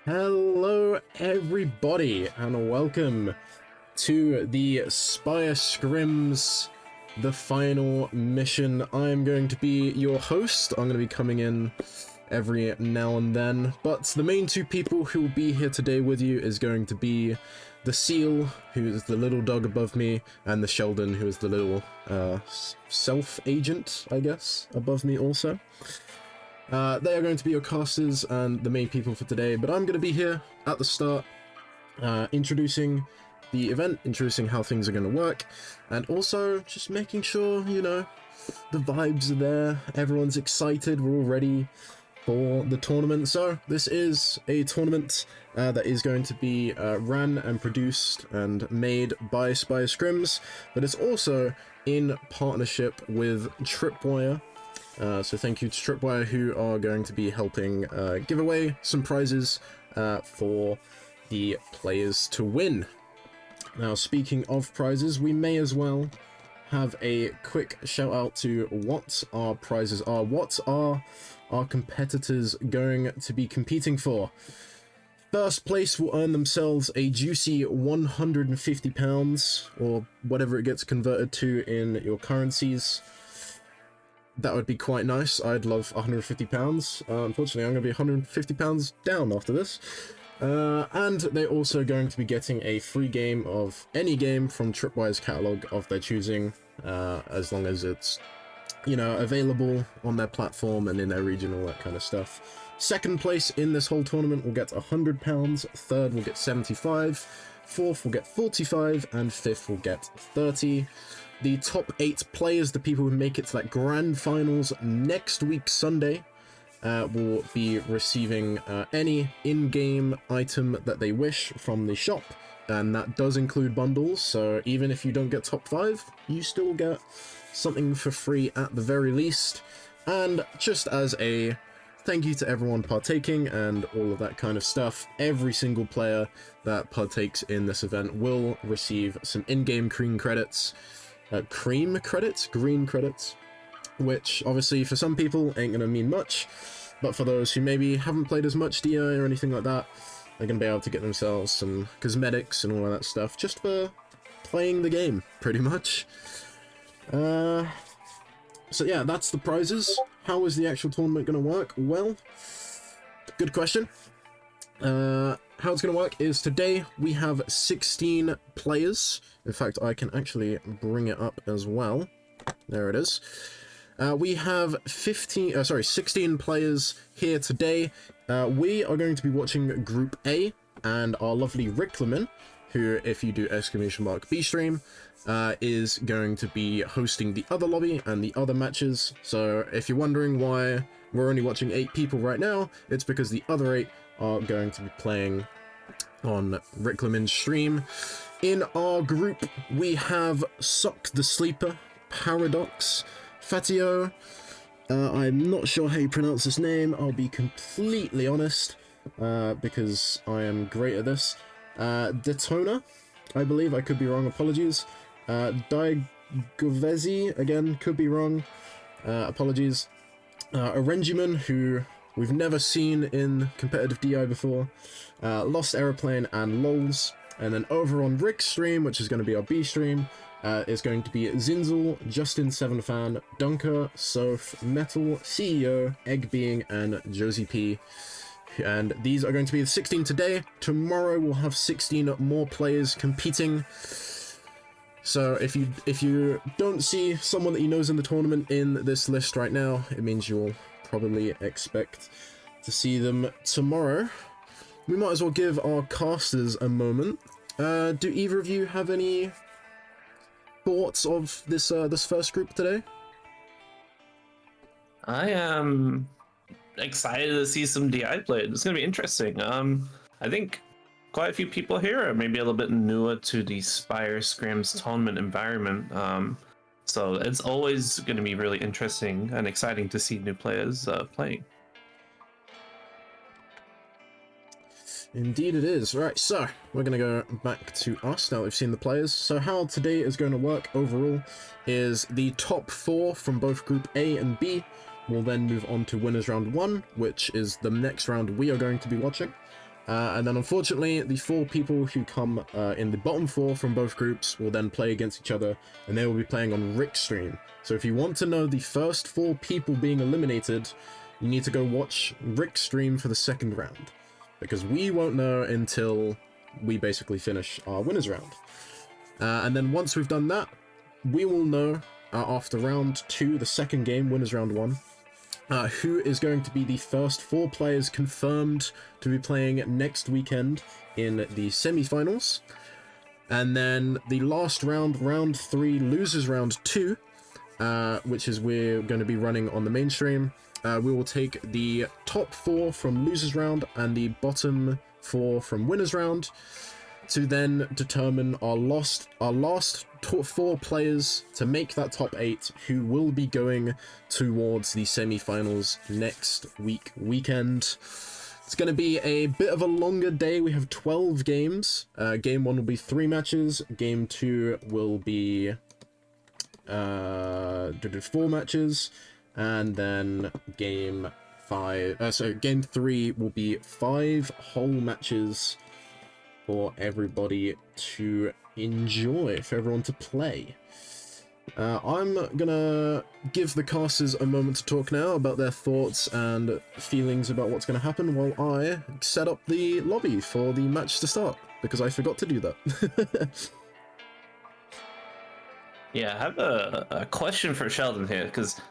Hello everybody and welcome to the Spire Scrims, the final mission. I'm going to be your host. I'm going to be coming in every now and then, but the main two people who will be here today with you is going to be the Seal, who is the little dog above me, and the Sheldon, who is the little self-agent, I guess, above me also. They are going to be your casters and the main people for today, but I'm going to be here at the start, introducing the event, introducing how things are going to work, and also just making sure, you know, the vibes are there, everyone's excited, we're all ready for the tournament. So this is a tournament that is going to be ran and produced and made by Spire Scrims, but it's also in partnership with Tripwire. So thank you to Tripwire, who are going to be helping give away some prizes for the players to win. Now, speaking of prizes, we may as well have a quick shout out to what our prizes are. What are our competitors going to be competing for? First place will earn themselves a juicy £150, or whatever it gets converted to in your currencies. That would be quite nice. I'd love £150. Unfortunately, I'm going to be £150 down after this. And they're also going to be getting a free game of any game from Tripwire's catalogue of their choosing, as long as it's, you know, available on their platform and in their region, all that kind of stuff. Second place in this whole tournament will get £100. Third will get 75. Fourth will get 45, and fifth will get 30. The top 8 players, the people who make it to that grand finals next week Sunday, will be receiving any in-game item that they wish from the shop, and that does include bundles, so even if you don't get top 5, you still get something for free at the very least. And just as a thank you to everyone partaking and all of that kind of stuff, every single player that partakes in this event will receive some in-game green credits, which obviously for some people ain't gonna mean much, but for those who maybe haven't played as much DI or anything like that, they're gonna be able to get themselves some cosmetics and all of that stuff just for playing the game, pretty much. So yeah, that's the prizes. How is the actual tournament gonna work? Well, good question. How it's going to work is today we have 16 players. In fact, I can actually bring it up as well. There it is. We have 16 players here today. We are going to be watching Group A, and our lovely Rickleman, who, if you do !B stream, is going to be hosting the other lobby and the other matches. So if you're wondering why we're only watching 8 people right now, it's because the other 8 are going to be playing on Rickleman's stream. In our group, we have Sock the Sleeper, Paradox, Fatio. I'm not sure how you pronounce this name, I'll be completely honest, because I am great at this. Detona, I believe, I could be wrong, apologies. Digovezi, again, could be wrong, apologies. Arengiman, who we've never seen in competitive DI before, Lost Aeroplane, and LOLs. And then over on Rick's stream, which is going to be our B stream, is going to be Zinzel, Justin7fan, Dunker, Soph, Metal, CEO, Egg Being, and Josie P. And these are going to be the 16 today. Tomorrow we'll have 16 more players competing. So if you don't see someone that you know is in the tournament in this list right now, it means you'll probably expect to see them tomorrow. We might as well give our casters a moment. Do either of you have any thoughts of this this first group today? I am excited to see some DI played. It's going to be interesting. I think quite a few people here are maybe a little bit newer to the Spire Scrims tournament environment. So it's always going to be really interesting and exciting to see new players playing. Indeed it is. Right, so we're going to go back to us now that we've seen the players. So how today is going to work overall is the top 4 from both Group A and B will then move on to Winners Round 1, which is the next round we are going to be watching. And then unfortunately, the 4 people who come in the bottom 4 from both groups will then play against each other, and they will be playing on Rick's stream. So if you want to know the first 4 people being eliminated, you need to go watch Rick's stream for the second round, because we won't know until we basically finish our winners round. And then once we've done that, we will know after round 2, the second game, winners round 1, who is going to be the first 4 players confirmed to be playing next weekend in the semi-finals. And then the last round, round 3, losers round 2, which is we're going to be running on the mainstream. We will take the top 4 from losers round and the bottom 4 from winners round to then determine our last 4 players to make that top 8 who will be going towards the semi-finals next weekend. It's going to be a bit of a longer day. We have 12 games. Game 1 will be 3 matches. Game 2 will be 4 matches. And then game 3 will be 5 whole matches for everybody to enjoy, for everyone to play. I'm gonna give the casters a moment to talk now about their thoughts and feelings about what's gonna happen while I set up the lobby for the match to start, because I forgot to do that. Yeah, I have a question for Sheldon here, because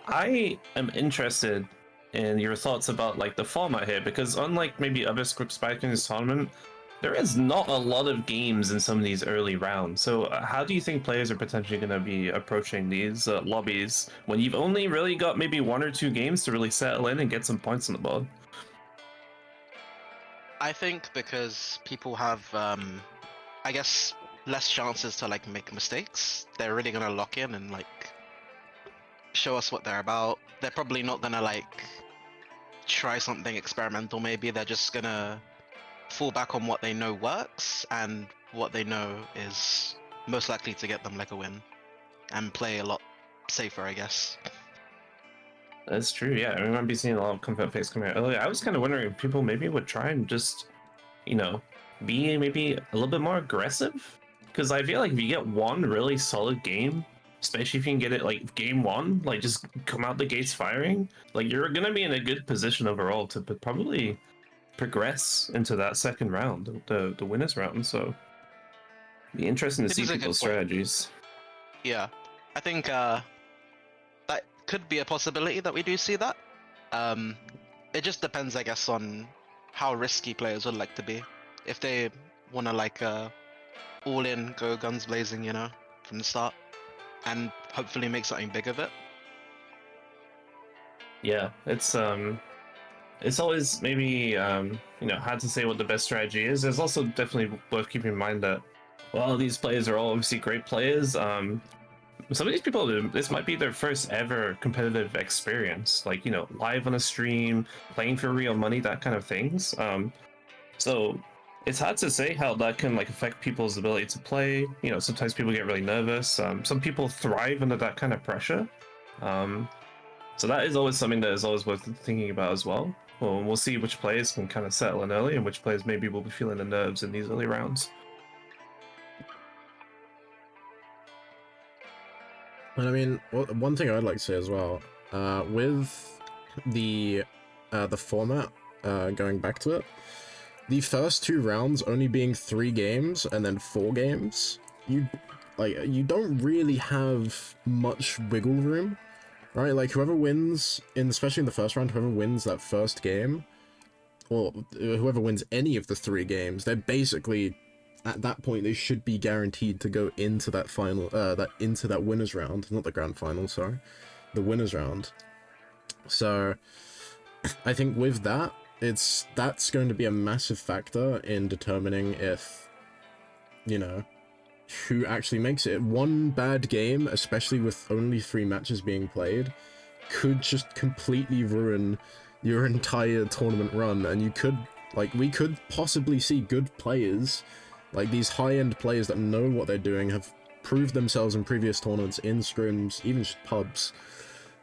I am interested in your thoughts about like the format here, because unlike maybe other script spikes in this tournament, there is not a lot of games in some of these early rounds. So how do you think players are potentially going to be approaching these lobbies when you've only really got maybe 1 or 2 games to really settle in and get some points on the board? I think because people have, I guess, less chances to like make mistakes, they're really gonna lock in and like show us what they're about. They're probably not gonna like try something experimental. Maybe they're just gonna fall back on what they know works and what they know is most likely to get them like a win, and play a lot safer, I guess. That's true, yeah. I remember seeing a lot of confident picks coming out earlier. I was kind of wondering if people maybe would try and just, you know, be maybe a little bit more aggressive. Because I feel like if you get one really solid game, especially if you can get it like game 1, like just come out the gates firing, like you're going to be in a good position overall to probably progress into that second round, the winners round. So be interesting to see people's strategies. Yeah, I think that could be a possibility that we do see that. It just depends, I guess, on how risky players would like to be. If they want to like all in, go guns blazing, you know, from the start, and hopefully make something big of it. Yeah, it's always maybe hard to say what the best strategy is. There's also definitely worth keeping in mind that while these players are all obviously great players, some of these people, this might be their first ever competitive experience, like, you know, live on a stream, playing for real money, that kind of things. So it's hard to say how that can like affect people's ability to play. You know, sometimes people get really nervous. Some people thrive under that kind of pressure. So that is always something that is always worth thinking about as well. Well, we'll see which players can kind of settle in early and which players maybe will be feeling the nerves in these early rounds. And I mean, one thing I'd like to say as well, with the format, going back to it, the first 2 rounds only being 3 games and then 4 games, you don't really have much wiggle room, right? Like whoever wins, especially in the first round, whoever wins that first game, or whoever wins any of the 3 games, they're basically, at that point, they should be guaranteed to go into that final, into that winners round, not the grand final, sorry, the winners round. So I think with that, that's going to be a massive factor in determining if, you know, who actually makes it. One bad game, especially with only 3 matches being played, could just completely ruin your entire tournament run, and we could possibly see good players, like these high-end players that know what they're doing, have proved themselves in previous tournaments, in scrims, even just pubs.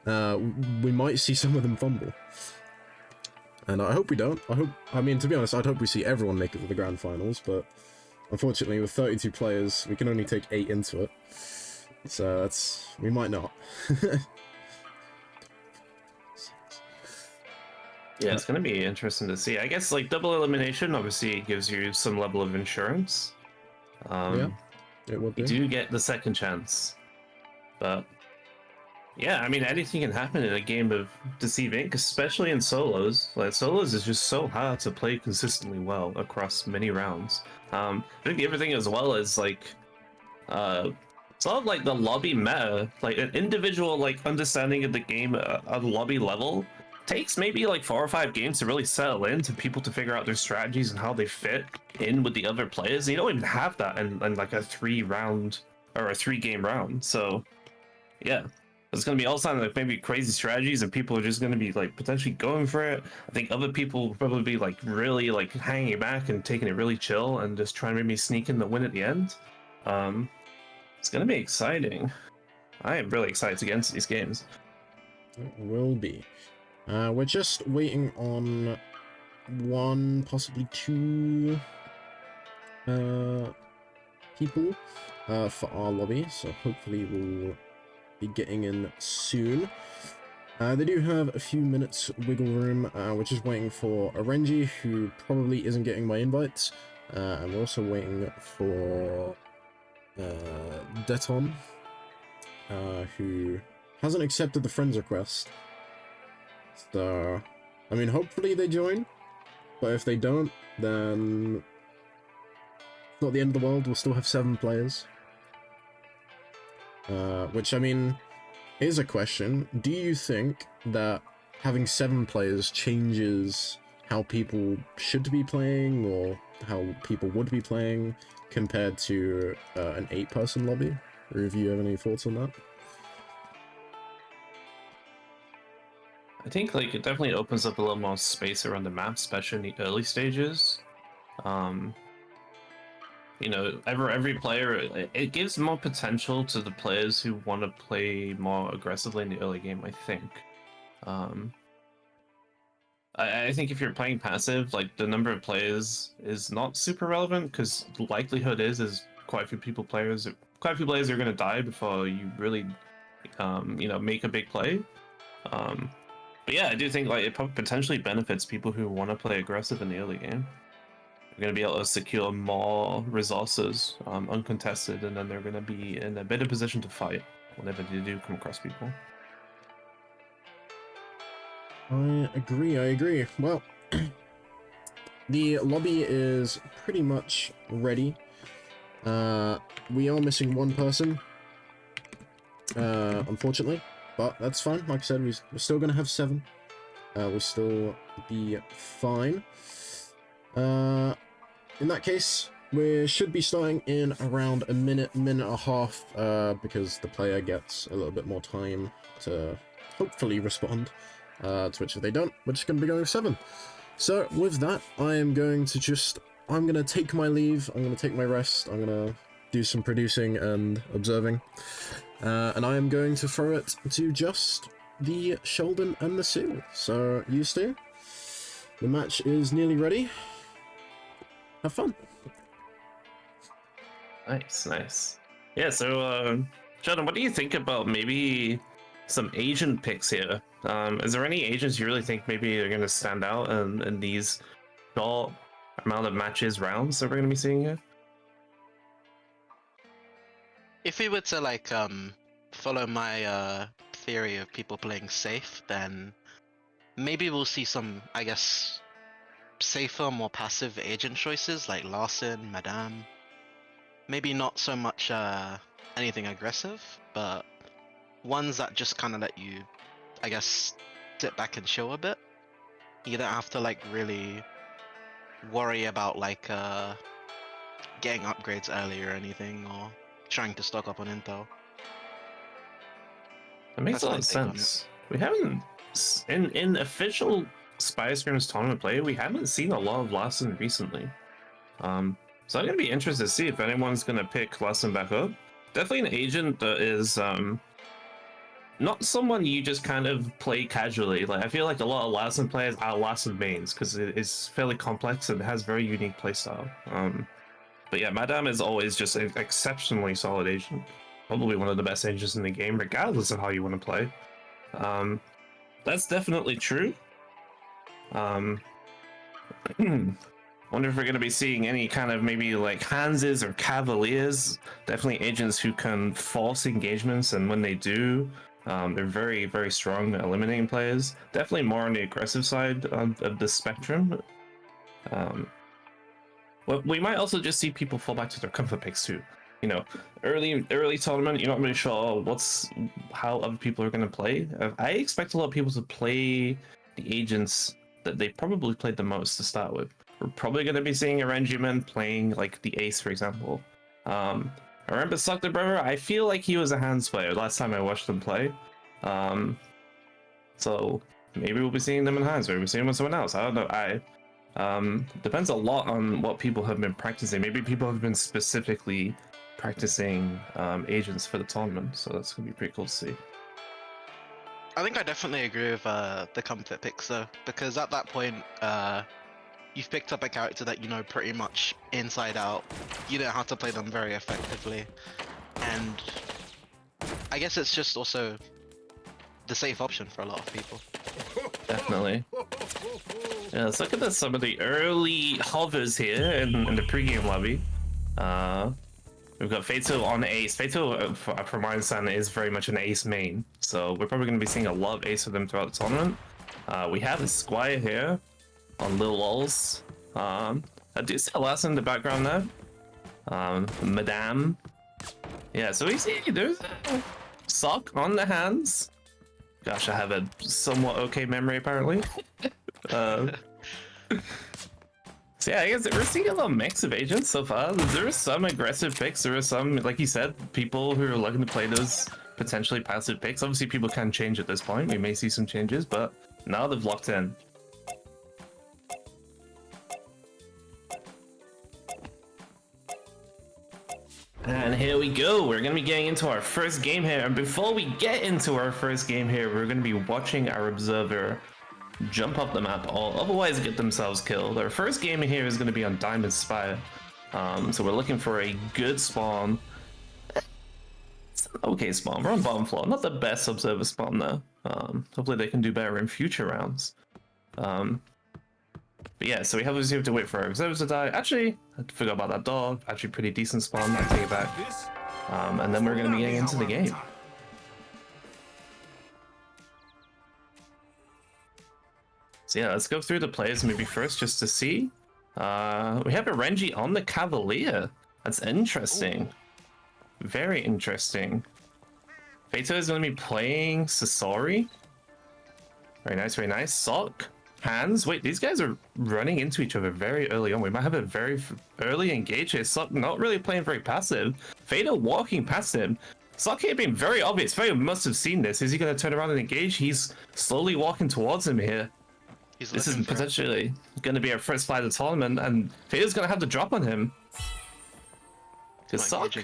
We might see some of them fumble. And I hope we don't. I mean, to be honest, I'd hope we see everyone make it to the grand finals, but unfortunately, with 32 players, we can only take 8 into it. So we might not. Yeah, it's gonna be interesting to see. I guess like double elimination obviously gives you some level of insurance. Yeah, it would be. You do get the second chance, but yeah, I mean anything can happen in a game of Deceive Inc., especially in solos. Like solos is just so hard to play consistently well across many rounds. I think the other thing as well is like sort of like the lobby meta, like an individual like understanding of the game at a lobby level takes maybe like 4 or 5 games to really settle in, to people to figure out their strategies and how they fit in with the other players. And you don't even have that in like a 3-round or a 3-game round. So yeah, it's going to be all kinds of like maybe crazy strategies, and people are just going to be like potentially going for it. I think other people will probably be like really like hanging back and taking it really chill and just trying to maybe sneak in the win at the end. It's going to be exciting. I am really excited to get into these games. It will be. We're just waiting on 1, possibly 2 people for our lobby, so hopefully we'll be getting in soon. They do have a few minutes wiggle room. We're just waiting for Arenji, who probably isn't getting my invites, and we're also waiting for Deton, who hasn't accepted the friends request. So, I mean, hopefully they join, but if they don't, then it's not the end of the world. We'll still have 7 players. Which, I mean, is a question. Do you think that having 7 players changes how people should be playing, or how people would be playing, compared to an 8-person lobby? Or if you have any thoughts on that? I think like it definitely opens up a little more space around the map, especially in the early stages. You know, every player, it gives more potential to the players who want to play more aggressively in the early game, I think. I think if you're playing passive, like the number of players is not super relevant, because the likelihood is quite a few players are going to die before you really, you know, make a big play. But yeah, I do think like it potentially benefits people who want to play aggressive in the early game. They're going to be able to secure more resources uncontested, and then they're going to be in a better position to fight whenever they do come across people. I agree. Well, the lobby is pretty much ready. We are missing 1 person, unfortunately. But that's fine. Like I said, we're still going to have 7. We'll still be fine. In that case, we should be starting in around a minute and a half, because the player gets a little bit more time to hopefully respond. To which if they don't, we're just going to be going with 7. So with that, I'm going to take my leave. I'm going to take my rest. I'm going to do some producing and observing. And I am going to throw it to just the Sheldon and the Sue. So, you two, the match is nearly ready. Have fun. Nice. Yeah, so, Sheldon, what do you think about maybe some agent picks here? Is there any agents you really think maybe are going to stand out in these short amount of rounds that we're going to be seeing here? If we were to like follow my theory of people playing safe, then maybe we'll see some, I guess, safer, more passive agent choices like Larson, Madame. Maybe not so much anything aggressive, but ones that just kind of let you, I guess, sit back and chill a bit. You don't have to like really worry about like getting upgrades early or anything, or trying to stock up on intel. That makes a lot of sense. We haven't in official Spire Scrims tournament play, we haven't seen a lot of Larson recently. So I'm gonna be interested to see if anyone's gonna pick Larson back up. Definitely an agent that is not someone you just kind of play casually. Like I feel like a lot of Larson players are Larson mains because it is fairly complex and has very unique playstyle. But yeah, Madame is always just an exceptionally solid agent. Probably one of the best agents in the game, regardless of how you want to play. That's definitely true. Wonder if we're going to be seeing any kind of maybe like Hanses or Cavaliers. Definitely agents who can force engagements, and when they do, they're very, very strong at eliminating players. Definitely more on the aggressive side of the spectrum. Well, we might also just see people fall back to their comfort picks too. You know, early tournament, you're not really sure how other people are going to play. I expect a lot of people to play the agents that they probably played the most to start with. We're probably going to be seeing a Renjiman playing like the Ace, for example. I remember Suck the Brother. I feel like he was a hands player last time I watched them play. So maybe we'll be seeing them in hands, or we'll be seeing them with someone else. I don't know. Depends a lot on what people have been practicing. Maybe people have been specifically practicing agents for the tournament, so that's gonna be pretty cool to see. I think I definitely agree with the comfort picks though, because at that point, you've picked up a character that you know pretty much inside out. You know how to play them very effectively, and I guess it's just also the safe option for a lot of people. Definitely. Yeah, let's look at some of the early hovers here in the pregame lobby. We've got Fatal on Ace. Fatal, from my understanding, is very much an Ace main, so we're probably going to be seeing a lot of Ace of them throughout the tournament. We have the Squire here on Lil Lols. I do see Alas in the background there. Madame. Yeah, so we see there's a Sock on the hands. Gosh, I have a somewhat okay memory apparently. So yeah, I guess we're seeing a little mix of agents so far. There are some aggressive picks. There are some, like you said, people who are looking to play those potentially passive picks. Obviously, people can change at this point. We may see some changes, but now they've locked in. And here we go. We're going to be getting into our first game here. And before we get into our first game here, we're going to be watching our observer jump up the map or otherwise get themselves killed. Our first game here is going to be on Diamond Spire. So we're looking for a good spawn. It's an okay spawn. We're on bottom floor. Not the best observer spawn though. Hopefully they can do better in future rounds. But yeah, so we have to wait for our observers to die. Actually, I forgot about that dog. Actually pretty decent spawn. I take it back. And then we're going to be getting into the game. So yeah, let's go through the players maybe first just to see. We have a Renji on the Cavalier. That's interesting. Very interesting. Fato is going to be playing Sasori. Very nice, very nice. Sock, Hands. Wait, these guys are running into each other very early on. We might have a very early engage here. Sock not really playing very passive. Fato walking past him. Sock here being very obvious. Fato must have seen this. Is he going to turn around and engage? He's slowly walking towards him here. This is potentially going to be our first fight of the tournament, and Fato's going to have the drop on him. Because Sock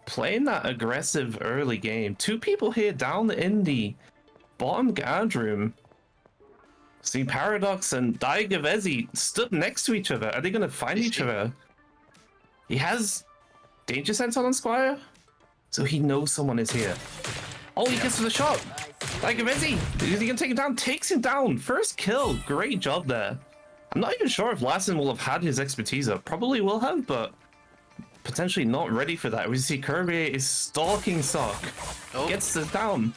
playing that aggressive early game. Two people here down in the bottom guard room. See Paradox and Daigavezzi stood next to each other. Are they going to find each other? He has Danger Sense on Squire, so he knows someone is here. Oh, he gets to the shot. Daigavezzi, is he gonna take him down? Takes him down. First kill. Great job there. I'm not even sure if Lassen will have had his expertise up. Probably will have, but potentially not ready for that. We see Kirby is stalking Sock. Oh. Gets this down.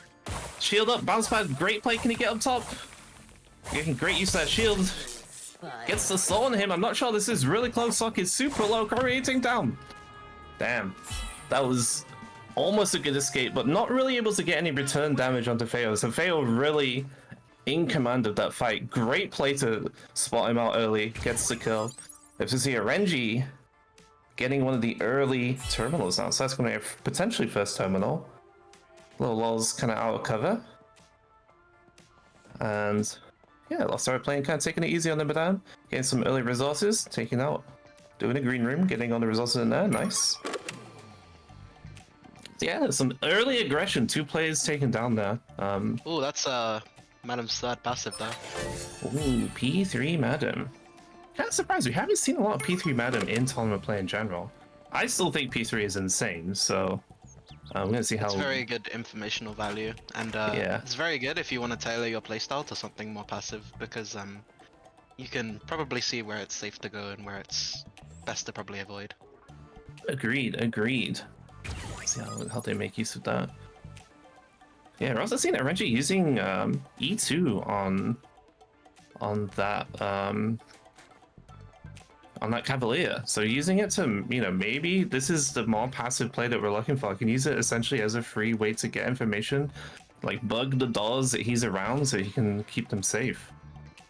Shield up, bounce pad. Great play. Can he get up top? Getting great use of that shield. Gets the soul on him. I'm not sure this is really close. Sock is super low. Kirby hitting down. Damn. That was almost a good escape, but not really able to get any return damage onto Feo. So Feo really in command of that fight. Great play to spot him out early. Gets the kill. If we see a Renji getting one of the early terminals now, so that's going to be a potentially first terminal. Little Lol's kind of out of cover. And yeah, Lost started playing, kind of taking it easy on the Madame. Getting some early resources, taking out, doing a green room, getting on the resources in there. Nice. Yeah, some early aggression. 2 players taken down there. Oh, that's Madam's third passive there. Ooh, P3 Madam. Kind of surprised. We haven't seen a lot of P3 Madam in tournament play in general. I still think P3 is insane, so we're gonna see how. It's very good informational value, and Yeah. it's very good if you want to tailor your playstyle to something more passive, because you can probably see where it's safe to go and where it's best to probably avoid. Agreed. See how they make use of that. Yeah, we're also seeing RNG using E2 on that Cavalier. So using it to, maybe this is the more passive play that we're looking for. I can use it essentially as a free way to get information, like bug the dolls that he's around so he can keep them safe.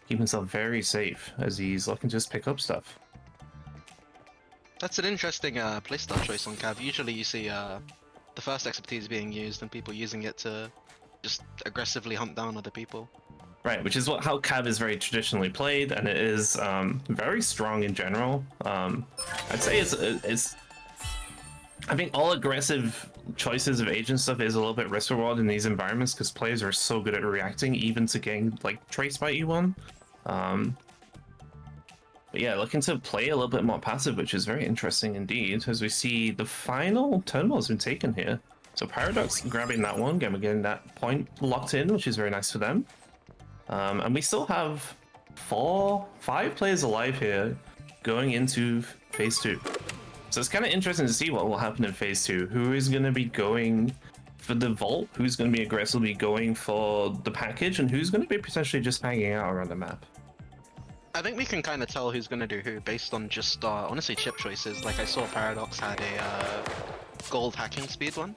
Keep himself very safe as he's looking to just pick up stuff. That's an interesting playstyle choice on Cav. Usually you see the first expertise being used and people using it to just aggressively hunt down other people. Right, which is how Cav is very traditionally played, and it is very strong in general. I'd say it's. I think all aggressive choices of agent stuff is a little bit risk reward in these environments because players are so good at reacting, even to getting like traced by E1. But yeah, looking to play a little bit more passive, which is very interesting indeed, as we see the final terminal has been taken here. So Paradox grabbing that one, getting that point locked in, which is very nice for them. And we still have 5 players alive here going into phase 2. So it's kind of interesting to see what will happen in phase 2. Who is going to be going for the vault? Who's going to be aggressively going for the package? And who's going to be potentially just hanging out around the map? I think we can kind of tell who's going to do who based on just, honestly, chip choices. Like, I saw Paradox had a gold hacking speed one.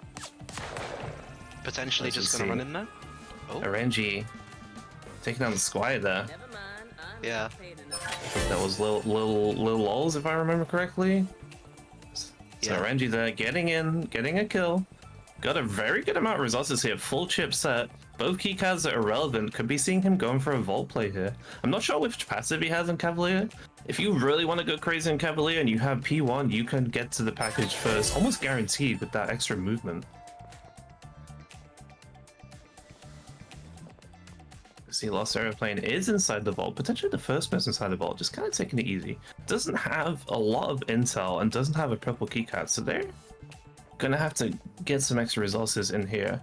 Potentially just going to run in there. Oh. RNG taking down the Squire there. Yeah. I think that was Lil Lols, if I remember correctly. So Yeah. RNG there, getting in, getting a kill. Got a very good amount of resources here, full chip set. Both keycards that are relevant. Could be seeing him going for a vault play here. I'm not sure which passive he has in Cavalier. If you really want to go crazy in Cavalier and you have P1, you can get to the package first, almost guaranteed with that extra movement. See, Lost Aeroplane is inside the vault, potentially the first person inside the vault, just kind of taking it easy. Doesn't have a lot of intel and doesn't have a purple keycard, so they're gonna have to get some extra resources in here.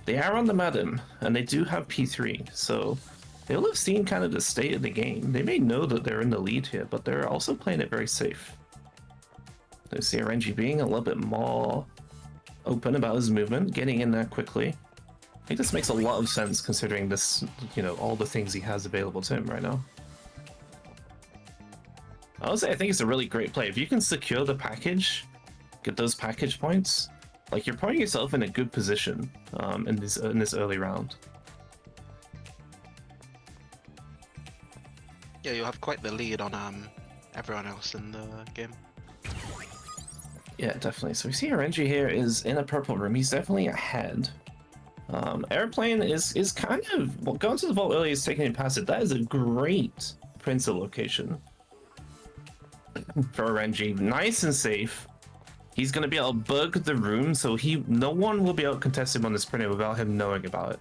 They are on the Madam, and they do have P3, so they'll have seen kind of the state of the game. They may know that they're in the lead here, but they're also playing it very safe. So see RNG being a little bit more open about his movement, getting in there quickly. I think this makes a lot of sense considering this, all the things he has available to him right now. Honestly, I think it's a really great play. If you can secure the package, get those package points, like you're putting yourself in a good position in this early round. Yeah, you have quite the lead on everyone else in the game. Yeah, definitely. So we see RNG here is in a purple room. He's definitely ahead. Airplane is kind of, well, going to the vault early is taking it past it. That is a great Princeton location for RNG. Nice and safe. He's going to be able to bug the room, so no one will be able to contest him on the sprinter without him knowing about it,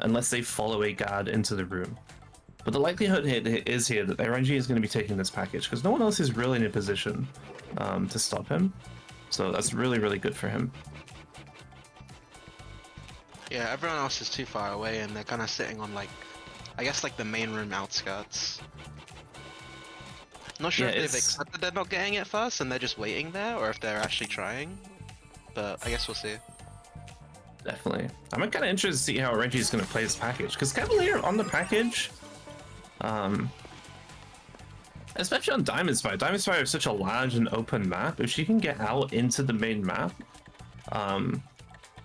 unless they follow a guard into the room. But the likelihood is here that RNG is going to be taking this package, because no one else is really in a position to stop him. So that's really, really good for him. Yeah, everyone else is too far away and they're kind of sitting on I guess the main room outskirts. Not sure if they've accepted they're not getting it first and they're just waiting there, or if they're actually trying. But I guess we'll see. Definitely. I'm kind of interested to see how RNG is going to play this package, because Cavalier on the package, especially on Diamond Spire. Diamond Spire is such a large and open map. If she can get out into the main map,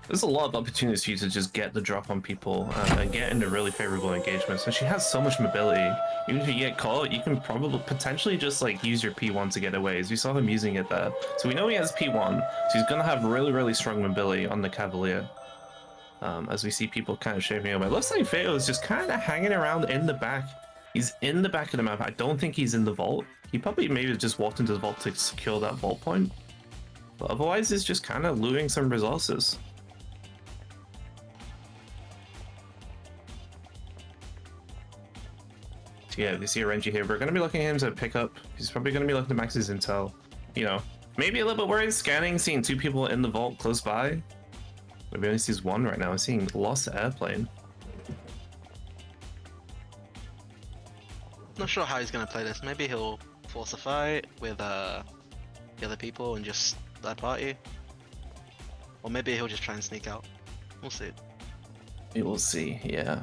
there's a lot of opportunities for you to just get the drop on people and get into really favorable engagements. And she has so much mobility. Even if you get caught, you can probably potentially just use your P1 to get away, as we saw him using it there. So we know he has P1, so he's going to have really, really strong mobility on the Cavalier. As we see people kind of shaping away. It looks like Feo is just kind of hanging around in the back. He's in the back of the map. I don't think he's in the vault. He probably maybe just walked into the vault to secure that vault point. But otherwise, it's just kind of looting some resources. So yeah, we see Renji here. We're going to be looking at him to pick up. He's probably going to be looking to max his intel. You know, maybe a little bit worried scanning, seeing 2 people in the vault close by. Maybe only sees 1 right now. I'm seeing Lost Airplane. Not sure how he's gonna play this. Maybe he'll force a fight with the other people and just third party. Or maybe he'll just try and sneak out. We'll see. We will see, yeah.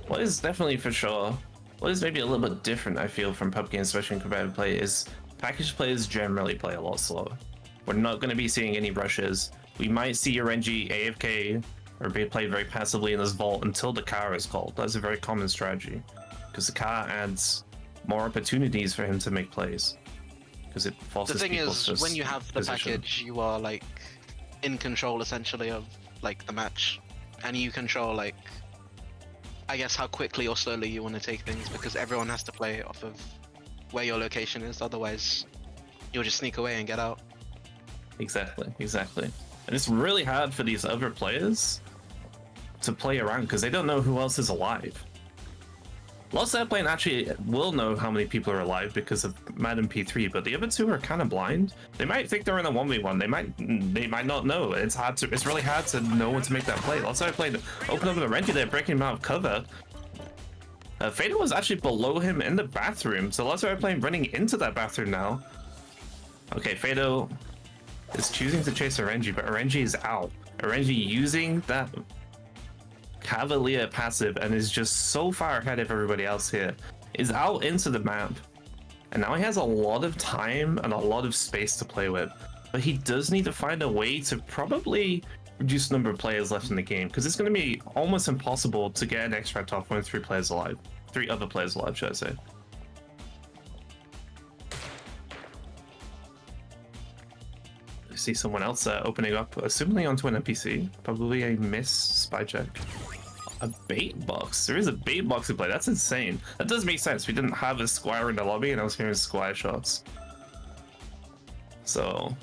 What is definitely for sure, what is maybe a little bit different, I feel, from PUBG, especially in competitive play, is package players generally play a lot slower. We're not going to be seeing any rushes. We might see Renji AFK or be played very passively in this vault until the car is called. That's a very common strategy, because the car adds more opportunities for him to make plays. Because it forces The thing people is, to when you have the position. package, you are like in control essentially of like the match, and you control like, I guess, how quickly or slowly you want to take things, because everyone has to play off of where your location is. Otherwise, you'll just sneak away and get out. Exactly. And it's really hard for these other players to play around because they don't know who else is alive. Lost Airplane actually will know how many people are alive because of Madden P3, but the other 2 are kind of blind. They might think they're in a 1v1. They might not know. It's really hard to know when to make that play. Lost Airplane opened up with a Renji there, breaking him out of cover. Fatal was actually below him in the bathroom, so Lost Airplane running into that bathroom now. Okay, Fatal is choosing to chase Renji, but Renji is out. Renji using that Cavalier passive and is just so far ahead of everybody else here. Is out into the map, and now he has a lot of time and a lot of space to play with. But he does need to find a way to probably reduce the number of players left in the game, because it's going to be almost impossible to get an extract off when 3 players alive. 3 other players alive, should I say. I see someone else opening up, assumingly onto an NPC. Probably a miss spy check. A bait box. There is a bait box to play. That's insane. That does make sense. We didn't have a Squire in the lobby, and I was hearing Squire shots. So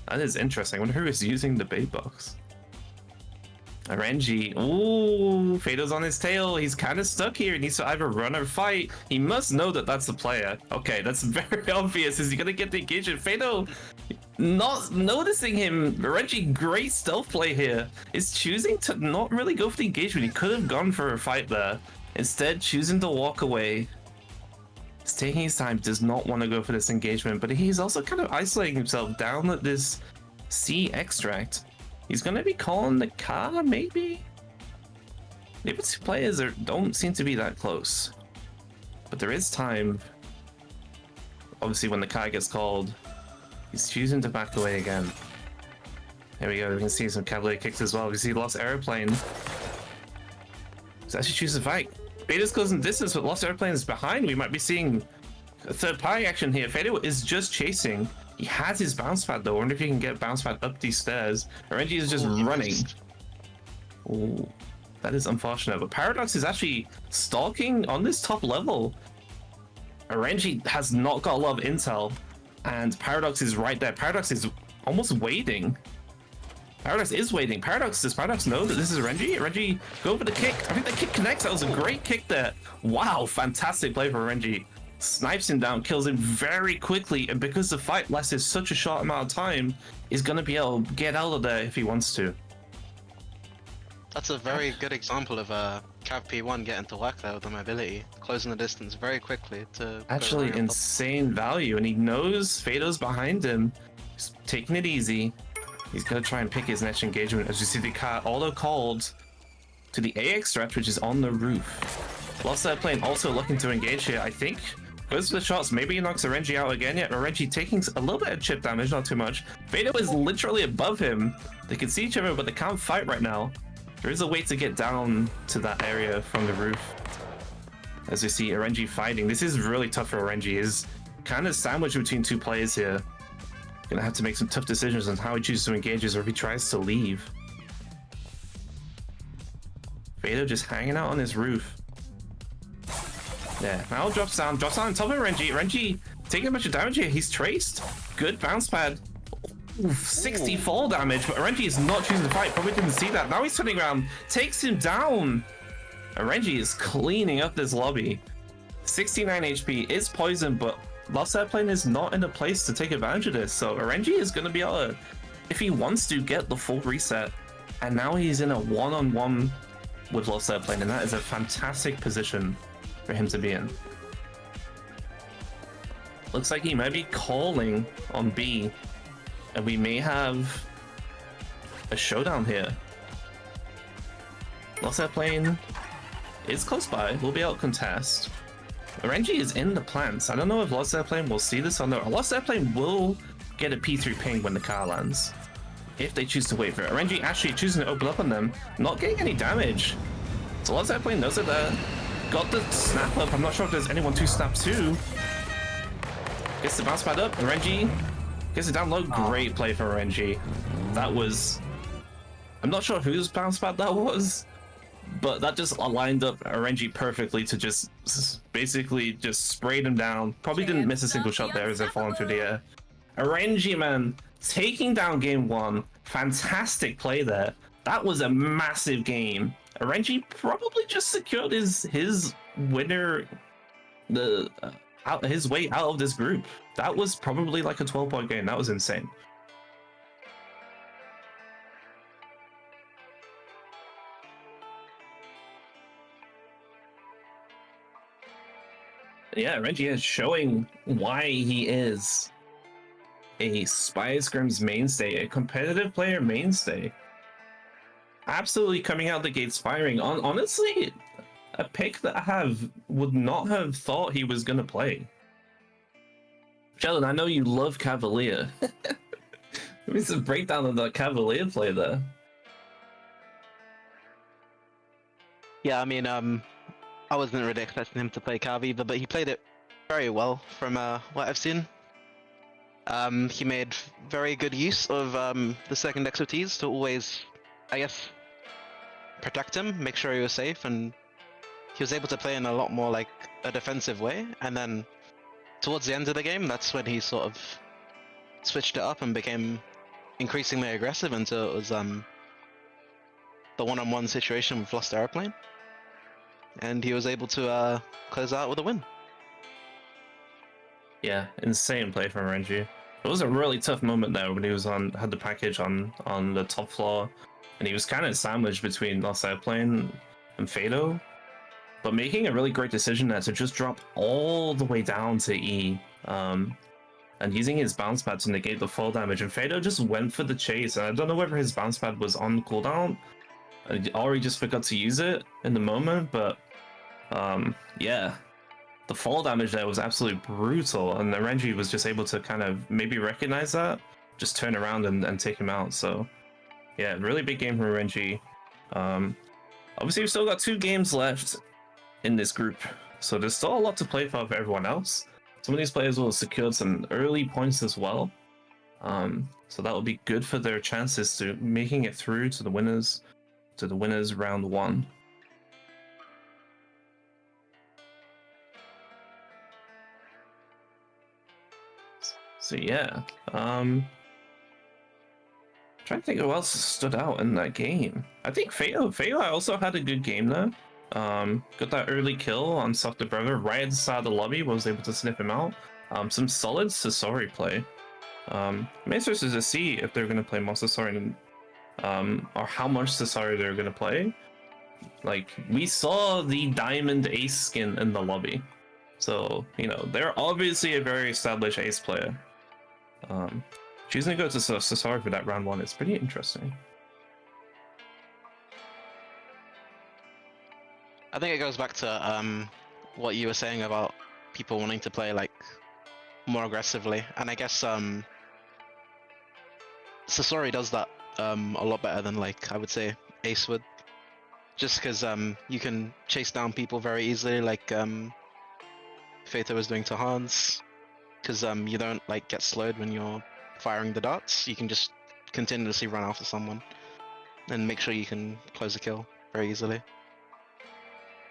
that is interesting. I wonder who is using the bait box. Renji. Ooh, Fado's on his tail. He's kind of stuck here. He needs to either run or fight. He must know that that's the player. Okay, that's very obvious. Is he gonna get the engagement? Fado not noticing him. Renji, great stealth play here. Is choosing to not really go for the engagement. He could have gone for a fight there. Instead, choosing to walk away. He's taking his time. Does not want to go for this engagement, but he's also kind of isolating himself down at this C extract. He's gonna be calling the car, maybe? The other 2 players don't seem to be that close. But there is time. Obviously, when the car gets called, he's choosing to back away again. There we go, we can see some Cavalier kicks as well. We see Lost Airplane. He's actually choosing to fight. Beta's closing distance, but Lost Airplane is behind. We might be seeing a third party action here. Fado is just chasing. He has his bounce pad though. I wonder if he can get bounce pad up these stairs. Renji is just running. Ooh, that is unfortunate. But Paradox is actually stalking on this top level. Renji has not got a lot of intel, and Paradox is right there. Paradox is almost waiting. Paradox is waiting. Does Paradox know that this is Renji? Renji, go for the kick. I think the kick connects. That was a great kick there. Wow, fantastic play for Renji. Snipes him down, kills him very quickly, and because the fight lasted such a short amount of time, is going to be able to get out of there if he wants to. That's a very good example of Cav P1 getting to work there with the mobility, closing the distance very quickly to Actually insane value, and he knows Fado's behind him. He's taking it easy. He's going to try and pick his next engagement. As you see the car auto called to the AX stretch, which is on the roof. Lost Airplane also looking to engage here, I think. Goes for the shots, maybe he knocks Renji out again yet. Renji taking a little bit of chip damage, not too much. Fado is literally above him. They can see each other, but they can't fight right now. There is a way to get down to that area from the roof. As we see Renji fighting. This is really tough for Renji. He's kind of sandwiched between 2 players here. Gonna have to make some tough decisions on how he chooses to engage or if he tries to leave. Fado just hanging out on his roof. Yeah, now drops down on top of Renji. Renji taking a bunch of damage here. He's traced. Good bounce pad. Oof, 64 damage, but Renji is not choosing to fight. Probably didn't see that. Now he's turning around, takes him down. Renji is cleaning up this lobby. 69 HP is poisoned, but Lost Airplane is not in a place to take advantage of this. So Renji is going to be able to, if he wants to, get the full reset. And now he's in a one-on-one with Lost Airplane, and that is a fantastic position for him to be in. Looks like he might be calling on B, and we may have a showdown here. Lost Airplane is close by. We'll be able to contest. Renji is in the plants. I don't know if Lost Airplane will see this or no. Lost Airplane will get a P3 ping when the car lands, if they choose to wait for it. Renji actually choosing to open up on them, not getting any damage. So Lost Airplane knows it there. Got the snap up. I'm not sure if there's anyone to snap to. Gets the bounce pad up, and Renji gets it down low. Great play for Renji. That was... I'm not sure whose bounce pad that was, but that just lined up Renji perfectly to just basically just sprayed him down. Probably didn't miss a single shot there as they're falling through the air. Renji, man, taking down game one. Fantastic play there. That was a massive game. Renji probably just secured his winner, his way out of this group. That was probably like a 12-point game. That was insane. Yeah, Renji is showing why he is a Spy Scrims mainstay, a competitive player mainstay. Absolutely coming out the gates firing. Honestly, a pick that I would not have thought he was going to play. Sheldon, I know you love Cavalier. Give me some breakdown of the Cavalier play there. Yeah, I mean, I wasn't really expecting him to play Cav either, but he played it very well from what I've seen. He made very good use of the second expertise to always, I guess, protect him, make sure he was safe, and he was able to play in a lot more like a defensive way. And then towards the end of the game, that's when he sort of switched it up and became increasingly aggressive until it was the one-on-one situation with Lost Airplane. And he was able to close out with a win. Yeah, insane play from Renji. It was a really tough moment there when he was had the package on the top floor, and he was kind of sandwiched between Lost Airplane and Fado, but making a really great decision there to just drop all the way down to E, and using his bounce pad to negate the fall damage. And Fado just went for the chase, and I don't know whether his bounce pad was on cooldown, or he just forgot to use it in the moment, but yeah. The fall damage there was absolutely brutal, and Renji was just able to kind of maybe recognize that, just turn around and take him out. So yeah, really big game for Renji. Obviously we've still got 2 games left in this group, so there's still a lot to play for everyone else. Some of these players will have secured some early points as well, so that will be good for their chances to making it through to the winners round 1. So yeah, trying to think who else stood out in that game. I think Feo also had a good game there. Got that early kill on Softer Brother right at the side of the lobby, was able to sniff him out. Some solid Sasori play. I'm interested to see if they're going to play more Sasori, or how much Sasori they're going to play. Like, we saw the Diamond Ace skin in the lobby, so, you know, they're obviously a very established Ace player. Choosing to go to Sasori for that round 1 is pretty interesting. I think it goes back to what you were saying about people wanting to play like more aggressively, and I guess Sasori does that a lot better than, like, I would say Ace would, just because you can chase down people very easily, like Phaeto was doing to Hans, because you don't like get slowed when you're firing the darts. You can just continuously run after someone and make sure you can close the kill very easily.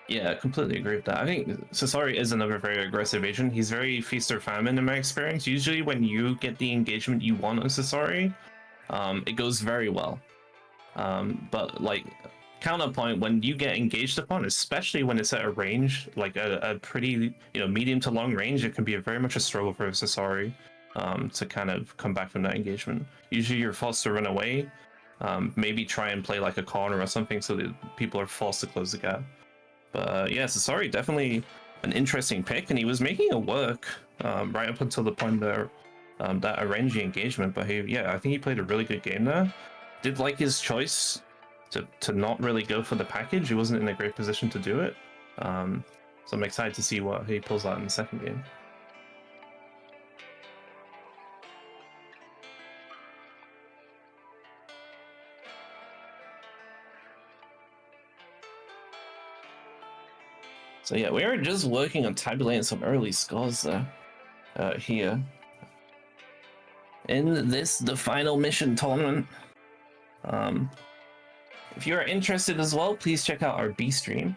Yeah, I completely agree with that. I think Sasori is another very aggressive agent. He's very feast or famine in my experience. Usually when you get the engagement you want on Sasori, it goes very well. But like counterpoint, when you get engaged upon, especially when it's at a range, like a pretty, medium to long range, it can be very much a struggle for Sasori to kind of come back from that engagement. Usually you're forced to run away, maybe try and play like a corner or something so that people are forced to close the gap. But yeah, Sasori definitely an interesting pick, and he was making it work right up until the point there that RNG engagement. But I think he played a really good game there. Did like his choice to not really go for the package. He wasn't in a great position to do it. So I'm excited to see what he pulls out in the second game. So yeah, we are just working on tabulating some early scores there, here. In the final mission tournament. If you are interested as well, please check out our B stream.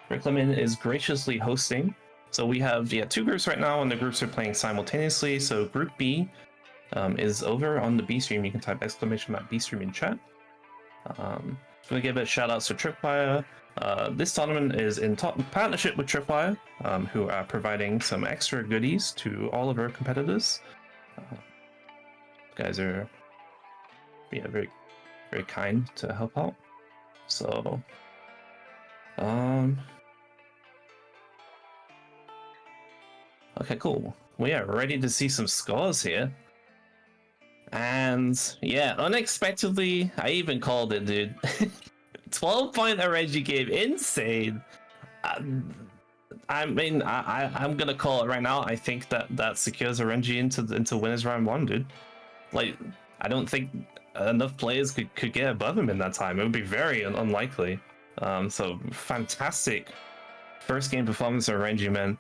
Rickleman is graciously hosting. So we have 2 groups right now, and the groups are playing simultaneously. So Group B is over on the B stream. You can type !B stream in chat. I'm gonna give a shout out to Tripwire. This tournament is in partnership with Tripwire, who are providing some extra goodies to all of our competitors. Guys are very, very kind to help out. So, okay, cool. We are ready to see some scores here. And yeah, unexpectedly, I even called it, dude. 12-point RNG game, insane. I mean, I'm gonna call it right now. I think that secures RNG into winners round 1, dude. Like, I don't think enough players could get above him in that time. It would be very unlikely. So fantastic first game performance of RNG, man.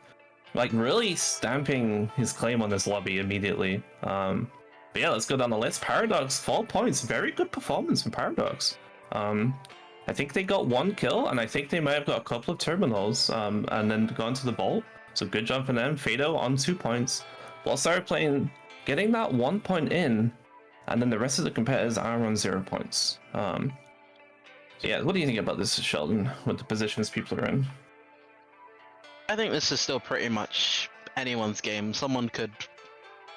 Like, really stamping his claim on this lobby immediately. But yeah, let's go down the list. Paradox, 4 points. Very good performance from Paradox. I think they got 1 kill, and I think they might have got a couple of terminals, and then gone to the vault. So good job for them. Fado on 2 points. While started playing, getting that 1 point in, and then the rest of the competitors are on 0 points. So yeah, what do you think about this, Sheldon, with the positions people are in? I think this is still pretty much anyone's game. Someone could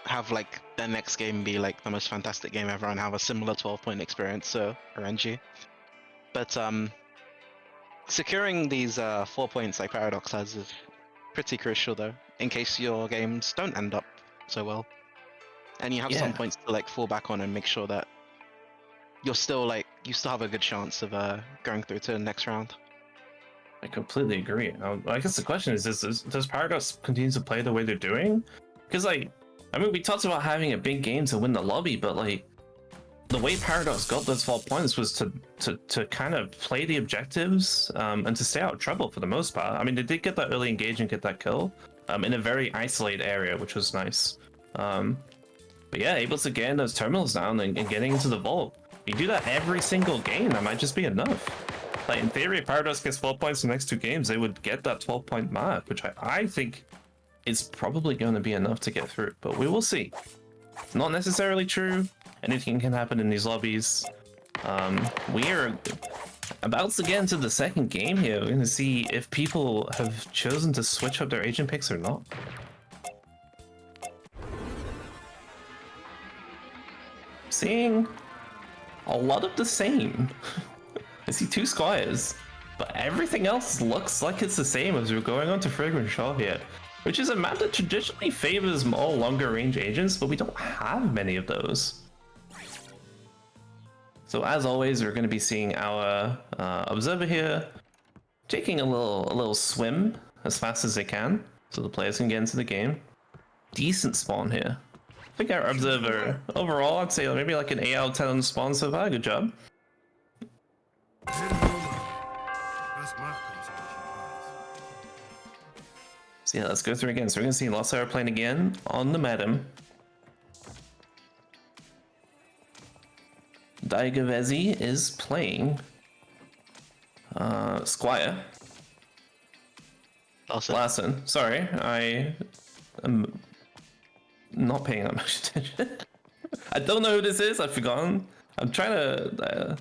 have like their next game be like the most fantastic game ever and have a similar 12-point experience, so RNG. But securing these 4 points like Paradox has is pretty crucial though, in case your games don't end up so well. And you have some points to like fall back on and make sure that you still have a good chance of going through to the next round. I completely agree. I guess the question is does Paradox continue to play the way they're doing? Because we talked about having a big game to win the lobby, but like the way Paradox got those 12 points was to kind of play the objectives and to stay out of trouble for the most part. I mean, they did get that early engage and get that kill in a very isolated area, which was nice. But yeah, able to get in those terminals down and getting into the vault. You do that every single game, that might just be enough. Like, in theory, if Paradox gets 12 points in the next 2 games, they would get that 12-point mark, which I think is probably going to be enough to get through. But we will see. Not necessarily true. Anything can happen in these lobbies. We are about to get into the second game here. We're going to see if people have chosen to switch up their agent picks or not. Seeing a lot of the same. I see 2 squires, but everything else looks like it's the same as we're going on to Fragrant Shaw here, which is a map that traditionally favors more longer range agents, but we don't have many of those. So as always, we're going to be seeing our observer here taking a little swim as fast as they can, so the players can get into the game. Decent spawn here. I think our observer, overall, I'd say maybe like an 8 out of 10 on spawn so far. Good job. So yeah, let's go through again. So we're going to see Lost Airplane again on the Madam. Daigavezi is playing Squire. Larson. Larson. Sorry, I am not paying that much attention. I don't know who this is. I've forgotten. I'm trying to.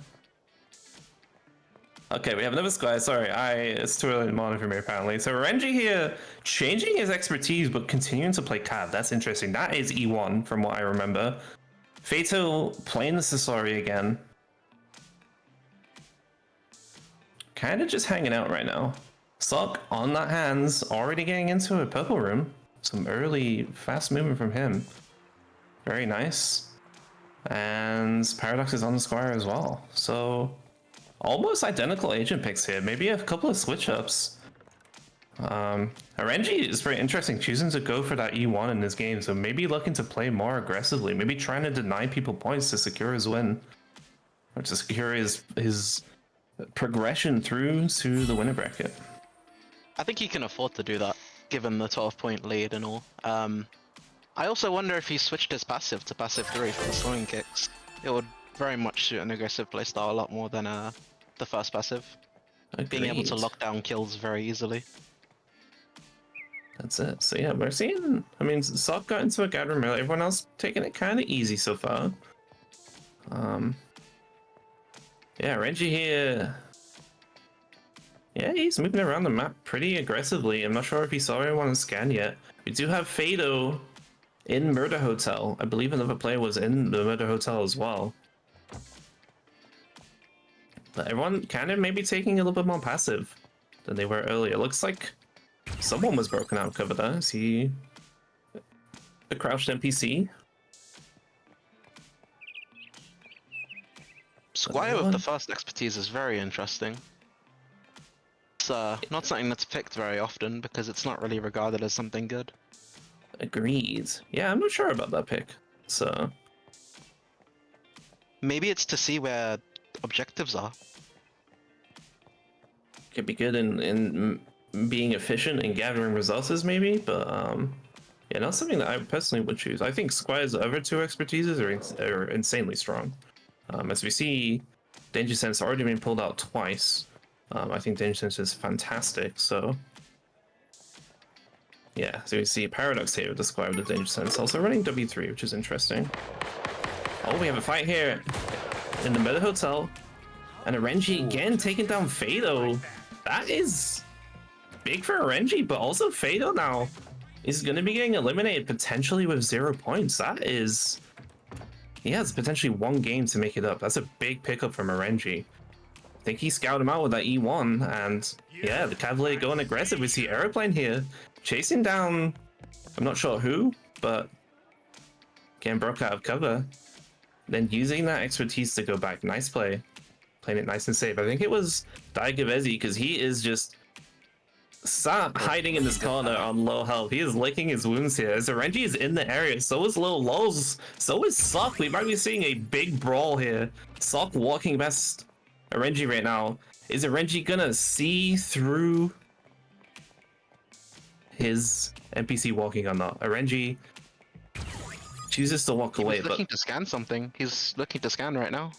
Okay, we have another Sky. Sorry, it's too early to monitor me apparently. So Renji here changing his expertise but continuing to play Cav. That's interesting. That is E1 from what I remember. Fato playing the Sasori again. Kind of just hanging out right now. Sock on that hands, already getting into a purple room. Some early fast movement from him. Very nice. And Paradox is on the square as well. So almost identical agent picks here. Maybe a couple of switch ups. RNG is very interesting, choosing to go for that E1 in this game. So maybe looking to play more aggressively. Maybe trying to deny people points to secure his win. Or to secure his progression through to the winner bracket. I think he can afford to do that, given the 12-point lead and all. I also wonder if he switched his passive to passive 3 for the slowing kicks. It would very much suit an aggressive playstyle a lot more than the first passive. Being able to lock down kills very easily. That's it. So yeah, we're seeing, I mean, Sock got into a gathering mill, everyone else taking it kind of easy so far. Yeah, Renji here. Yeah, he's moving around the map pretty aggressively. I'm not sure if he saw anyone on scan yet. We do have Fado in Murder Hotel. I believe another player was in the Murder Hotel as well. But everyone kind of maybe taking a little bit more passive than they were earlier. It looks like someone was broken out of cover there. Is he a crouched NPC? Squire with the first expertise is very interesting. It's not something that's picked very often because it's not really regarded as something good. Agreed. Yeah, I'm not sure about that pick. So maybe it's to see where objectives are. Could be good in being efficient and gathering resources, maybe. But yeah, not something that I personally would choose. I think Squire's other two expertises are insanely strong. As we see, Danger Sense already been pulled out twice. I think Danger Sense is fantastic. So yeah, so we see Paradox here with the Squire with the Danger Sense, also running W3, which is interesting. Oh, we have a fight here in the Meta Hotel, and RNG again taking down Fado. That is big for RNG, but also Fado now is going to be getting eliminated potentially with 0 points. That is, he has potentially one game to make it up. That's a big pickup from RNG. I think he scouted him out with that E1, and yeah, the Cavalier going aggressive. We see Aeroplane here chasing down, I'm not sure who, but getting broke out of cover. Then using that expertise to go back. Nice play. Playing it nice and safe. I think it was Daigavezi, because he is just sat hiding in this corner on low health. He is licking his wounds here. As RNG is in the area, so is Lil Lols, so is Sock. We might be seeing a big brawl here. Sock walking past RNG right now. Is RNG gonna see through his NPC walking or not? RNG chooses to walk away, He's looking to scan something. He's looking to scan right now.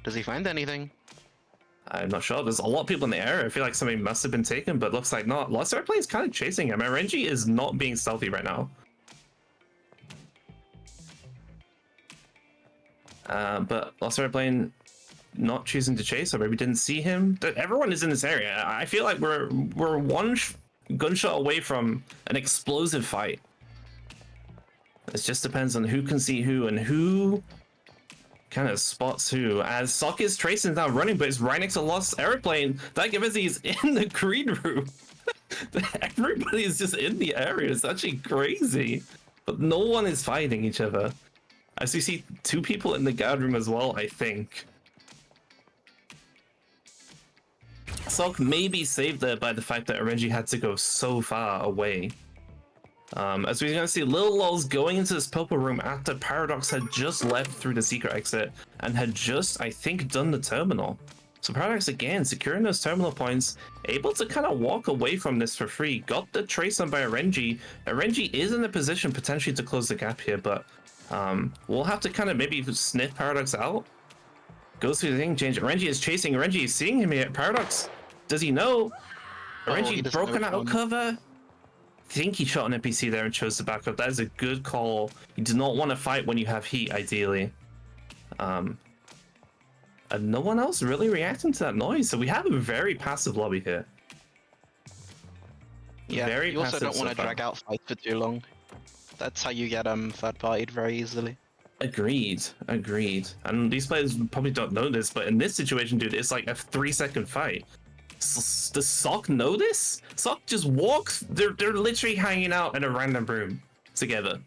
Does he find anything? I'm not sure. There's a lot of people in the area. I feel like something must have been taken, but looks like not. Lost Airplane is kind of chasing him. RNG is not being stealthy right now. But Lost Airplane not choosing to chase, or maybe didn't see him. Everyone is in this area. I feel like we're one gunshot away from an explosive fight. It just depends on who can see who and who kind of spots who. As Sock is tracing down running, but it's right next to Lost Airplane. Daigavezi is in the green room. Everybody is just in the area. It's actually crazy. But no one is fighting each other. As we see two people in the guard room as well, I think. Sock may be saved there by the fact that RNG had to go so far away. As we're going to see Lil Lols going into this purple room after Paradox had just left through the secret exit and had just, I think, done the terminal. So Paradox again securing those terminal points, able to kind of walk away from this for free. Got the trace on by RNG. RNG is in a position potentially to close the gap here, but we'll have to kind of maybe sniff Paradox out. Goes through the thing, change. RNG is chasing. RNG is seeing him here. Paradox, does he know? Oh, he RNG doesn't know broken which out one. cover. I think he shot an NPC there and chose to back up. That is a good call. You do not want to fight when you have heat, ideally. And no one else really reacting to that noise, so we have a very passive lobby here. Yeah, Very you also passive don't so want to far. drag out fights for too long. That's how you get third-partied very easily. Agreed. And these players probably don't know this, but in this situation, dude, it's like a 3-second fight. Does Sock know this? Sock just walks. They're literally hanging out in a random room together.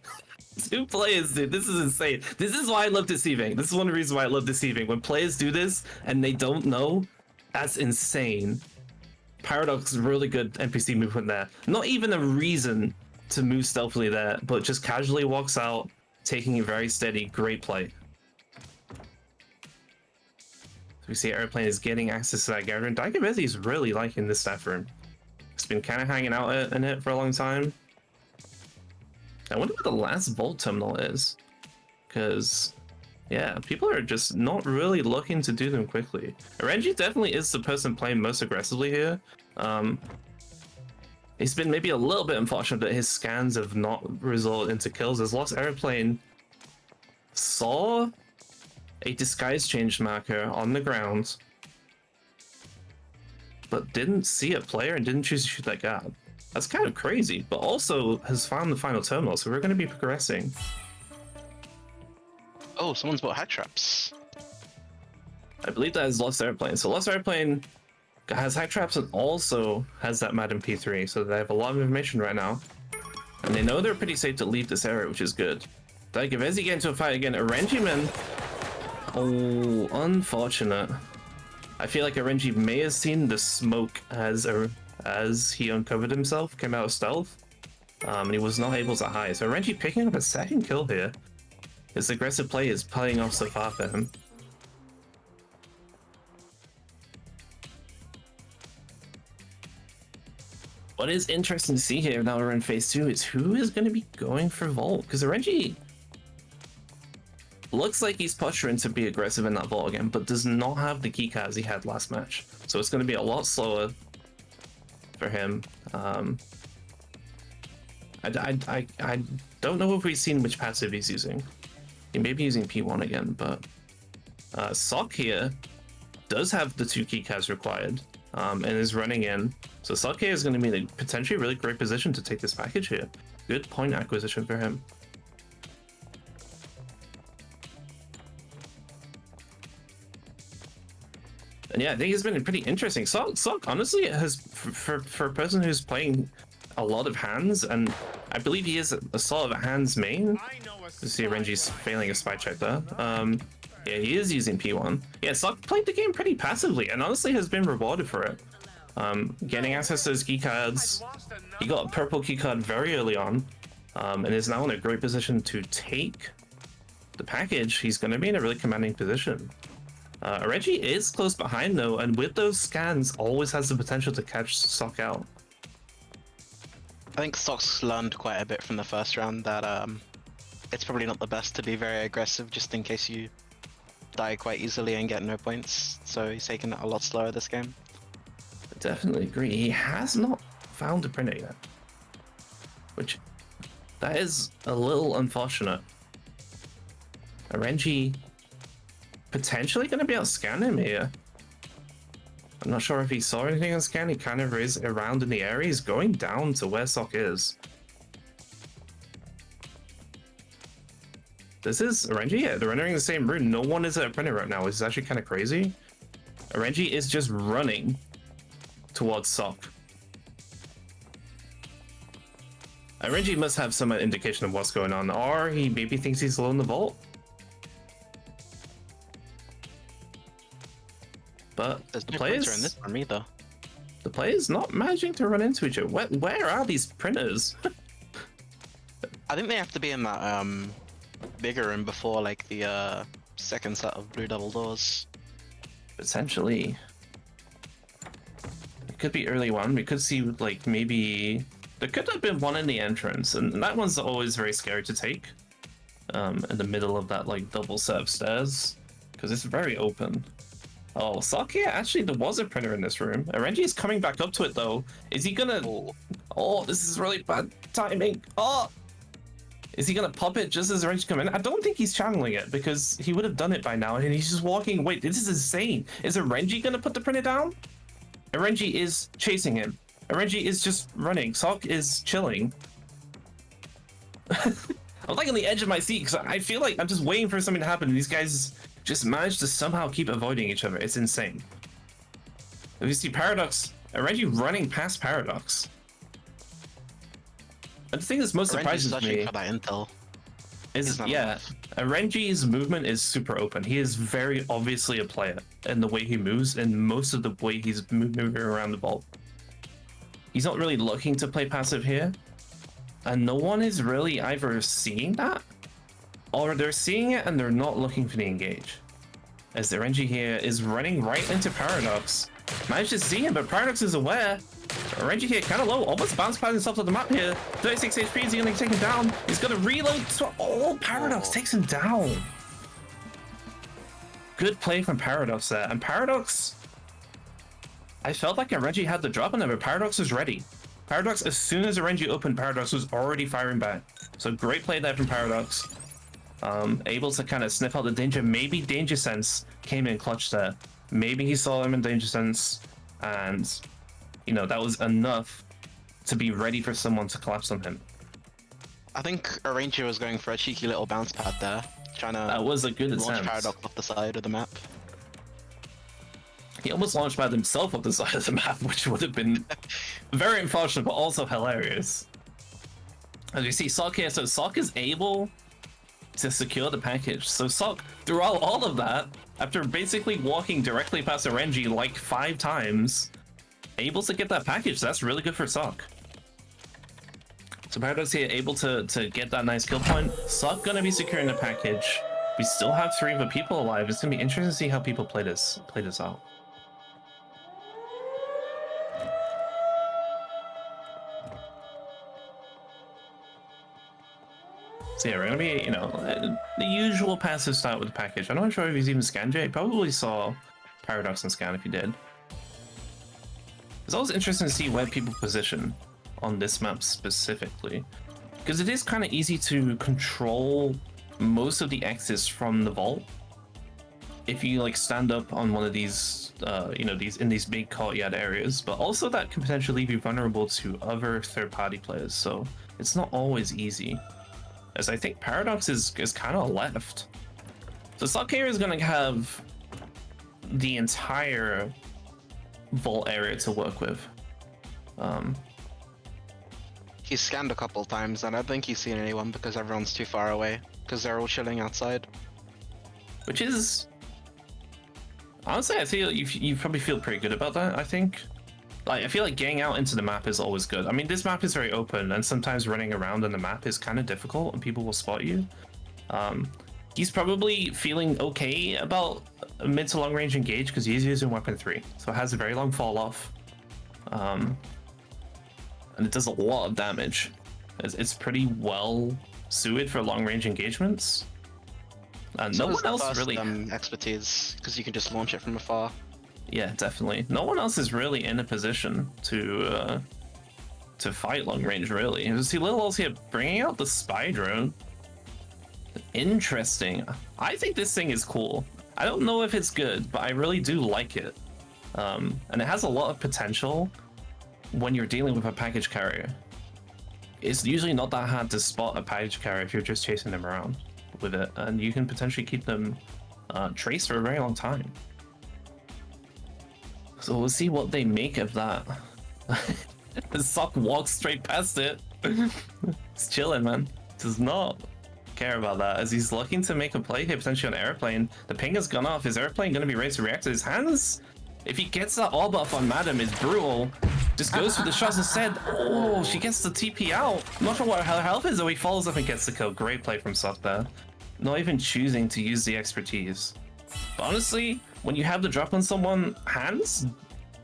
2 players, dude. This is insane. This is why I love deceiving. This is one of the reasons why I love deceiving. When players do this and they don't know, that's insane. Paradox is really good NPC movement there. Not even a reason to move stealthily there, but just casually walks out, taking it very steady. Great play. We see Airplane is getting access to that gathering. Daikavezi is really liking this staff room. He's been kind of hanging out in it for a long time. I wonder what the last Vault terminal is. Because, yeah, people are just not really looking to do them quickly. RNG definitely is the person playing most aggressively here. He's been maybe a little bit unfortunate that his scans have not resulted into kills. As Lost Airplane saw a disguise change marker on the ground, but didn't see a player and didn't choose to shoot that guard. That's kind of crazy, but also has found the final terminal, so we're going to be progressing. Oh, someone's bought hack traps. I believe that is Lost Airplane. So Lost Airplane has hack traps and also has that Madden P3, so they have a lot of information right now. And they know they're pretty safe to leave this area, which is good. Daikavezi get into a fight again. Arenjiman. Oh, unfortunate. I feel like Arenji may have seen the smoke as he uncovered himself, came out of stealth, and he was not able to hide. So Arenji picking up a second kill here. His aggressive play is playing off so far for him. What is interesting to see here now we're in phase 2 is who is going to be going for Vault, because Arenji looks like he's posturing to be aggressive in that Vault again, but does not have the keycards he had last match. So it's going to be a lot slower for him. I don't know if we've seen which passive he's using. He may be using P1 again, but Sock here does have the 2 keycards required and is running in. So Sock here is going to be in a potentially really great position to take this package here. Good point acquisition for him. And yeah, I think it's been pretty interesting. Sock honestly has, for a person who's playing a lot of hands, and I believe he is a sort of a hands main. You see Renji's failing a spy check there. Yeah, he is using P1. Yeah, Sock played the game pretty passively and honestly has been rewarded for it. Getting access to his key cards. He got a purple key card very early on, and is now in a great position to take the package. He's going to be in a really commanding position. Reggie is close behind though, and with those scans, always has the potential to catch Sock out. I think Sock's learned quite a bit from the first round that it's probably not the best to be very aggressive just in case you die quite easily and get no points. So he's taking it a lot slower this game. I definitely agree. He has not found a printer yet, which that is a little unfortunate. Renji potentially going to be able to scan him here. I'm not sure if he saw anything on scan. He kind of is around in the area. He's going down to where Sock is. This is Renji. Yeah, they're entering the same room. No one is at a printer right now, which is actually kind of crazy. Renji is just running towards Sock. Renji must have some indication of what's going on, or he maybe thinks he's alone in the vault. But There's the no players pointer in this one either. The players not managing to run into each other. Where are these printers? I think they have to be in that bigger room before like the second set of blue double doors. Potentially. It could be early one. We could see like maybe there could have been one in the entrance, and that one's always very scary to take. In the middle of that like double set of stairs, because it's very open. Oh, Saki, actually, there was a printer in this room. Renji is coming back up to it, though. Is he gonna... Oh, this is really bad timing. Oh! Is he gonna pop it just as Renji come in? I don't think he's channeling it, because he would have done it by now, and he's just walking. Wait, this is insane. Is Renji gonna put the printer down? Renji is chasing him. Renji is just running. Sok is chilling. I'm like on the edge of my seat, because I feel like I'm just waiting for something to happen, and these guys just managed to somehow keep avoiding each other. It's insane. If you see Paradox, Renji running past Paradox. And the thing that's most surprising to me for that intel. is, yeah, Renji's movement is super open. He is very obviously a player in the way he moves and most of the way he's moving around the vault. He's not really looking to play passive here. And no one is really either seeing that, or they're seeing it and they're not looking for the engage. As the Renji here is running right into Paradox. Managed to see him, but Paradox is aware. Renji here kind of low, almost bounce pad himself to the map here. 36 HP, is he gonna take him down? He's gonna reload. Oh, Paradox takes him down. Good play from Paradox there. And Paradox, I felt like Renji had the drop on him, but Paradox was ready. Paradox, as soon as Renji opened, Paradox was already firing back. So great play there from Paradox. Able to kind of sniff out the danger. Maybe Danger Sense came in clutch there. Maybe he saw him in Danger Sense, and you know that was enough to be ready for someone to collapse on him. I think Arranger was going for a cheeky little bounce pad there, trying to That was a good launch attempt. Paradox off the side of the map. He almost launched pad himself off the side of the map, which would have been very unfortunate, but also hilarious. As you see, Sok here, so Sok is able to secure the package. So Sok, throughout all of that, after basically walking directly past Renji like 5 times, able to get that package. That's really good for Sok. So Paradox here able to get that nice kill point. Sok gonna be securing the package. We still have 3 other people alive. It's gonna be interesting to see how people play this out. So yeah, we're gonna be, you know, the usual passive start with the package. I'm not sure if he's even scanned yet. He probably saw Paradox and scan if he did. It's always interesting to see where people position on this map specifically, because it is kind of easy to control most of the exits from the vault if you like stand up on one of these, you know, these big courtyard areas. But also that can potentially leave you vulnerable to other third-party players. So it's not always easy. As I think Paradox is kind of left. So Sok here is going to have the entire vault area to work with. He's scanned a couple times, and I don't think he's seen anyone because everyone's too far away, because they're all chilling outside. Which is... honestly, I feel you probably feel pretty good about that, I think. Like, I feel like getting out into the map is always good. I mean, this map is very open, and sometimes running around on the map is kind of difficult, and people will spot you. He's probably feeling okay about a mid to long range engage because he's using weapon 3, so it has a very long fall off, and it does a lot of damage. It's pretty well suited for long range engagements. And So no is one the else first, really. expertise, because you can just launch it from afar. Yeah, definitely. No one else is really in a position to fight long range, really. You see Little L's here bringing out the spy drone. Interesting. I think this thing is cool. I don't know if it's good, but I really do like it. And it has a lot of potential when you're dealing with a package carrier. It's usually not that hard to spot a package carrier if you're just chasing them around with it, and you can potentially keep them traced for a very long time. So we'll see what they make of that. Sok walks straight past it. He's chilling, man. Does not care about that, as he's looking to make a play here, potentially on airplane. The ping has gone off. Is airplane going to be ready to react to his hands? If he gets that all buff on Madam, is brutal. Just goes for the shots instead. Oh, she gets the TP out. Not sure what her health is, though. He follows up and gets the kill. Great play from Sok there. Not even choosing to use the expertise. But honestly, when you have the drop on someone, hands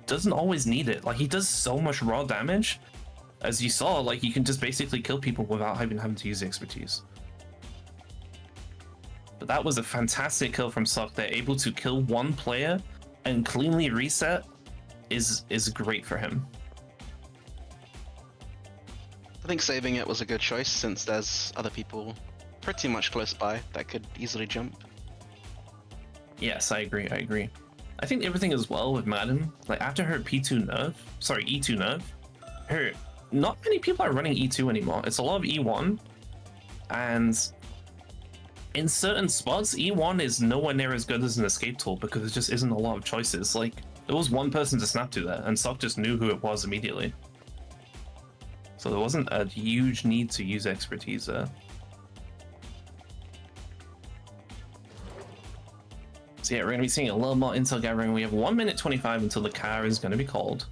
doesn't always need it. Like, he does so much raw damage. As you saw, like, you can just basically kill people without even having to use the expertise. But that was a fantastic kill from Sok. They're able to kill one player and cleanly reset is great for him. I think saving it was a good choice since there's other people pretty much close by that could easily jump. Yes, I agree. I think everything as well with Madden, like after her E2 nerf, not many people are running E2 anymore. It's a lot of E1, and in certain spots, E1 is nowhere near as good as an escape tool because there just isn't a lot of choices. Like, there was one person to snap to there, and Sock just knew who it was immediately. So there wasn't a huge need to use expertise there. So yeah, we're going to be seeing a little more intel gathering. We have 1 minute 25 until the car is going to be called.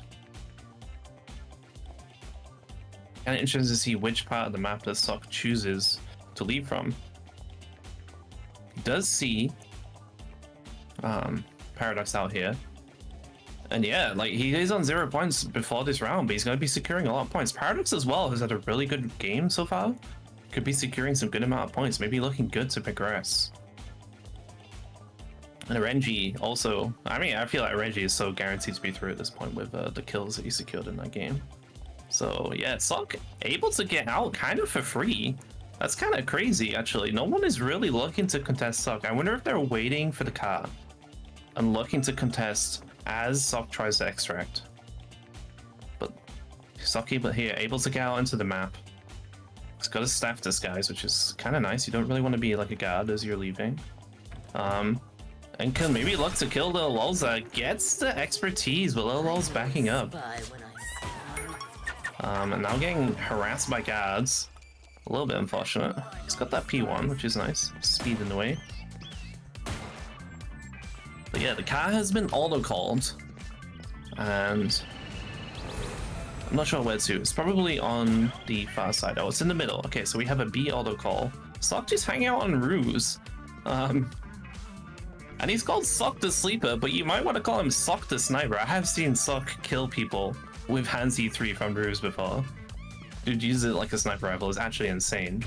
Kind of interested to see which part of the map that Sock chooses to leave from. He does see Paradox out here. And yeah, like he is on 0 points before this round, but he's going to be securing a lot of points. Paradox as well has had a really good game so far. Could be securing some good amount of points, maybe looking good to progress. And Renji also, I mean, I feel like Renji is so guaranteed to be through at this point with the kills that he secured in that game. So yeah, Sock able to get out kind of for free. That's kind of crazy, actually. No one is really looking to contest Sock. I wonder if they're waiting for the car and looking to contest as Sock tries to extract. But Sock able to get out into the map. He's got his staff disguise, which is kind of nice. You don't really want to be like a guard as you're leaving. And can maybe look to kill Lil Lolza. Gets the expertise, but Lil Lol's backing up. And now getting harassed by guards. A little bit unfortunate. He's got that P1, which is nice. Speed in the way. But yeah, the car has been auto-called. And I'm not sure where to. It's probably on the far side. Oh, it's in the middle. Okay, so we have a B auto-call. Sock just hanging out on Ruse. And he's called Sock the Sleeper, but you might want to call him Sock the Sniper. I have seen Sock kill people with Hands E3 from Ruse before. Dude uses it like a sniper rifle. It's actually insane.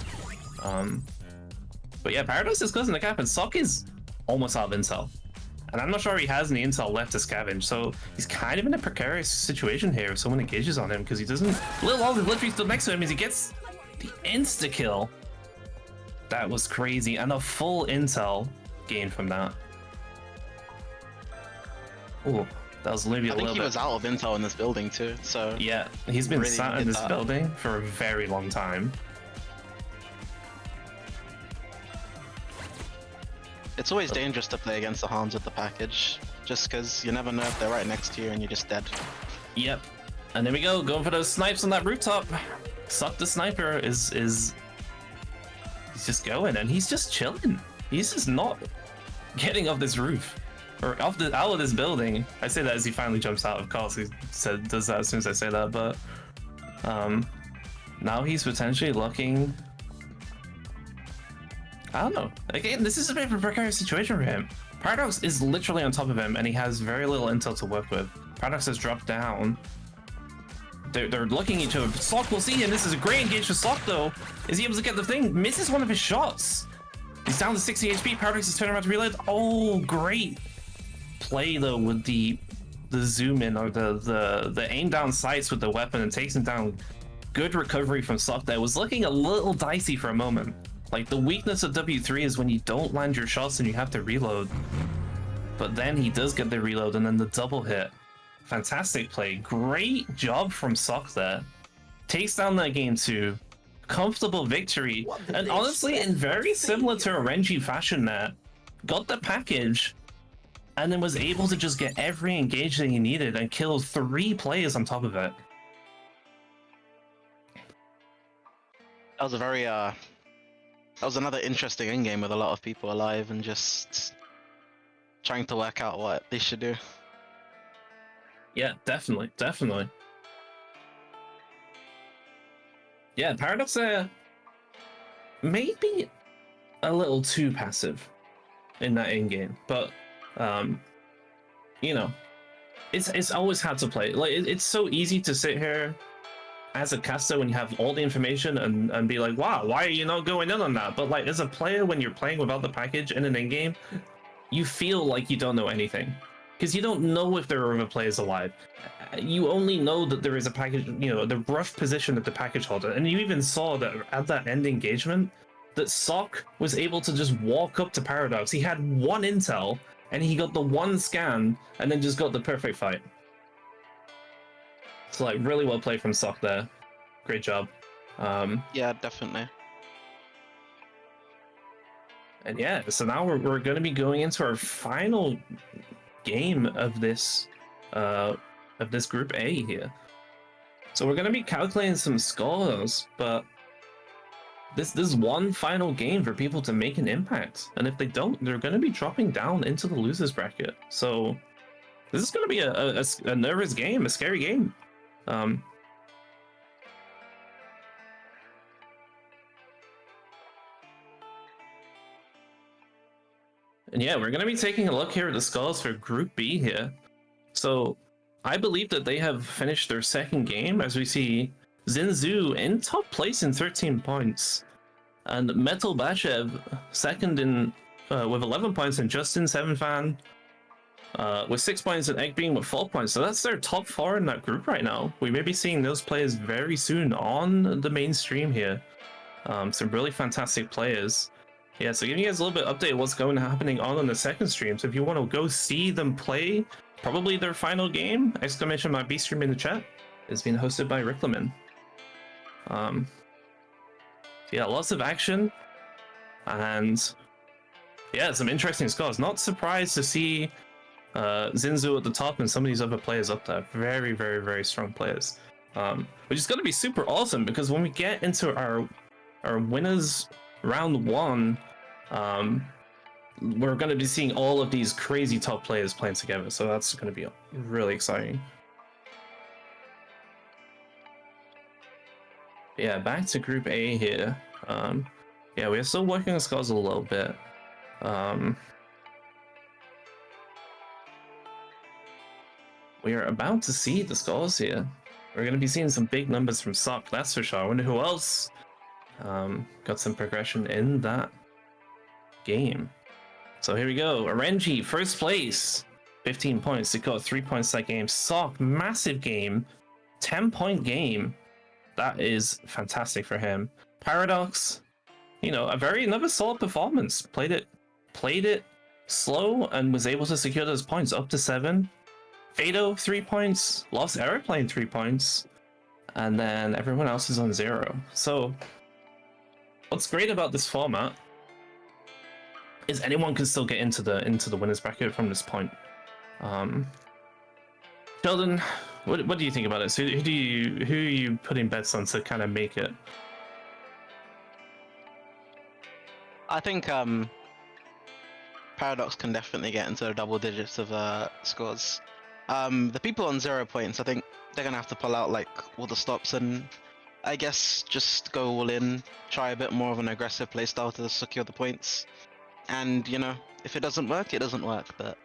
But yeah, Paradox is closing the gap, and Sock is almost out of intel. And I'm not sure he has any intel left to scavenge, so he's kind of in a precarious situation here if someone engages on him, because he doesn't... Lil Lol is literally still next to him as he gets the insta-kill. That was crazy, and a full intel gain from that. Ooh, that was maybe a little bit... I think he was out of intel in this building too, so... Yeah, he's been really sat in this building for a very long time. It's always dangerous to play against the Hans with the package, just because you never know if they're right next to you and you're just dead. Yep. And there we go, going for those snipes on that rooftop. Sock the Sniper is... He's just going, and he's just chilling. He's just not getting off this roof. Or out of this building. I say that as he finally jumps out, of course. He does that as soon as I say that, but now he's potentially looking... I don't know. Again, this is a bit of a precarious situation for him. Paradox is literally on top of him, and he has very little intel to work with. Paradox has dropped down. They're looking at each other. Sock will see, and this is a great engage for Sock, though. Is he able to get the thing? Misses one of his shots. He's down to 60 HP. Paradox is turning around to reload. Oh, great play, though, with the zoom in or the aim down sights with the weapon, and takes him down. Good recovery from Sock there. Was looking a little dicey for a moment. Like, the weakness of W3 is when you don't land your shots and you have to reload. But then he does get the reload, and then the double hit. Fantastic play. Great job from Sock there. Takes down that game too. Comfortable victory. And honestly, in very similar to a Renji fashion there. Got the package, and then was able to just get every engage that he needed and kill 3 players on top of it. That was a very, that was another interesting endgame with a lot of people alive and just trying to work out what they should do. Yeah, definitely. Yeah, Paradox maybe a little too passive in that in-game, but you know, it's always hard to play. Like, it's so easy to sit here as a caster when you have all the information and be like, wow, why are you not going in on that? But like, as a player, when you're playing without the package in an in-game, you feel like you don't know anything. because you don't know if there are other players alive. You only know that there is a package, the rough position of the package holder, and you even saw that at that end engagement, that Sock was able to just walk up to Paradox. He had one intel, and he got the one scan, and then just got the perfect fight. So like, really well played from Sock there. Great job. Yeah, definitely. And yeah, so now we're going to be going into our final game of this Group A here. So we're going to be calculating some scores, but this is one final game for people to make an impact, and if they don't, they're going to be dropping down into the losers bracket. So this is going to be a nervous game, a scary game. And yeah, we're going to be taking a look here at the scores for Group B here. So I believe that they have finished their second game, as we see Zinzu in top place in 13 points, and Metal Bashev second in with 11 points, and Justin Sevenfan with 6 points, and Eggbean with 4 points. So that's their top 4 in that group right now. We may be seeing those players very soon on the main stream here. Some really fantastic players. Yeah, so giving you guys a little bit of update of what's happening on the second stream. So if you want to go see them play, probably their final game, !B stream in the chat, is being hosted by Rickleman. Yeah, lots of action, and yeah, some interesting scores. Not surprised to see Zinzu at the top and some of these other players up there. Very, very, very strong players. Which is going to be super awesome, because when we get into our winners round 1, we're going to be seeing all of these crazy top players playing together. So that's going to be really exciting. Yeah, back to Group A here. Yeah, we're still working on scores a little bit. We are about to see the scores here. We're going to be seeing some big numbers from Sock, that's for sure. I wonder who else got some progression in that game. So here we go. Arenji, first place, 15 points. He got 3 points that game. Sock, massive game, 10-point game. That is fantastic for him. Paradox, another solid performance. Played it slow and was able to secure those points up to 7. Fado, 3 points. Lost Aeroplane, 3 points. And then everyone else is on 0. So what's great about this format is anyone can still get into the winners bracket from this point. Sheldon, what do you think about it? So who are you putting bets on to kind of make it? I think Paradox can definitely get into the double digits of scores. The people on 0 points, I think they're gonna have to pull out like all the stops and I guess just go all in, try a bit more of an aggressive playstyle to secure the points. And if it doesn't work, it doesn't work. But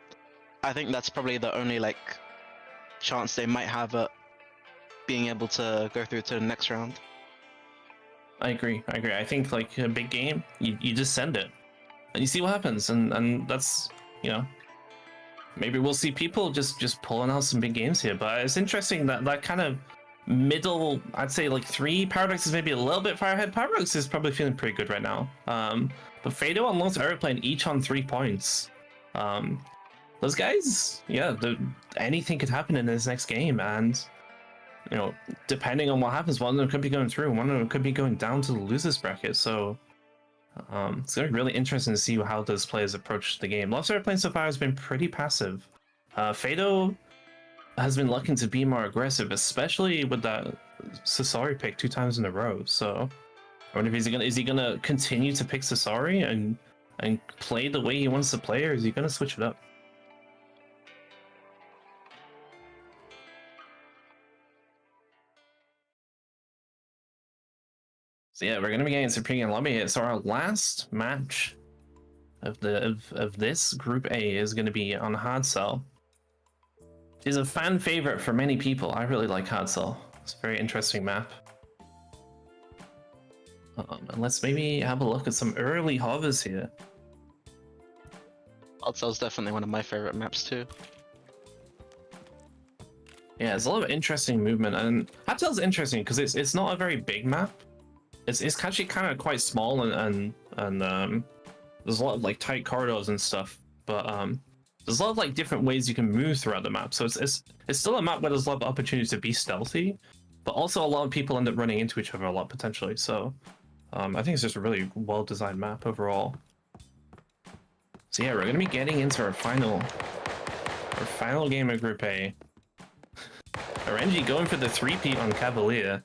I think that's probably the only chance they might have at being able to go through to the next round. I agree. I think a big game, you just send it and you see what happens, and that's maybe we'll see people just pulling out some big games here. But it's interesting that kind of middle, I'd say 3. Paradox is maybe a little bit far ahead. Paradox is probably feeling pretty good right now. But Fado and Lost Aeroplane each on 3 points. Those guys, yeah, anything could happen in this next game, and depending on what happens, one of them could be going through, one of them could be going down to the losers bracket. So it's gonna be really interesting to see how those players approach the game. Lost Aeroplane so far has been pretty passive. Fado has been looking to be more aggressive, especially with that Sasori pick 2 times in a row. So I wonder if is he gonna continue to pick Sasori and play the way he wants to play, or is he gonna switch it up? So yeah, we're gonna be getting some pre-game lobby here. So our last match of this Group A is gonna be on Hard Cell. It is a fan favorite for many people. I really like Hard Cell. It's a very interesting map. And let's maybe have a look at some early hovers here. Hard Cell's definitely one of my favorite maps too. Yeah, there's a lot of interesting movement, and Hattel's interesting because it's not a very big map. It's actually kind of quite small, and there's a lot of like tight corridors and stuff. But there's a lot of like different ways you can move throughout the map. So it's still a map where there's a lot of opportunities to be stealthy, but also a lot of people end up running into each other a lot potentially. So I think it's just a really well designed map overall. So yeah, we're gonna be getting into our final game of Group A. RNG going for the 3-peat on Cavalier.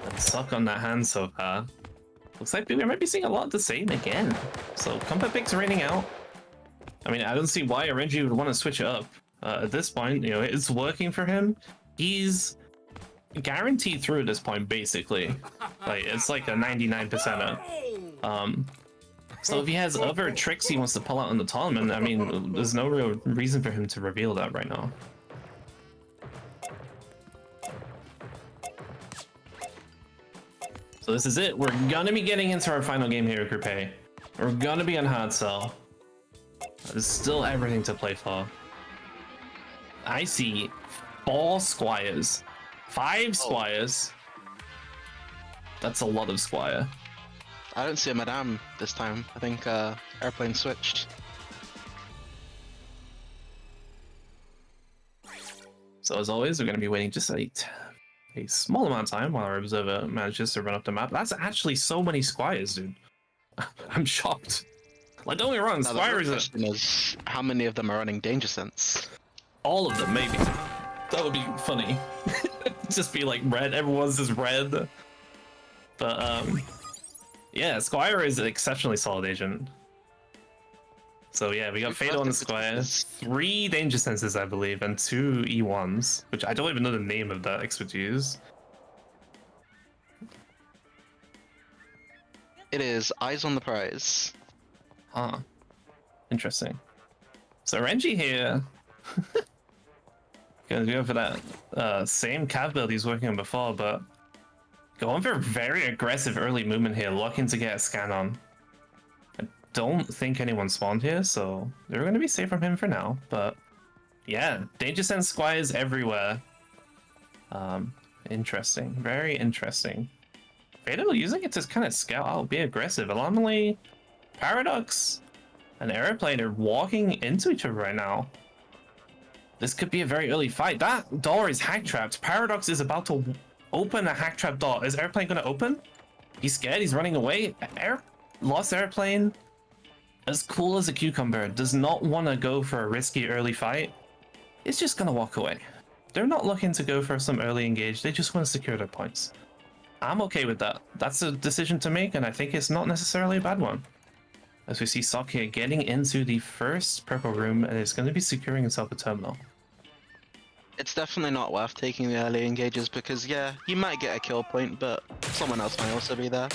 And suck on that hand so far. Looks like we might be seeing a lot of the same again. So comfort picks raining out. I mean, I don't see why RNG would want to switch it up. At this point, you know, it's working for him. He's guaranteed through at this point, basically. Like, it's like a 99%er. So if he has other tricks he wants to pull out in the tournament, I mean, there's no real reason for him to reveal that right now. So this is it. We're gonna be getting into our final game here at Group A. We're gonna be on hard sell. There's still everything to play for. I see 4 Squires. 5 Squires. That's a lot of Squire. I don't see a Madame this time. I think Airplane switched. So as always, we're going to be waiting just a small amount of time while our observer manages to run up the map. That's actually so many Squires, dude. I'm shocked. Like, don't get me wrong, Now, Squire the is real question is how many of them are running Danger Sense? all of them, maybe. That would be funny. Just be like red, everyone's just red. But yeah, Squire is an exceptionally solid agent. So yeah, we got Fatal on the Squire, 3 Danger Senses, I believe, and 2 E1s, which I don't even know the name of that expertise. It is Eyes on the Prize. Huh. Interesting. So Renji here gonna go for that same cav build he's working on before, but going for a very aggressive early movement here, looking to get a scan on. I don't think anyone spawned here, so they're gonna be safe from him for now, but yeah, Danger Sense Squires everywhere. Interesting, very interesting. Fatal using it to kind of scout out, be aggressive. Alarmingly, Paradox and Aeroplane are walking into each other right now. This could be a very early fight. That door is hack trapped. Paradox is about to open a hack trap door. Is Airplane gonna open? He's scared, he's running away. Lost Airplane, as cool as a cucumber, does not want to go for a risky early fight. It's just gonna walk away. They're not looking to go for some early engage, they just want to secure their points. I'm okay with that. That's a decision to make, and I think it's not necessarily a bad one. As we see Sok here getting into the first purple room, and it's going to be securing himself a terminal. It's definitely not worth taking the early engages because, yeah, you might get a kill point, but someone else might also be there.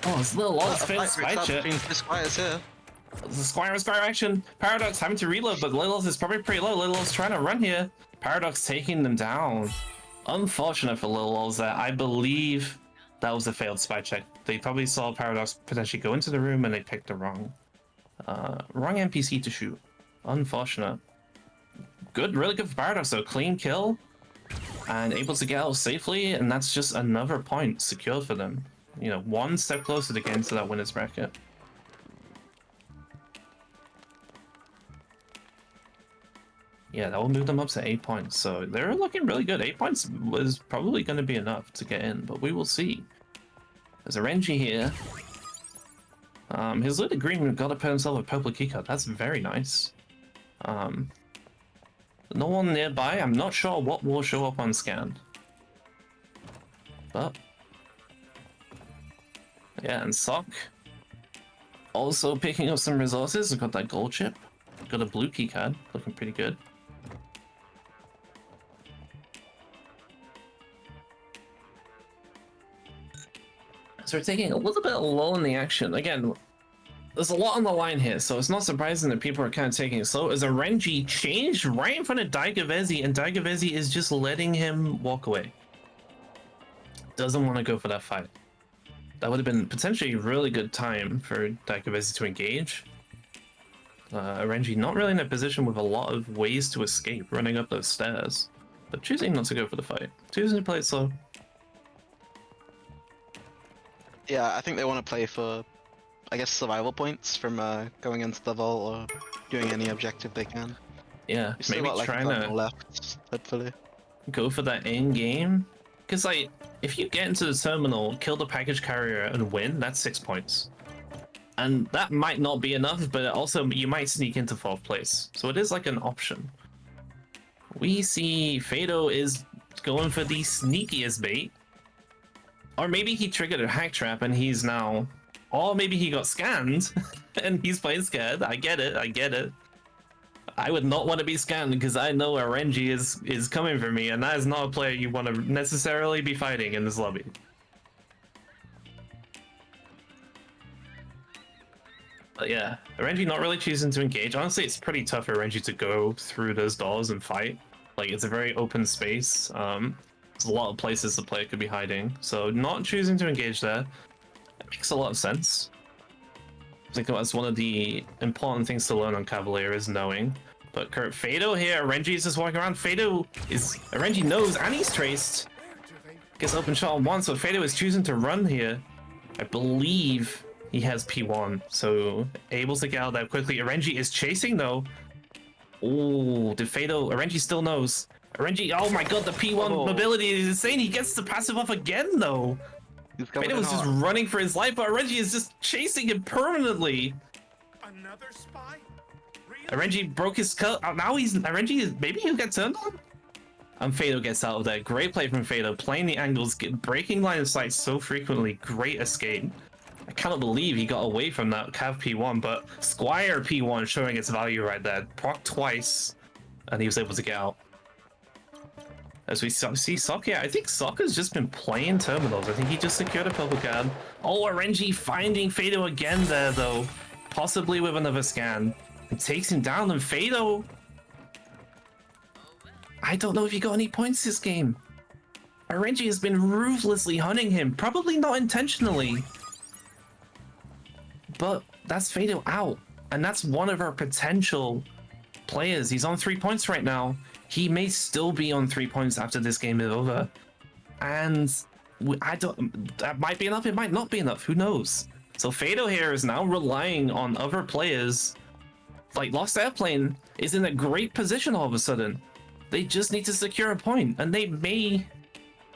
Oh, it's Lil Lol's failed Fight spy chip. between 2 Squires here. The Squire action. Paradox having to reload, but Lil's is probably pretty low. Lil's trying to run here. Paradox taking them down. Unfortunate for Lil's there. I believe that was a failed spy check. They probably saw Paradox potentially go into the room and they picked the wrong NPC to shoot. Unfortunate. Good, really good for Paradox though. Clean kill and able to get out safely, and that's just another point secured for them. You know, 1 step closer to get into that winner's bracket. Yeah, that will move them up to 8 points. So they're looking really good. 8 points was probably going to be enough to get in, but we will see. There's a Renji here. His little green got to put himself a purple keycard. That's very nice. No one nearby. I'm not sure what will show up on scan. But yeah, and Sok also picking up some resources. We've got that gold chip. Got a blue keycard. Looking pretty good. So we're taking a little bit low in the action. Again, there's a lot on the line here, so it's not surprising that people are kind of taking it slow. As a Renji changed right in front of Daigovezi, and Daigovezi is just letting him walk away. Doesn't want to go for that fight. That would have been potentially a really good time for Daigovezi to engage. Renji not really in a position with a lot of ways to escape running up those stairs, but choosing not to go for the fight, choosing to play it slow. Yeah, I think they want to play for, I guess, survival points from going into the vault or doing any objective they can. Yeah, We've still maybe got, like, a trying couple to left, hopefully. go for that end game, because like if you get into the terminal, kill the package carrier and win, that's 6 points. And that might not be enough, but also you might sneak into 4th place. So it is like an option. We see Fado is going for the sneakiest bait. Or maybe he triggered a hack trap and he's now... Or maybe he got scanned and he's playing scared. I get it, I get it. I would not want to be scanned because I know RNG is coming for me, and that is not a player you want to necessarily be fighting in this lobby. But yeah, RNG not really choosing to engage. Honestly, it's pretty tough for RNG to go through those doors and fight. Like, it's a very open space. There's a lot of places the player could be hiding. So not choosing to engage there, it makes a lot of sense. I think that's one of the important things to learn on Cavalier is knowing. But Fado here, RNG is just walking around. RNG knows and he's traced. Gets open shot on one, so Fado is choosing to run here. I believe he has P1, so able to get out there quickly. RNG is chasing though. Oh, did Fado? RNG still knows. RNG, oh my god, the P1 mobility is insane. He gets the passive off again though. Fado was just running for his life, but RNG is just chasing him permanently. Another spy? RNG broke his cut. Now maybe he'll get turned on. And Fado gets out of there. Great play from Fado, playing the angles, breaking line of sight so frequently. Great escape. I cannot believe he got away from that Cav P1, but Squire P1 showing its value right there. Proc twice, and he was able to get out. As we see Sok here, I think Sok has just been playing terminals. I think he just secured a purple card. Oh, RNG finding Fado again there though. Possibly with another scan. It takes him down, and Fado... I don't know if he got any points this game. RNG has been ruthlessly hunting him, probably not intentionally. But that's Fado out, and that's one of our potential players. He's on 3 points right now. He may still be on 3 points after this game is over. And that might be enough, it might not be enough, who knows? So Fado here is now relying on other players. Like Lost Airplane is in a great position all of a sudden. They just need to secure a point, and they may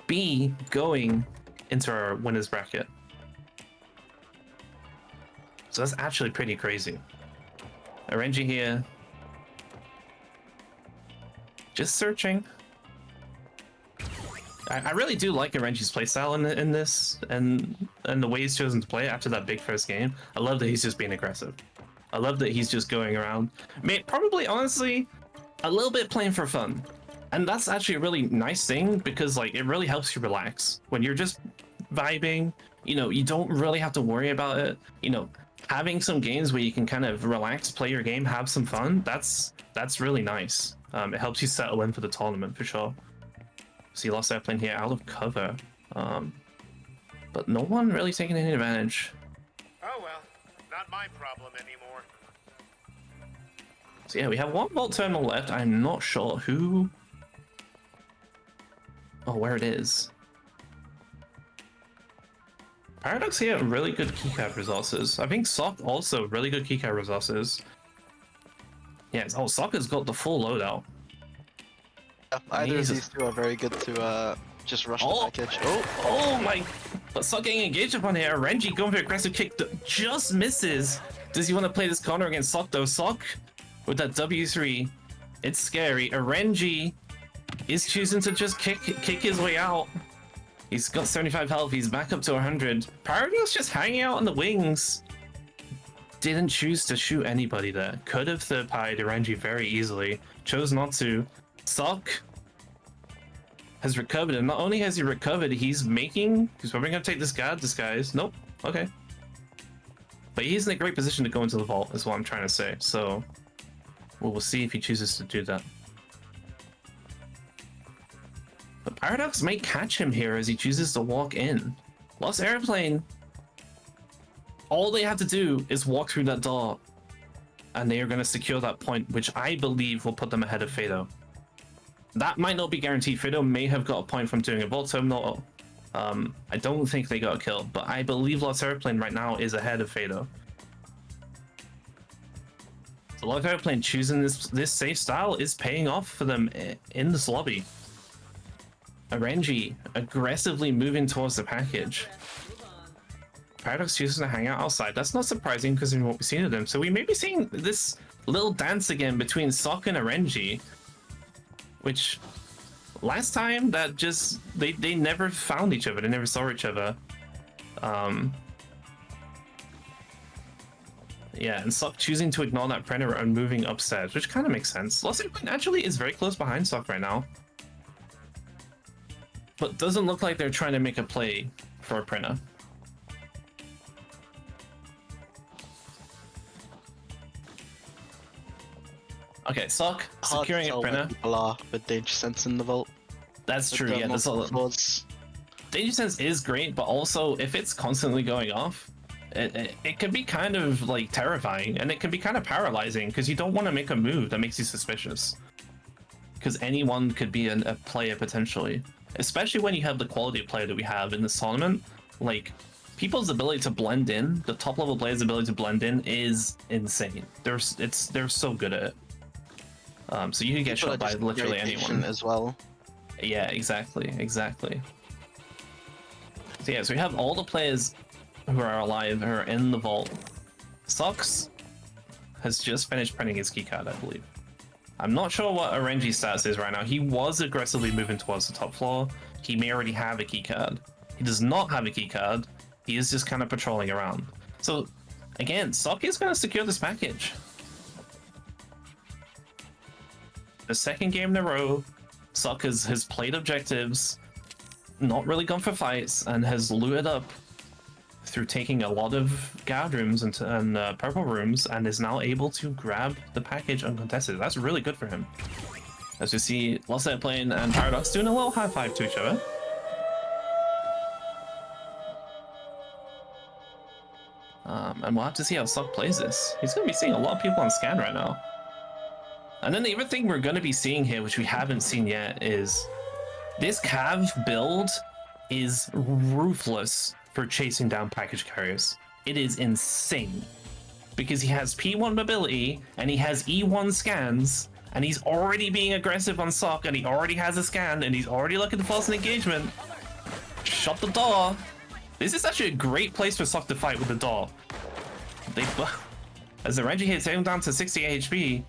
be going into our winners bracket. So that's actually pretty crazy. RNG here. Just searching. I really do like RNG's playstyle in this, and the way he's chosen to play it after that big first game. I love that he's just being aggressive. I love that he's just going around. Probably, honestly, a little bit playing for fun. And that's actually a really nice thing, because like it really helps you relax. When you're just vibing, you know, you don't really have to worry about it. You know, having some games where you can kind of relax, play your game, have some fun, that's really nice. It helps you settle in for the tournament for sure. See Lost Airplane here out of cover. But no one really taking any advantage. Oh well, not my problem anymore. So yeah, we have one vault terminal left. I'm not sure who... Oh, where it is. Paradox here, really good keycard resources. I think Sok also really good keycard resources. Yeah, oh, Sok has got the full loadout. Yeah, either of these two are very good to just rush the package. Oh my! But Sok getting engaged upon here. RNG going for aggressive kick that just misses. Does he want to play this corner against Sok though? Sok with that W3. It's scary. RNG is choosing to just kick his way out. He's got 75 health. He's back up to 100. Paradox just hanging out on the wings. Didn't choose to shoot anybody there. Could have third-partied RNG very easily. Chose not to. Sok has recovered, and not only has he recovered, he's probably gonna take this guard disguise. Nope. Okay. But he's in a great position to go into the vault, is what I'm trying to say. So we'll see if he chooses to do that. But Paradox might catch him here as he chooses to walk in. Lost Airplane, all they have to do is walk through that door. and they are going to secure that point, which I believe will put them ahead of Fado. That might not be guaranteed. Fado may have got a point from doing a vault terminal. I don't think they got a kill, but I believe Lost Airplane right now is ahead of Fado. So Lost Airplane choosing this safe style is paying off for them in this lobby. Renji aggressively moving towards the package. Paradox choosing to hang out outside. That's not surprising because of what we've seen of them. So we may be seeing this little dance again between Sok and Renji, which last time that just they never found each other. They never saw each other. Yeah, and Sok choosing to ignore that predator and moving upstairs, which kind of makes sense. Lost Airplane actually is very close behind Sok right now, but doesn't look like they're trying to make a play for a printer. Okay, Sok Hard to securing a tell where printer. people are with Danger Sense in the vault. That's with true. the Yeah, that's all. multiple floors. Danger Sense is great, but also if it's constantly going off, it can be kind of like terrifying, and it can be kind of paralyzing because you don't want to make a move that makes you suspicious. Because anyone could be a player potentially, especially when you have the quality of player that we have in this tournament. Like, people's ability to blend in, the top level players' ability to blend in is insane. They're so good at it. So you can get People shot are by just literally very patient anyone. as well. Yeah, exactly. So yeah, so we have all the players who are alive, who are in the vault. Sox has just finished printing his keycard, I believe. I'm not sure what Renji's status is right now. He was aggressively moving towards the top floor. He may already have a keycard. He does not have a keycard. He is just kind of patrolling around. So again, Sok is going to secure this package. The second game in a row, Sok has played objectives, not really gone for fights, and has looted up through taking a lot of guard rooms and purple rooms, and is now able to grab the package uncontested. That's really good for him. As we see Lost Airplane and Paradox doing a little high five to each other. And we'll have to see how Sok plays this. He's going to be seeing a lot of people on scan right now. And then the other thing we're going to be seeing here, which we haven't seen yet, is this Cav build is ruthless for chasing down package carriers. It is insane. Because he has P1 mobility, and he has E1 scans, and he's already being aggressive on Sok, and he already has a scan, and he's already looking to force an engagement. Shut the door. This is actually a great place for Sok to fight with the door. As the Renji hits him down to 68 HP,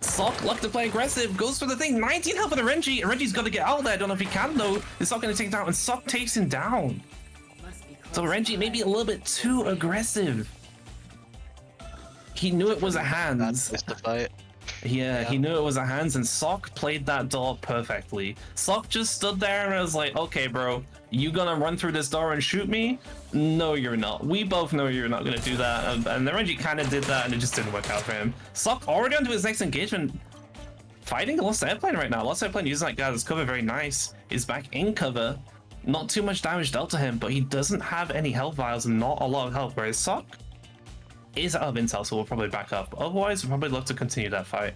Sok left to play aggressive, goes for the thing, 19 health for the Renji, and Renji's got to get out of there. I don't know if he can though. Is Sok going to take him down? And Sok takes him down. So Renji may be a little bit too aggressive. He knew it was a hands. That's the fight. Yeah, he knew it was a hands, and Sok played that door perfectly. Sok just stood there and was like, okay, bro, you gonna run through this door and shoot me? No, you're not. We both know you're not gonna do that. And the Renji kind of did that, and it just didn't work out for him. Sok already onto his next engagement. Fighting Lost Airplane right now. Lost Airplane using that guy as cover, very nice. Is back in cover. Not too much damage dealt to him, but he doesn't have any health vials and not a lot of health, whereas Sok is out of intel, so we'll probably back up. Otherwise, we'll probably look to continue that fight.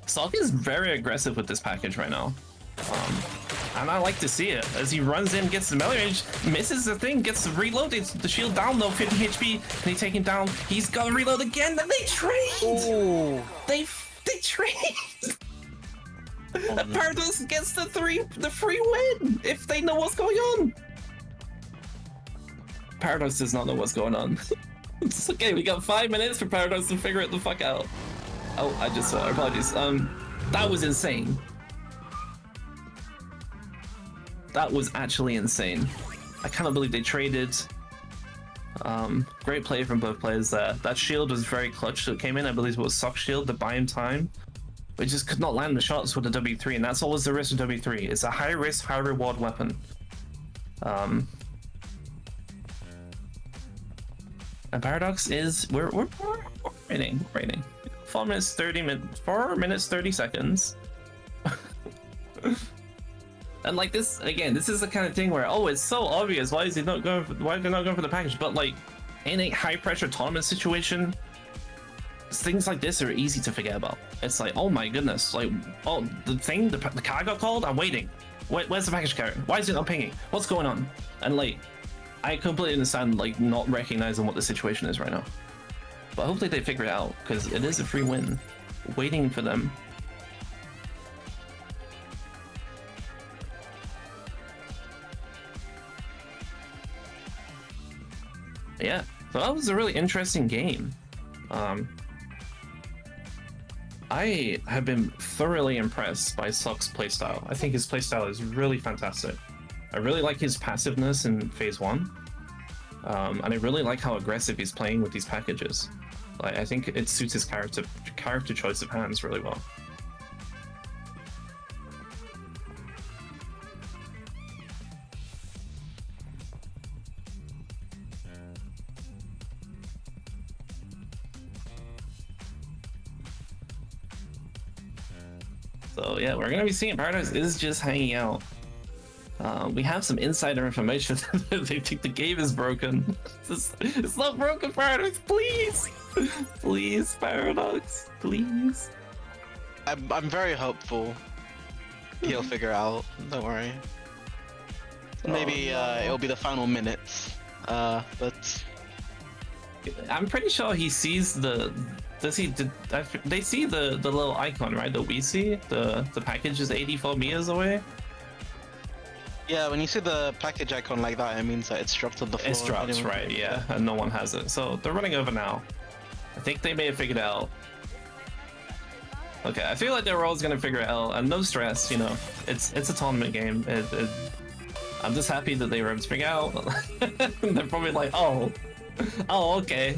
Sok is very aggressive with this package right now. And I like to see it. As he runs in, gets the melee range, misses the thing, gets the reload, the shield down low, 50 HP, and they take him down. He's got to reload again, and they trade! Ooh. They trade! Oh, no. Paradox gets the free win if they know what's going on. Paradox does not know what's going on. It's okay, we got 5 minutes for Paradox to figure it the fuck out. Oh, I just saw. Apologies. That was insane. That was actually insane. I cannot believe they traded. Great play from both players there. That shield was very clutch. It came in, I believe it was Sok shield to buy him time. But just could not land the shots with the W3, and that's always the risk with W3. It's a high risk, high reward weapon. And Paradox is we're rating. 4 minutes 30 seconds. And like this again, this is the kind of thing where, oh, it's so obvious. Why is he not going for? Why are they not going for the package? But like, in a high pressure tournament situation, things like this are easy to forget about. It's like, oh my goodness, like, oh, the car got called? I'm waiting. Where's the package carrier? Why is it not pinging? What's going on? And like, I completely understand like not recognizing what the situation is right now. But hopefully they figure it out, because it is a free win waiting for them. Yeah, so that was a really interesting game. I have been thoroughly impressed by Suck's playstyle. I think his playstyle is really fantastic. I really like his passiveness in phase 1. And I really like how aggressive he's playing with these packages. Like, I think it suits his character choice of hands really well. So yeah, we're gonna be seeing Paradox is just hanging out. We have some insider information. They think the game is broken. It's not broken, Paradox, please! Please, Paradox, please. I'm very hopeful he'll figure out. Don't worry. Maybe it'll be the final minutes. But I'm pretty sure he sees the. They see the little icon, right? That we see. The package is 84 meters away. yeah, when you see the package icon like that, it means that it's dropped on the floor. It's dropped, right? Yeah, and no one has it. So they're running over now. I think they may have figured it out. Okay, I feel like they were always gonna figure it out, and no stress. You know, it's a tournament game. I'm just happy that they were able to figure out. They're probably like, oh, okay,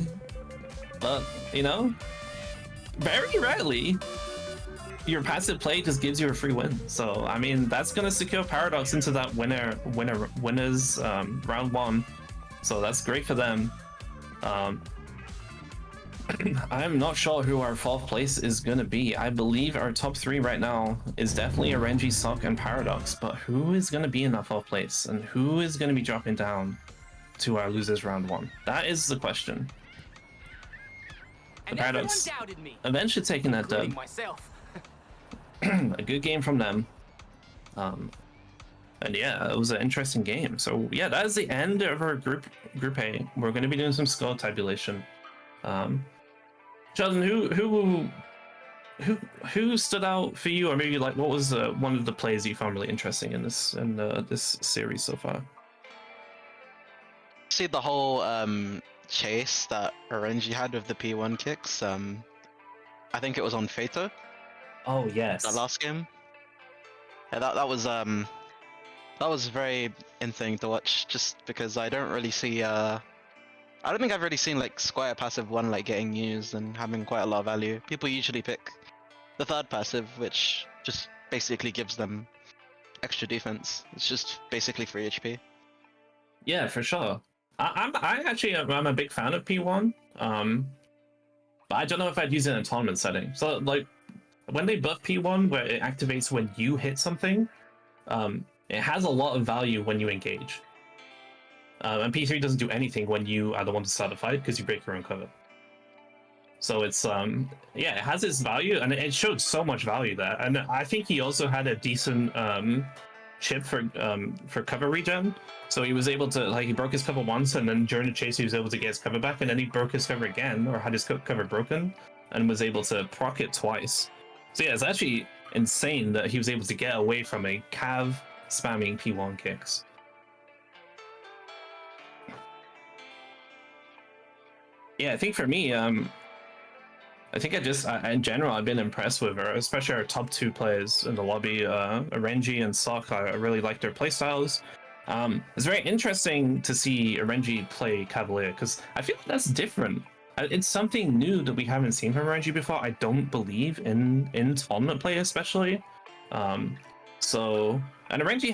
but you know, very rarely your passive play just gives you a free win. So I mean, that's gonna secure Paradox into that winners round 1. So that's great for them. I'm not sure who our 4th place is gonna be. I believe our top 3 right now is definitely RNG, Sock, and Paradox. But who is gonna be in that 4th place, and who is gonna be dropping down to our losers round 1? That is the question. The Paradox eventually taking that dub. A good game from them. And yeah, it was an interesting game. So yeah, that is the end of our group A. We're going to be doing some score tabulation. Sheldon, who stood out for you, or maybe like what was one of the plays you found really interesting in this series so far? See the whole chase that RNG had with the P1 kicks. I think it was on Fato. Oh yes. That last game. Yeah, that was very interesting to watch, just because I don't really see I don't think I've really seen like Squire passive 1 like getting used and having quite a lot of value. People usually pick the 3rd passive, which just basically gives them extra defense. It's just basically free HP. Yeah, for sure. I'm a big fan of P1. But I don't know if I'd use it in a tournament setting. So like when they buff P1, where it activates when you hit something, it has a lot of value when you engage. And P3 doesn't do anything when you are the one to start the fight, because you break your own cover. So it's yeah, it has its value, and it showed so much value there. And I think he also had a decent chip for cover regen. So he was able to, like, he broke his cover once, and then during the chase he was able to get his cover back, and then he broke his cover again, or had his cover broken, and was able to proc it twice. So yeah, it's actually insane that he was able to get away from a Cav spamming P1 kicks. Yeah, I think for me, I think in general, I've been impressed with her, especially our top 2 players in the lobby, RNG and Sock. I really like their playstyles. It's very interesting to see RNG play Cavalier, because I feel like that's different. It's something new that we haven't seen from RNG before, I don't believe, in tournament play especially. So, and RNG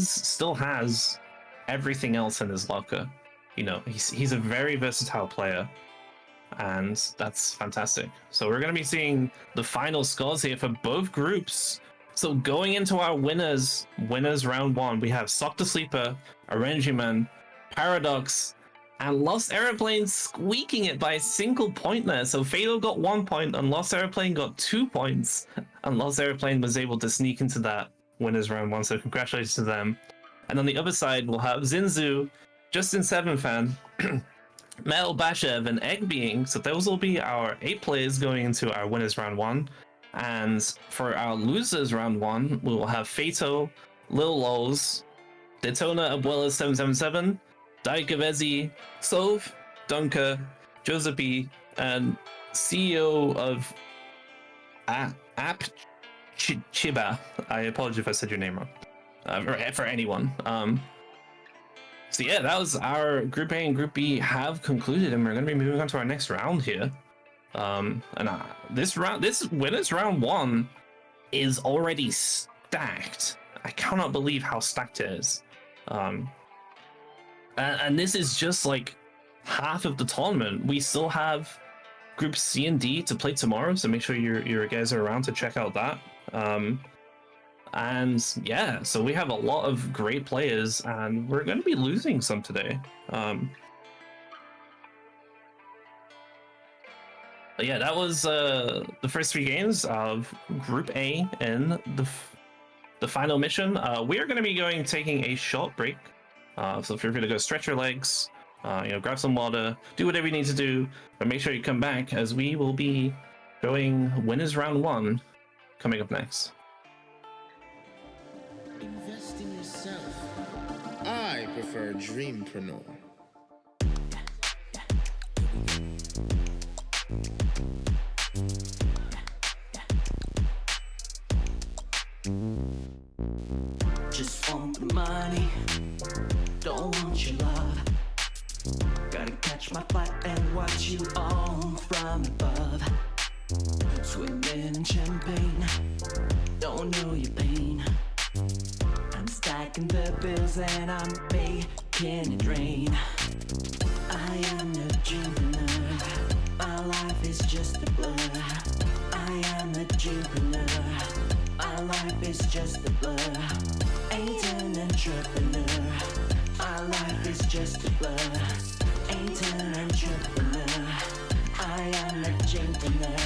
still has everything else in his locker. You know, he's a very versatile player, and that's fantastic. So we're going to be seeing the final scores here for both groups. So going into our winners round 1, we have Sock the Sleeper, RNG Man, Paradox, and Lost Aeroplane squeaking it by a single point there. So Fado got 1 point, and Lost Aeroplane got 2 points, and Lost Aeroplane was able to sneak into that winners round 1. So congratulations to them. And on the other side, we'll have Zinzu, Justin Seven Fan, Metal Bashev, and Egg Being. So those will be our 8 players going into our winners round 1. And for our losers round 1, we will have Fato, Lil Lols, Detona Abuela 777, Daikavezi, Sov, Dunker, Joseph B, and CEO of App Chiba. I apologize if I said your name wrong. For anyone. So yeah, that was our Group A and Group B have concluded, and we're going to be moving on to our next round here. This winners round 1 is already stacked. I cannot believe how stacked it is. And this is just like half of the tournament. We still have Group C and D to play tomorrow, so make sure your guys are around to check out that. And yeah, so we have a lot of great players, and we're going to be losing some today. But yeah, that was the first 3 games of Group A in the final mission. We are going to be taking a short break. So if you're going to go stretch your legs, grab some water, do whatever you need to do, but make sure you come back, as we will be showing winners round 1 coming up next. Invest in yourself. I prefer Dreampreneur. Just want the money, don't want your love. Gotta catch my flight and watch you all from above. Swimming in champagne, don't know your pain. I'm stacking the bills and I'm making it rain. I am a dreamer, my life is just a blur. I am a dreamer, my life is just a blur. Ain't an entrepreneur, my life is just a blur. Ain't an entrepreneur, I am a dreamer.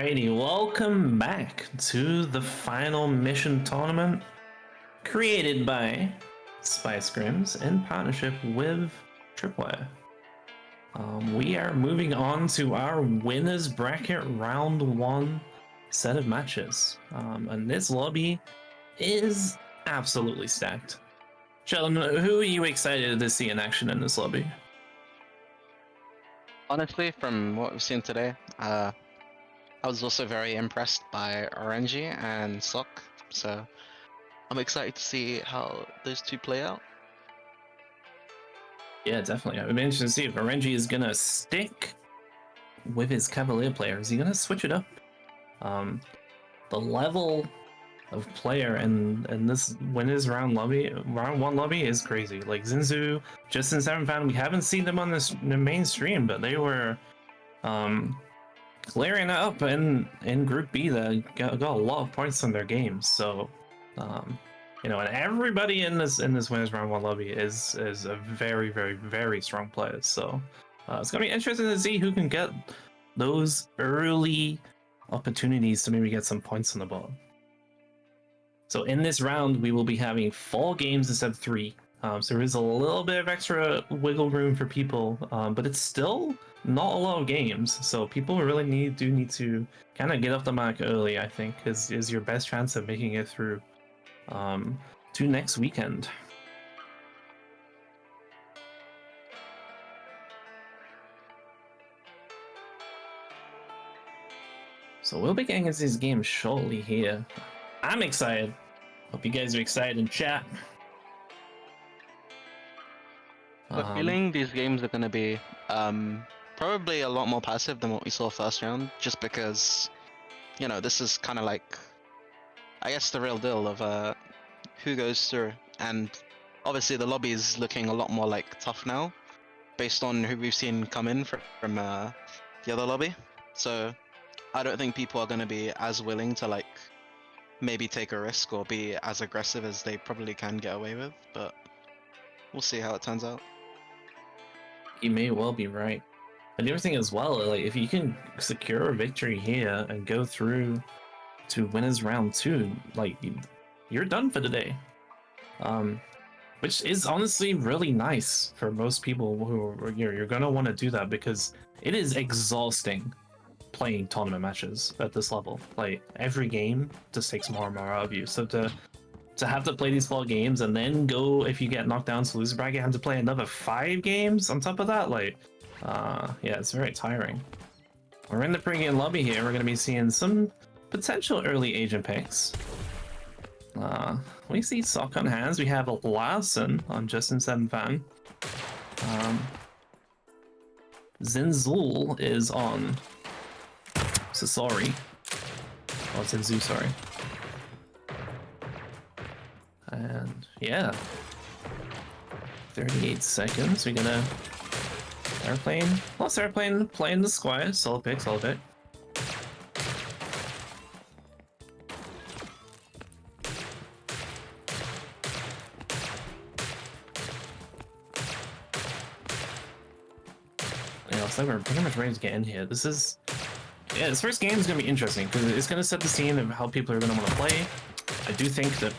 Alrighty, welcome back to the final mission tournament created by Spice Scrims in partnership with Tripwire. We are moving on to our winners bracket round 1 set of matches. And this lobby is absolutely stacked. Sheldon, who are you excited to see in action in this lobby? Honestly, from what we've seen today, I was also very impressed by RNG and Sock, so I'm excited to see how those two play out. Yeah, definitely. I'm interested to see if RNG is gonna stick with his Cavalier player. Is he gonna switch it up? The level of player in this winners round 1 lobby is crazy. Like Zinzu, Justin Seven Fan, we haven't seen them on the main stream, but they were clearing it up in Group B that got a lot of points on their games. So you know, and everybody in this winners round 1 lobby is a very, very, very strong player. So it's gonna be interesting to see who can get those early opportunities to maybe get some points on the board. So in this round, we will be having 4 games instead of 3. So there is a little bit of extra wiggle room for people, but it's still not a lot of games. So people really do need to kind of get off the mark early, I think, is your best chance of making it through to next weekend. So we'll be getting into these games shortly here. I'm excited. Hope you guys are excited in chat. I have a feeling these games are going to be probably a lot more passive than what we saw first round, just because, you know, this is kind of like, I guess, the real deal of who goes through. And obviously the lobby is looking a lot more like tough now, based on who we've seen come in from the other lobby. So I don't think people are going to be as willing to like maybe take a risk or be as aggressive as they probably can get away with, but we'll see how it turns out. You may well be right. And the other thing as well, like if you can secure a victory here and go through to winners round 2, like you're done for the day. Which is honestly really nice for most people who are, you're gonna want to do that, because it is exhausting playing tournament matches at this level. Like every game just takes more and more out of you. So to have to play these 4 games and then go, if you get knocked down to loser bracket, have to play another 5 games on top of that, like yeah, it's very tiring. We're in the pregame lobby here. We're gonna be seeing some potential early agent picks. We see Sock on hands. We have Larson on Justin 7 Fan. Zinzul is on Sasori. Oh, Zinzu, sorry. And yeah, 38 seconds. We're gonna airplane. Lost airplane playing the squire. Solid pick, solid pick. Yeah, looks like we're pretty much ready to get in here. This is, yeah, this first game is gonna be interesting because it's gonna set the scene of how people are gonna want to play. I do think that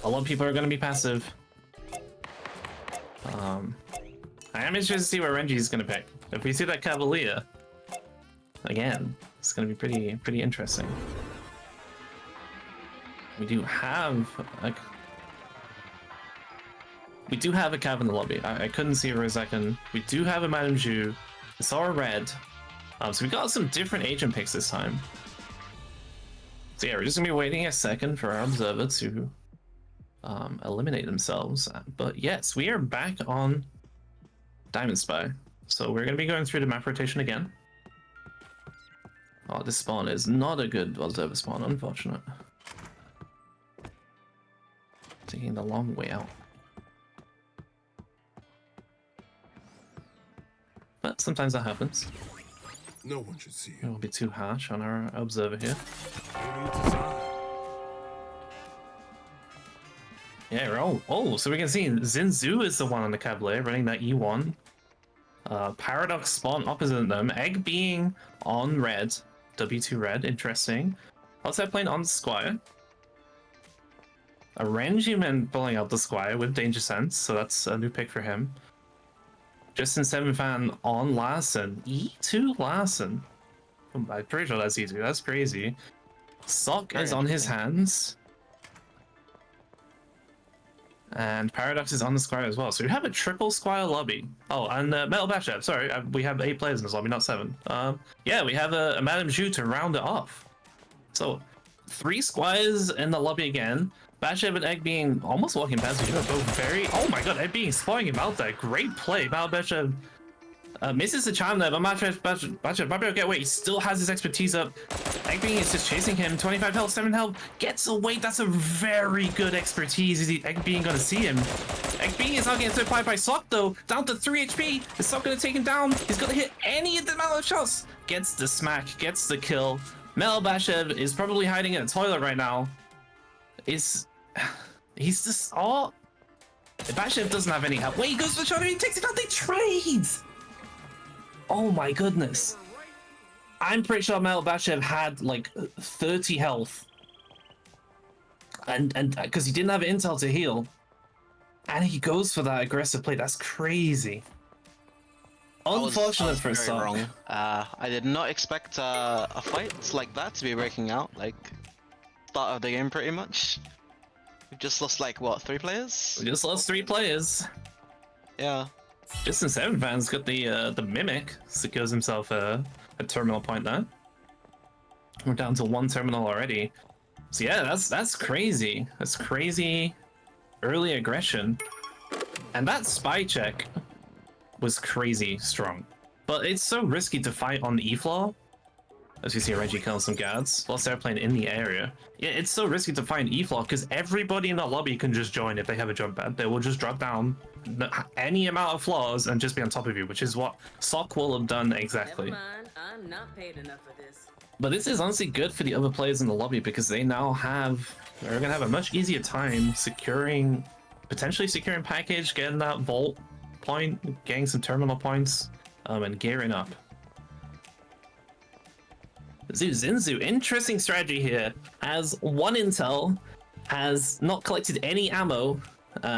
a lot of people are going to be passive. I am interested to see what Renji is going to pick. If we see that Cavalier, again, it's going to be pretty interesting. We do have a Cav in the lobby. I couldn't see for a second. We do have a Madame Zhu. I saw a red. So we got some different agent picks this time. So yeah, we're just going to be waiting a second for our observer to eliminate themselves. But yes, we are back on Diamond Spy. So we're going to be going through the map rotation again. Oh, this spawn is not a good observer spawn, unfortunate. Taking the long way out. But sometimes that happens. No one should see It you. won't be too harsh on our observer here. Yeah, so we can see Zinzu is the one on the Cavalier running that E1. Paradox spawn opposite them, Egg being on red. W2 red, interesting. Also playing on the Squire. A Renjiman pulling out the Squire with Danger Sense, so that's a new pick for him. Justin 7 fan on Larson. E2 Larson. I'm pretty sure that's E2. That's crazy. Sock is on his hands. And Paradox is on the Squire as well. So we have a triple Squire lobby. Oh, and Metal Basher. Sorry, we have 8 players in this lobby, not 7. Yeah, we have a Madame Zhu to round it off. So 3 Squires in the lobby again. Bashev and Egg being almost walking past each other, both very. Oh my god, Egg being spotting him out there. Great play. Mal Bashev misses the charm there, but Bashev get away. He still has his expertise up. Egg being is just chasing him. 25 health, 7 health. Gets away. That's a very good expertise. Is Egg being gonna see him? Egg being is not getting applied by Sock though. Down to 3 HP. Is Sock gonna take him down? He's gonna hit any of the amount of shots. Gets the smack. Gets the kill. Mel Bashev is probably hiding in a toilet right now. He's just Bashev doesn't have any help. Wait, he goes for the shot and he takes it out. They trade. Oh my goodness. I'm pretty sure Mel Bashev had like 30 health, and because he didn't have intel to heal, and he goes for that aggressive play. That's crazy. Unfortunate for Sock. I did not expect a fight like that to be breaking out. Like start of the game, pretty much. We just lost like what, 3 players? We just lost 3 players. Yeah. Justin 7 fans got the mimic, secures himself a terminal point there. We're down to 1 terminal already. So yeah, that's crazy. That's crazy early aggression. And that spy check was crazy strong. But it's so risky to fight on the E-floor. As you see Reggie killing some guards whilst they're playing in the area. Yeah, it's so risky to find E-floor because everybody in that lobby can just join if they have a jump pad. They will just drop down any amount of floors and just be on top of you, which is what Sock will have done exactly. Never mind, I'm not paid enough for this. But this is honestly good for the other players in the lobby because they're gonna have a much easier time potentially securing package, getting that vault point, getting some terminal points, and gearing up. Zinzu, interesting strategy here. Has 1 intel, has not collected any ammo.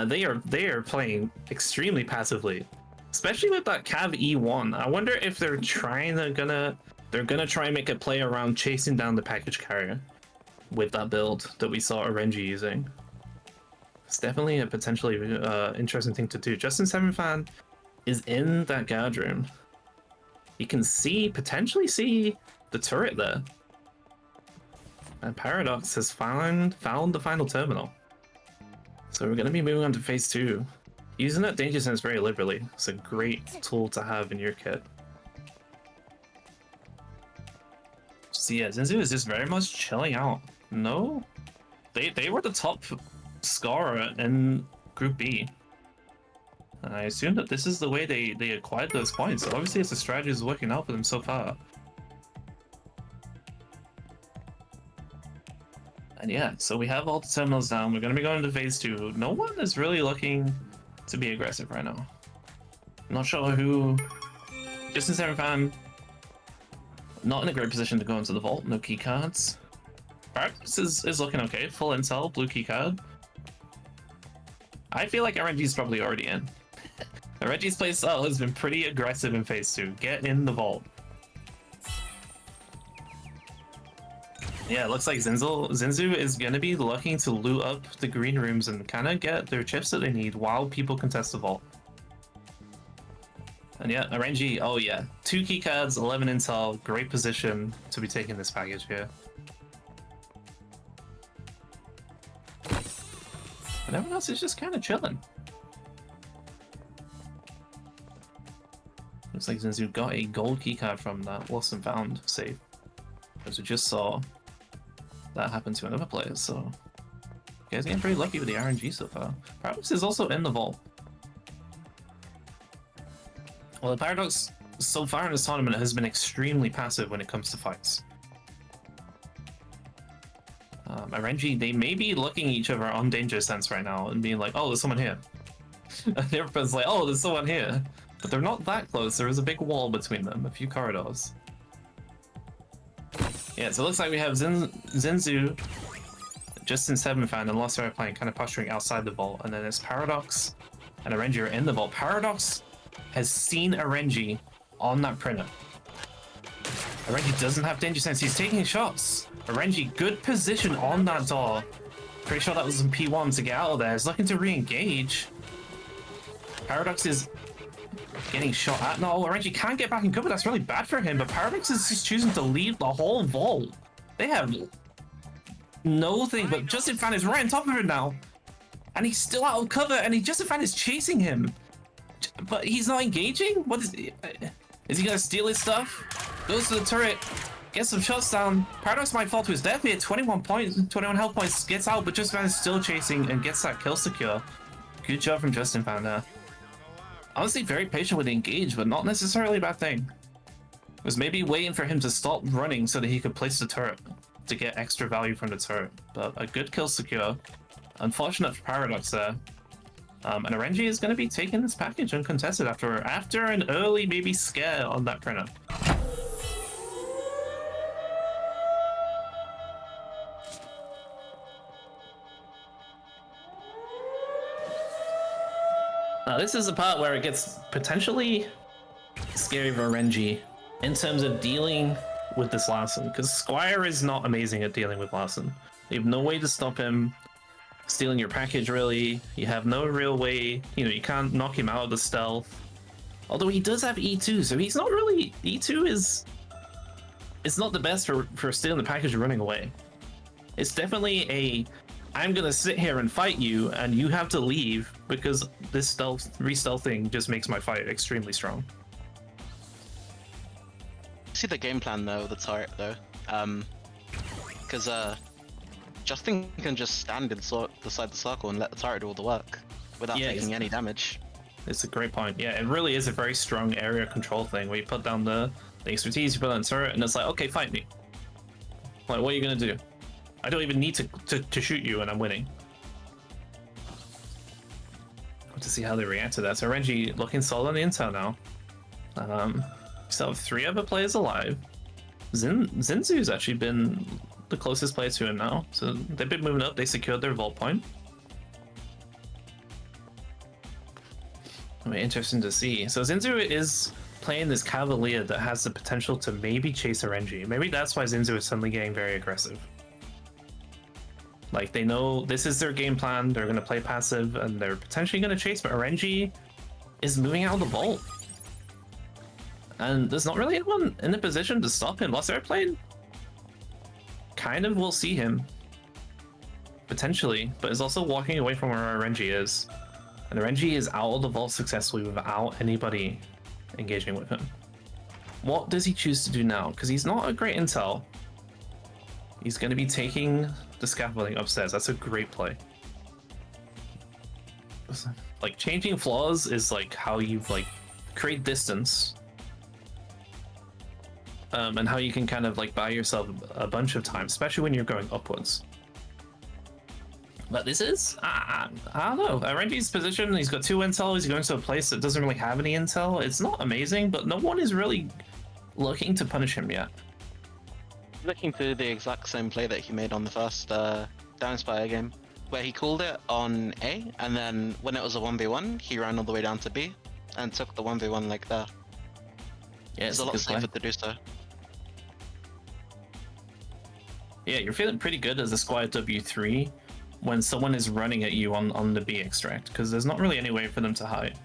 They are playing extremely passively, especially with that Cav E1. I wonder if they're gonna try and make a play around chasing down the package carrier with that build that we saw Orenji using. It's definitely a potentially interesting thing to do. Justin 7 fan is in that guard room. You can potentially see the turret there. And Paradox has found the final terminal. So we're going to be moving on to phase 2. Using that Danger Sense very liberally. It's a great tool to have in your kit. So yeah, Zinzu is just very much chilling out. No? They were the top scorer in Group B. And I assume that this is the way they acquired those points. So obviously it's a strategy that's working out for them so far. And yeah, so we have all the terminals down. We're going to be going to phase 2. No one is really looking to be aggressive right now. I'm not sure who. Justin 7 fan, not in a great position to go into the vault. No key cards. Paradox is looking okay. Full intel, blue key card. I feel like RNG's probably already in. RNG's playstyle has been pretty aggressive in phase 2. Get in the vault. Yeah, it looks like Zinzu is going to be looking to loot up the green rooms and kind of get their chips that they need while people contest the vault. And yeah, RNG, oh yeah, 2 key cards, 11 intel, great position to be taking this package here. And everyone else is just kind of chilling. Looks like Zinzu got a gold keycard from that lost and found save. As we just saw that happen to another player, so you guys are getting pretty lucky with the RNG so far. Paradox is also in the vault. Well, the Paradox so far in this tournament has been extremely passive when it comes to fights. RNG, they may be looking at each other on Danger Sense right now and being like, oh, there's someone here. And everyone's like, oh, there's someone here. But they're not that close. There is a big wall between them, a few corridors. Yeah, so it looks like we have Zinzu, Justin Sevenfan, and Lost Airplane kind of posturing outside the vault, and then it's Paradox and Arenji are in the vault. Paradox has seen Arenji on that printer. Arenji doesn't have danger sense. He's taking shots. Arenji, good position on that door. Pretty sure that was some P1 to get out of there. He's looking to re-engage. Paradox is getting shot at. No, Arenji can't get back in cover. That's really bad for him, but Paradox is just choosing to leave the whole vault. They have no thing, but Justin Fan is right on top of it now. And he's still out of cover, and Justin Fan is chasing him. But he's not engaging? What is he? Is he gonna steal his stuff? Goes to the turret, gets some shots down. Paradox might fall to his death here. 21 health points, gets out, but Justin Fan is still chasing and gets that kill secure. Good job from Justin Fan there. Honestly, very patient with the engage, but not necessarily a bad thing. Was maybe waiting for him to stop running so that he could place the turret to get extra value from the turret. But a good kill secure. Unfortunate for Paradox there. And Arenji is going to be taking this package uncontested after an early maybe scare on that printer. Now this is the part where it gets potentially scary for Arenji in terms of dealing with this Larson, because Squire is not amazing at dealing with Larson. You have no way to stop him stealing your package, really. You have no real way, you can't knock him out of the stealth. Although he does have E2, so he's not really, E2 is, it's not the best for stealing the package and running away. It's definitely I'm gonna sit here and fight you, and you have to leave because this re-stealthing just makes my fight extremely strong. See the game plan though, the turret though, because Justin can just stand inside the circle and let the turret do all the work without taking any damage. It's a great point. Yeah, it really is a very strong area control thing where you put down the expertise, you put on the turret, and it's like, okay, fight me. Like, what are you gonna do? I don't even need to shoot you, and I'm winning. Have to see how they react to that. So Renji looking solid on the intel now. Still have 3 other players alive. Zinzu's actually been the closest player to him now, so they've been moving up. They secured their vault point. It'll be interesting to see. So Zinzu is playing this Cavalier that has the potential to maybe chase Arenji. Maybe that's why Zinzu is suddenly getting very aggressive. Like, they know this is their game plan. They're going to play passive, and they're potentially going to chase, but Arenji is moving out of the vault. And there's not really anyone in a position to stop him. Lost Airplane kind of will see him, potentially, but is also walking away from where Arenji is. And Arenji is out of the vault successfully without anybody engaging with him. What does he choose to do now? Because he's not a great intel. He's going to be taking the scaffolding upstairs. That's a great play. Like, changing floors is like how you create distance. And how you can kind of buy yourself a bunch of time, especially when you're going upwards. But this is, I don't know. Arenji's position, he's got 2 intel, he's going to a place that doesn't really have any intel. It's not amazing, but no one is really looking to punish him yet. Looking to the exact same play that he made on the first Downspire game, where he called it on A, and then when it was a 1v1, he ran all the way down to B, and took the 1v1 like that. Yeah, it's a lot safer to do so. Yeah, you're feeling pretty good as a squad W3 when someone is running at you on the B extract, because there's not really any way for them to hide.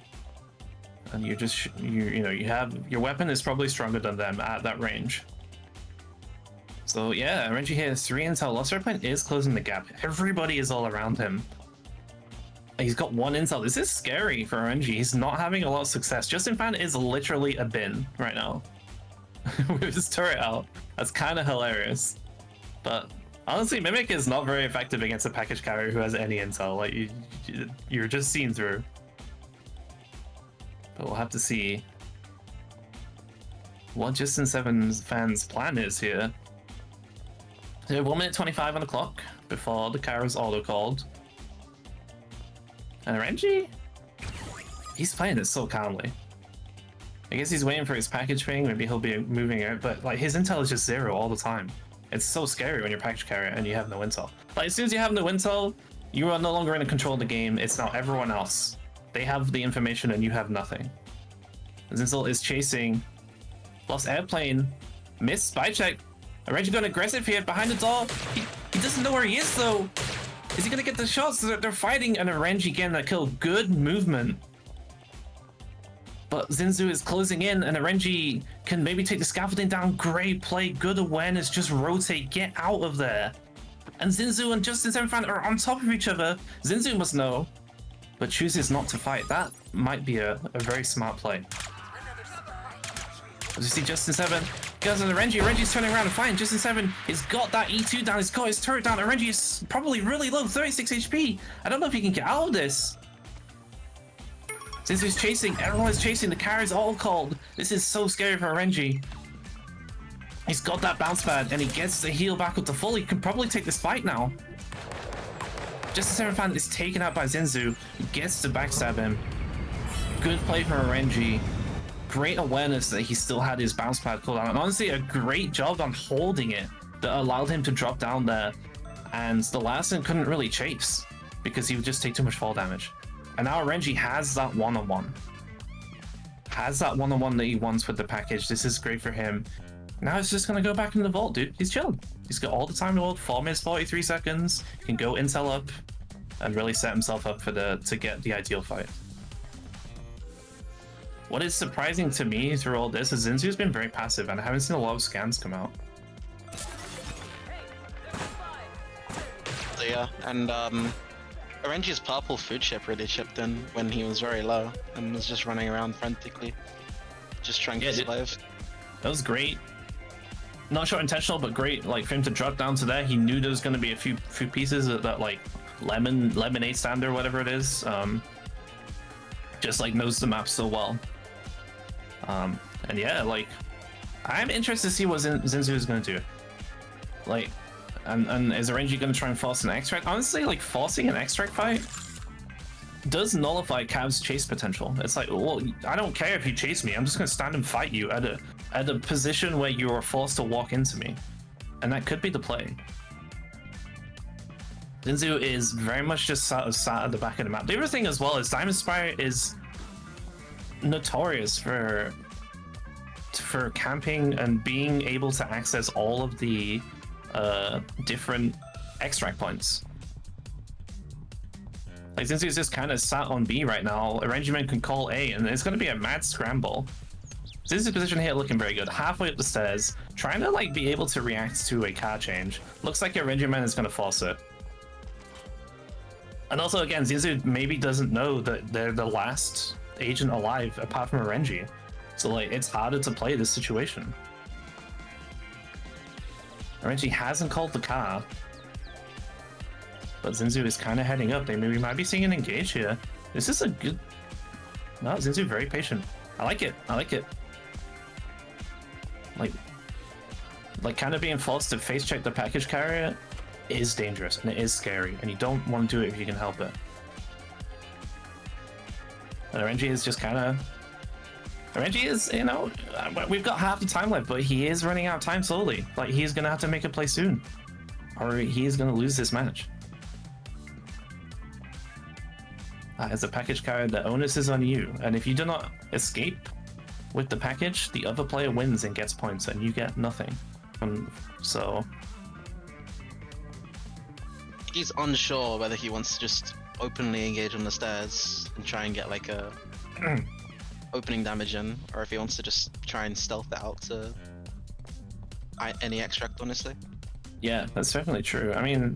And you just, you have, your weapon is probably stronger than them at that range. So yeah, Arenji here has 3 intel. Lost Airplane is closing the gap. Everybody is all around him. He's got 1 intel. This is scary for Arenji. He's not having a lot of success. Justin Fan is literally a bin right now. With his turret out. That's kind of hilarious. But honestly, Mimic is not very effective against a package carrier who has any intel. Like, you're just seen through. But we'll have to see what Justin Sevenfan's plan is here. So 1 minute 25 on the clock before the car is auto-called. And Arenji, he's playing it so calmly. I guess he's waiting for his package ping, maybe he'll be moving out, but his intel is just 0 all the time. It's so scary when you're package carrier and you have no intel. Like, as soon as you have no intel, you are no longer in control of the game. It's now everyone else. They have the information and you have nothing. Zinzel is chasing. Lost airplane. Missed spy check. Reggie going aggressive here behind the door. He doesn't know where he is though. Is he gonna get the shots? They're fighting and Renji getting that kill. Good movement. But Zinzu is closing in and Renji can maybe take the scaffolding down. Great play, good awareness, just rotate, get out of there. And Zinzu and Justin Sevenfan are on top of each other. Zinzu must know, but chooses not to fight. That might be a very smart play. As you see Justin Seven goes on the Renji. Renji's turning around and fighting. Justin Seven has got that E2 down, he's got his turret down, and Renji is probably really low, 36 HP. I don't know if he can get out of this. Zinzu's chasing, everyone is chasing, the carrier's all called. This is so scary for Renji. He's got that bounce pad and he gets the heal back up to full. He can probably take this fight now. Justin Sevenfan is taken out by Zinzu, who gets to backstab him. Good play from Renji. Great awareness that he still had his bounce pad cooldown, and honestly a great job on holding it that allowed him to drop down there. And the Larsen couldn't really chase because he would just take too much fall damage. And now Renji has that one-on-one. Has that one-on-one that he wants with the package. This is great for him. Now he's just gonna go back in the vault, dude. He's chilling. He's got all the time in the world, 4 minutes 43 seconds. He can go intel up and really set himself up for to get the ideal fight. What is surprising to me through all this is Zinzu's been very passive and I haven't seen a lot of scans come out. So yeah, and Renji's purple food chip really chipped in when he was very low and was just running around frantically, just trying to survive. That was great. Not sure intentional, but great. Like for him to drop down to there, he knew there was going to be a few pieces of that like lemonade stand or whatever it is. Just like knows the map so well. And yeah, like I'm interested to see what Zinzu is going to do. Like, and is Renji going to try and force an extract? Honestly, like forcing an extract fight does nullify Cav's chase potential. It's like, well, I don't care if you chase me. I'm just going to stand and fight you at a position where you are forced to walk into me, and that could be the play. Zinzu is very much just sat at the back of the map. The other thing as well is Diamond Spire is notorious for camping and being able to access all of the different extract points. Like Zinzu's just kind of sat on B right now. A Renjiman can call A and it's going to be a mad scramble. Zinzu's position here looking very good. Halfway up the stairs, trying to like be able to react to a car change. Looks like a Renjiman is going to force it. And also again, Zinzu maybe doesn't know that they're the last agent alive apart from a Renji. So like it's harder to play this situation. Renji hasn't called the car, but Zinzu is kind of heading up. We might be seeing an engage here. This is a good... No, Zinzu very patient. I like it. I like it. Like kind of being forced to face check the package carrier is dangerous and it is scary, and you don't want to do it if you can help it. And Renji is just kind of... Renji is, you know, we've got half the time left, but he is running out of time slowly. Like, he's going to have to make a play soon, or he is going to lose this match. As a package carrier, the onus is on you, and if you do not escape with the package, the other player wins and gets points, and you get nothing. So... He's unsure whether he wants to just openly engage on the stairs and try and get like a opening damage in, or if he wants to just try and stealth it out to any extract, honestly. Yeah, that's definitely true. I mean,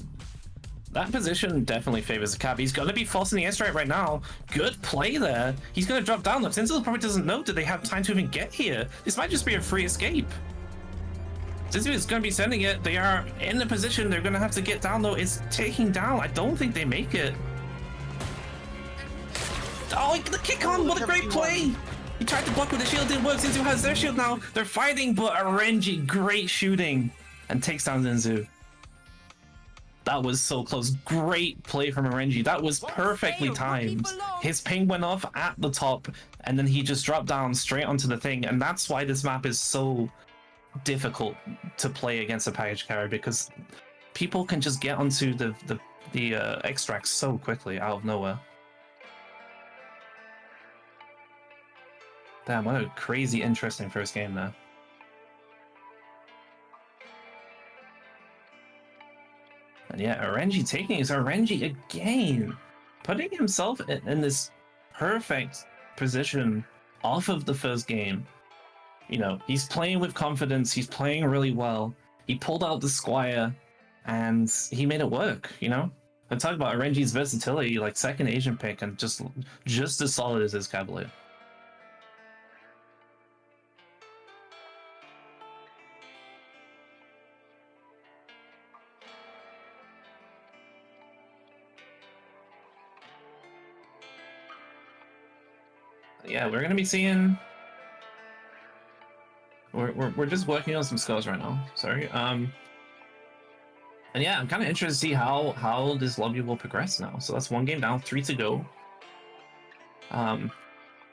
that position definitely favors the Cav. He's going to be forcing the airstrike right now. Good play there. He's going to drop down. Look, Zinzu probably doesn't know that they have time to even get here. This might just be a free escape. Zinzu is going to be sending it. They are in the position. They're going to have to get down, though. It's taking down. I don't think they make it. Oh, the kick on. What a great play. He tried to block with the shield. Didn't work. Zinzu has their shield now. They're fighting, but Renji, great shooting, and takes down Zinzu. That was so close. Great play from Renji. That was perfectly timed. His ping went off at the top, and then he just dropped down straight onto the thing, and that's why this map is so difficult to play against a package carrier because people can just get onto the extracts so quickly out of nowhere. Damn, what a crazy interesting first game there. And yeah, Orenji taking his Orenji again, putting himself in this perfect position off of the first game. You know, he's playing with confidence, he's playing really well. He pulled out the Squire and he made it work, you know? I talk about Orenji's versatility, like second Asian pick and just as solid as his Cavalier. Yeah, we're gonna be seeing. We're just working on some scores right now. Sorry. And yeah, I'm kind of interested to see how this lobby will progress now. So that's one game down, 3 to go. And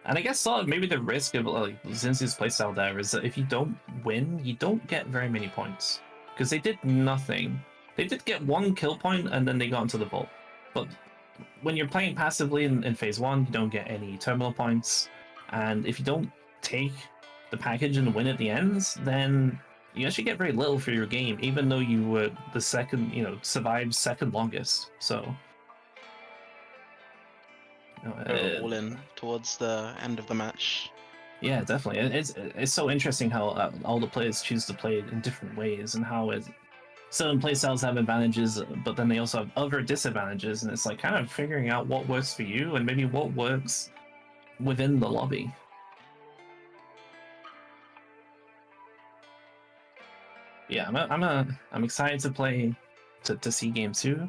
I guess maybe the risk of like Zinzu's playstyle there is that if you don't win, you don't get very many points because they did nothing. They did get 1 kill point and then they got into the vault, but when you're playing passively in phase 1, you don't get any terminal points, and if you don't take the package and win at the end, then you actually get very little for your game, even though you were the second, you know, survived second longest. So, you know, all in towards the end of the match. Yeah, definitely. It's so interesting how all the players choose to play it in different ways, and how certain playstyles have advantages, but then they also have other disadvantages, and it's like kind of figuring out what works for you and maybe what works within the lobby. Yeah, I'm excited to play to see game 2.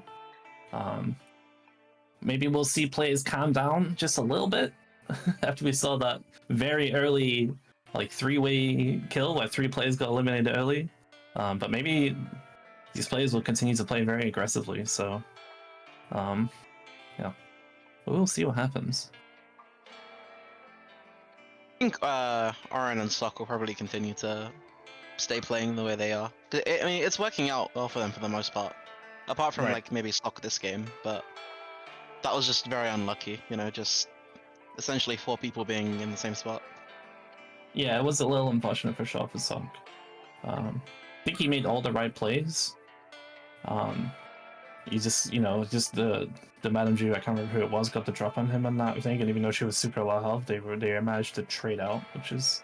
Maybe we'll see players calm down just a little bit after we saw that very early like 3-way kill where 3 players got eliminated early. But maybe these players will continue to play very aggressively, so yeah, we'll see what happens. I think Oren and Sock will probably continue to stay playing the way they are. I mean, it's working out well for them for the most part, apart from like maybe Sock this game, but that was just very unlucky, you know, just essentially 4 people being in the same spot. Yeah, it was a little unfortunate for Shaw for Sock. I think he made all the right plays. You just, you know, just the Madame Jew, I can't remember who it was, got the drop on him on that thing, and even though she was super low health, they managed to trade out, which is,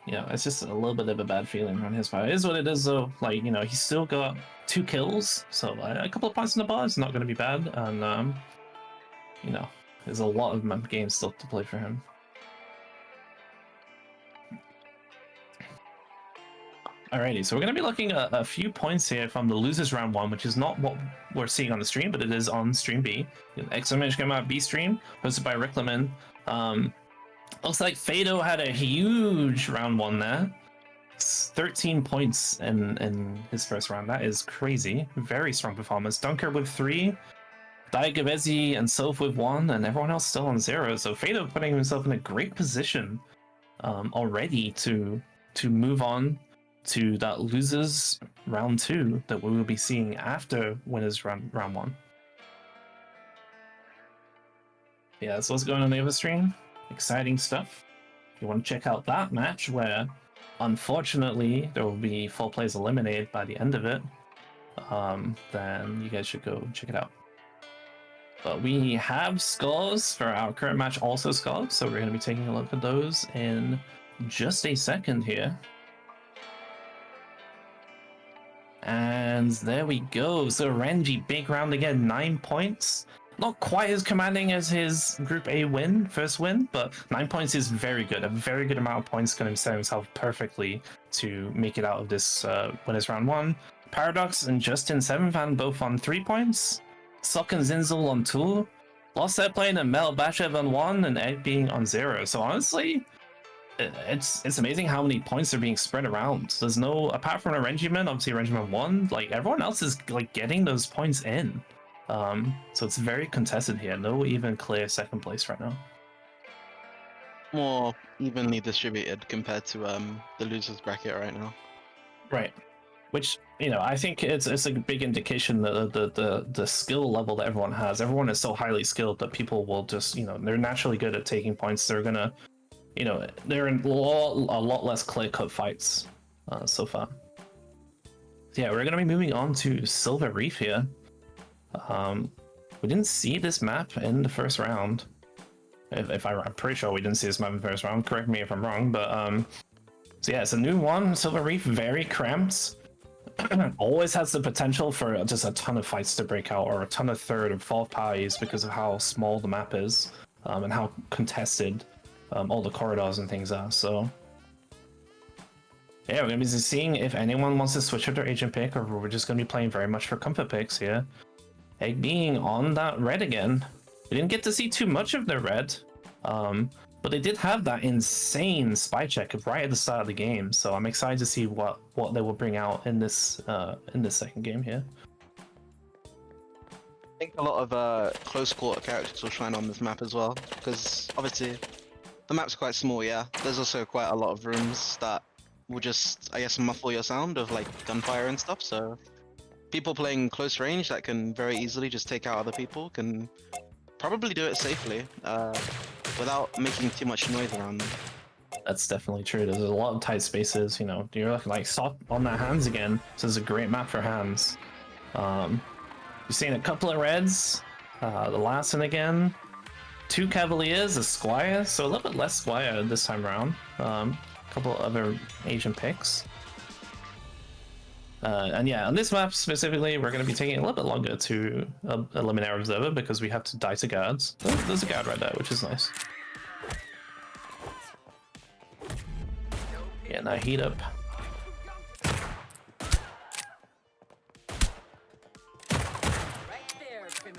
you know, it's just a little bit of a bad feeling on his part. It is what it is, though. Like, you know, he's still got 2 kills, so a couple of points in the bar is not going to be bad, and you know, there's a lot of games still to play for him. Alrighty, so we're going to be looking at a few points here from the losers round 1, which is not what we're seeing on the stream, but it is on stream B. Exclamation came out B stream, hosted by Rickleman. Looks like Fado had a huge round 1 there. 13 points in his first round. That is crazy. Very strong performance. Dunker with 3, Daigavezi and Soph with 1, and everyone else still on 0. So Fado putting himself in a great position already to move on to that losers round 2 that we will be seeing after winners round 1. Yeah, that's what's going on the other stream. Exciting stuff. If you want to check out that match where unfortunately there will be 4 players eliminated by the end of it, then you guys should go check it out. But we have scores for our current match, also scores, so we're going to be taking a look at those in just a second here. And there we go. So Renji, big round again, 9 points. Not quite as commanding as his Group A win, first win, but 9 points is very good. A very good amount of points, going to set himself perfectly to make it out of this winners round 1. Paradox and Justin Sevenfan both on 3 points. Sok and Zinzul on 2. Lost Airplane and Mel Bashev on 1, and Egg being on 0. So honestly, it's amazing how many points are being spread around. There's no, apart from a Regiment, obviously Regiment 1, like everyone else is like getting those points in. So it's very contested here. No even clear second place right now. more evenly distributed compared to the losers bracket right now. Right. Which, you know, I think it's a big indication that the skill level that everyone has. Everyone is so highly skilled that people will just, you know, they're naturally good at taking points. They're gonna, you know, they're in a lot less clear-cut fights so far. So yeah, we're gonna be moving on to Silver Reef here. We didn't see this map in the first round. I'm pretty sure we didn't see this map in the first round. Correct me if I'm wrong, but so yeah, it's a new one. Silver Reef, very cramped. Always has the potential for just a ton of fights to break out, or a ton of third or fourth parties because of how small the map is, and how contested all the corridors and things are. So yeah, we're gonna be seeing if anyone wants to switch up their agent pick, or we're just gonna be playing very much for comfort picks here. Egg being on that red again. We didn't get to see too much of the red, but they did have that insane spy check right at the start of the game. So I'm excited to see what they will bring out in this second game here. I think a lot of close quarter characters will shine on this map as well, because obviously the map's quite small. Yeah, there's also quite a lot of rooms that will just, I guess, muffle your sound of like gunfire and stuff. So people playing close range that can very easily just take out other people can probably do it safely without making too much noise around them. That's definitely true. There's a lot of tight spaces, you know. You're like soft on that hands again, so it's a great map for hands. You're seeing a couple of reds, the last one again, 2 Cavaliers, a Squire, so a little bit less Squire this time around. A couple of other Asian picks. And yeah, on this map specifically, we're going to be taking a little bit longer to eliminate our observer because we have to die to guards. There's a guard right there, which is nice. Yeah, now heat up.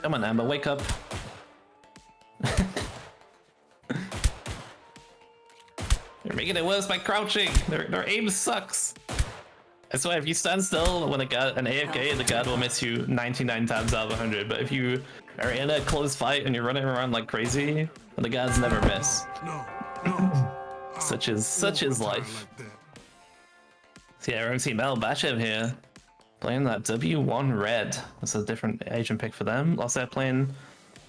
Come on, Amber, wake up. You're making it worse by crouching. Their aim sucks. That's why if you stand still when an AFK, the guard will miss you 99 times out of 100. But if you are in a close fight and you're running around like crazy, the guards never miss. Such is life. So yeah, we're gonna see Mel Bashev here playing that W1 red. That's a different agent pick for them. Also playing,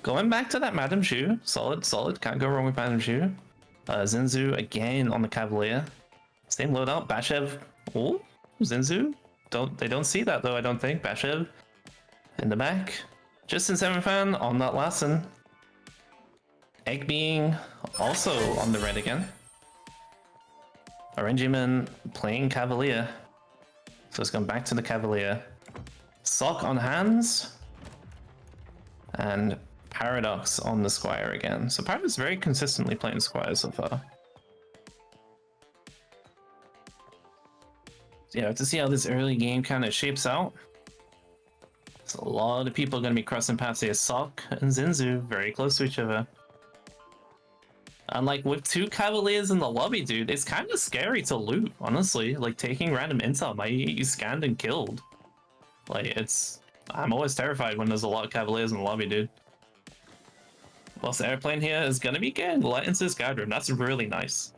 going back to that Madame Zhu. Solid. Can't go wrong with Madame Zhu. Zinzu again on the Cavalier. Same loadout. Bashev. Oh. Zinzu? They don't see that though, I don't think. Bashev in the back. Justin Sevenfan on that last one. Egg being also on the red again. Orangeman playing Cavalier. So it's gone back to the Cavalier. Sock on hands. And Paradox on the Squire again. So Paradox very consistently playing Squire so far. Yeah, to see how this early game kind of shapes out. So a lot of people are going to be crossing paths here. Sok and Zinzu very close to each other. And like with 2 Cavaliers in the lobby, dude, it's kind of scary to loot, honestly. Like taking random intel might get you scanned and killed. Like I'm always terrified when there's a lot of Cavaliers in the lobby, dude. Whilst the airplane here is going to be getting let into this guard room. That's really nice.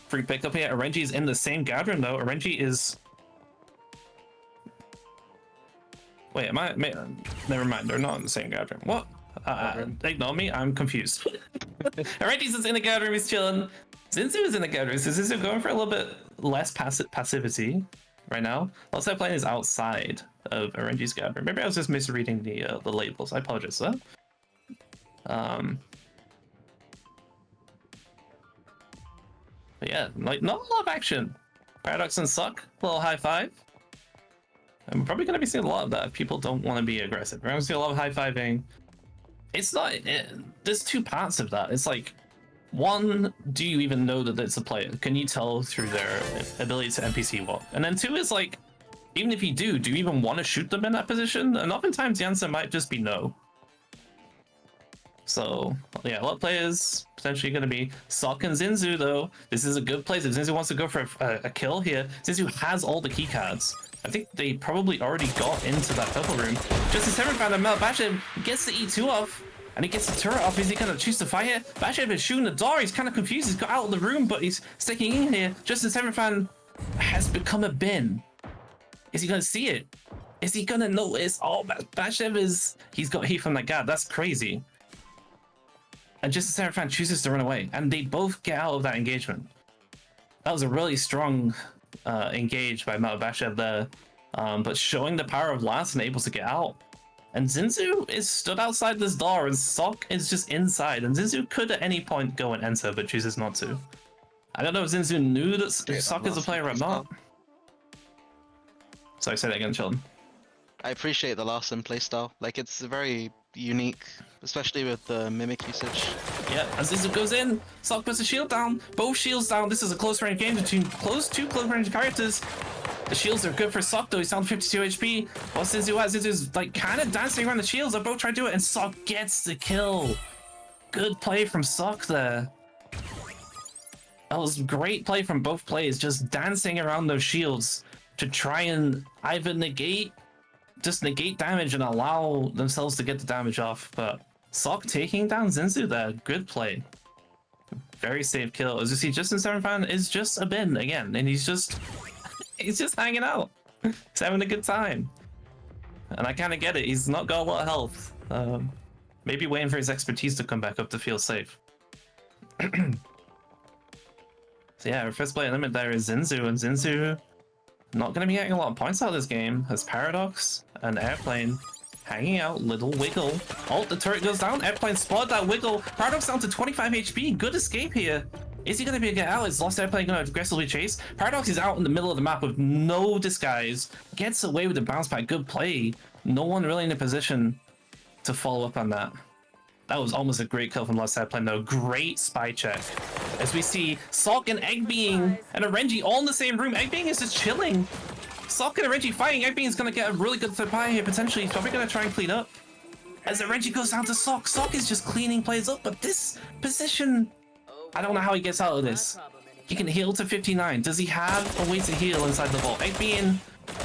Free pickup here. Orenji is in the same guard room though. Orenji is... Wait, never mind, they're not in the same guard room. What? Ignore me, I'm confused. Orenji's is in the guard room, he's chilling. Zinzu is in the guard room, so Zinzu going for a little bit less passivity right now. Lots of playing is outside of Orenji's guard room. Maybe I was just misreading the labels. I apologize for that. But yeah, like not a lot of action. Paradox and Suck, a little high five. And we're probably going to be seeing a lot of that if people don't want to be aggressive. We're going to see a lot of high fiving. It's not. There's 2 parts of that. It's like, one, do you even know that it's a player? Can you tell through their ability to NPC walk? And then 2 is like, even if you do you even want to shoot them in that position? And oftentimes the answer might just be no. So, yeah, a lot of players potentially going to be Sok and Zinzu, though. This is a good place. If Zinzu wants to go for a kill here, Zinzu has all the keycards. I think they probably already got into that purple room. Just as Seven found Mel Bashev gets the E2 off. And he gets the turret off. Is he gonna choose to fight it? Bashev is shooting the door. He's kind of confused. He's got out of the room, but he's sticking in here. Justin Sevenfan has become a bin. Is he gonna see it? Is he gonna notice? Oh, Bashev is... He's got heat from that guard. That's crazy. And Justin Sevenfan chooses to run away. And they both get out of that engagement. That was a really strong engage by Mao Bashev there. But showing the power of Lance and able to get out. And Zinzu is stood outside this door and Sok is just inside. And Zinzu could at any point go and enter, but chooses not to. I don't know if Zinzu knew that Sok is a player or not. Sorry, say that again, Sheldon. I appreciate the Larson playstyle. Like, it's very unique, especially with the mimic usage. Yeah, as Zinzu goes in, Sok puts a shield down. Both shields down. This is a close range game between two close range characters. The shields are good for Sok though. He's down 52 HP. What's Zinzu at? Zinzu's like kind of dancing around the shields. They're both trying to do it, and Sok gets the kill. Good play from Sok there. That was great play from both players, just dancing around those shields to try and either negate damage and allow themselves to get the damage off. But Sok taking down Zinzu there. Good play. Very safe kill. As you see, Justin Sevenfan is just a bin again, and he's just hanging out. He's having a good time. And I kind of get it. He's not got a lot of health. Maybe waiting for his expertise to come back up to feel safe. So yeah, our first player limit there is Zinzu, and Zinzu not going to be getting a lot of points out of this game as Paradox and Airplane hanging out. Little wiggle. Oh, the turret goes down. Airplane spotted that wiggle. Paradox down to 25 HP. Good escape here. Is he going to be able to get out? Is Lost Airplane going to aggressively chase? Paradox is out in the middle of the map with no disguise. Gets away with the bounce back. Good play. No one really in a position to follow up on that. That was almost a great kill from Lost Airplane though. Great spy check. As we see Sok and Eggbeing and Arenji all in the same room. Eggbeing is just chilling. Sok and Arenji fighting. Eggbeing is going to get a really good third party here potentially. He's probably going to try and clean up. As Arenji goes down to Sok. Sok is just cleaning players up, but this position... I don't know how he gets out of this. He can heal to 59. Does he have a way to heal inside the vault? Eggbeing,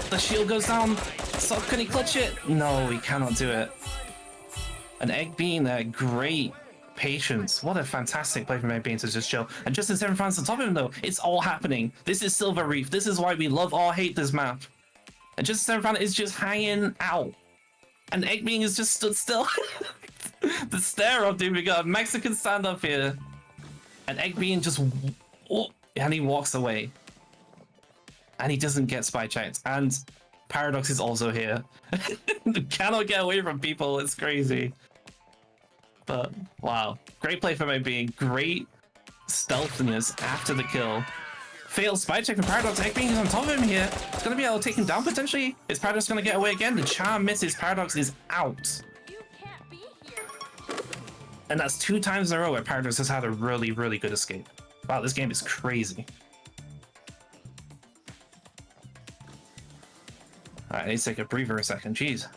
the shield goes down. Sok, can he clutch it? No, he cannot do it. And Eggbeing there, great patience. What a fantastic play from Eggbeing to just chill. And Justin Sevenfan's on top of him though. It's all happening. This is Silver Reef. This is why we love or hate this map. And Justin Sevenfan is just hanging out. And Eggbeing is just stood still. The stare off, dude. We got a Mexican standoff here. And Eggbeing just... Oh, and he walks away. And he doesn't get spy checked. And Paradox is also here. Cannot get away from people. It's crazy. But, wow. Great play from Eggbeing. Great stealthiness after the kill. Failed spy check from Paradox. Eggbeing is on top of him here. It's going to be able to take him down potentially. Is Paradox going to get away again? The charm misses. Paradox is out. And that's 2 times in a row where Paradox has had a really, really good escape. Wow, this game is crazy. Alright, I need to take a breather a second. Jeez.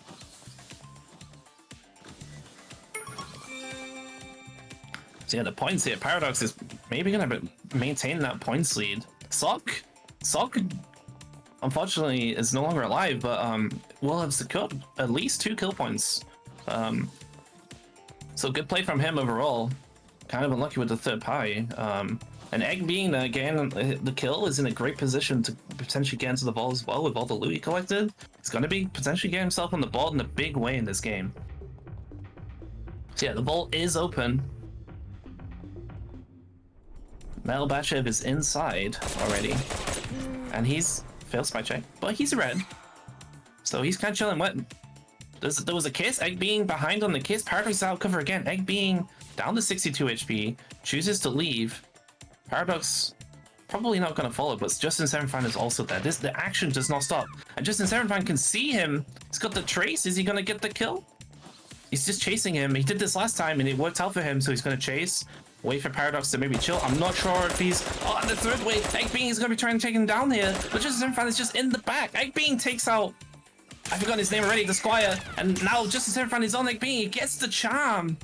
So yeah, the points here. Paradox is maybe going to maintain that points lead. Sok, unfortunately, is no longer alive, but will have secured at least 2 kill points. So good play from him overall. Kind of unlucky with the third party. And Eggbeing, again, the kill is in a great position to potentially get into the vault as well with all the loot he collected. He's going to be potentially getting himself on the board in a big way in this game. So yeah, the vault is open. Mel Bashev is inside already. And he's failed spy check, but he's red. So he's kind of chilling wet. There was a kiss. Eggbeing behind on the kiss. Paradox out cover again. Eggbeing down to 62 HP. Chooses to leave. Paradox probably not going to follow, but Justin Sevenfan is also there. The action does not stop. And Justin Sevenfan can see him. He's got the trace. Is he going to get the kill? He's just chasing him. He did this last time and it worked out for him, so he's going to chase. Wait for Paradox to maybe chill. I'm not sure if he's... Oh, and the third wave. Eggbeing is going to be trying to take him down here. But Justin Sevenfan is just in the back. Eggbeing takes out... I forgot his name already, the Squire. And now Justin Sevenfan is on Eggbeing. He gets the charm.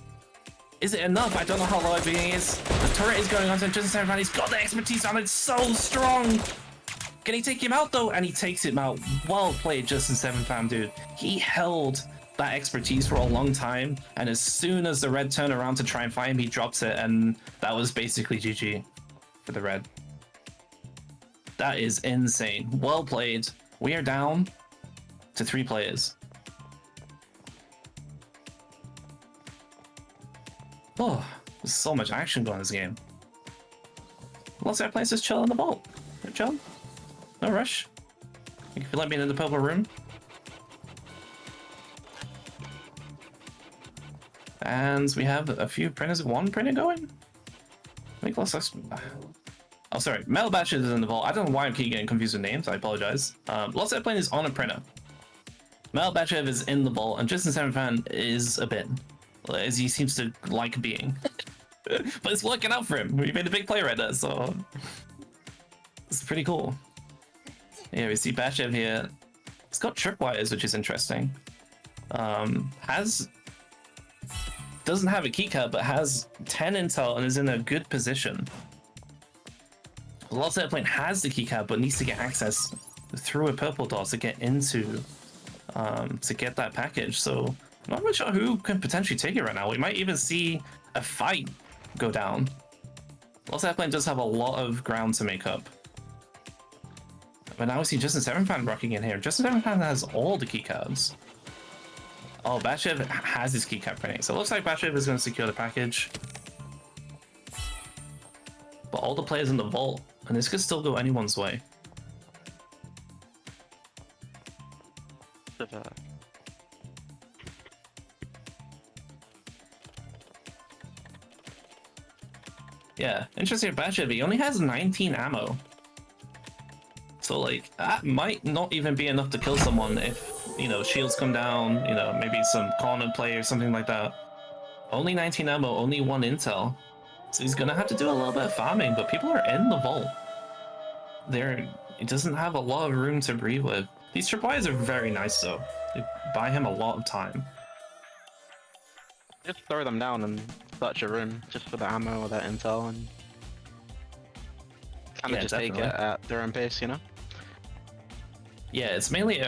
Is it enough? I don't know how low Eggbeing is. The turret is going on to Justin Sevenfan. He's got the expertise on it. It's so strong. Can he take him out though? And he takes him out. Well played, Justin Sevenfan, dude. He held that expertise for a long time, and as soon as the red turn around to try and find him, he drops it, and that was basically GG for the red. That is insane. Well played. We are down to 3 players. Oh, there's so much action going in this game. Lots of players just chill in the vault. They're chilling. No rush. You can let me in the purple room. And we have a few printers. 1 printer going? I think let's... Oh, sorry. Metal Batches is in the vault. I don't know why I keep getting confused with names. I apologize. Lost Airplane is on a printer. Metal Batchev is in the vault, and Justin Sevenfan is a bin, as he seems to like being. But it's working out for him. We made a big play right there, so it's pretty cool. Yeah, we see Batchev here. It's got tripwires, which is interesting. Doesn't have a keycard, but has 10 intel and is in a good position. Lost Airplane has the keycard, but needs to get access through a purple door to get into to get that package. So I'm not really sure who can potentially take it right now. We might even see a fight go down. Lost Airplane does have a lot of ground to make up. But now we see Justin Sevenfan rocking in here. Justin Sevenfan has all the keycards. Oh, Batchev has his keycard printing. So it looks like Batchev is going to secure the package. But all the players in the vault, and this could still go anyone's way. Yeah, interesting. Batchev, he only has 19 ammo. So like, that might not even be enough to kill someone if, you know, shields come down, you know, maybe some corner play or something like that. Only 19 ammo, only 1 intel. So he's gonna have to do a little bit of farming, but people are in the vault. He doesn't have a lot of room to breathe with. These tripwires are very nice though. They buy him a lot of time. Just throw them down in such a room, just for the ammo or that intel, and kind of just take it at their own pace, you know? Yeah, it's mainly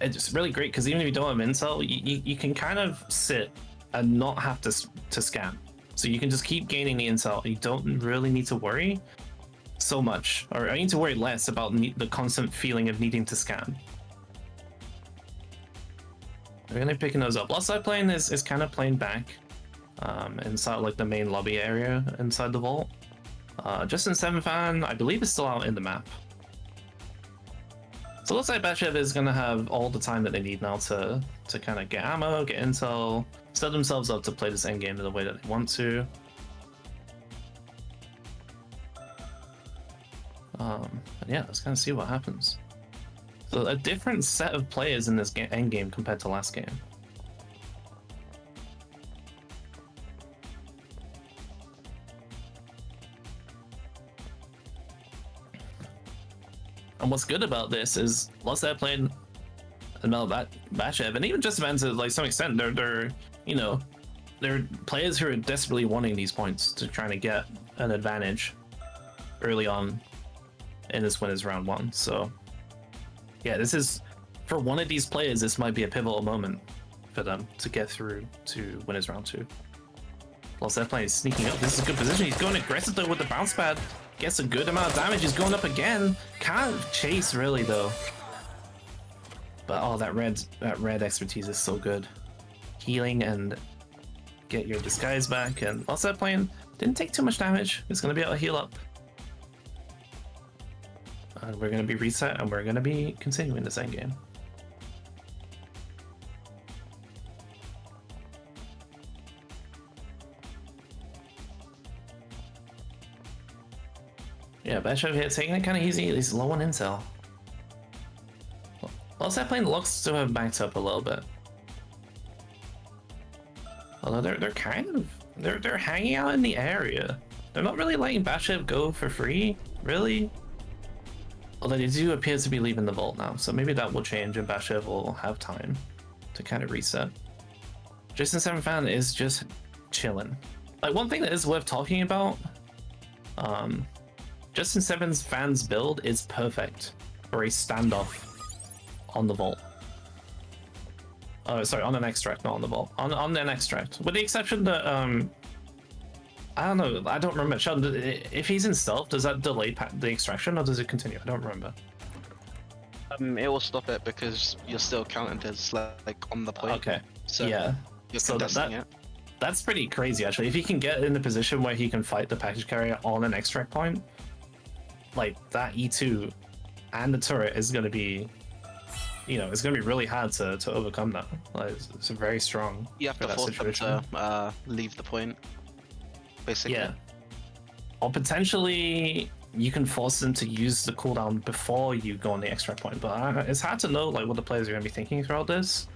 it's really great because even if you don't have intel, you can kind of sit and not have to scan. So you can just keep gaining the intel. You don't really need to worry so much, or I need to worry less about the constant feeling of needing to scan. We're gonna be picking those up. Lost Airplane is kind of playing back inside like the main lobby area inside the vault. Justin Sevenfan, I believe, is still out in the map. So it looks like Batchev is gonna have all the time that they need now to kind of get ammo, get intel, set themselves up to play this endgame in the way that they want to. Yeah, let's kind of see what happens. So a different set of players in this endgame compared to last game. And what's good about this is Lost Airplane and Mel Batchev, and even Justin to like some extent, they're you know, they're players who are desperately wanting these points to trying to get an advantage early on in this winners round 1. So yeah, this is, for one of these players, this might be a pivotal moment for them to get through to winners round 2. Lost Airplane is sneaking up. This is a good position. He's going aggressive though with the bounce pad. Gets a good amount of damage. He's going up again. Can't chase really though. But oh, that red expertise is so good. Healing and get your disguise back. And Lost Airplane didn't take too much damage. It's gonna be able to heal up. We're gonna be reset and we're gonna be continuing this endgame. Yeah, Batchev here taking it kind of easy. He's low on intel. Lost Airplane looks to have backed up a little bit. Although they're kind of they're hanging out in the area. They're not really letting Batchev go for free, really. Although they do appear to be leaving the vault now, so maybe that will change and Batchev will have time to kind of reset. Justin Sevenfan is just chilling. Like, one thing that is worth talking about, Justin Sevenfan's build is perfect for a standoff on the vault. Oh, sorry, on an extract, not on the vault. On an extract, with the exception that I don't know. I don't remember. Sheldon, if he's in stealth, does that delay the extraction or does it continue? I don't remember. It will stop it because you're still counted as like on the point. Okay. So Yeah. you're So contesting it. that's pretty crazy, actually. If he can get in a position where he can fight the package carrier on an extract point, like that E2 and the turret is going to be, you know, it's going to be really hard to overcome that. Like, it's very strong. You have for to that force them situation. to leave the point. Basically. Yeah. Or potentially you can force them to use the cooldown before you go on the extract point, but it's hard to know like what the players are going to be thinking throughout this.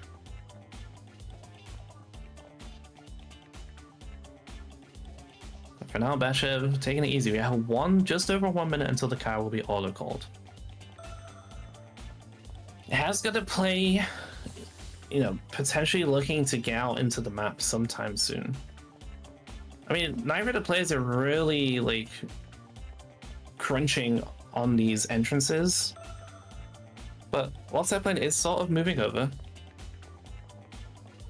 But for now, Bashev taking it easy. We have just over 1 minute until the car will be auto called. Has got to play, you know, potentially looking to get out into the map sometime soon. I mean, neither of the players are really like crunching on these entrances, but Lost Airplane is sort of moving over.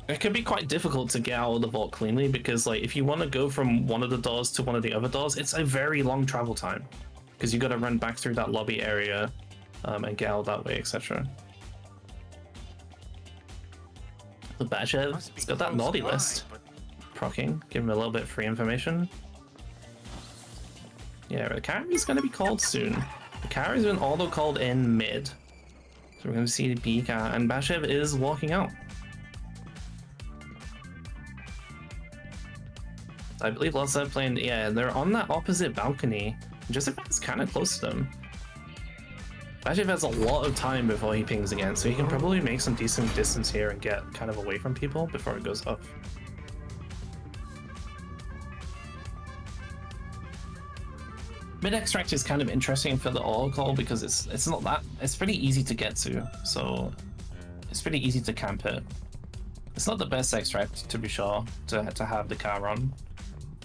It can be quite difficult to get out of the vault cleanly because, like, if you want to go from one of the doors to one of the other doors, it's a very long travel time because you got to run back through that lobby area and get out that way, etc. The Bashev, it's got that naughty list. Procking, give him a little bit of free information. Yeah, the carry's going to be called soon. The carry's been auto called in mid. So we're going to see the B car, and Bashev is walking out. I believe Lost Airplane, yeah, they're on that opposite balcony. Just if it's kind of close to them. Bashev has a lot of time before he pings again, so he can probably make some decent distance here and get kind of away from people before it goes up. Mid extract is kind of interesting for the auto call because it's not that, it's pretty easy to get to, so it's pretty easy to camp it. It's not the best extract, to be sure, to have the car on.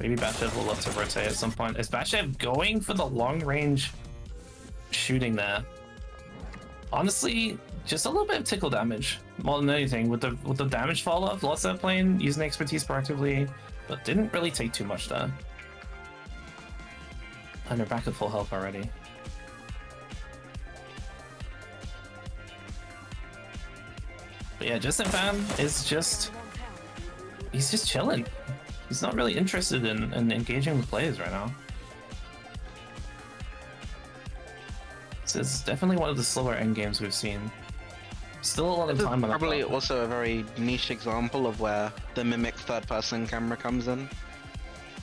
Maybe Bashev will love to rotate at some point. Is Bashev going for the long range shooting there? Honestly, just a little bit of tickle damage more than anything. With the damage fall off, Lost Airplane using expertise proactively, but didn't really take too much there. And they're back at full health already. But yeah, Justin Fan is he's just chilling. He's not really interested in engaging with players right now. So it's definitely one of the slower end games we've seen. Still a lot of time on that. Probably also a very niche example of where the Mimic third-person camera comes in.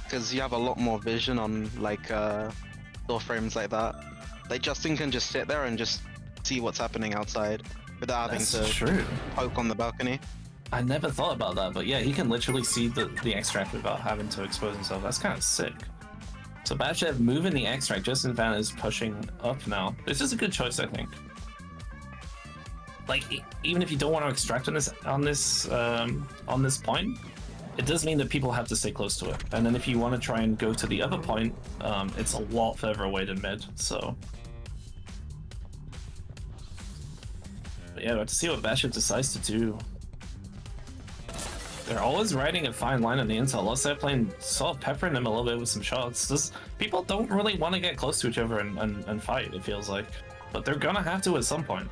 Because you have a lot more vision on like door frames like that. Like Justin can just sit there and just see what's happening outside without having to poke on the balcony. I never thought about that, but yeah, he can literally see the extract without having to expose himself. That's kind of sick. So Bashev moving the extract, Justin Fan is pushing up now. This is a good choice, I think. Like, even if you don't want to extract on this point, it does mean that people have to stay close to it. And then if you want to try and go to the other point, it's a lot further away than mid, so. But yeah, we'll have to see what Bashev decides to do. They're always riding a fine line on the intel. Lost Airplane sort of peppering them a little bit with some shots. People don't really want to get close to each other and fight, it feels like. But they're gonna have to at some point.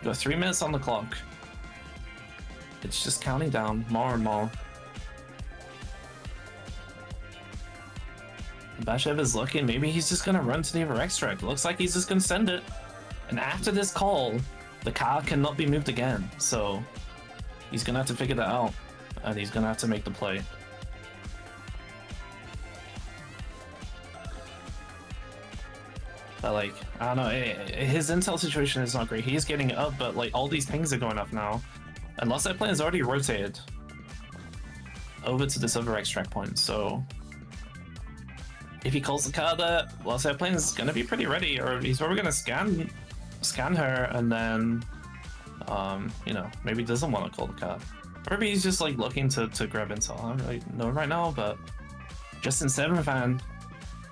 You got 3 minutes on the clock. It's just counting down more and more. Bashev is looking, maybe he's just gonna run to the other extract. Looks like he's just gonna send it. And after this call, the car cannot be moved again. So he's gonna have to figure that out. And he's gonna have to make the play. But like, I don't know, his intel situation is not great. He is getting up, but like all these pings are going up now. And Lost Airplane is already rotated over to this other extract point, so if he calls the car there, Lost Airplane is gonna be pretty ready, or he's probably gonna scan her and then you know, maybe doesn't want to call the car. Or maybe he's just like looking to grab intel. I don't really know right now, but Justin Seven Fan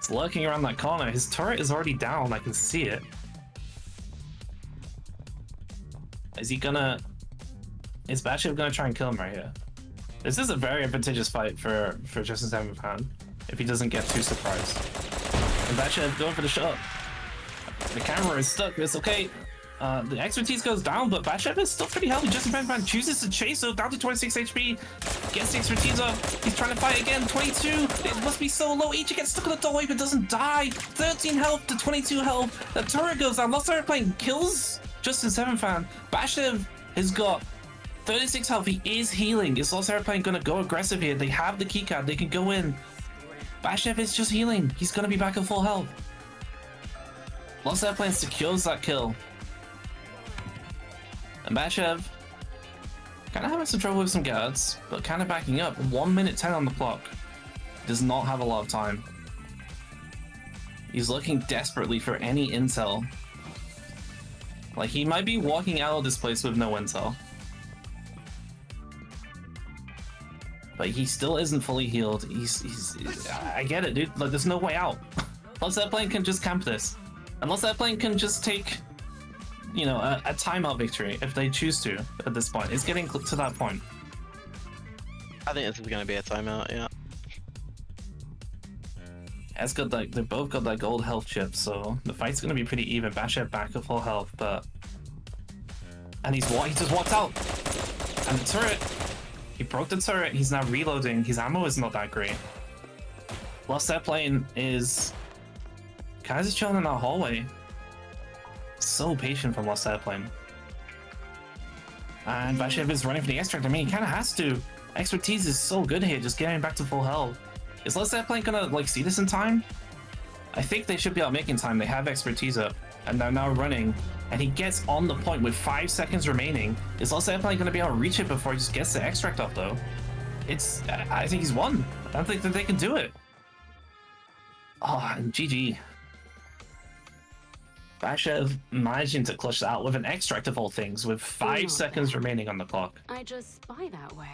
is lurking around that corner. His turret is already down, I can see it. Is he gonna is Bashev gonna try and kill him right here? This is a very advantageous fight for Justin 7fan if he doesn't get too surprised. And Bashev going for the shot. The camera is stuck, it's okay. The expertise goes down, but Bashev is still pretty healthy. Justin 7fan chooses to chase, so down to 26 HP. Gets the expertise up. He's trying to fight again. 22. It must be so low. Ichi gets stuck on the doorway, but doesn't die. 13 health to 22 health. The turret goes down. Lost Airplane kills Justin 7fan. Bashev has got 36 health. He is healing. Is Lost Airplane gonna go aggressive here? They have the keycard. They can go in. Bashev is just healing. He's gonna be back at full health. Lost Airplane secures that kill. And Bashev kind of having some trouble with some guards, but kind of backing up. 1 minute 10 on the clock. Does not have a lot of time. He's looking desperately for any intel. Like, he might be walking out of this place with no intel. But he still isn't fully healed. I get it, dude. Like, there's no way out. Unless that plane can just camp this. Unless that plane can just take, you know, a timeout victory if they choose to at this point. It's getting to that point. I think this is going to be a timeout, yeah. It's got like, they both got that gold health chip, so the fight's going to be pretty even. Bashev back at full health, but... And he just walked out! And the turret! He broke the turret, he's now reloading. His ammo is not that great. Lost Airplane is kind of just chilling in that hallway. So patient from Lost Airplane. And Bashev is running for the extract. I mean, he kind of has to. Expertise is so good here, just getting back to full health. Is Lost Airplane gonna like see this in time? I think they should be out making time. They have expertise up, and they're now running. And he gets on the point with 5 seconds remaining. Is Lost Airplane gonna be able to reach it before he just gets the extract off though? I think he's won. I don't think that they can do it. Oh, and GG. Bashev managing to clutch that out with an extract of all things with 5 seconds remaining on the clock. I just spy that way.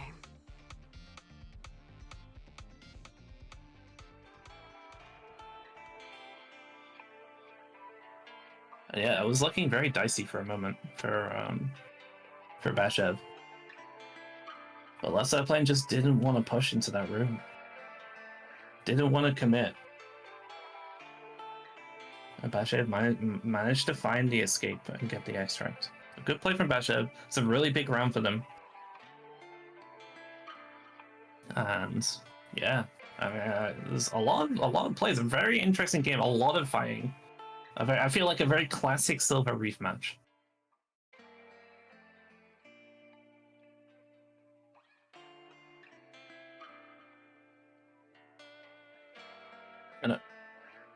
Yeah, it was looking very dicey for a moment for Bashev. But Lost Airplane just didn't want to push into that room. Didn't want to commit. And Bashev managed to find the escape and get the extract. A good play from Bashev. It's a really big round for them. And yeah, I mean, there's a lot of plays. A very interesting game. A lot of fighting. I feel like a very classic Silver Reef match. And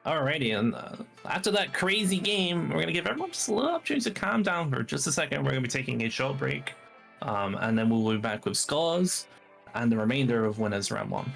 alrighty, and after that crazy game, we're gonna give everyone just a little opportunity to calm down for just a second. We're gonna be taking a short break, and then we'll be back with scores and the remainder of winners round 1.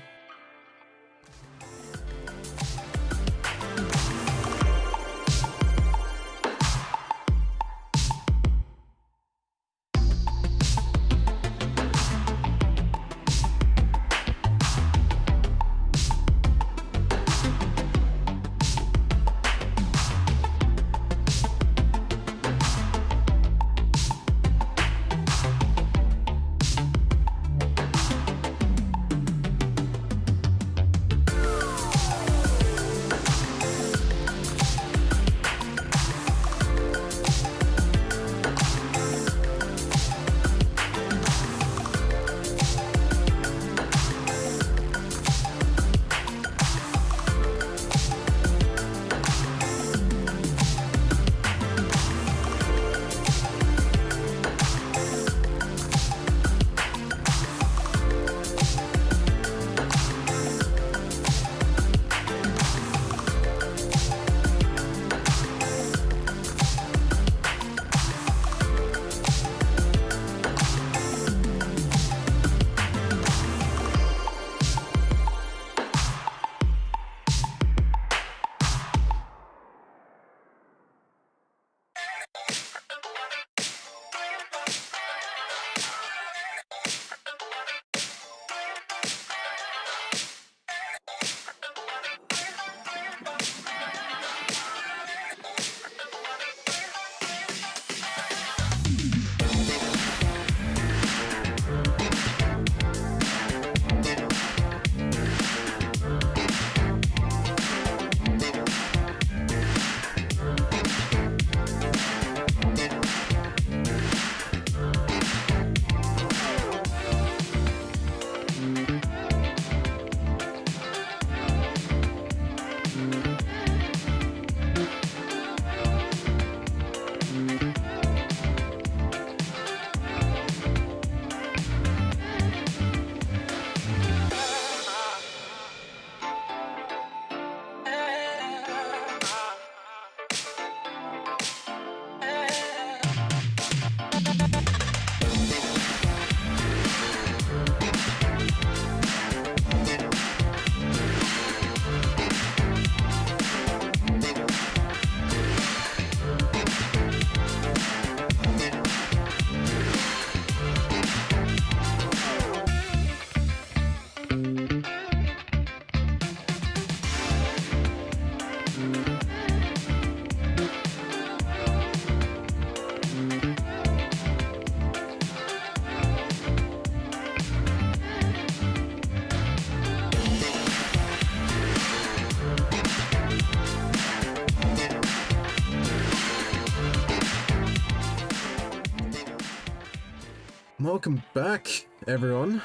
welcome back, everyone.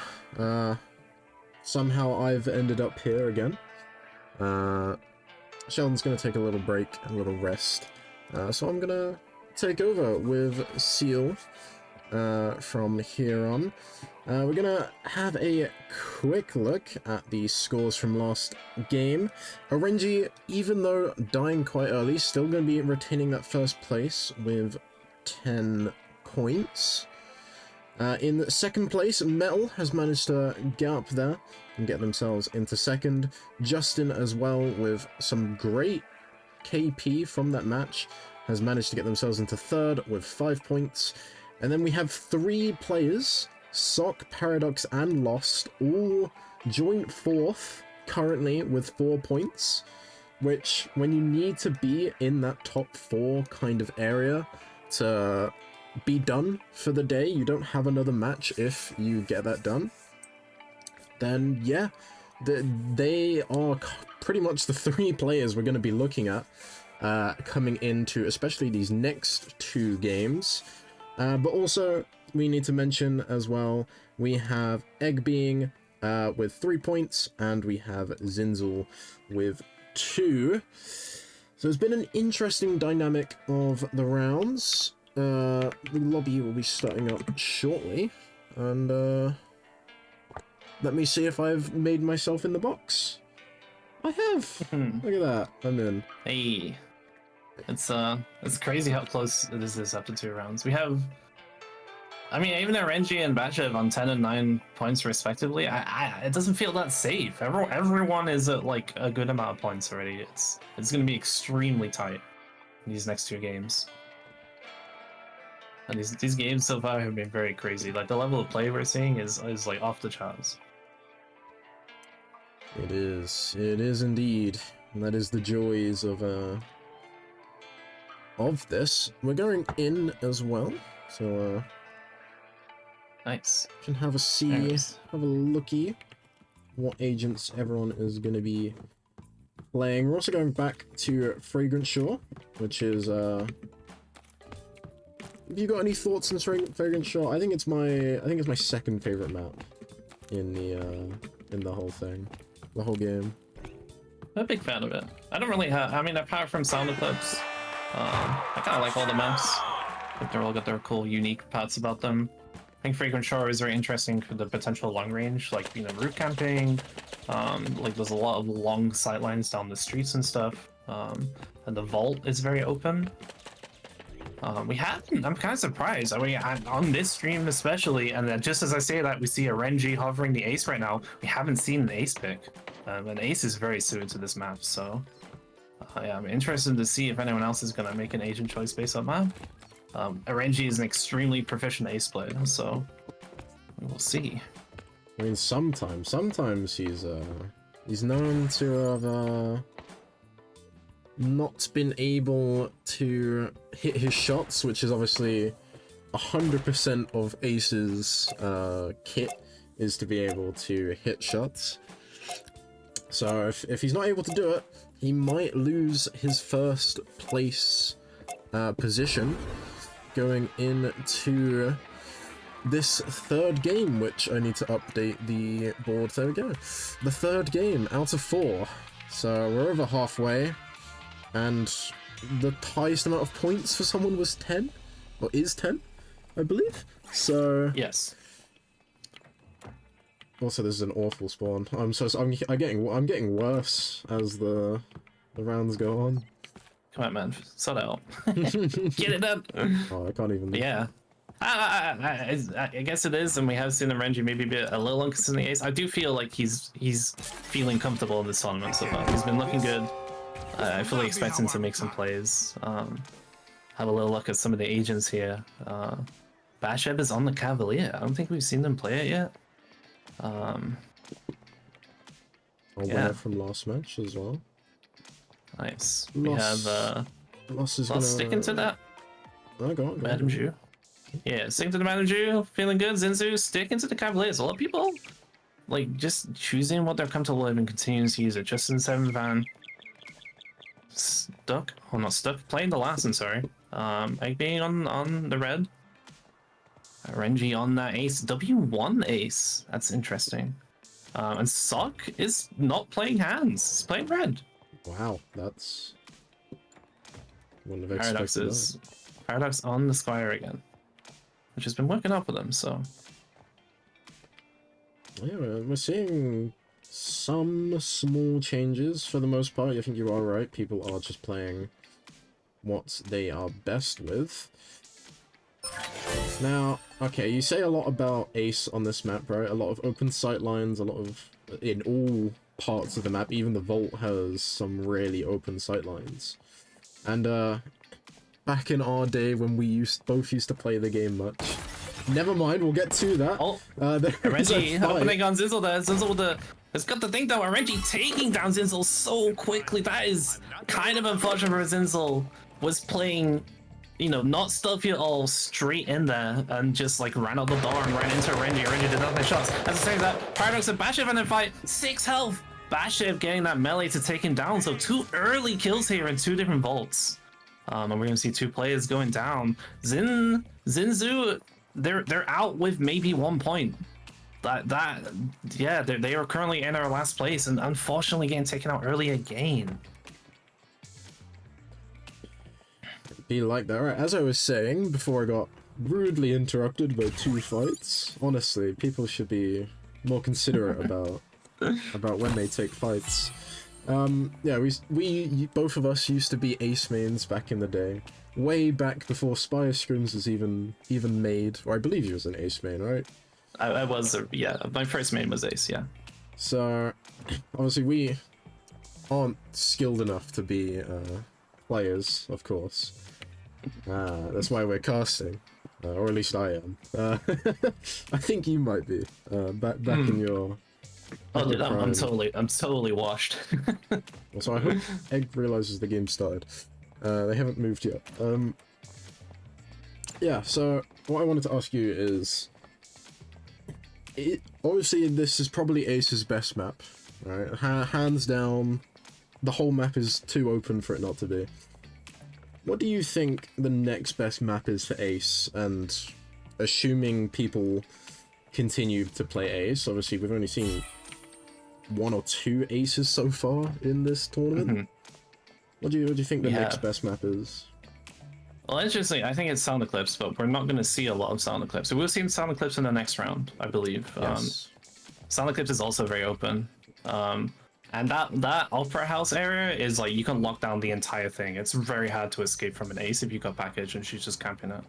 Somehow I've ended up here again. Sheldon's gonna take a little break, a little rest. So I'm gonna take over with Seal from here on. We're gonna have a quick look at the scores from last game. Orenji, even though dying quite early, still gonna be retaining that first place with 10 points. In second place, Metal has managed to get up there and get themselves into second. Justin as well, with some great KP from that match, has managed to get themselves into third with 5 points. And then we have 3 players, Sock, Paradox, and Lost, all joint fourth currently with 4 points, which when you need to be in that top 4 kind of area to be done for the day, you don't have another match if you get that done, then yeah, they are pretty much the 3 players we're going to be looking at coming into especially these next 2 games. But also we need to mention as well, we have Egg Being with 3 points, and we have Zinzel with 2. So it's been an interesting dynamic of the rounds. The lobby will be starting up shortly, and let me see if I've made myself in the box. I have. Look at that. I'm in. Hey, it's crazy how close it is after 2 rounds. We have, I mean, even Orenji and Bashev on 10 and 9 points respectively. It doesn't feel that safe. Everyone is at like a good amount of points already. It's going to be extremely tight in these next 2 games. And these games so far have been very crazy. Like the level of play we're seeing is like off the charts. It is indeed, and that is the joys of this. We're going in as well, so nice. Can have a see, Nice. have a looky what agents everyone is going to be playing. We're also going back to Fragrant Shore, which is have you got any thoughts on Fragrant Shore? I think it's my second favorite map in the whole thing, the whole game. I'm a big fan of it. I don't really have, I mean, apart from Sound Eclipse, I kind of like all the maps. But they're all got their cool, unique parts about them. I think Fragrant Shore is very interesting for the potential long range, like, you know, route camping. Like there's a lot of long sightlines down the streets and stuff. And the vault is very open. I'm kind of surprised. I mean, on this stream especially, and then just as I say that, we see Orenji hovering the ace right now. We haven't seen an ace pick. And ace is very suited to this map, so yeah, I'm interested to see if anyone else is going to make an agent choice based on map. Orenji is an extremely proficient ace player, so we'll see. I mean, sometimes he's known to have not been able to hit his shots, which is obviously 100% of Ace's kit, is to be able to hit shots. So if he's not able to do it, he might lose his first place position going into this 3rd game, which I need to update the board. There we go. The 3rd game out of 4. So we're over halfway. And the highest amount of points for someone was 10, or is 10, I believe. So Yes. Also, this is an awful spawn. I'm getting worse as the rounds go on. Come on, man. Sort out. Get it done. Oh, I can't even. But yeah. I guess it is, and we have seen Orenji maybe be a little inconsistent in the ace. I do feel like he's feeling comfortable in this tournament so far. He's been looking good. I fully expect him to make some plays. Have a little look at some of the agents here. Bashev is on the Cavalier. I don't think we've seen them play it yet. A yeah. winner from last match as well. Nice. Loss. We have Loss is well, gonna sticking to that. Oh, go on. Madam Jew. Yeah, sticking to the Madam Jew. Feeling good. Zinzu sticking to the Cavaliers. A lot of people like just choosing what they're comfortable with and continuing to use it. Justin 7 Van. Stuck. Oh, not stuck. Playing the last one, sorry. Egg being on the red. Renji on that ace. W1 ace. That's interesting. And Sock is not playing hands. He's playing red. Wow, that's... Wouldn't have expected Paradoxes. Paradox on the Squire again. Which has been working out for them, so... Yeah, we're seeing some small changes for the most part. I think you are right. People are just playing what they are best with. Now, okay, you say a lot about Ace on this map, right? A lot of open sight lines, a lot of... in all parts of the map, even the Vault has some really open sight lines. And, back in our day when we both used to play the game much... Never mind, we'll get to that. Oh, Renji opening on Zinzel there. Zinzel has got the thing though. Renji taking down Zinzel so quickly. That is kind of unfortunate for Zinzel. Was playing, you know, not stuffy at all, straight in there and just like ran out the door and ran into Renji. Renji did not take shots. As I say that, Paradox and Bashev in the fight, 6 health. Bashev getting that melee to take him down. So 2 early kills here in 2 different vaults. And we're gonna see 2 players going down. Zinzu. They're out with maybe 1 point. Yeah, they are currently in our last place and unfortunately getting taken out early again. Be like that. Right, as I was saying before I got rudely interrupted by 2 fights, honestly, people should be more considerate about when they take fights. Yeah, we both of us used to be Ace mains back in the day. Way back before Spire Scrims was even made, or I believe he was an Ace main, right? I was, yeah. My first main was Ace, yeah. So, obviously we aren't skilled enough to be players, of course. That's why we're casting, or at least I am. I think you might be back in your. Oh, dude, I'm totally washed. So I hope Egg realizes the game started. They haven't moved yet. Yeah, so what I wanted to ask you is... obviously, this is probably Ace's best map, right? Hands down, the whole map is too open for it not to be. What do you think the next best map is for Ace? And assuming people continue to play Ace, obviously we've only seen 1 or 2 Aces so far in this tournament. Mm-hmm. What do you think the next best map is? Well, interesting. I think it's Sound Eclipse, but we're not going to see a lot of Sound Eclipse. We'll see Sound Eclipse in the next round, I believe. Yes. Sound Eclipse is also very open. And that Opera House area is like, you can lock down the entire thing. It's very hard to escape from an Ace if you got package and she's just camping it.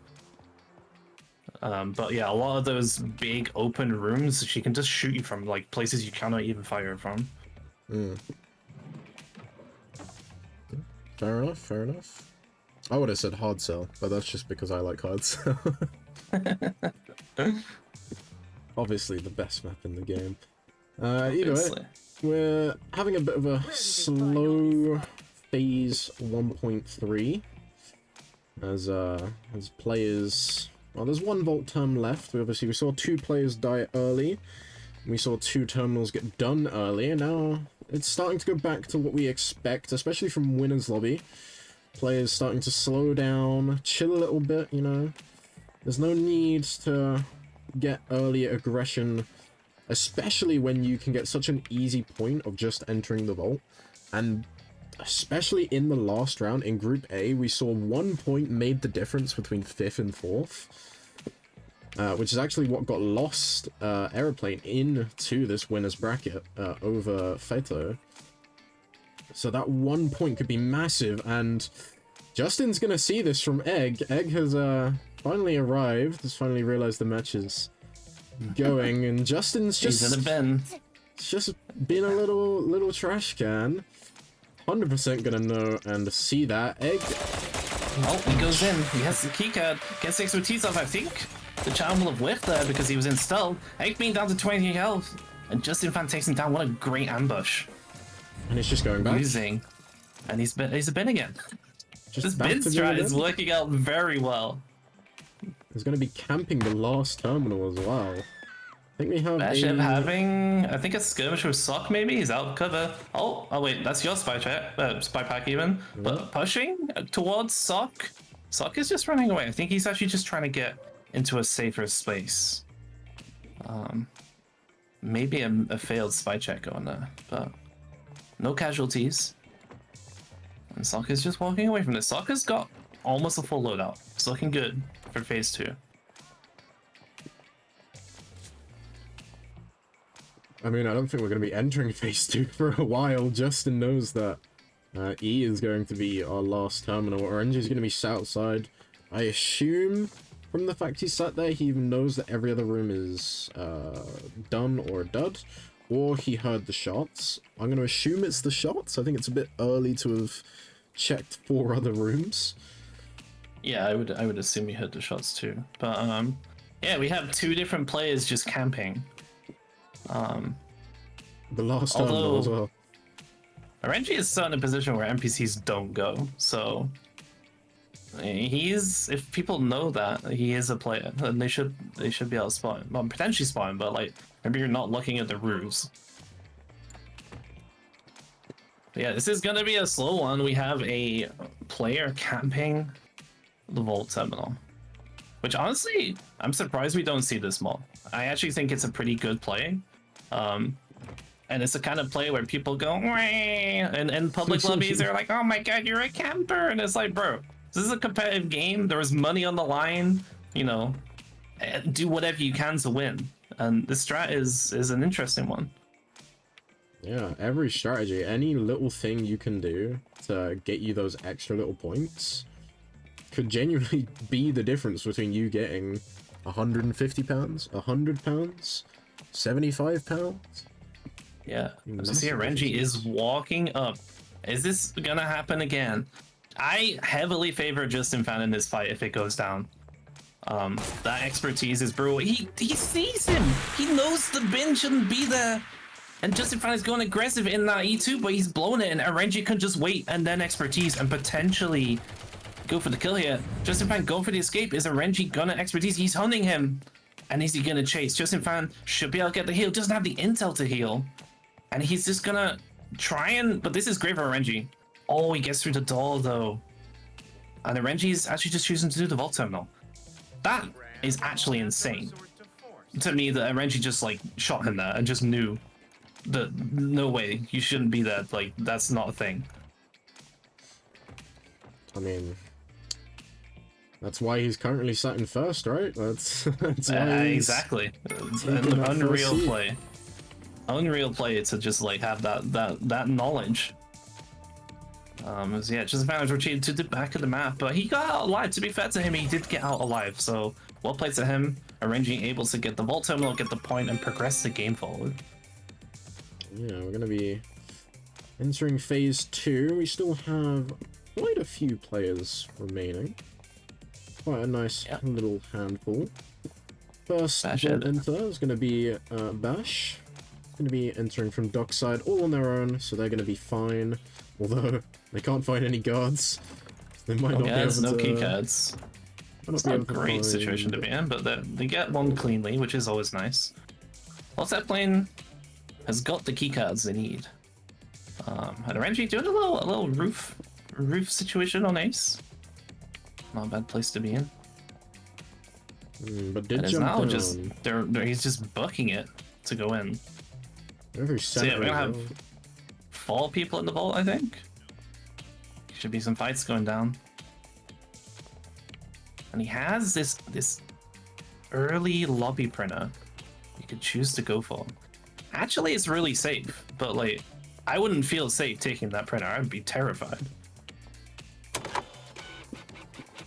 But yeah, a lot of those big open rooms, she can just shoot you from like places you cannot even fire from. Fair enough, fair enough. I would have said hard sell, but that's just because I like hard sell. Obviously the best map in the game. Either way, we're having a bit of a slow phase 1.3 as players. Well, there's 1 Vault term left. We saw 2 players die early. We saw 2 terminals get done early, and now it's starting to go back to what we expect, especially from Winners Lobby. Players starting to slow down, chill a little bit, you know. There's no need to get early aggression, especially when you can get such an easy point of just entering the Vault. And especially in the last round, in Group A, we saw 1 point made the difference between 5th and 4th. Which is actually what got lost Aeroplane into this winner's bracket over Feto. So that 1 point could be massive, and Justin's gonna see this from Egg. Egg has finally arrived, has finally realized the match is going, and Justin's just... He's in a bin. It's just been a little trash can. 100% gonna know and see that. Egg... Oh, he goes in. He has the keycard. Gets the expertise off, I think. The charm will have whiffed there because he was in stealth. Egg being down to 20 health. And Justin Fan takes him down. What a great ambush. And it's just going back. And he's a bin again. Just this bin strat is working out very well. He's going to be camping the last terminal as well. I think we have Bashev having, I think, a skirmish with Sock maybe. He's out of cover. Oh wait, that's your spy pack even. But pushing towards Sock. Sock is just running away. I think he's actually just trying to get into a safer space. Maybe a failed spy check going there, but no casualties. And Sokka's just walking away from this. Sokka's got almost a full loadout. It's looking good for phase 2. I mean, I don't think we're going to be entering phase 2 for a while. Justin knows that E is going to be our last terminal. Orange is going to be sat outside. I assume from the fact he sat there, he even knows that every other room is done or dud, or he heard the shots. I'm going to assume it's the shots. I think it's a bit early to have checked 4 other rooms. Yeah, I would assume he heard the shots too. But yeah, we have 2 different players just camping. The last terminal as well. RNG is still in a position where NPCs don't go, so if people know that he is a player, then they should be able to spot him. Well, potentially spot him, but like maybe you're not looking at the roofs. But yeah, this is gonna be a slow one. We have a player camping the vault terminal, which honestly I'm surprised we don't see this more. I actually think it's a pretty good play. And it's the kind of play where people go, and in public lobbies, they're like, oh my god, you're a camper. And it's like, bro, this is a competitive game. There was money on the line, you know, do whatever you can to win. And this strat is an interesting one. Yeah, every strategy, any little thing you can do to get you those extra little points could genuinely be the difference between you getting 150 pounds, 100 pounds, 75 pounds. Yeah, as you see, Renji is walking up. Is this gonna happen again? I heavily favor Justin Fan in this fight if it goes down. That expertise is brutal. He sees him. He knows the bin shouldn't be there. And Justin Fan is going aggressive in that E2, but he's blown it, and Renji can just wait and then expertise and potentially go for the kill here. Justin Fan going for the escape. Is Renji gonna expertise? He's hunting him. And is he gonna chase? Justin Fan should be able to get the heal. Doesn't have the intel to heal. And he's just gonna try and... But this is great for Renji. Oh, he gets through the door, though. And Renji's actually just choosing to do the vault terminal. That is actually insane. To me, that Renji just, like, shot him there and just knew that no way, you shouldn't be there. Like, that's not a thing. I mean... That's why he's currently sat in first, right? That's why exactly. An unreal play. Unreal play to just like have that knowledge. Yeah, just advantage retreated to the back of the map, but he got out alive. To be fair to him, he did get out alive, so well played to him. Arranging able to get the vault terminal, get the point, and progress the game forward. Yeah, we're gonna be entering phase 2. We still have quite a few players remaining. Quite a nice little handful. First vault enter is going to be Bash. Going to be entering from dockside all on their own, so they're going to be fine. Although they can't find any guards, they might not be able to. No key cards. It's not a great situation to be in, but they get one cleanly, which is always nice. Once that plane has got the key cards they need, and Renji doing a little roof situation on Ace. Not a bad place to be in. But did jump now down. Just he's just bucking it to go in. So yeah, we're gonna have 4 people in the vault, I think. Should be some fights going down. And he has this early lobby printer you could choose to go for. Actually, it's really safe, but like I wouldn't feel safe taking that printer. I'd be terrified.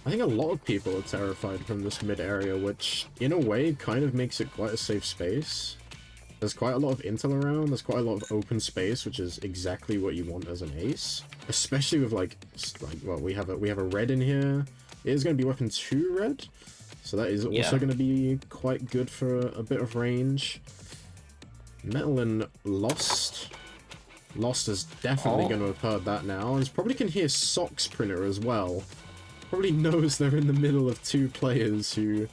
I think a lot of people are terrified from this mid area, which in a way kind of makes it quite a safe space. There's quite a lot of intel around, there's quite a lot of open space, which is exactly what you want as an ace. Especially with like well, we have a red in here. It is going to be weapon 2 red, so that is also going to be quite good for a bit of range. Metal and Lost. Lost is definitely going to have heard that now. He's probably can hear Socks Printer as well. Probably knows they're in the middle of 2 players who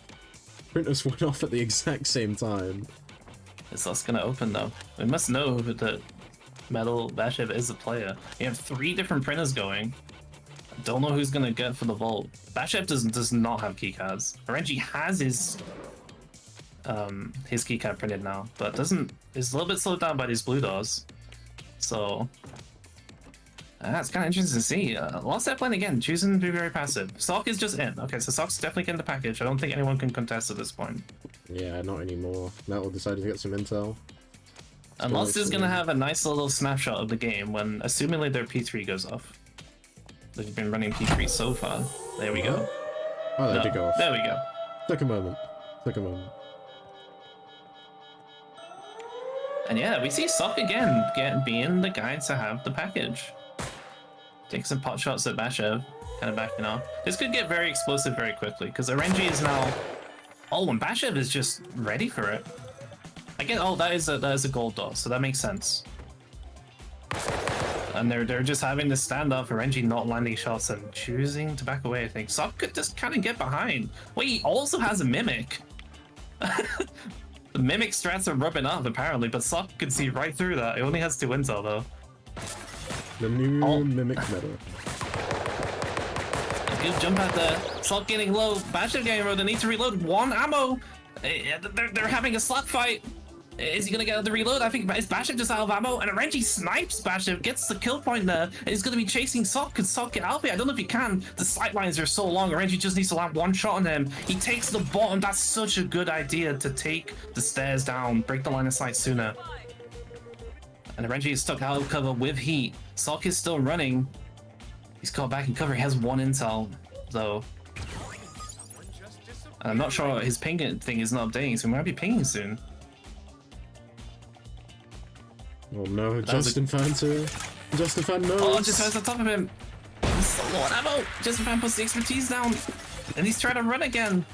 printers went off at the exact same time. Is this gonna open though? We must know that Metal Bashev is a player. We have 3 different printers going. Don't know who's gonna get for the vault. Bashev does not have keycards. RNG has his keycard printed now, but doesn't is a little bit slowed down by these blue doors. So it's kind of interesting to see. Lost Airplane again, choosing to be very passive. Sock is just in. Okay, so Sock's definitely getting the package. I don't think anyone can contest at this point. Yeah, not anymore. Metal decided to get some intel. And Lost is gonna have a nice little snapshot of the game when, assumingly, their P3 goes off. They've been running P3 so far. There we go. Oh, they did go off. There we go. Took a moment. Took a moment. And yeah, we see Sock again being the guy to have the package. Take some pot shots at Bashev, kind of backing off. This could get very explosive very quickly because RNG is now. Oh, and Bashev is just ready for it. Again, oh, that is a gold door, so that makes sense. And they're just having this standoff. RNG not landing shots and choosing to back away. I think Sock could just kind of get behind. Wait, he also has a mimic. The mimic strats are rubbing off apparently, but Sock could see right through that. He only has 2 intel though. The new mimic meta. A good jump out there. Sock getting low. Bashev getting low. They need to reload 1 ammo. They're having a slug fight. Is he gonna get the reload? I think is Bashev just out of ammo, and RNG snipes Bashev, gets the kill point there, and he's gonna be chasing Sock. Could Sock get out of it? I don't know if he can. The sight lines are so long. RNG just needs to land 1 shot on him. He takes the bottom. That's such a good idea to take the stairs down, break the line of sight sooner. And RNG is stuck out of cover with heat. Sock is still running. He's caught back in cover. He has 1 intel, though. And I'm not sure his ping thing is not updating, so he might be pinging soon. Oh no, Justin Fan too. Justin Fan knows. Oh, Justin Fan's on top of him. So low on ammo. Justin Fan puts the expertise down, and he's trying to run again.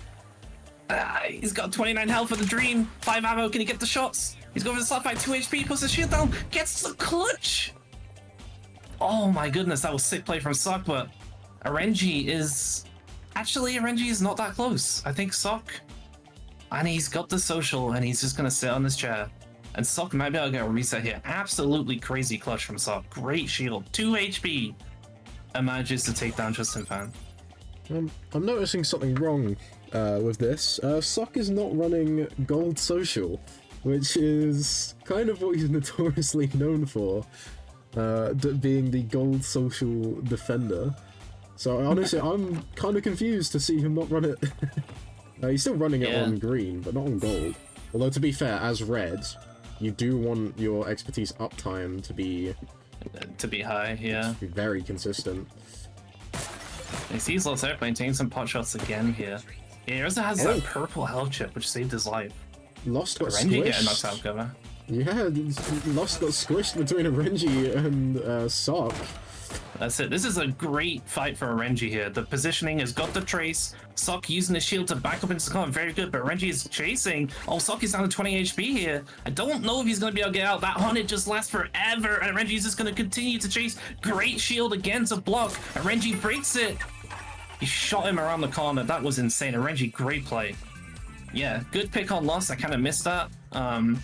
He's got 29 health for the dream. 5 ammo. Can he get the shots? He's going for the slap fight. 2 HP. Puts the shield down. Gets the clutch. Oh my goodness, that was sick play from Sock, but RNG is not that close. I think Sock, and he's got the social, and he's just gonna sit on this chair. And Sock might be able to get a reset here. Absolutely crazy clutch from Sock. Great shield. 2 HP. And manages to take down Justin Fan. I'm noticing something wrong with this. Sock is not running gold social, which is kind of what he's notoriously known for, being the gold social defender. So honestly, I'm kind of confused to see him not run it. He's still running it on green, but not on gold. Although to be fair, as red, you do want your expertise uptime to be high, yeah. To be very consistent. He sees Lost Airplane taking some pot shots again here. He also has that purple health chip, which saved his life. Lost got RNG getting knocked squished. out of cover. Yeah, Lost got squished between RNG and Sock. That's it. This is a great fight for RNG here. The positioning has got the trace. Sock using the shield to back up into the corner. Very good, but RNG is chasing. Oh, Sock is down to 20 HP here. I don't know if he's going to be able to get out. That hunted just lasts forever, and RNG is just going to continue to chase. Great shield again to block. RNG breaks it. He shot him around the corner. That was insane. RNG, great play. Yeah, good pick on Lost. I kind of missed that. And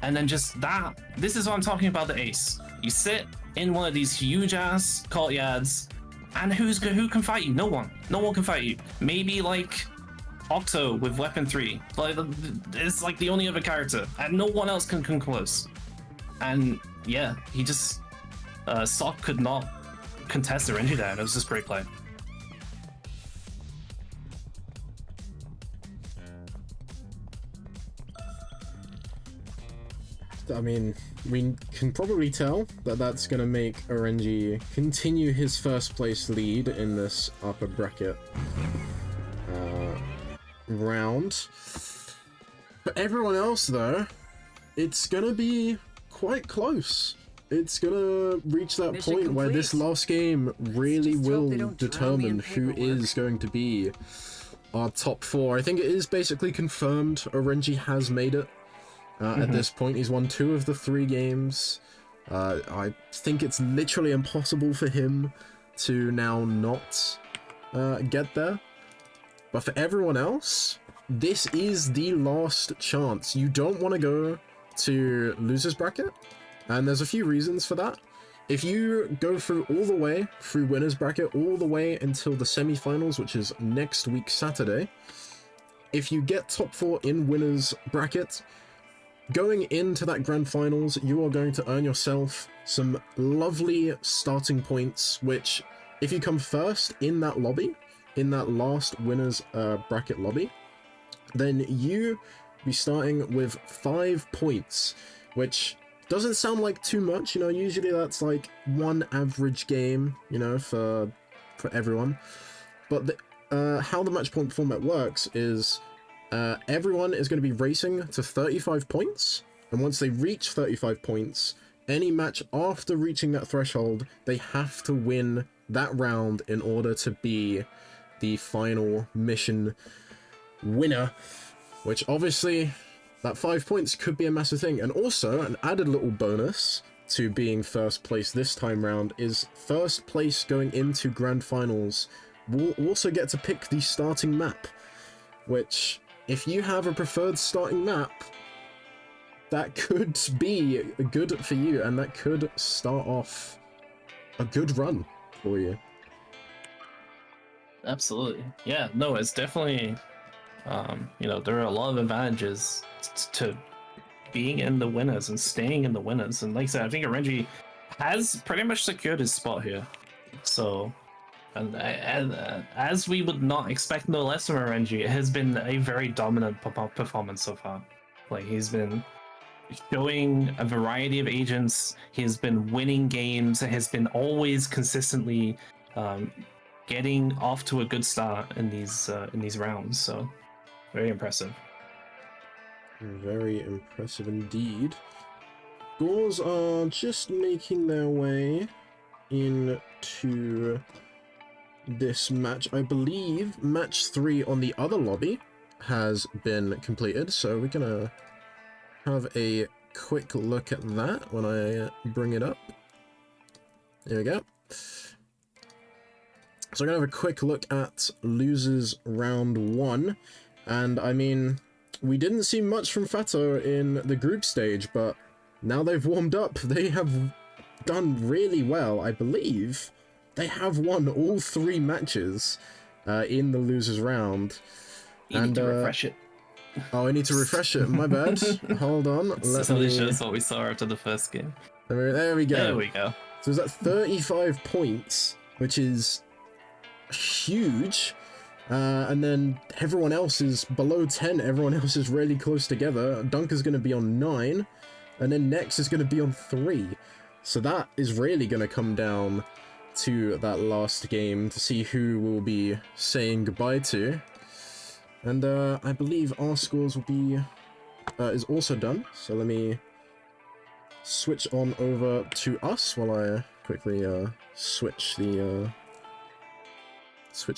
then just that. This is what I'm talking about, the ace. You sit in one of these huge ass courtyards, and who can fight you? No one. No one can fight you. Maybe like Octo with Weapon 3. Like, it's like the only other character, and no one else can come close. And yeah, he just Sock could not contest the RNG there. It was just great play. I mean, we can probably tell that that's going to make RNG continue his first place lead in this upper bracket round. For everyone else, though, it's going to be quite close. It's going to reach that Mission point where complete. this last game really Just hope will they don't drown me in determine who paperwork. is going to be our top 4. I think it is basically confirmed RNG has made it. At this point, he's won 2 of the 3 games. I think it's literally impossible for him to now not get there. But for everyone else, this is the last chance. You don't want to go to losers bracket, and there's a few reasons for that. if you go through all the way through winners bracket, all the way until the semi-finals, which is next week Saturday, if you get top 4 in winners bracket, going into that grand finals, you are going to earn yourself some lovely starting points, which if you come first in that lobby, in that last winners bracket lobby, then you be starting with 5 points, which doesn't sound like too much, you know, usually that's like one average game, you know, for everyone. But how the match point format works is everyone is going to be racing to 35 points, and once they reach 35 points, any match after reaching that threshold, they have to win that round in order to be the final mission winner, which obviously that 5 points could be a massive thing. And also an added little bonus to being first place this time round is first place going into grand finals will also get to pick the starting map, which if you have a preferred starting map, that could be good for you, and that could start off a good run for you. Absolutely. Yeah, no, it's definitely, you know, there are a lot of advantages to being in the winners and staying in the winners. And like I said, I think RNG has pretty much secured his spot here. So, and as we would not expect no less from RNG, it has been a very dominant performance so far. Like, he's been showing a variety of agents, he's been winning games, has been always consistently getting off to a good start in these rounds. So very impressive. Very impressive indeed. Scores are just making their way into this match. I believe match 3 on the other lobby has been completed, so we're gonna have a quick look at that when I bring it up. There we go. So I'm gonna have a quick look at losers round 1, and I mean, we didn't see much from Fato in the group stage, but now they've warmed up, they have done really well. I believe they have won all 3 matches in the losers round. You need to refresh it. Oh, I need to refresh it. My bad. Hold on. Let me show us what we saw after the first game. There we go. There we go. So is that 35 points, which is huge. And then everyone else is below 10. Everyone else is really close together. Dunker's going to be on 9. And then Nex is going to be on 3. So that is really going to come down to that last game to see who we'll be saying goodbye to. And I believe our scores will be is also done. So let me switch on over to us while I quickly switch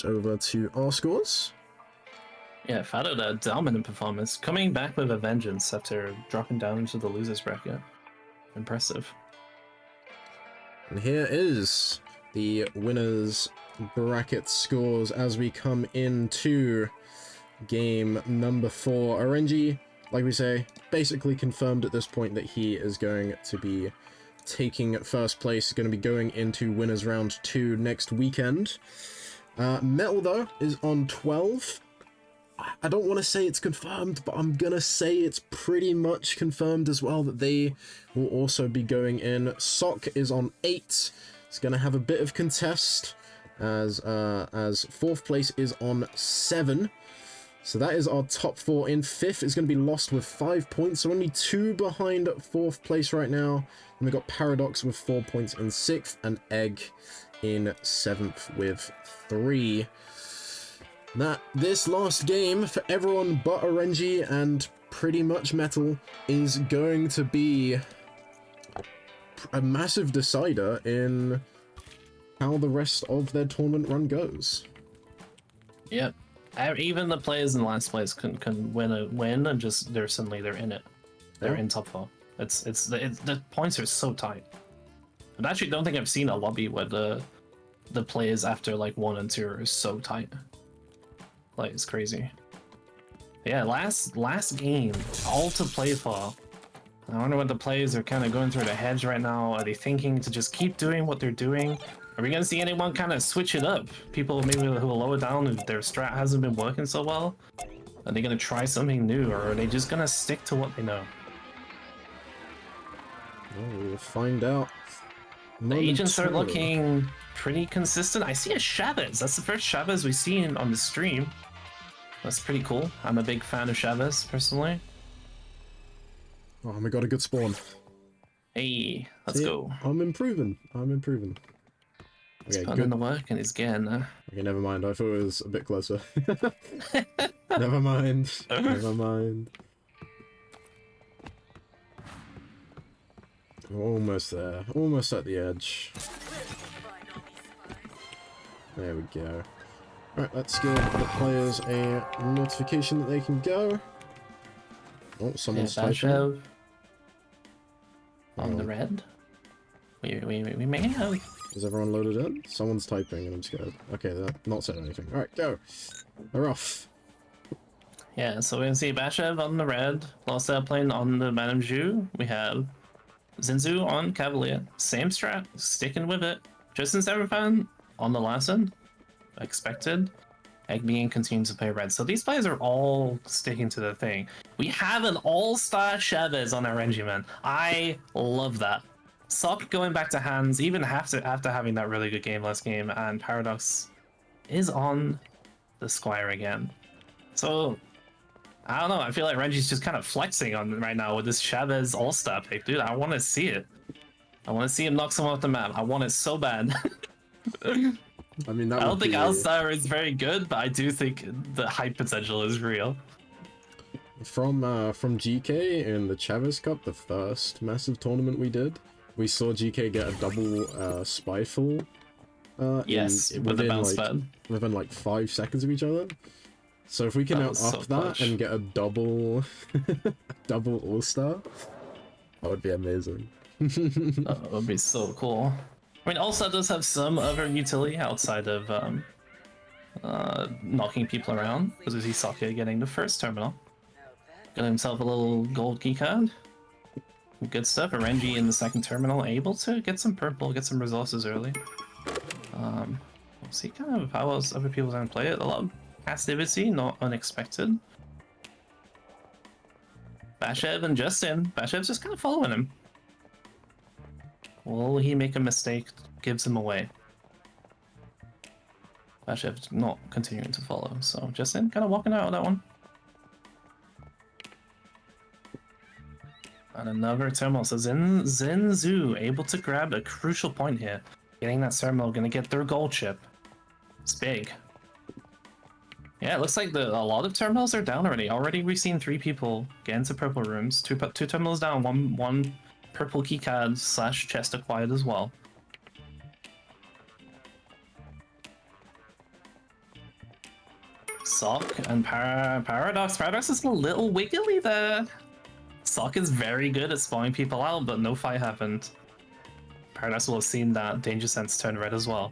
over to our scores. Yeah, Fato, a dominant performance, coming back with a vengeance after dropping down into the losers bracket. Impressive. And here is the winners bracket scores as we come into game number 4. RNG, like we say, basically confirmed at this point that he is going to be taking first place, going to be going into winners round 2 next weekend. Metal, though, is on 12. I don't want to say it's confirmed, but I'm gonna say it's pretty much confirmed as well that they will also be going in. Sock is on 8. It's gonna have a bit of contest as 4th place is on 7. So that is our top 4. In 5th is going to be Lost with 5 points, so only 2 behind 4th place right now. And we've got Paradox with 4 points in 6th, and Egg in 7th with 3. This last game for everyone but RNG and pretty much Metal is going to be a massive decider in how the rest of their tournament run goes. Yep. Even the players in last place can win and just they're in it. They're in top 4. The points are so tight. I actually don't think I've seen a lobby where the players after like 1 and 2 are so tight. Like, it's crazy. Yeah, last game, all to play for. I wonder what the players are kind of going through their heads right now. Are they thinking to just keep doing what they're doing? Are we going to see anyone kind of switch it up? People maybe who are lower down if their strat hasn't been working so well? Are they going to try something new, or are they just going to stick to what they know? Well, we'll find out. The agents are momentarily. looking pretty consistent. I see a Chavez. That's the first Chavez we've seen on the stream. That's pretty cool. I'm a big fan of Chavez, personally. Oh, we got a good spawn. Hey, let's See, go. I'm improving. I'm improving. He's Okay, putting in good. the work and he's getting there. Okay, never mind. I thought it was a bit closer. Never mind. Never mind. Almost there. Almost at the edge. There we go. Alright, let's give the players a notification that they can go. Oh, someone's typing. Bashev on Oh. the red. We may have. Is everyone loaded in? Someone's typing and I'm scared. Okay, they're not saying anything. Alright, go. They're off. Yeah, so we're gonna see Bashev on the red, Lost Airplane on the Madame Zhu. We have Zinzu on Cavalier. Same strat, sticking with it. Justin Sevenfan on the Lassen. Expected. Egbean continues to play red. So these players are all sticking to the thing. We have an all-star Chavez on our regimen. I love that. Sock going back to hands, even after having that really good game last game, and Paradox is on the Squire again. So I don't know. I feel like Renji's just kind of flexing on right now with this Chavez all-star pick, dude. I want to see it. I want to see him knock someone off the map. I want it so bad. I mean, that I don't would think be... Alistar is very good, but I do think the hype potential is real. From GK in the Chavez Cup, the first massive tournament we did, we saw GK get a double Spyfall. Yes, with the bounce pad. Within like 5 seconds of each other. So if we can That up was so that clutch. and get a double, double All-Star, that would be amazing. That would be so cool. I mean, All-Star does have some other utility outside of knocking people around, because we see Sake getting the first terminal. Got himself a little gold keycard. Good stuff. Renji in the second terminal, able to get some purple, get some resources early. We'll see kind of how else other people are going to play it. A lot of passivity, not unexpected. Bashev and Justin. Bashev's just kind of following him. Will he make a mistake? Gives him away. Bashev's not continuing to follow, so Justin kind of walking out of that one. And another terminal. So Zinzu able to grab a crucial point here. Getting that terminal, gonna get their gold chip. It's big. Yeah, it looks like a lot of terminals are down already. Already we've seen 3 people get into purple rooms. Two terminals down, one purple keycard / chest acquired as well. Sock and Paradox. Paradox is a little wiggly there. Sock is very good at spawning people out, but no fight happened. Paradox will have seen that Danger Sense turn red as well.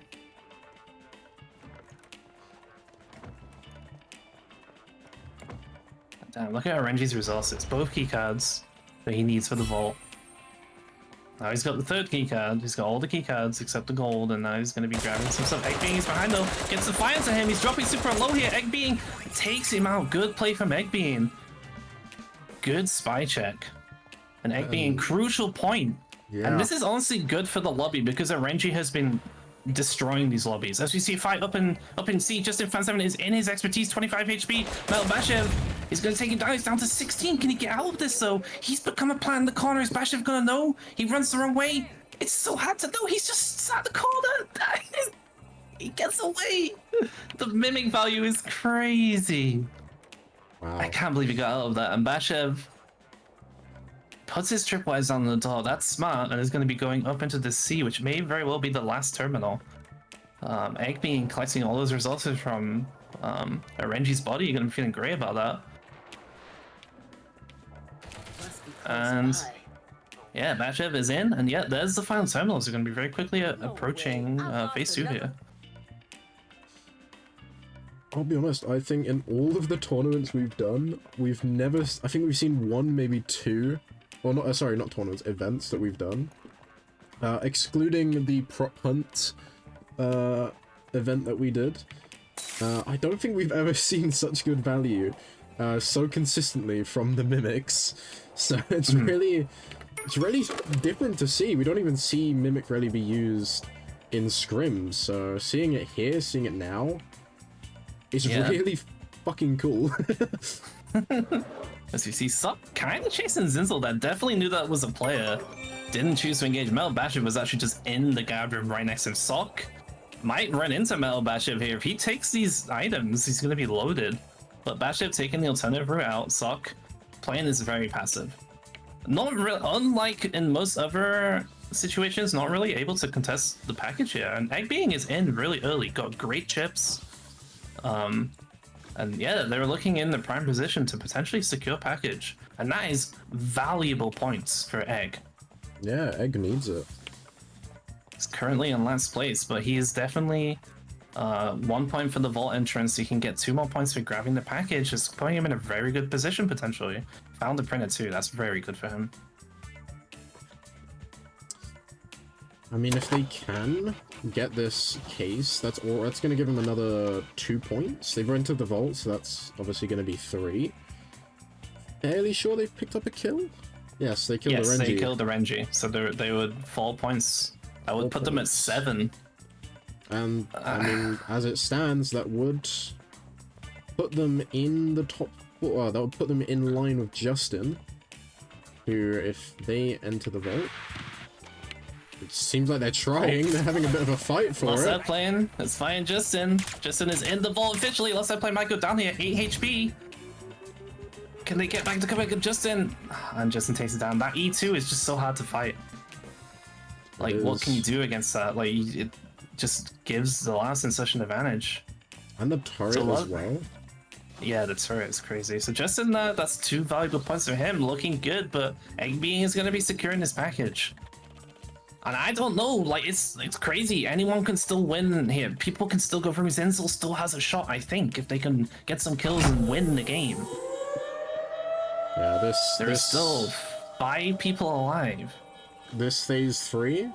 Damn, look at Renji's resources. Both keycards that he needs for the vault. Now he's got the third keycard. He's got all the keycards except the gold, and now he's going to be grabbing some stuff. Egbean is behind though. Gets the fire to him. He's dropping super low here. Egbean takes him out. Good play from Egbean. Good spy check. And Egbean, crucial point. Yeah. And this is honestly good for the lobby because Renji has been destroying these lobbies. As we see, fight up in C. Justin Fan7 is in his expertise, 25 HP. Metal Bashev is going to take him down. He's down to 16. Can he get out of this though? He's become a plant in the corner. Is Bashev going to know? He runs the wrong way. It's so hard to know. He's just sat the corner. He gets away. The mimic value is crazy. Wow. I can't believe he got out of that. And Bashev puts his tripwires on the door. That's smart, and is going to be going up into the sea, which may very well be the last terminal. Egbean collecting all those resources from Renji's body. You're going to be feeling great about that. And yeah, Bashev is in, and yeah, there's the final terminals. They're going to be very quickly approaching phase 2 here. I'll be honest, I think in all of the tournaments we've done, we've never... I think we've seen 1, maybe 2 or not, sorry, not tournaments, events that we've done, excluding the prop hunt event that we did, I don't think we've ever seen such good value so consistently from the Mimics. So it's really different to see. We don't even see Mimic really be used in scrims, so seeing it here, seeing it now, is really fucking cool. As you see, Suck kind of chasing Zinzel. That definitely knew that was a player. Didn't choose to engage. Metal Bashiv was actually just in the Gab room right next to him. Sock might run into Metal Bashiv here. If he takes these items, he's going to be loaded. But Bashiv taking the alternative route out. Sock playing this very passive. Not really, unlike in most other situations, not really able to contest the package here. And Egg Being is in really early. Got great chips. And yeah, they're looking in the prime position to potentially secure package. And that is valuable points for Egg. Yeah, Egg needs it. He's currently in last place, but he is definitely 1 point for the vault entrance. He can get 2 more points for grabbing the package. It's putting him in a very good position potentially. Found the printer too. That's very good for him. I mean, if they can get this case, that's going to give them another 2 points. They've entered the vault, so that's obviously going to be 3. Fairly sure they've picked up a kill? Yes, they killed the Renji. Yes, they killed the Renji. So they would 4 points. That would put them at 7. And, I mean, as it stands, that would put them in the top 4. Well, that would put them in line with Justin, who, if they enter the vault, it seems like they're trying. They're having a bit of a fight for Lost it. that plane. It's fine, Justin. Justin is in the vault officially. Lost that plane might go down here. 8 HP. Can they get back to cover Justin? And Justin takes it down. That E2 is just so hard to fight. Like, what can you do against that? Like, it just gives the last in such an advantage. And the turret as well. Yeah, the turret is crazy. So Justin, that's 2 valuable points for him. Looking good, but Egg Being is going to be securing this package. And I don't know, like, it's crazy. Anyone can still win here. People can still go through. Zinzel still has a shot, I think, if they can get some kills and win the game. Yeah, There are still 5 people alive. This phase 3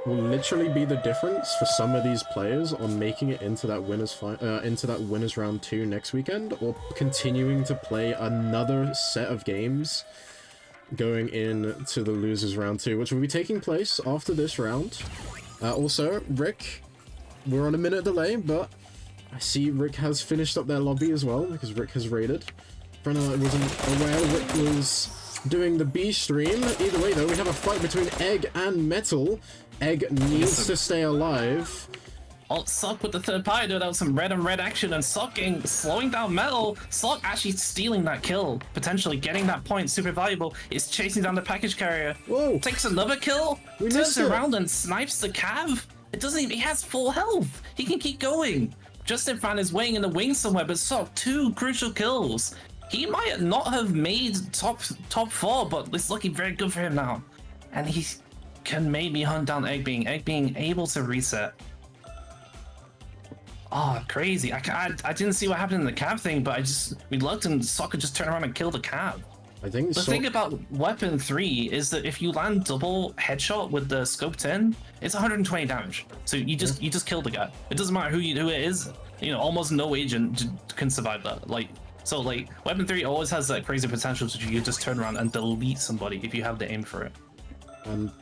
will literally be the difference for some of these players on making it into that winners round 2 next weekend, or continuing to play another set of games going into the losers round 2, which will be taking place after this round. Also, Rick, we're on a minute delay, but I see Rick has finished up their lobby as well, because Rick has raided. Brenna wasn't aware Rick was doing the B stream. Either way though, we have a fight between Egg and Metal. Egg needs to stay alive. Alt Sock with the third party, though. That was some red on red action, and Sock slowing down Metal. Sock actually stealing that kill, potentially getting that point, super valuable. Is chasing down the package carrier. Whoa! Takes another kill, turns around and snipes the Cav. It doesn't even, he has full health. He can keep going. Justin found his wing in the wing somewhere, but Sock 2 crucial kills. He might not have made top 4, but it's looking very good for him now. And he can maybe hunt down Egg Being able to reset. Oh, crazy. I didn't see what happened in the Cav thing, but we looked and Sock could just turn around and kill the Cav. I think the thing about Weapon 3 is that if you land double headshot with the scope 10, it's 120 damage. So you just kill the guy. It doesn't matter who it is. You know, almost no agent can survive that. So Weapon 3 always has that crazy potential to you just turn around and delete somebody if you have the aim for it. And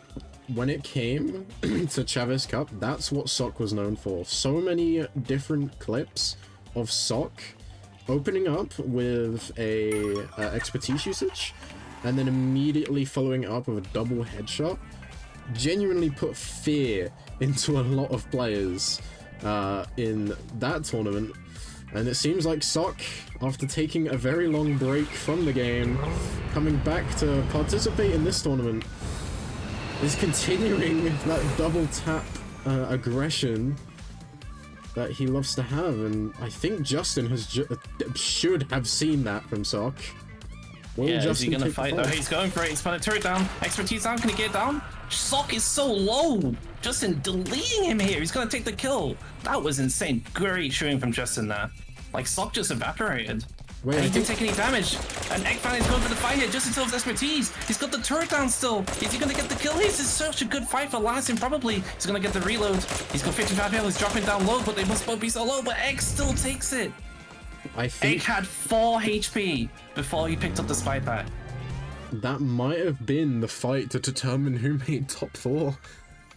when it came to Chavez Cup, that's what Sock was known for. So many different clips of Sock opening up with a expertise usage and then immediately following up with a double headshot genuinely put fear into a lot of players in that tournament. And it seems like Sock, after taking a very long break from the game, coming back to participate in this tournament, is continuing that double tap aggression that he loves to have. And I think Justin should have seen that from Sock. Is he gonna fight? Oh, he's going for it. He's putting a turret down. Expertise down. Can he get it down? Sock is so low. Justin deleting him here. He's gonna take the kill. That was insane. Great shooting from Justin there. Like, Sock just evaporated. Wait, And I he didn't think- take any damage. And Eggfan is going for the fight here, just until his expertise. He's got the turret down still. Is he going to get the kill? This is such a good fight for Lassin, probably. He's going to get the reload. He's got 55 health. He's dropping down low, but they must both be so low. But Egg still takes it. I Egg think had 4 HP before he picked up the spy pack. that might have been the fight to determine who made top 4.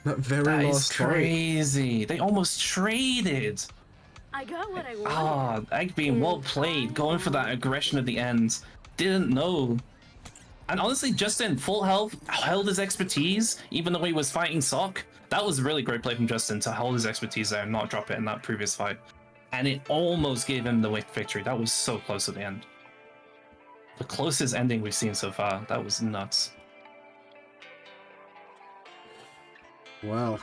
That very That is last fight. crazy. They almost traded. I got what I wanted. Ah, Egg being well played, going for that aggression at the end. Didn't know. And honestly, Justin, full health, held his expertise, even though he was fighting Sock. That was a really great play from Justin to hold his expertise there and not drop it in that previous fight. And it almost gave him the victory. That was so close at the end. The closest ending we've seen so far. That was nuts. Wow,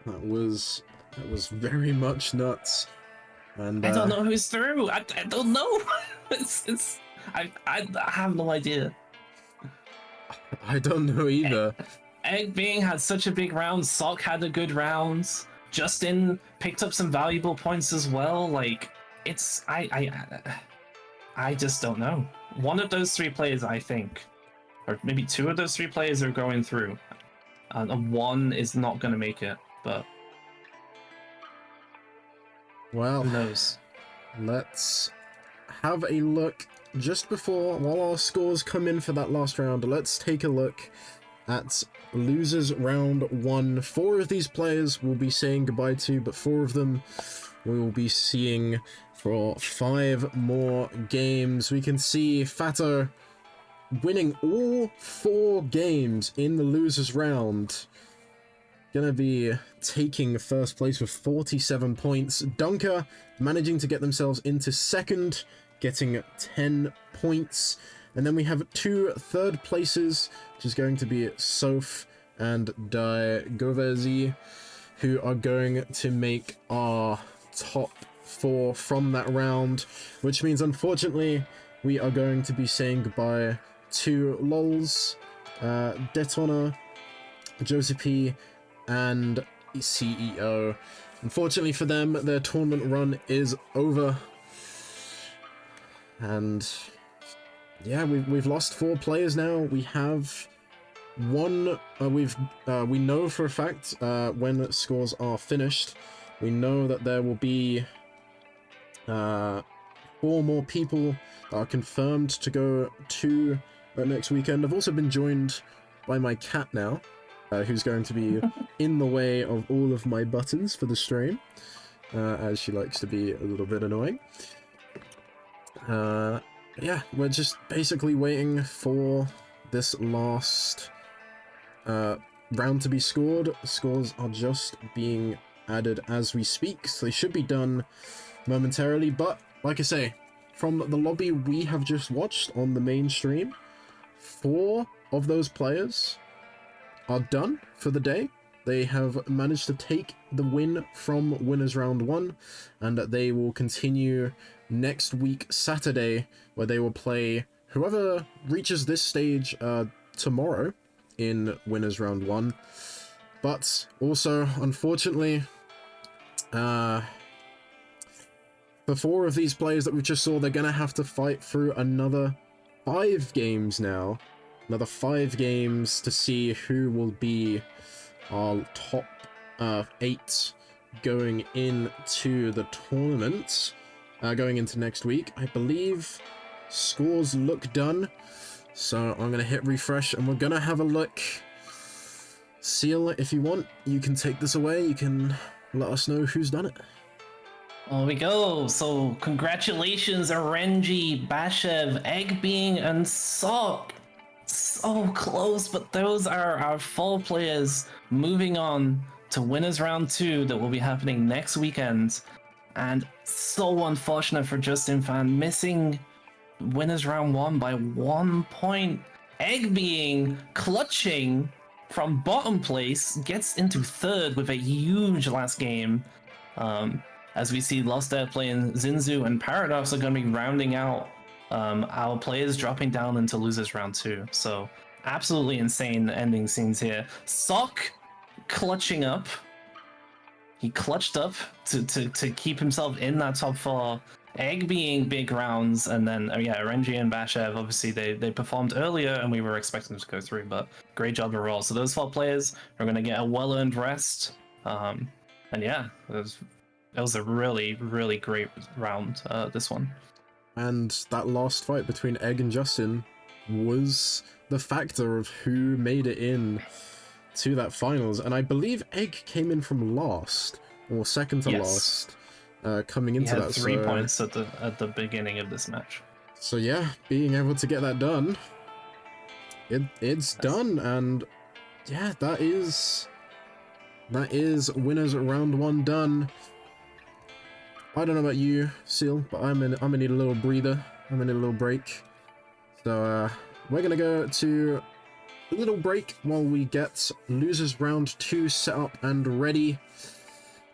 that was very much nuts. And I don't know who's through. I don't know. I have no idea. I don't know either. Egg being had such a big round. Sock had a good round. Justin picked up some valuable points as well. Like it's I just don't know. One of those 3 players, I think, or maybe 2 of those 3 players are going through, and one is not going to make it. But Well, who knows? let's have a look just before, while our scores come in for that last round. Let's take a look at losers round 1. 4 of these players we'll be saying goodbye to, but 4 of them we will be seeing for 5 more games. We can see Fato winning all 4 games in the losers round. Gonna be taking first place with 47 points. Dunker managing to get themselves into second, getting 10 points. And then we have 2 third places, which is going to be Soph and Daigovezi, who are going to make our top 4 from that round, which means unfortunately we are going to be saying goodbye to Lols, Detona, Josie and CEO. Unfortunately for them, their tournament run is over. And yeah, we've lost 4 players now. We have one. We know for a fact when scores are finished, we know that there will be 4 more people that are confirmed to go to next weekend. I've also been joined by my cat now, who's going to be in the way of all of my buttons for the stream, as she likes to be a little bit annoying. Yeah, we're just basically waiting for this last round to be scored. Scores are just being added as we speak, so they should be done momentarily. But like I say, from the lobby we have just watched on the main stream, 4 of those players are done for the day. They have managed to take the win from winners round 1, and they will continue next week Saturday, where they will play whoever reaches this stage tomorrow in winners round 1. But also, unfortunately, for 4 of these players that we just saw, they're gonna have to fight through another 5 games now. Another 5 games to see who will be our top 8 going into the tournament, going into next week. I believe scores look done, so I'm gonna hit refresh and we're gonna have a look. Seal, if you want, you can take this away. You can let us know who's done it. There we go. So congratulations, Arenji, Bashev, Eggbeing, and Sock. So close, but those are our 4 players moving on to winners round 2 that will be happening next weekend. And so unfortunate for Justin Fan, missing winners round 1 by 1 point. Eggbeing clutching from bottom place, gets into 3rd with a huge last game. As we see Lost Airplay and Zinzu and Paradox are going to be rounding out our players, dropping down into losers round 2. So absolutely insane ending scenes here. Sock clutching up. He clutched up to keep himself in that top 4. Egg being big rounds, and then yeah, Renji and Bashev, obviously they performed earlier, and we were expecting them to go through, but great job overall. So those 4 players are going to get a well-earned rest, and yeah, it was a really, really great round, this one. And that last fight between Egg and Justin was the factor of who made it in to that finals. And I believe Egg came in from last, or second to last, coming into He had that. 3 points at the beginning of this match. So yeah, being able to get that done, it's done. And yeah, that is winners round 1 done. I don't know about you, Seal, but I'm gonna need a little breather. I'm gonna need a little break. So we're gonna go to a little break while we get losers round 2 set up and ready.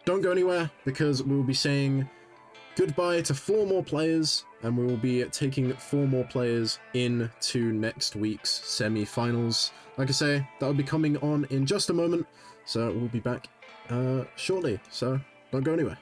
Don't go anywhere, because we will be saying goodbye to 4 more players, and we will be taking 4 more players into next week's semi-finals. Like I say, that will be coming on in just a moment, so we'll be back shortly. So don't go anywhere.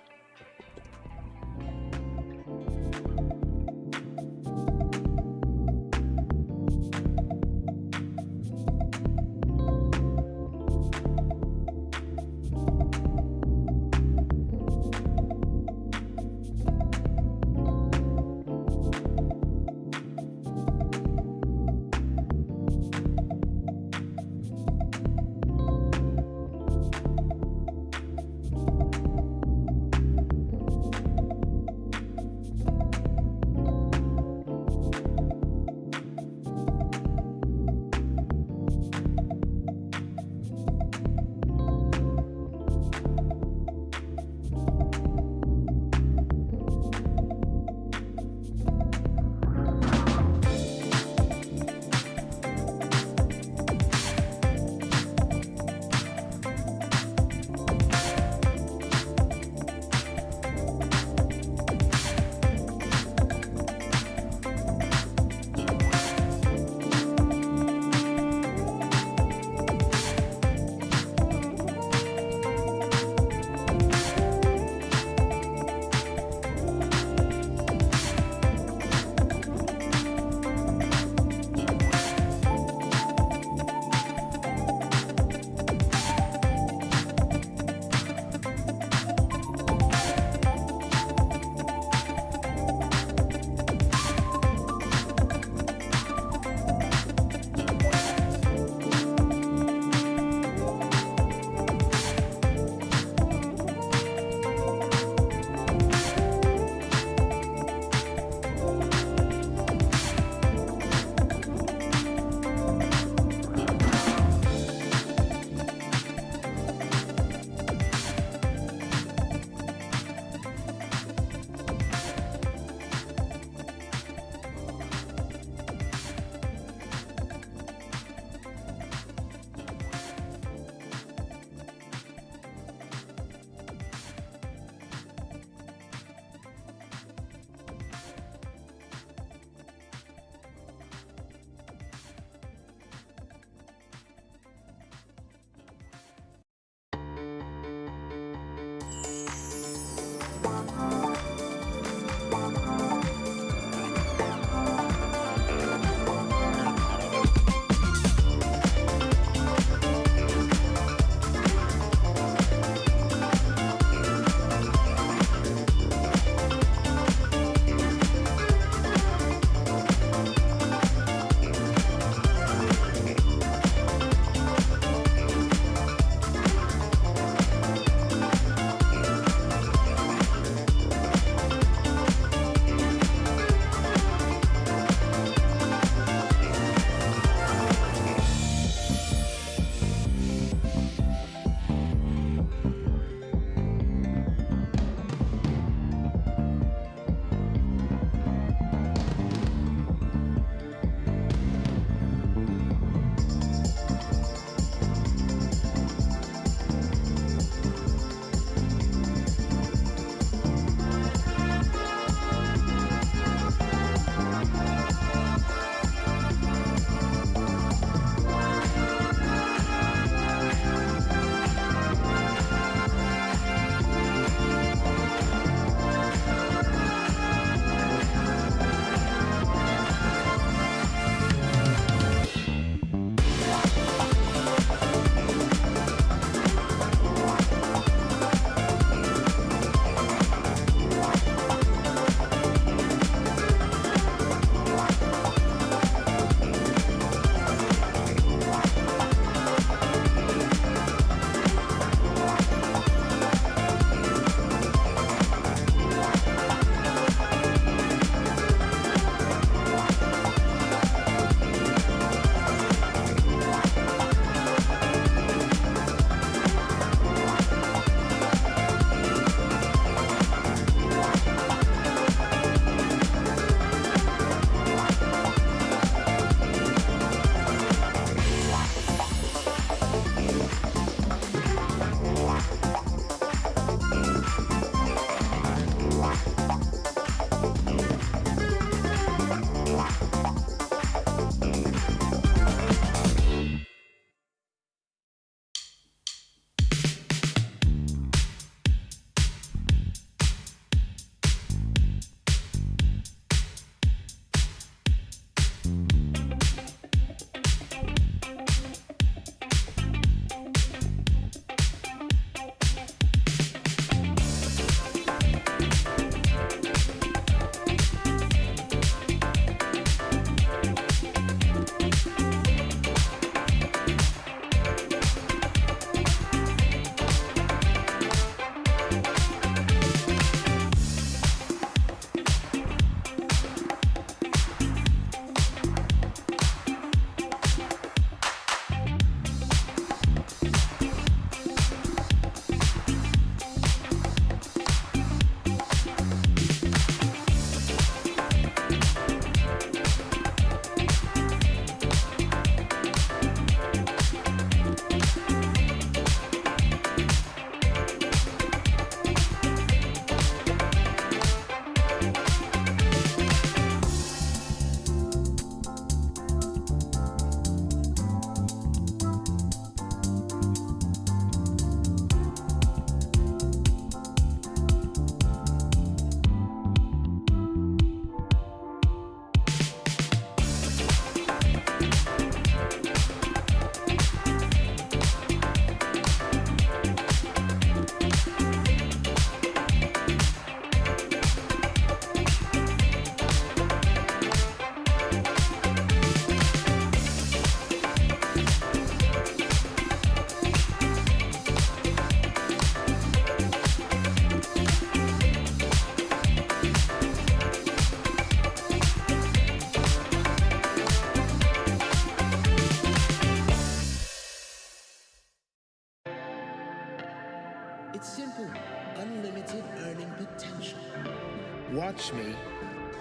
Watch me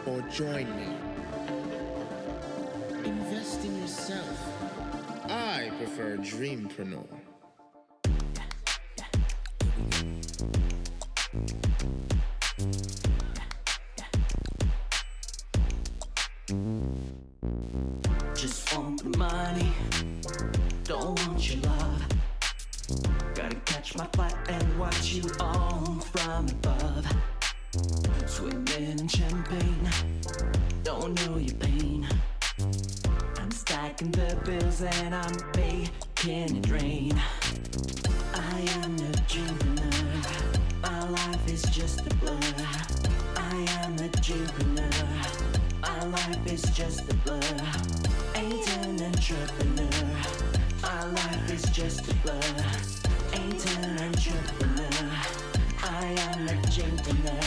or join me. Invest in yourself. I prefer Dreampreneur. Just want the money, don't want your love. Gotta catch my flight and watch you all from above. Swimming in champagne, don't know your pain. I'm stacking the bills and I'm making it rain. I am a dreamer, my life is just a blur. I am a dreamer, my life is just a blur. Ain't an entrepreneur, my life is just a blur. Ain't an entrepreneur, I am a dreamer.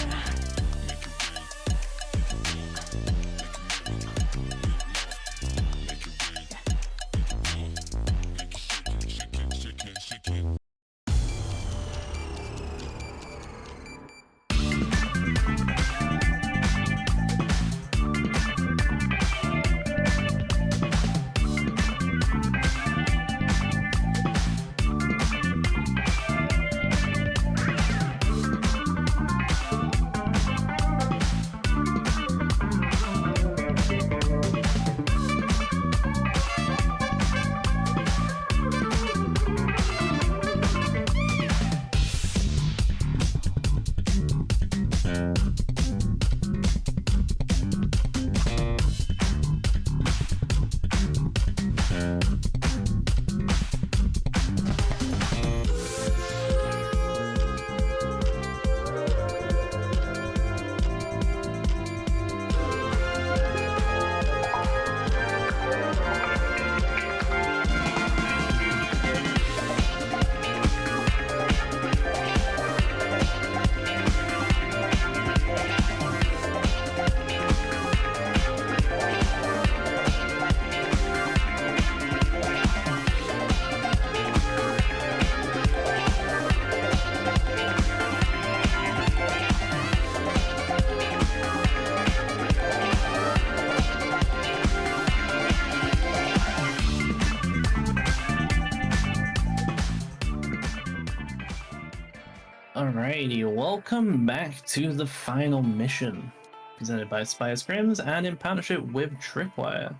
Alrighty, welcome back to the final mission, presented by Spire Scrims and in partnership with Tripwire.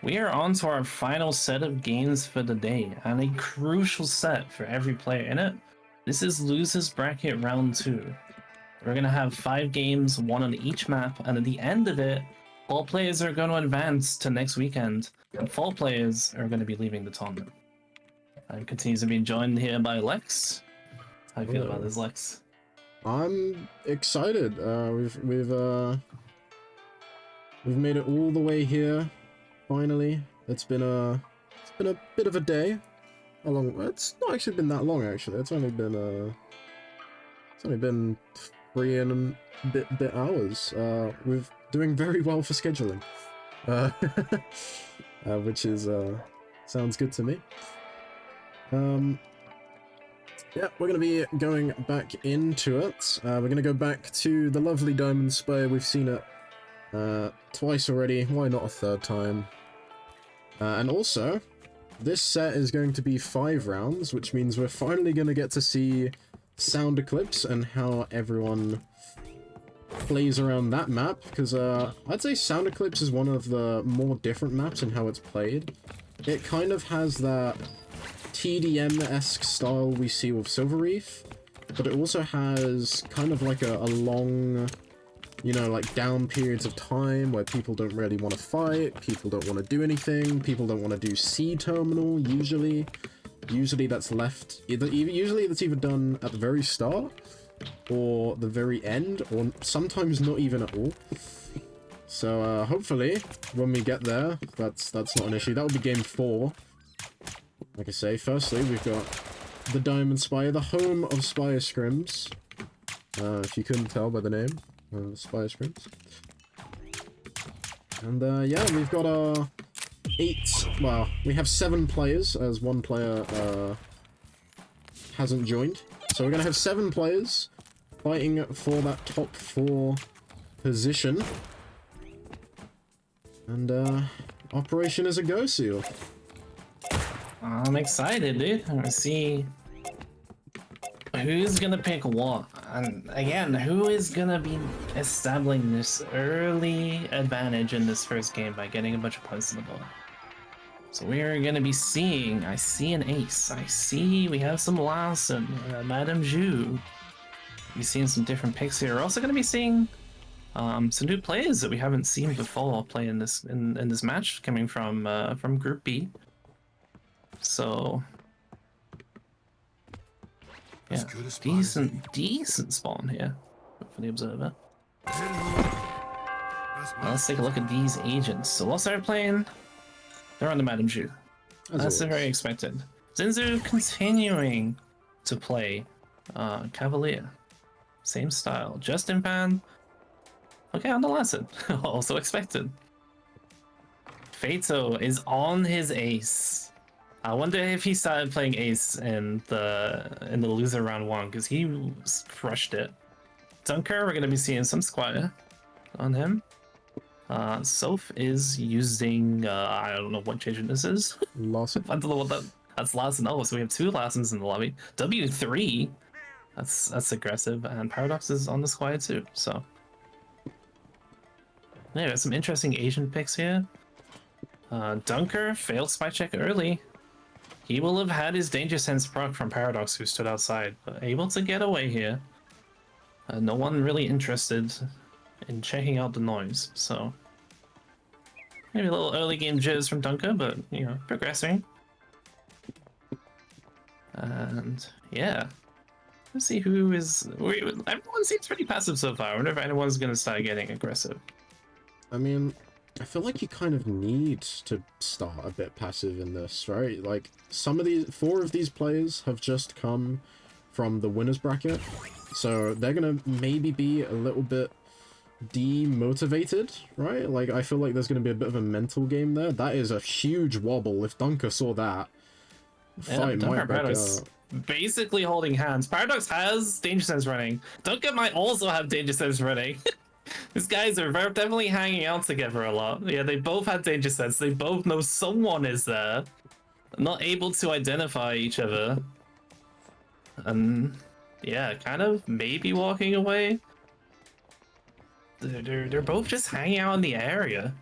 We are on to our final set of games for the day, and a crucial set for every player in it. This is Losers Bracket Round 2. We're going to have 5 games, 1 on each map, and at the end of it, 4 players are going to advance to next weekend, and 4 players are going to be leaving the tournament. And continues to be joined here by Lex. How do you feel about this, Lex? I'm excited. We've made it all the way here. Finally, it's been a bit of a day. How long? It's not actually been that long. Actually, it's only been 3 and a bit hours. We're doing very well for scheduling, which is sounds good to me. Yeah, we're going to be going back into it. We're going to go back to the lovely Diamond Spire. We've seen it twice already. Why not a third time? And also, this set is going to be 5 rounds, which means we're finally going to get to see Sound Eclipse and how everyone plays around that map. Because I'd say Sound Eclipse is one of the more different maps in how it's played. It kind of has that TDM-esque style we see with Silver Reef, but it also has kind of like a long, you know, like down periods of time where people don't really want to fight, people don't want to do anything, people don't want to do C terminal. Usually that's left usually that's either done at the very start or the very end, or sometimes not even at all. So hopefully when we get there, that's not an issue. That would be game 4. Like I say, firstly, we've got the Diamond Spire, the home of Spire Scrims. If you couldn't tell by the name, Spire Scrims. And yeah, we've got 7 players, as 1 player hasn't joined. So we're gonna have 7 players fighting for that top 4 position. And operation is a go, Seal. I'm excited, dude. I wanna see who's gonna pick what. And again, who is gonna be establishing this early advantage in this first game by getting a bunch of points in the board. So we're gonna be seeing, I see an ace. I see we have some Larson, Madame Zhu. We're seeing some different picks here. We're also gonna be seeing some new players that we haven't seen before play in this match, coming from Group B. So yeah, As good a spot as decent spawn here for the observer. That's Now let's take a look at these agents. So while they're playing, they're on the Madame Zhu. That's very expected. Zinzu continuing to play Cavalier. Same style. Justin Fan. Okay, on the lesson. Also expected. Fato is on his ace. I wonder if he started playing ace in the loser round 1, because he crushed it. Dunker, we're gonna be seeing some Squire on him. Soph is using I don't know what agent this is. Larson. I don't know what that's Larson. Oh, so we have 2 Larsons in the lobby. W3. That's aggressive, and Paradox is on the Squire too. So yeah, there's some interesting Asian picks here. Dunker failed spy check early. He will have had his danger sense proc from Paradox, who stood outside, but able to get away here. No one really interested in checking out the noise, so maybe a little early game jizz from Dunker, but you know, progressing. And yeah, let's see who is. Everyone seems pretty passive so far. I wonder if anyone's gonna start getting aggressive. I mean, I feel like you kind of need to start a bit passive in this, right? Like, 4 of these players have just come from the winners bracket, so they're gonna maybe be a little bit demotivated, right? Like, I feel like there's gonna be a bit of a mental game there. That is a huge wobble. If Dunker saw that, fight might break out. Basically holding hands. Paradox has danger sense running. Dunker might also have danger sense running. These guys are definitely hanging out together a lot. Yeah, they both have danger sense. They both know someone is there. Not able to identify each other. And yeah, kind of maybe walking away. They're both just hanging out in the area.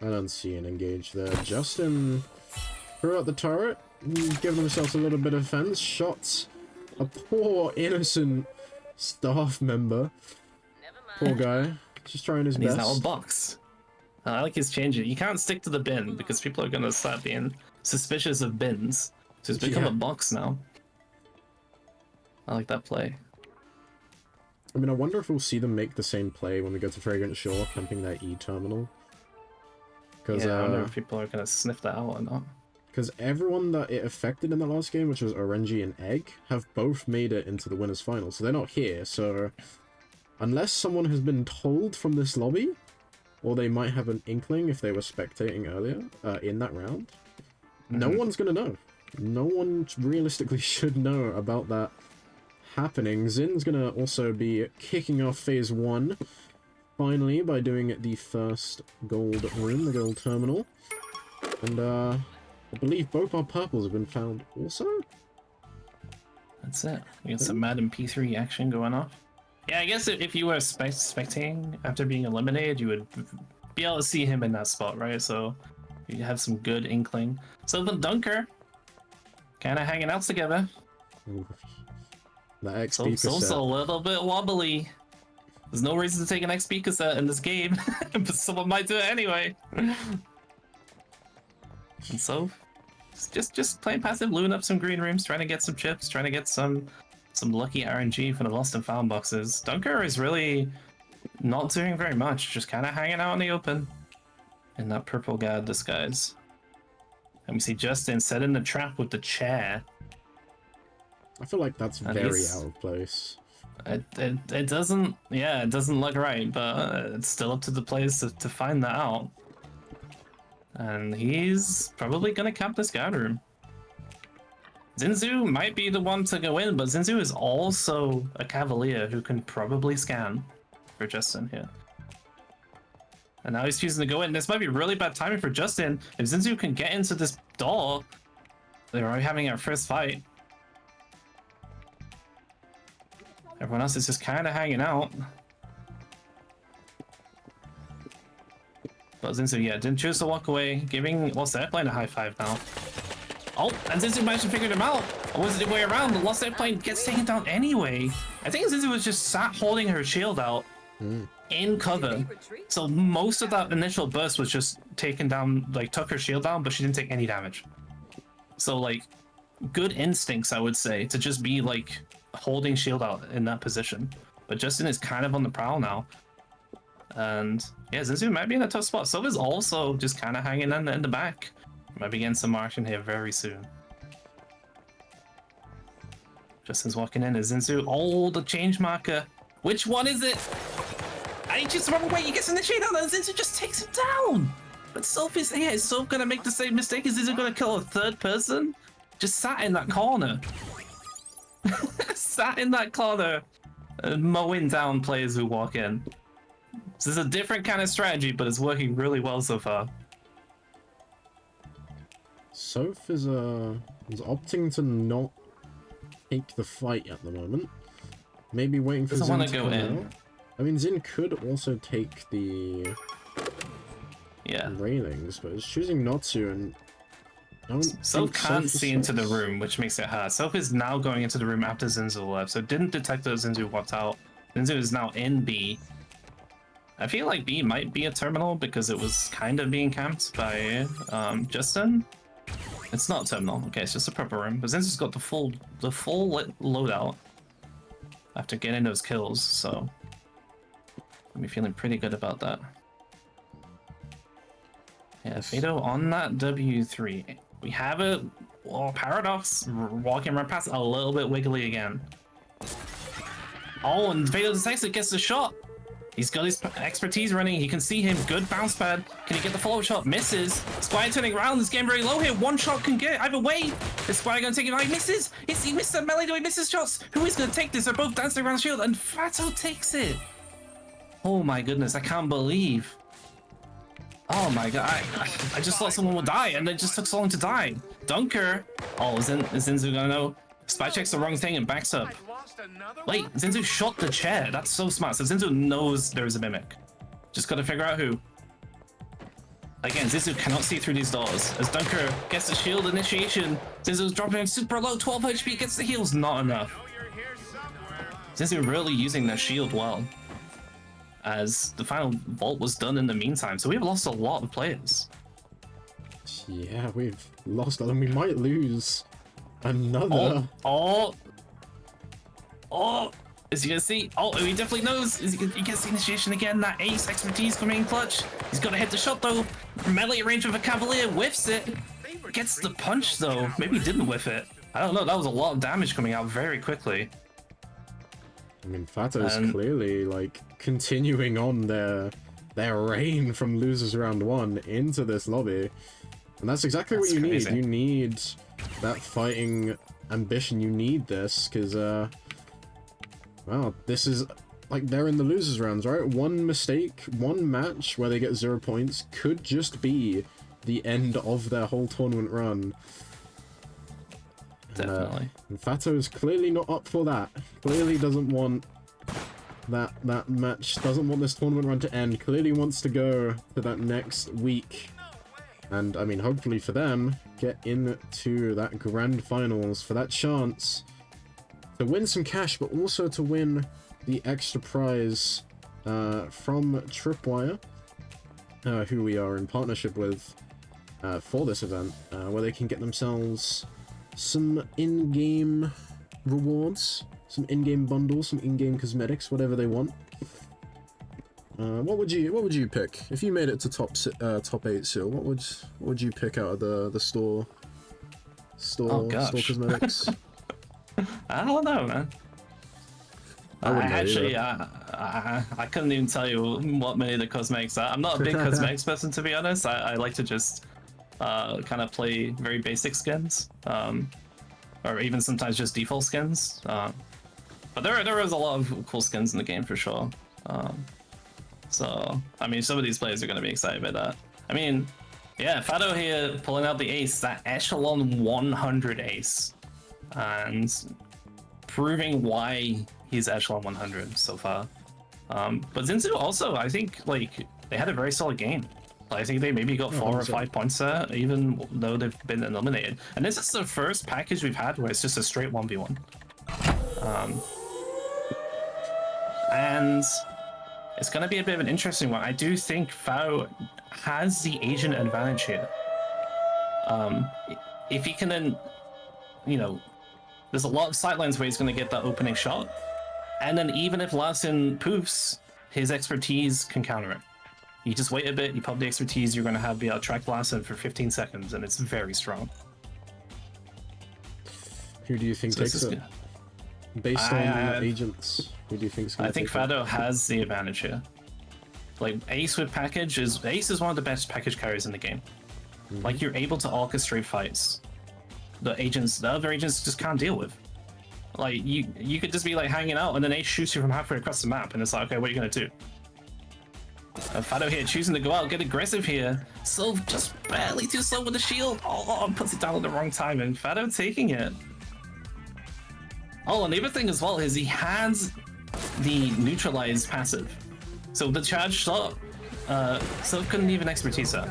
I don't see an engage there. Justin threw out the turret, giving themselves a little bit of defense. Shots a poor innocent staff member. Poor guy, just trying his And best. he's now a box. I like his changing. You can't stick to the bin because people are gonna start being suspicious of bins. So it's become a box now. I like that play. I mean, I wonder if we'll see them make the same play when we go to Fragrant Shore, pumping that E terminal. Because Yeah, I wonder if people are gonna sniff that out or not. Because everyone that it affected in that last game, which was Orenji and Egg, have both made it into the winners final. So they're not here. So unless someone has been told from this lobby, or they might have an inkling if they were spectating earlier in that round, no one's gonna know. No one realistically should know about that happening. Zin's gonna also be kicking off phase 1 finally by doing the first gold room, the gold terminal. And I believe both our purples have been found also. That's it. We got some Madden P3 action going off. Yeah, I guess if you were spectating after being eliminated, you would be able to see him in that spot, right? So you have some good inkling. So the Dunker, kind of hanging out together. Ooh. That XP So cassette. also a little bit wobbly. There's no reason to take an XP cassette in this game, but someone might do it anyway. And so, just playing passive, looting up some green rooms, trying to get some chips, trying to get some lucky RNG for the lost and found boxes. Dunker is really not doing very much, just kind of hanging out in the open in that purple god disguise. And we see Justin set in the trap with the chair. I feel like that's And very he's- out of place. It doesn't, yeah, it doesn't look right, but it's still up to the players to find that out. And he's probably gonna cap this guard room. Zinzu might be the one to go in, but Zinzu is also a Cavalier who can probably scan for Justin here. And now he's choosing to go in. This might be really bad timing for Justin. If Zinzu can get into this door, they're already having our first fight. Everyone else is just kind of hanging out. But Zinzu, yeah, didn't choose to walk away, giving Lost Airplane a high five now. Oh, and Zinzu managed to figure him out. Or was it the way around? The Lost Airplane gets taken down anyway. I think Zinzu was just sat holding her shield out in cover. So most of that initial burst was just taken down, like took her shield down, but she didn't take any damage. So like, good instincts, I would say, to just be like holding shield out in that position. But Justin is kind of on the prowl now. And yeah, Zinzu might be in a tough spot. Silva's also just kind of hanging in the back. Might be getting some action here very soon. Justin's walking in as Zinzu. Oh, the change marker. Which one is it? I need you to remember where he gets in the shade out and Zinzu just takes him down. But Soph is here. Is Soph gonna make the same mistake? Is Zinzu gonna kill a third person? Just sat in that corner. Sat in that corner and mowing down players who walk in. This is a different kind of strategy, but it's working really well so far. Soph is opting to not take the fight at the moment. Maybe waiting for Doesn't Zin want to to go come in. out. I mean, Zin could also take the railings, but it's choosing not to, and I don't Soph think can't Soph see into the is- room, which makes it hard. Soph is now going into the room after Zinzu left, so didn't detect that Zinzu walked out. Zinzu is now in B. I feel like B might be a terminal because it was kind of being camped by Justin. It's not a terminal. Okay, it's just a proper room. But Zinzu's got the full loadout after getting those kills, so I'm feeling pretty good about that. Yeah, Fado on that W3. We have a Paradox walking right past, a little bit wiggly again. Oh, and Fado detects it, gets the shot. He's got his expertise running. He can see him. Good bounce pad. Can he get the follow-up shot? Misses. Squire turning around. This game very low here. One shot can get either way. Is Squire going to take it? He misses. He missed that melee. He misses shots. Who is going to take this? They're both dancing around the shield, and Fato takes it. Oh my goodness! I can't believe. Oh my god! I just thought someone would die, and it just took so long to die. Dunker. Oh, is Zinzu gonna know? Spy checks the wrong thing and backs up. Wait, Zinzu shot the chair. That's so smart. So Zinzu knows there's a mimic. Just gotta figure out who. Again, Zinzu cannot see through these doors. As Dunker gets the shield initiation, Zinzu's dropping super low, 12 HP, gets the heals, not enough. Zinzu really using their shield well. As the final vault was done in the meantime, so we've lost a lot of players. Yeah, we've lost, and we might lose another. Oh, is he gonna see? Oh, he definitely knows. He gets the initiation again. That ace expertise coming in clutch. He's got to hit the shot though. Melee range with a Cavalier, whiffs it. Gets the punch though. Maybe he didn't whiff it. I don't know. That was a lot of damage coming out very quickly. I mean, Fato's clearly like continuing on their reign from losers round 1 into this lobby, and that's exactly what you crazy. need. You need that fighting ambition. You need this because well, this is like they're in the losers rounds, right? One mistake, one match where they get 0 points could just be the end of their whole tournament run. Definitely. And Fato is clearly not up for that. Clearly doesn't want that match, doesn't want this tournament run to end. Clearly wants to go to that next week. And I mean, hopefully for them, get into that grand finals for that chance to win some cash, but also to win the extra prize from Tripwire, who we are in partnership with for this event, where they can get themselves some in-game rewards, some in-game bundles, some in-game cosmetics, whatever they want. What would you pick if you made it to top 8 seal? What would you pick out of the store cosmetics? I don't know, man. I wouldn't know Actually, either. I couldn't even tell you what many of the cosmetics are. I'm not a big cosmetics person, to be honest. I like to just kind of play very basic skins, or even sometimes just default skins. But there is a lot of cool skins in the game for sure. So I mean, some of these players are going to be excited by that. I mean, yeah, Fado here pulling out the ace, that Echelon 100 ace, and proving why he's Echelon 100 so far. But Zinzu also, I think, like, they had a very solid game. I think they maybe got 4 or 5 points there, even though they've been eliminated. And this is the first package we've had where it's just a straight 1v1. And it's going to be a bit of an interesting one. I do think Fao has the agent advantage here. If he can then, you know, there's a lot of sidelines where he's going to get that opening shot. And then even if Larson poofs, his expertise can counter it. You just wait a bit, you pop the expertise, you're going to have the track Larson for 15 seconds, and it's very strong. Who do you think takes it? Based on agents, who do you think is going to take it? I think Fado has the advantage here. Like, Ace with package Ace is one of the best package carriers in the game. Like, you're able to orchestrate fights. The other agents just can't deal with. Like, you could just be like hanging out, and then Ace shoots you from halfway across the map, and it's like, okay, what are you gonna do? Fado here choosing to go out, get aggressive here. So just barely too slow with the shield. Oh, puts it down at the wrong time, and Fado taking it. Oh, and the other thing as well is he has the neutralized passive. So the charge shot, Sylph couldn't even expertise that.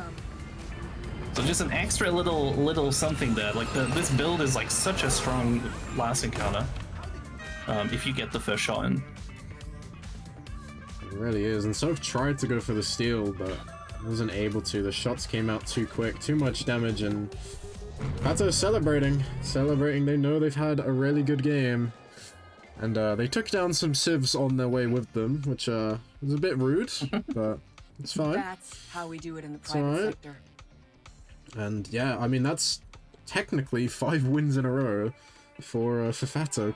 So just an extra little something there. Like this build is like such a strong last encounter. If you get the first shot in. It really is, and Soph tried to go for the steal, but wasn't able to. The shots came out too quick, too much damage, and Fato's celebrating. They know they've had a really good game. And they took down some civs on their way with them, which was a bit rude, but it's fine. That's how we do it in the private sector. And yeah, I mean, that's technically 5 wins in a row for Fato,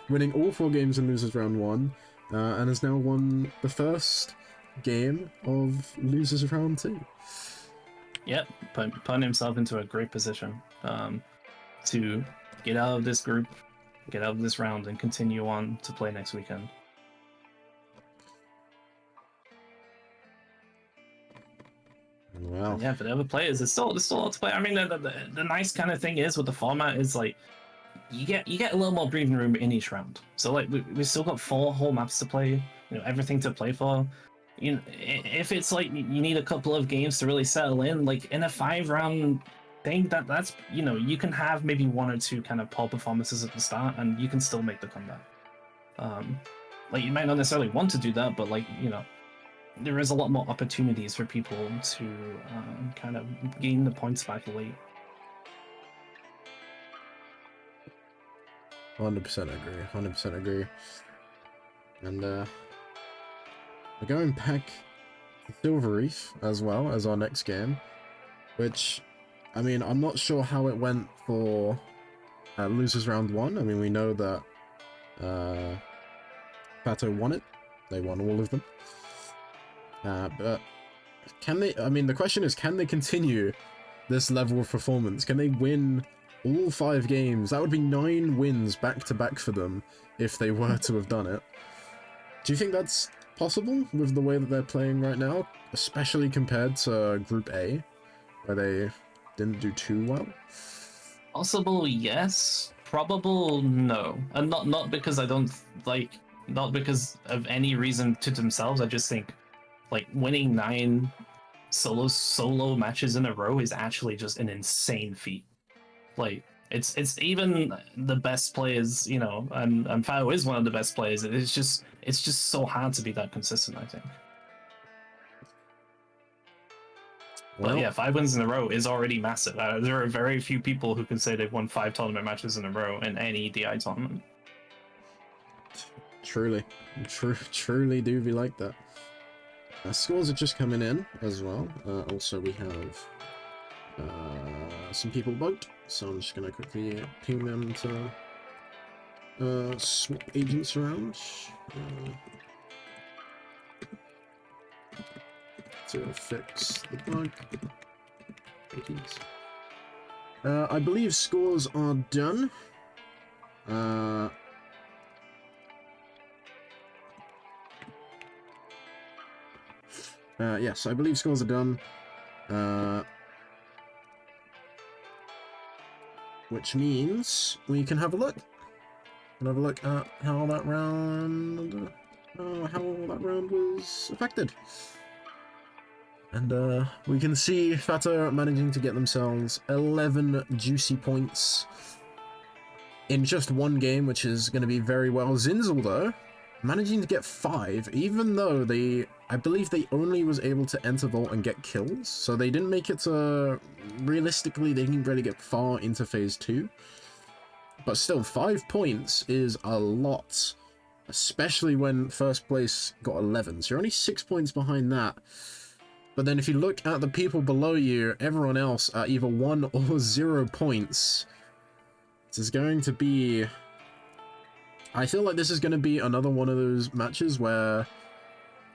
winning all 4 games in losers round 1, and has now won the first game of losers round 2. Yep, putting himself into a great position to get out of this group, get out of this round, and continue on to play next weekend. Wow. Yeah, for the other players, there's still a lot to play. I mean, the nice kind of thing is with the format is like you get a little more breathing room in each round. So like we still got 4 whole maps to play, you know, everything to play for. You know, if it's like you need a couple of games to really settle in, like in a 5-round thing, that's you know, you can have maybe 1 or 2 kind of poor performances at the start, and you can still make the comeback. Like you might not necessarily want to do that, but like, you know, there is a lot more opportunities for people to kind of gain the points back late. 100% agree. 100% agree. And we're going back to Silver Reef as well as our next game, which, I mean, I'm not sure how it went for losers round 1. I mean, we know that Fato won it. They won all of them. But can they, I mean, the question is, can they continue this level of performance? Can they win all 5 games? That would be 9 wins back to back for them if they were to have done it. Do you think that's possible with the way that they're playing right now, especially compared to Group A, where they didn't do too well? Possible, yes. Probable, no. And not because I don't like, not because of any reason to themselves. I just think like winning 9 solo matches in a row is actually just an insane feat. Like it's even the best players, you know, and Fao is one of the best players. It's just so hard to be that consistent, I think. Well, but yeah, 5 wins in a row is already massive. There are very few people who can say they've won 5 tournament matches in a row in any DI tournament. Truly do be like that. Scores are just coming in as well. Also, we have some people bugged, so I'm just gonna quickly ping them to swap agents around to fix the bug. I believe scores are done. Yes, I believe scores are done. Which means we can have a look. Have a look at how that round was affected. And we can see Fata managing to get themselves 11 juicy points in just one game, which is going to be very well. Zinzel, though, managing to get 5, even though I believe they only was able to enter Vault and get kills, so they didn't make it to, realistically, they didn't really get far into Phase 2. But still, 5 points is a lot, especially when first place got 11. So you're only 6 points behind that. But then if you look at the people below you, everyone else are either 1 or 0 points. This is going to be... I feel like this is going to be another one of those matches where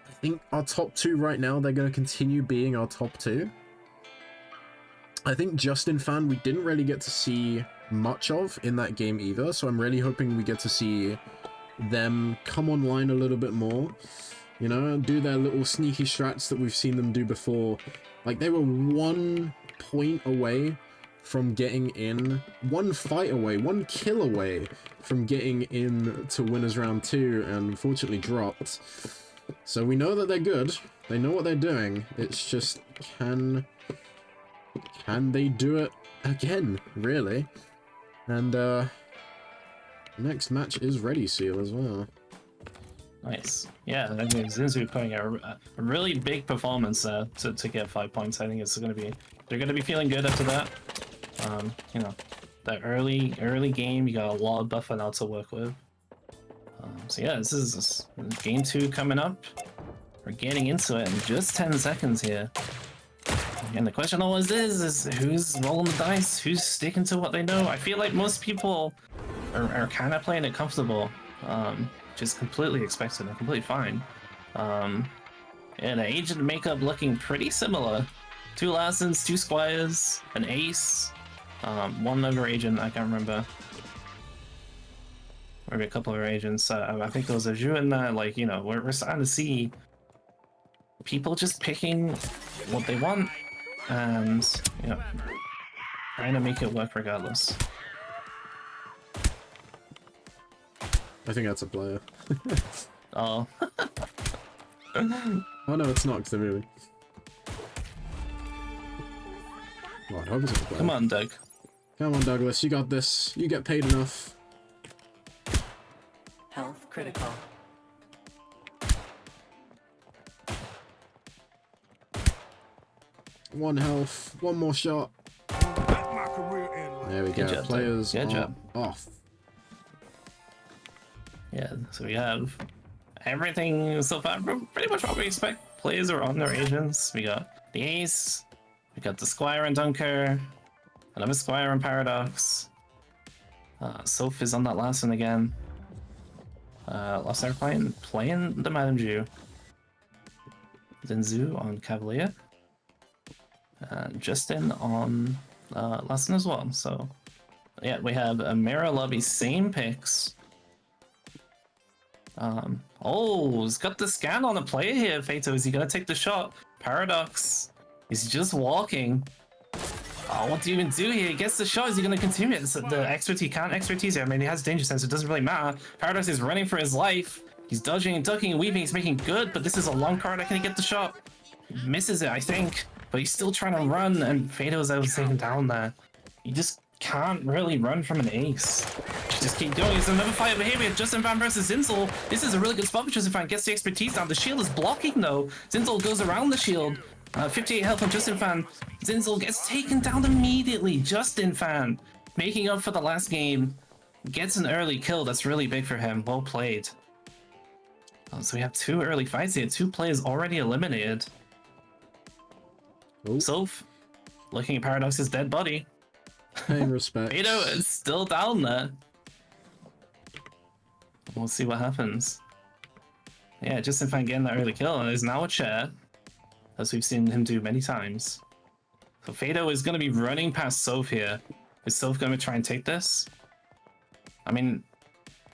I think our top 2 right now, they're going to continue being our top 2. I think Justin Fan, we didn't really get to see much of in that game either, so I'm really hoping we get to see them come online a little bit more, you know, do their little sneaky strats that we've seen them do before. Like, they were 1 point away from getting in, 1 fight away, 1 kill away from getting in to winners round 2, and unfortunately dropped. So we know that they're good, they know what they're doing, it's just, can they do it again, really? And next match is Ready Seal as well. Nice. Yeah, I think Zinzu putting a really big performance there to get 5 points. I think it's going to be, they're going to be feeling good after that. You know, that early game, you got a lot of buffer now to work with. So yeah, this is game 2 coming up. We're getting into it in just 10 seconds here. And the question always is who's rolling the dice, who's sticking to what they know. I feel like most people are kind of playing it comfortable, which is completely expected and completely fine. And the agent makeup looking pretty similar. 2 Lassens, 2 Squires, an Ace, 1 other agent, I can't remember. Maybe a couple of agents. I think there was a Zhu in there, like, you know, we're starting to see people just picking what they want. And, you know, trying to make it work regardless. I think that's a player. Oh. Oh no, it's not, because they're moving. Oh, I hope it's a player. Come on, Doug. Come on, Douglas, you got this. You get paid enough. Health critical. One health, 1 more shot. There we go. Job, Players Good are job. off. Yeah, so we have everything so far, pretty much what we expect. Players are on their agents. We got the Ace, we got the Squire and Dunker, another Squire and Paradox. Soph is on that last one again. Last time playing the Madame Jew. Zinzu on Cavalier. Justin on Lesson as well. So yeah, we have a Mirror Lobby, same picks. Oh, he's got the scan on the player here, Fato. Is he gonna take the shot? Paradox. He's just walking. Oh, what do you even do here? He gets the shot. Is he gonna continue it? So the expertise can't expertise here. I mean, he has danger sense, so it doesn't really matter. Paradox is running for his life. He's dodging and ducking and weaving. He's making good, but this is a long card. Can he get the shot? He misses it, I think. But he's still trying to run, and Fato's able to take him down there. You just can't really run from an Ace. Just keep going. It's another fight over here. We have Justin Fan versus Zinzel. This is a really good spot for Justin Fan. Gets the expertise down. The shield is blocking, though. Zinzel goes around the shield. 58 health from Justin Fan. Zinzel gets taken down immediately. Justin Fan, making up for the last game, gets an early kill. That's really big for him. Well played. So we have 2 early fights here. 2 players already eliminated. Oh. Soph, looking at Paradox's dead body. Paying respect. Fato is still down there. We'll see what happens. Yeah, Justin Fan getting that early kill, and there's now a chair, as we've seen him do many times. So Fato is going to be running past Soph here. Is Soph going to try and take this? I mean,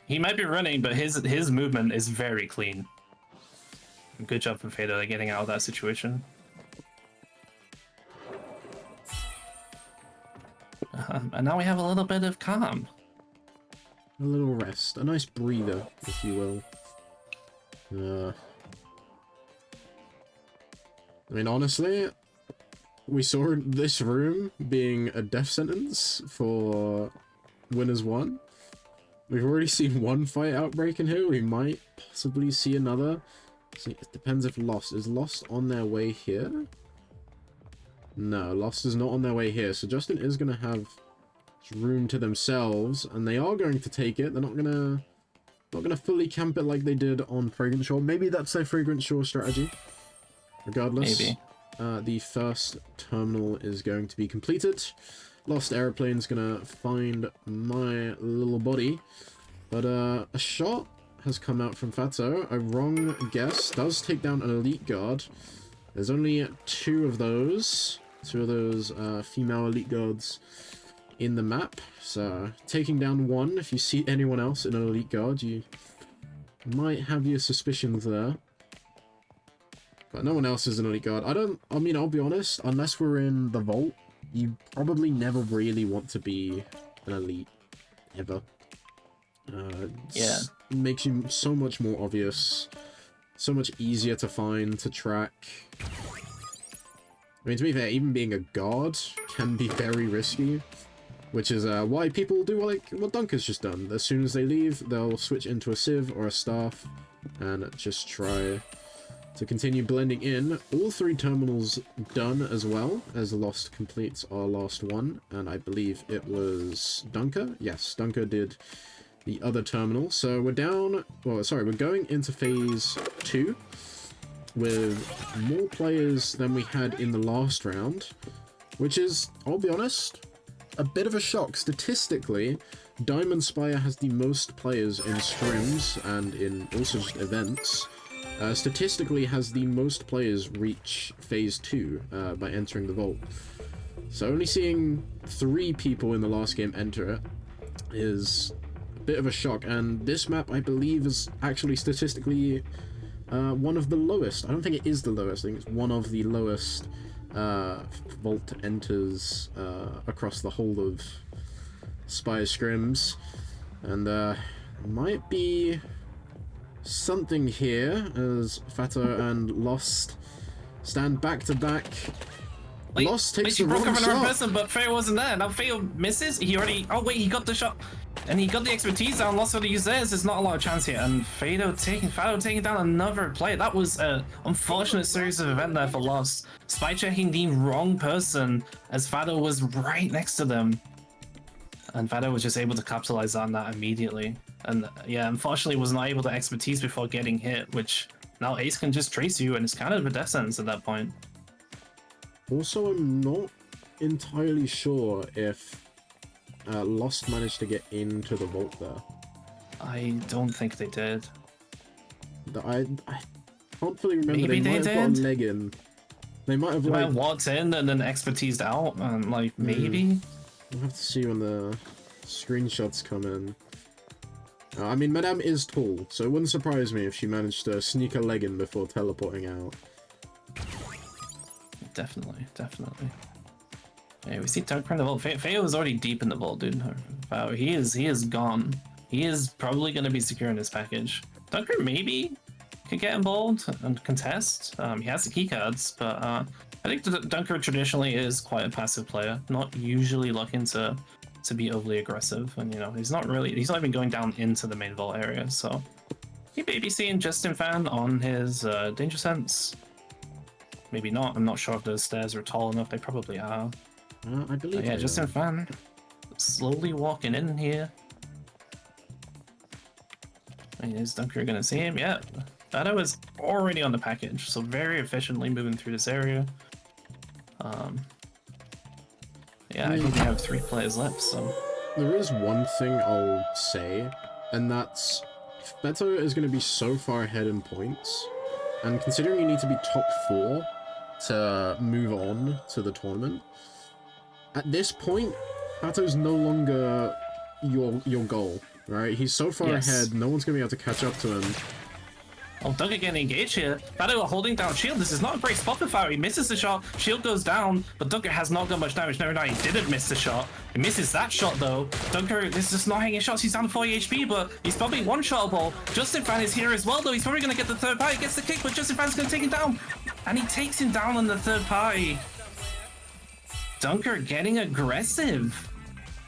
he might be running, but his movement is very clean. Good job from Fado getting out of that situation. And now we have a little bit of calm. A little rest. A nice breather, if you will. I mean, honestly, we saw this room being a death sentence for Winners 1. We've already seen one fight outbreak in here. We might possibly see another. See, it depends if Lost. Is Lost on their way here? No, Lost is not on their way here. So Justin is going to have room to themselves, and they are going to take it. They're not gonna fully camp it like they did on Fragrant Shore. Maybe that's their Fragrant Shore strategy. Regardless, Maybe. The first terminal is going to be completed. Lost Aeroplane's gonna find my little body, but a shot has come out from Fato. A wrong guess does take down an elite guard. There's only two of those female elite guards in the map, so taking down one. If you see anyone else in an elite guard, you might have your suspicions there. But no one else is an elite guard. I mean, I'll be honest, unless we're in the vault, you probably never really want to be an elite, ever. Yeah. It makes you so much more obvious, so much easier to find, to track. I mean, to be fair, even being a guard can be very risky, which is why people do like what Dunker's just done. As soon as they leave, they'll switch into a Civ or a Staff and just try to continue blending in. All three terminals done as well, as Lost completes our last one, and I believe it was Dunker. Yes, Dunker did the other terminal. So we're going into phase 2 with more players than we had in the last round, which is, I'll be honest, a bit of a shock. Statistically, Diamond Spire has the most players in scrims and in also just events. Statistically has the most players reach phase 2 by entering the vault. So only seeing 3 people in the last game enter it is a bit of a shock, and this map I believe is actually statistically one of the lowest. I don't think it is the lowest, I think it's one of the lowest vault enters across the whole of Spire scrims, and might be something here as Fato and Lost stand back to back. Lost takes the wrong shot. Person, but Faye wasn't there. Now Faye misses. He got the shot, and he got the expertise down. Lost already used theirs. There's not a lot of chance here. And Fato taking down another player. That was an unfortunate series of events there for Lost. Spy checking the wrong person as Fato was right next to them, and Fato was just able to capitalize on that immediately. And yeah, unfortunately was not able to expertise before getting hit, which now Ace can just trace you, and it's kind of a death sentence at that point. Also, I'm not entirely sure if Lost managed to get into the vault there. I don't think they did. I can't fully remember. Maybe they might they have got a did. leg in. They might have They like walked in and then expertised out, and like maybe. We'll have to see when the screenshots come in. I mean, Madame is tall, so it wouldn't surprise me if she managed to sneak a leg in before teleporting out. Definitely. Yeah, we see Dunker in the vault. Feo is already deep in the vault, dude. Wow, he is gone. He is probably going to be securing this package. Dunker maybe could get involved and contest. He has the keycards, but I think Dunker traditionally is quite a passive player, not usually looking to be overly aggressive, and he's not even going down into the main vault area, so he may be seeing Justin Fan on his danger sense. Maybe not. I'm not sure if those stairs are tall enough. They probably are. I believe. Yeah, Justin Fan slowly walking in here. And is Dunker gonna see him? Yeah. Fato is already on the package, so very efficiently moving through this area. Yeah, I think we have 3 players left, so. There is one thing I'll say, and that's Fato is going to be so far ahead in points, and considering you need to be top 4 to move on to the tournament, at this point, Fato's no longer your goal, right? He's so far ahead, no one's going to be able to catch up to him. Oh, Dunker getting engaged here. Fado holding down shield. This is not a great spot for Fado. He misses the shot. Shield goes down, but Dunker has not got much damage. No, he didn't miss the shot. He misses that shot though. Dunker is just not hanging shots. He's down to 40 HP, but he's probably one-shotable. Justin Fan is here as well though. He's probably going to get the third party. Gets the kick, but Justin Fan's going to take him down. And he takes him down on the third party. Dunker getting aggressive,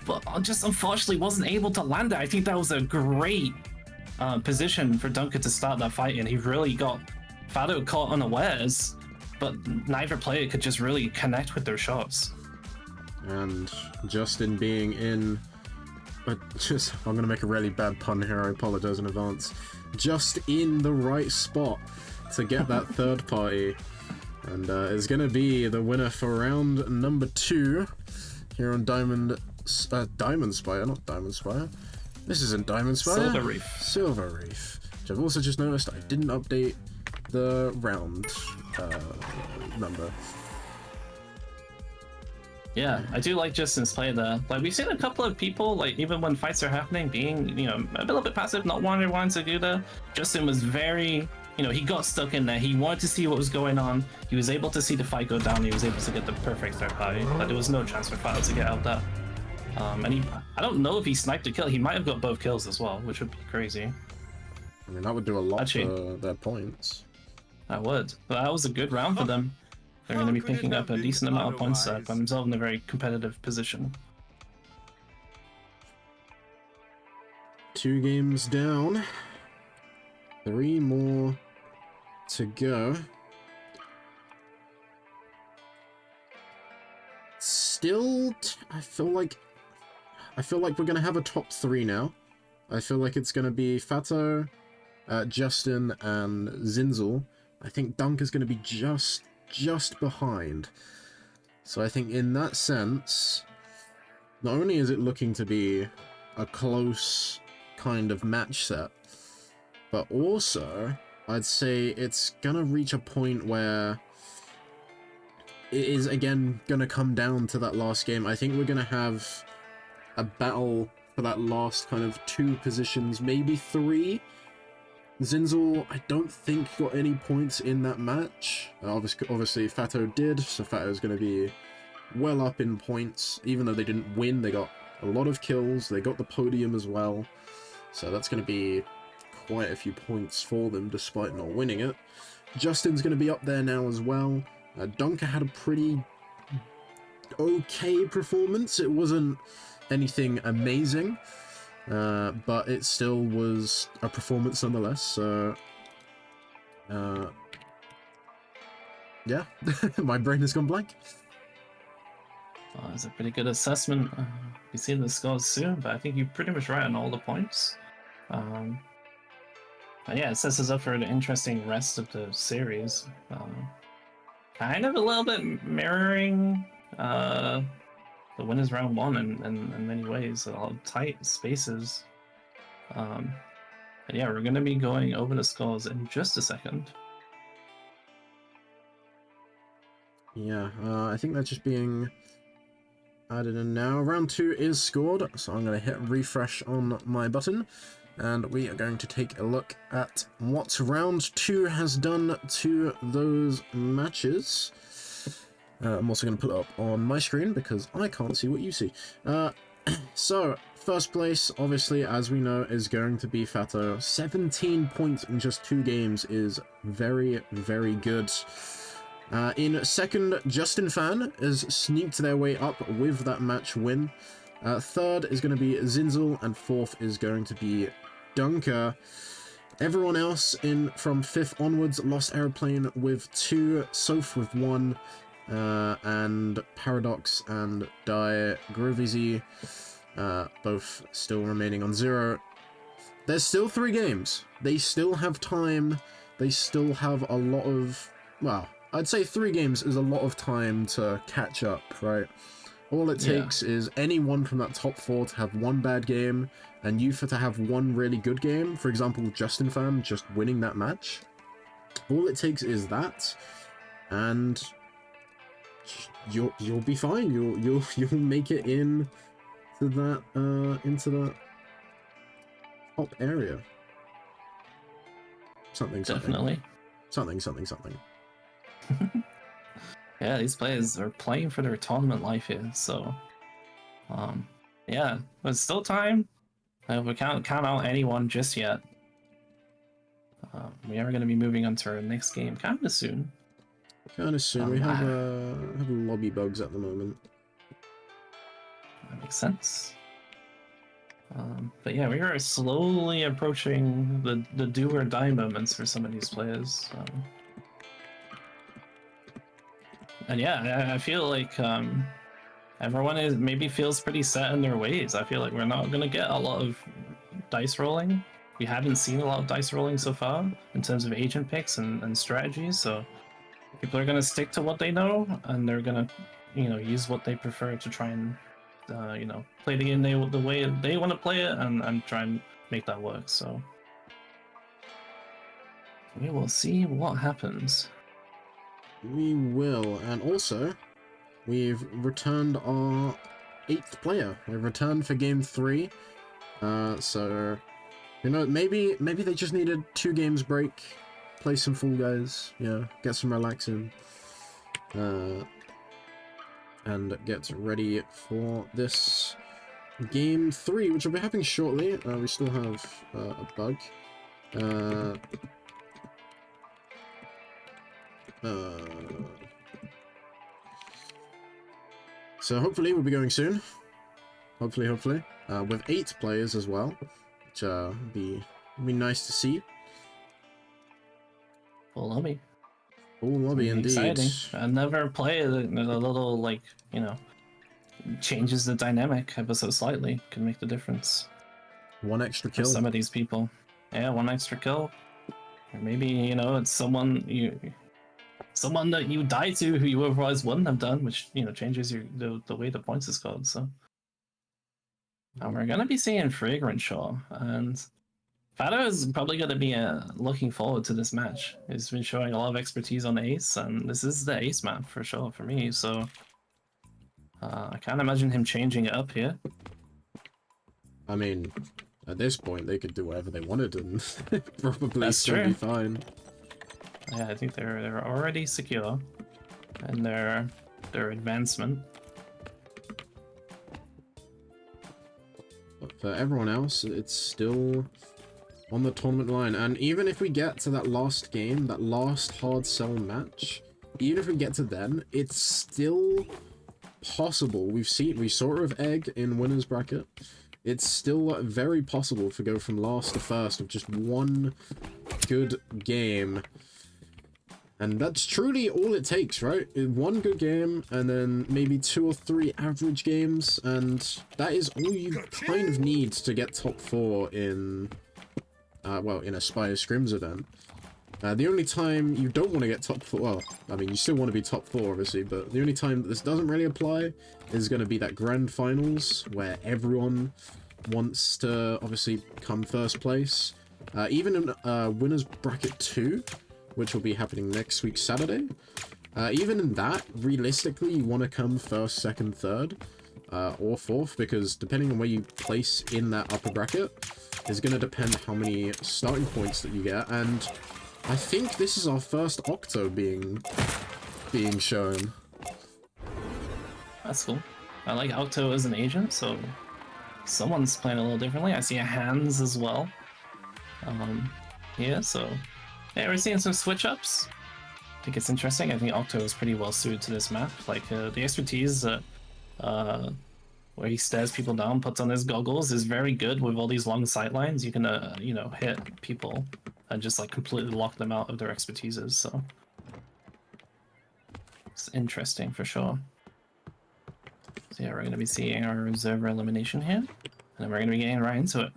but just unfortunately wasn't able to land it. I think that was a great position for Dunker to start that fight, and he really got Fado caught unawares, but neither player could just really connect with their shots. And Justin being in, I'm gonna make a really bad pun here, I apologize in advance, just in the right spot to get that third party, and is gonna be the winner for round number 2 here on Diamond Spire, not Diamond Spire. This isn't Diamond Spire. Silver Reef. Silver Reef. Which I've also just noticed I didn't update the round number. Yeah, I do like Justin's play there. Like, we've seen a couple of people, like, even when fights are happening, being, you know, a little bit passive, not wanting to do that. Justin was very, you know, he got stuck in there. He wanted to see what was going on. He was able to see the fight go down. He was able to get the perfect third party. Like, there was no chance for Fado to get out there. And I don't know if he sniped a kill. He might have got both kills as well, which would be crazy. I mean, that would do a lot Actually, for their points. That would. But that was a good round for them. They're going to be picking up a decent amount of points there, put themselves in a very competitive position. 2 games down. 3 more to go. Still, I feel like we're gonna have a top 3 now. I feel like it's gonna be Fato, Justin, and Zinzel. I think Dunk is gonna be just behind. So I think in that sense, not only is it looking to be a close kind of match set, but also I'd say it's gonna reach a point where it is again gonna come down to that last game. I think we're gonna have a battle for that last kind of 2 positions, maybe 3. Zinzel, I don't think got any points in that match. Obviously Fato did, so Fato's gonna be well up in points. Even though they didn't win, they got a lot of kills. They got the podium as well, so that's gonna be quite a few points for them despite not winning it. Justin's gonna be up there now as well. Dunker had a pretty okay performance. It wasn't anything amazing, but it still was a performance nonetheless. So, yeah, my brain has gone blank. Well, that's a pretty good assessment. You see the scores soon, but I think you're pretty much right on all the points. And yeah, it sets us up for an interesting rest of the series. Kind of a little bit mirroring the winners round 1 in many ways, a lot of tight spaces. And yeah, we're going to be going over the scores in just a second. Yeah, I think that's just being added in now. Round 2 is scored, so I'm going to hit refresh on my button, and we are going to take a look at what round 2 has done to those matches. I'm also going to put it up on my screen because I can't see what you see. So, first place, obviously, as we know, is going to be Fato. 17 points in just 2 games is very, very good. In second, Justin Fan has sneaked their way up with that match win. Third is going to be Zinzel, and fourth is going to be Dunker. Everyone else in from 5th onwards, Lost Aeroplane with 2, Soph with 1, and Paradox and Die Groovy both still remaining on 0. There's still 3 games. They still have time. They still have a lot of, well, I'd say 3 games is a lot of time to catch up, right? All it takes is anyone from that top 4 to have 1 bad game, and you to have 1 really good game. For example, Justin Fan just winning that match. All it takes is that, and you'll be fine. You'll make it in to that into that top area. something. Definitely. Something. Yeah, these players are playing for their tournament life here, so yeah, there's still time. We can't count out anyone just yet. We are going to be moving on to our next game kind of soon. We have lobby bugs at the moment. That makes sense. But yeah, we are slowly approaching the do or die moments for some of these players. And yeah, I feel like everyone maybe feels pretty set in their ways. I feel like we're not gonna get a lot of dice rolling. We haven't seen a lot of dice rolling so far in terms of agent picks and strategies. So people are gonna stick to what they know, and they're gonna, use what they prefer to try and, play the game the way they want to play it, and try and make that work. So we will see what happens. We will, and also, we've returned our 8th player. We've returned for game 3. So, maybe they just needed 2 games break, play some Fall Guys, get some relaxing, and get ready for this game 3, which will be happening shortly. We still have a bug. So hopefully we'll be going soon. Hopefully. With 8 players as well, which be nice to see. Full lobby. Full lobby indeed. Exciting. I never played a little changes the dynamic ever so slightly. Can make the difference. 1 extra kill. For some of these people. Yeah, 1 extra kill. Or maybe, it's someone that you die to who you otherwise wouldn't have done, which changes the way the points is scored. So, and we're gonna be seeing Fragrant Shaw, and Fado is probably gonna be looking forward to this match. He's been showing a lot of expertise on Ace, and this is the Ace map for sure for me. So, I can't imagine him changing it up here. I mean, at this point, they could do whatever they wanted, and probably That's still true. be fine. Yeah, I think they're already secure in their advancement. But for everyone else, it's still on the tournament line. And even if we get to that last game, that last hard sell match, even if we get to then, it's still possible. We saw it with Egg in winner's bracket. It's still very possible to go from last to first with just 1 good game. And that's truly all it takes, right? 1 good game, and then maybe 2 or 3 average games, and that is all you kind of need to get top 4 in, in a Spire Scrims event. The only time you don't want to get top 4, well, I mean, you still want to be top 4, obviously, but the only time that this doesn't really apply is going to be that Grand Finals, where everyone wants to, obviously, come first place. Even in Winners Bracket 2, which will be happening next week, Saturday. Even in that, realistically, you want to come first, second, third, or fourth, because depending on where you place in that upper bracket is going to depend how many starting points that you get. And I think this is our first Octo being shown. That's cool. I like Octo as an agent, so someone's playing a little differently. I see a Hands as well. Yeah, so yeah, we're seeing some switch ups. I think it's interesting. I think Octo is pretty well suited to this map. Like the expertise where he stares people down, puts on his goggles, is very good with all these long sight lines. You can hit people and just like completely lock them out of their expertises. So it's interesting for sure. So yeah, we're gonna be seeing our observer elimination here, and then we're gonna be getting right into it.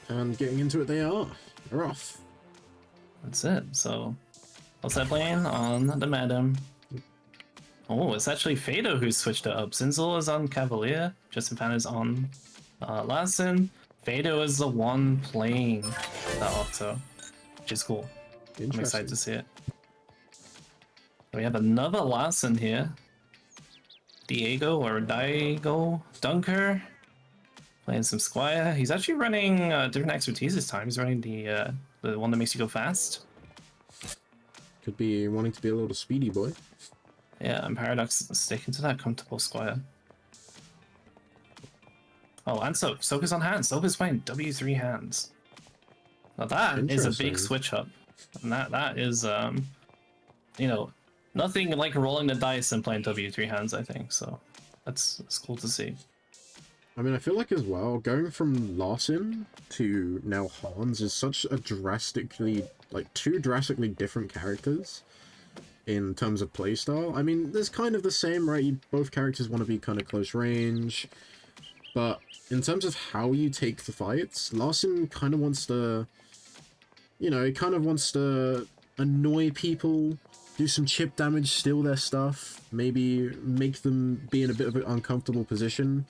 And getting into it they are. They're off. That's it. So, what's that playing on the Madam? Oh, it's actually Fado who switched it up. Sinzel is on Cavalier. Justin Fan is on Lassen. Fado is the one playing the Octo, which is cool. I'm excited to see it. We have another Lassen here. Diego or Daigo Dunker. Playing some Squire. He's actually running different expertise this time. He's running the one that makes you go fast. Could be wanting to be a little speedy boy. Yeah, and Paradox sticking to that comfortable Squire. Oh, and Soak. Soak is on hands. Soak is playing W3 hands. Now that is a big Interesting. switch up. And that is, you know, nothing like rolling the dice and playing W3 hands, I think. So that's cool to see. I mean, I feel like as well, going from Larson to now Hans is such a drastically, like, two drastically different characters in terms of playstyle. I mean, there's kind of the same, right? Both characters want to be kind of close range, but in terms of how you take the fights, Larson kind of wants to, you know, he kind of wants to annoy people, do some chip damage, steal their stuff, maybe make them be in a bit of an uncomfortable position.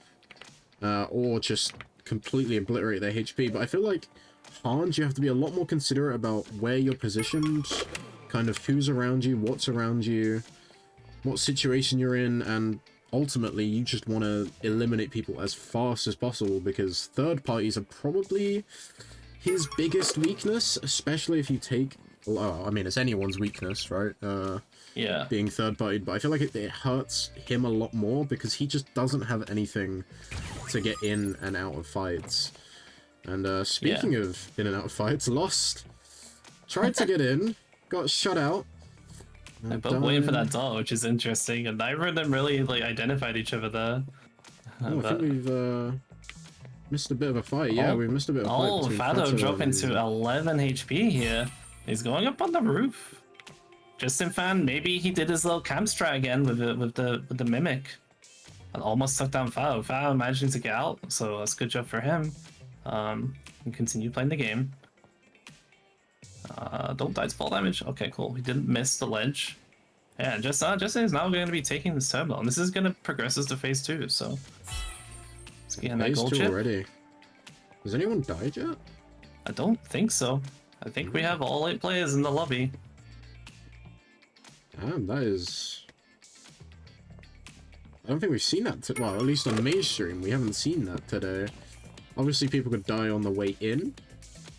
Or just completely obliterate their HP. But I feel like Hans, you have to be a lot more considerate about where you're positioned, kind of who's around you, what's around you, what situation you're in, and ultimately you just want to eliminate people as fast as possible, because third parties are probably his biggest weakness, especially if you take... Well, I mean, it's anyone's weakness, right? Yeah. Being third-partied, but I feel like it hurts him a lot more because he just doesn't have anything to get in and out of fights. And speaking of in and out of fights, Lost tried to get in, got shut out. They're both waiting for that dot, which is interesting, and neither of them really like identified each other there. Oh, I think we've missed a bit of a fight. Yeah, we've missed a bit of a fight. Oh, between Fado Fado dropping and- to 11 HP here. He's going up on the roof. Justin Fan, maybe he did his little camp strat again with the mimic, and almost took down Fado. Fado managing to get out, so that's a good job for him. And continue playing the game. Don't die to fall damage. Okay, cool. He didn't miss the ledge. Yeah, Justin is now going to be taking this terminal, and this is going to progress us to phase 2. So let's get in that Phase gold 2 chip. already. Has anyone died yet? I don't think so. I think we have all 8 players in the lobby. Damn, that is... I don't think we've seen that, well, at least on Mage Stream, we haven't seen that today. Obviously, people could die on the way in.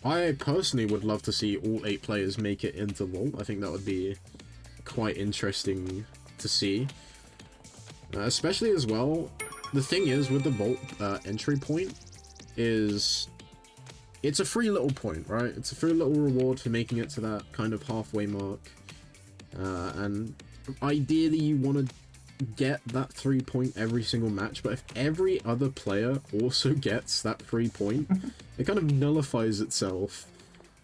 I personally would love to see all 8 players make it into Vault. I think that would be quite interesting to see. Especially as well, the thing is with the Vault entry point is... It's a free little point, right? It's a free little reward for making it to that kind of halfway mark. And ideally you want to get that 3 point every single match, but if every other player also gets that 3 point, it kind of nullifies itself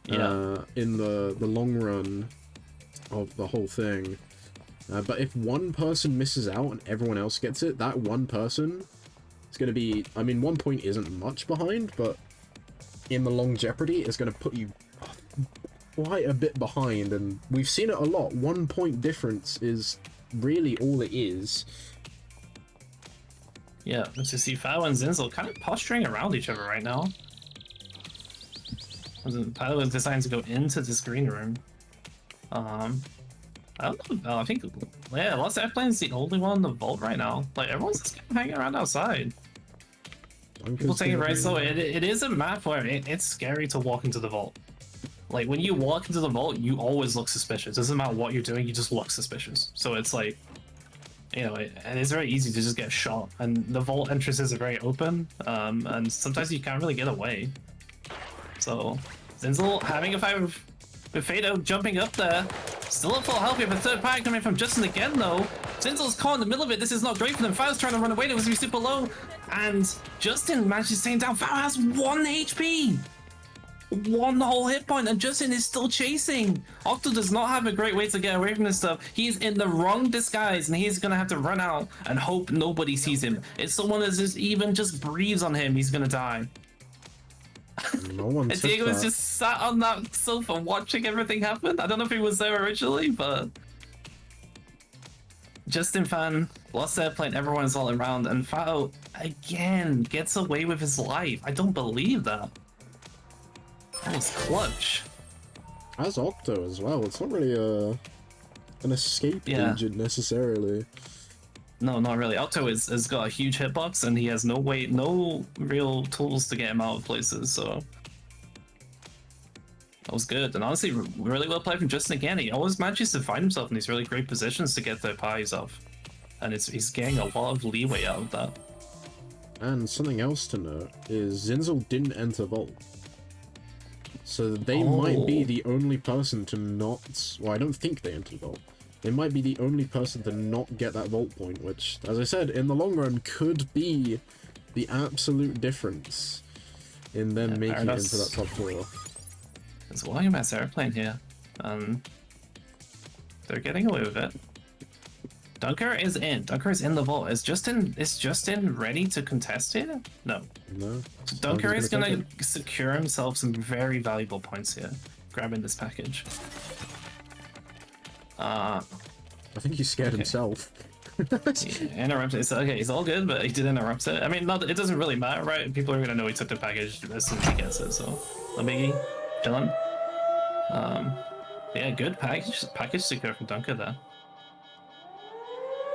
in the long run of the whole thing. But if one person misses out and everyone else gets it, that one person is going to be, I mean, 1 point isn't much behind, but in the long jeopardy, it's going to put you quite a bit behind, and we've seen it a lot. 1 point difference is really all it is. Yeah, let's just see Fado and Zinzel kind of posturing around each other right now. Fado is deciding to go into this green room. I don't know. I think, yeah, Lost Airplane's the only one in the vault right now. Like, everyone's just kind of hanging around outside. People take it right, so it is a map where it's scary to walk into the vault. Like, when you walk into the vault, you always look suspicious. Doesn't matter what you're doing, you just look suspicious. So it's like, you know, and it's very easy to just get shot. And the vault entrances are very open, and sometimes you can't really get away. So, Zinzel having a fight with Fado jumping up there. Still at full health. We have a third party coming from Justin again, though. Zinzel's caught in the middle of it. This is not great for them. Fado's trying to run away. It was super low. And Justin manages to take him down. Fado has 1 HP. 1 whole hit point, and Justin is still chasing. Octo does not have a great way to get away from this stuff. He's in the wrong disguise, and he's gonna have to run out and hope nobody sees him. If someone is just breathes on him, he's gonna die. No one And took Diego was that. just sat on that sofa watching everything happen. I don't know if he was there originally, but Justin Fan, Lost Airplane, everyone is all around, and Fado again gets away with his life. I don't believe that. That was clutch. As Octo as well, it's not really an escape agent necessarily. No, not really. Octo has got a huge hitbox, and he has no real tools to get him out of places. So that was good, and honestly, really well played from Justin again. He always manages to find himself in these really great positions to get the pies off, and he's getting a lot of leeway out of that. And something else to note is Zinzel didn't enter Vault. So they might be the only person to not... Well, I don't think they entered Vault. They might be the only person to not get that Vault point, which, as I said, in the long run could be the absolute difference in them making it into that top 4. There's a YMS airplane here. They're getting away with it. Dunker is in. Dunker is in the vault. Is Justin ready to contest here? No. No. So Dunker is gonna secure himself some very valuable points here, grabbing this package. I think he scared himself. He interrupted. It's okay. It's all good, but he did interrupt it. I mean, it doesn't really matter, right? People are gonna know he took the package as soon as he gets it. So, no biggie. Chillin'. Yeah, good package secure from Dunker there.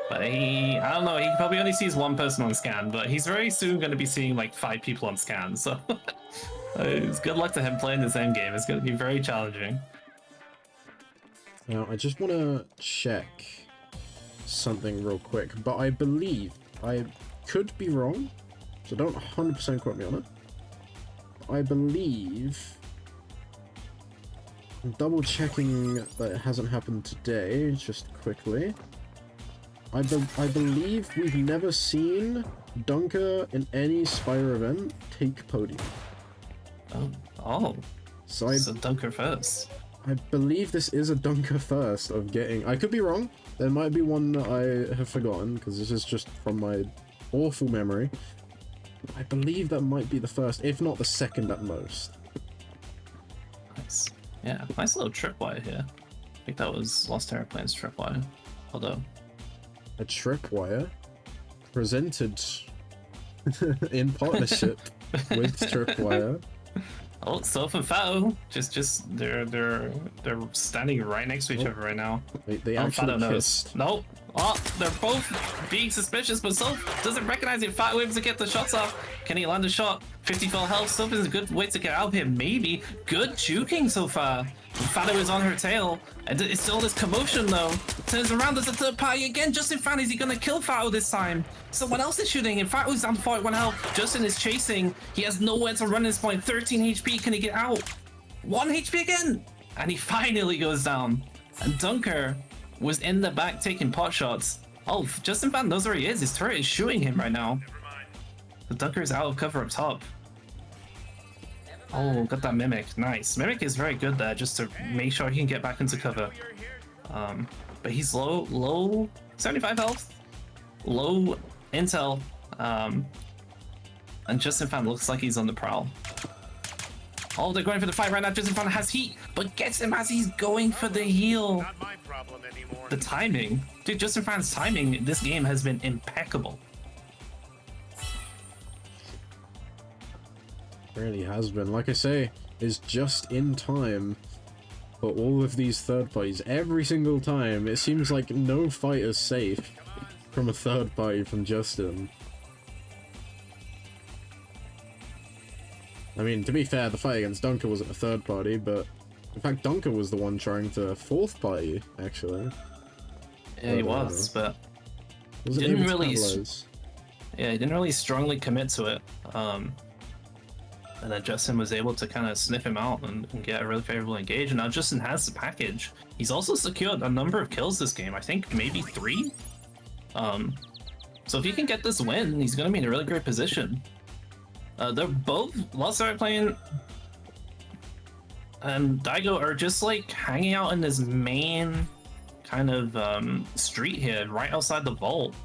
But I don't know, he probably only sees one person on scan, but he's very soon going to be seeing like 5 people on scan, so it's good luck to him playing this end game. It's going to be very challenging. Now, I just want to check something real quick, but I believe, I could be wrong, so don't 100% quote me on it. I believe, I'm double checking that it hasn't happened today, just quickly. I believe we've never seen Dunker in any Spire event take podium. So Dunker first. I believe this is a Dunker first of getting... I could be wrong. There might be one that I have forgotten, because this is just from my awful memory. I believe that might be the first, if not the second at most. Nice. Yeah, nice little tripwire here. I think that was Lost Airplane's tripwire. Although... A tripwire presented in partnership with Tripwire. Oh, Soph and Fado, they're standing right next to each other right now. They actually Fado kissed. Nope. Oh, they're both being suspicious, but Soph doesn't recognize it. Fado able to get the shots off. Can he land a shot? 54 health. Soph is a good way to get out of here. Maybe. Good juking so far. Fado is on her tail. And it's still this commotion though. Turns around, there's a third party again. Justin Fan, is he gonna kill Fado this time? Someone else is shooting, and Fato's down 41 health. Justin is chasing. He has nowhere to run this point. 13 HP. Can he get out? 1 HP again. And he finally goes down. And Dunker was in the back taking pot shots. Oh, Justin Fan knows where he is. His turret is shooting him right now. The Dunker is out of cover up top. Oh, got that Mimic. Nice. Mimic is very good there, just to make sure he can get back into cover. But he's low 75 health, low intel, and Justin Fan looks like he's on the prowl. Oh, they're going for the fight right now. Justin Fan has heat, but gets him as he's going for the heal. Not my problem anymore. The timing. Dude, Justin Fan's timing this game has been impeccable. Really has been. Like I say, is just in time for all of these third parties. Every single time, it seems like no fight is safe from a third party from Justin. I mean, to be fair, the fight against Dunker wasn't a third party, but in fact, Dunker was the one trying to fourth party, actually. Yeah, he was, but wasn't didn't able to really. capitalize. Yeah, he didn't really strongly commit to it. And then Justin was able to kind of sniff him out and get a really favorable engage. And now Justin has the package. He's also secured a number of kills this game. I think maybe 3. So if he can get this win, he's going to be in a really great position. They're both Lost Airplane and Daigo are just like hanging out in this main kind of street here, right outside the vault.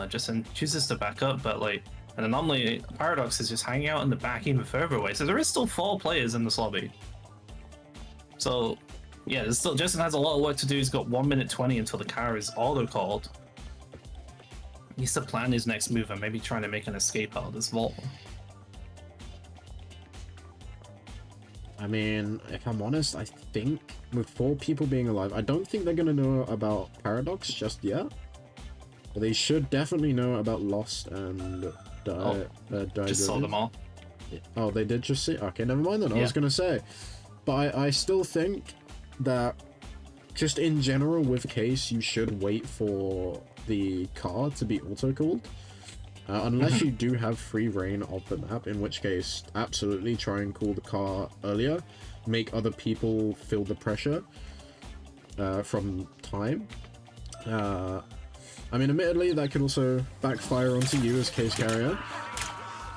Justin chooses to back up, but like. And Anomaly Paradox is just hanging out in the back even further away. So there is still 4 players in this lobby. So yeah, there's still Justin has a lot of work to do. He's got 1 minute 20 until the car is auto-called. He needs to plan his next move and maybe trying to make an escape out of this vault. I mean, if I'm honest, I think with 4 people being alive, I don't think they're gonna know about Paradox just yet. But they should definitely know about Lost and Just saw them all. Oh, they did just see? Okay, never mind then. I Yeah. was gonna say. But I still think that just in general with Case, you should wait for the car to be auto-called. Unless you do have free reign of the map, in which case, absolutely try and call the car earlier. Make other people feel the pressure from time. I mean, admittedly, that could also backfire onto you as Case carrier.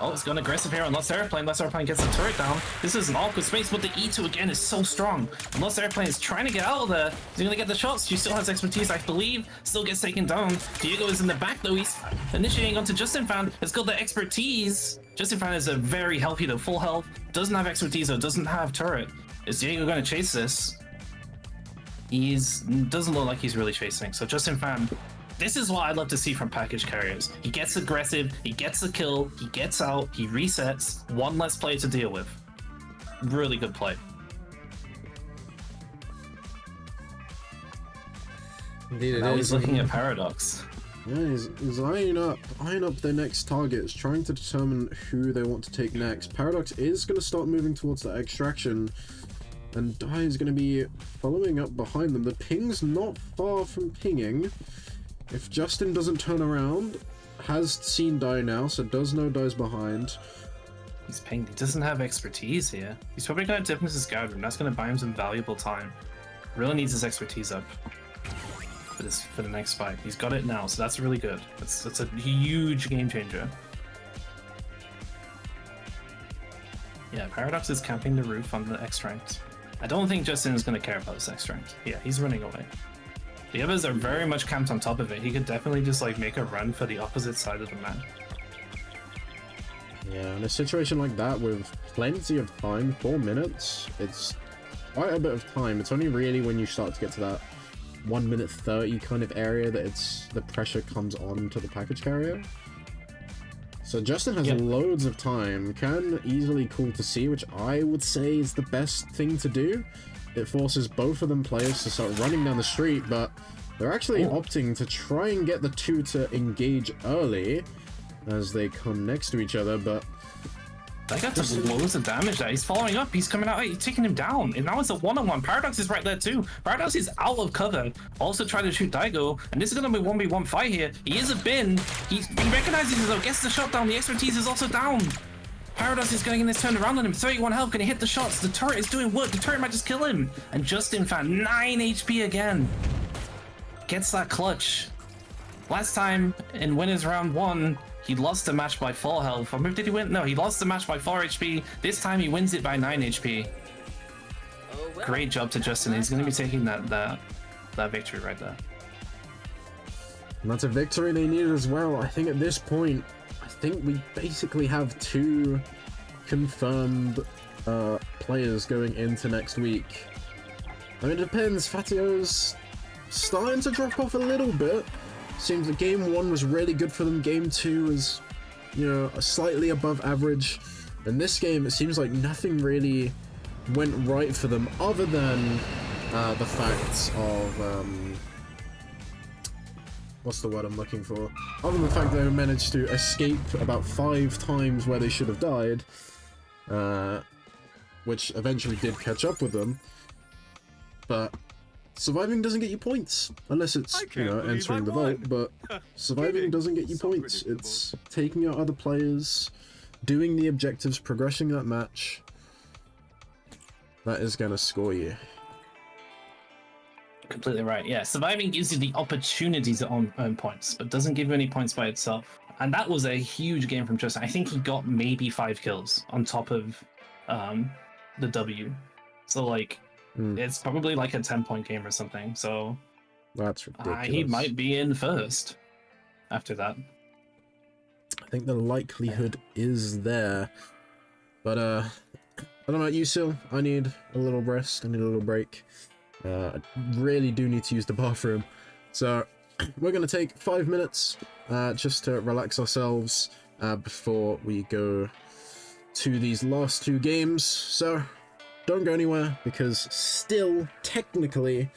Oh, it's going aggressive here on Lost Airplane. Lost Airplane gets the turret down. This is an awkward space, but the E2 again is so strong. And Lost Airplane is trying to get out of there. He's going to get the shots. She still has expertise, I believe. Still gets taken down. Diego is in the back, though. He's initiating onto Justin Fan. Has got the expertise. Justin Fan is a very healthy, though, full health. Doesn't have expertise, though. Doesn't have turret. Is Diego going to chase this? Doesn't look like he's really chasing. So Justin Fan... This is what I'd love to see from package carriers. He gets aggressive, he gets the kill, he gets out, he resets, one less player to deal with. Really good play. Indeed, Now he's looking at Paradox. Yeah, he's eyeing up their next targets, trying to determine who they want to take next. Paradox is going to start moving towards that extraction, and Dai is going to be following up behind them. The ping's not far from pinging. If Justin doesn't turn around, has seen Dai now, so does know Dai's behind. He's pinged. He doesn't have expertise here. He's probably going to dip into his guard room. That's going to buy him some valuable time. Really needs his expertise up for the next fight. He's got it now, so that's really good. That's a huge game changer. Yeah, Paradox is camping the roof on the X ranked. I don't think Justin is going to care about this X ranked. Yeah, he's running away. The others are very much camped on top of it. He could definitely just like make a run for the opposite side of the map. Yeah, in a situation like that with plenty of time, 4 minutes, it's quite a bit of time. It's only really when you start to get to that 1 minute 30 kind of area that the pressure comes on to the package carrier. So Justin has loads of time, can easily call to C, which I would say is the best thing to do. It forces both of them players to start running down the street, but they're actually opting to try and get the 2 to engage early as they come next to each other, but... That got loads of damage there. He's following up. He's coming out. He's taking him down. And now it's a one-on-one. Paradox is right there too. Paradox is out of cover. Also trying to shoot Daigo. And this is going to be a 1v1 fight here. He is a bin. He recognizes it though. Gets the shot down. The expertise is also down. Paradox is getting this turned around on him. 31 health. Can he hit the shots? The turret is doing work. The turret might just kill him. And Justin Fan, 9 HP again. Gets that clutch. Last time in winners round 1, he lost the match by 4 health. Or maybe did he win? No, he lost the match by 4 HP. This time he wins it by 9 HP. Great job to Justin. He's going to be taking that victory right there. And that's a victory they needed as well. I think at this point, I think we basically have 2 confirmed players going into next week. I mean, it depends. Fatio's starting to drop off a little bit. Seems that game 1 was really good for them. Game 2 was, you know, slightly above average. And this game, it seems like nothing really went right for them other than the fact of... what's the word I'm looking for? Other than the fact they managed to escape about 5 times where they should have died. Which eventually did catch up with them. But... surviving doesn't get you points, unless it's, you know, entering the vault, but surviving doesn't get you points. It's taking out other players, doing the objectives, progressing that match. That is going to score you. Completely right. Yeah, surviving gives you the opportunity to earn points, but doesn't give you any points by itself. And that was a huge game from Justin. I think he got maybe 5 kills on top of the W. So, like... it's probably like a 10-point game or something, so that's ridiculous. He might be in first after that. I think the likelihood is there, but I don't know about you, Sil. I need a little rest. I need a little break. I really do need to use the bathroom, so we're gonna take 5 minutes just to relax ourselves before we go to these last 2 games. So don't go anywhere, because still, technically,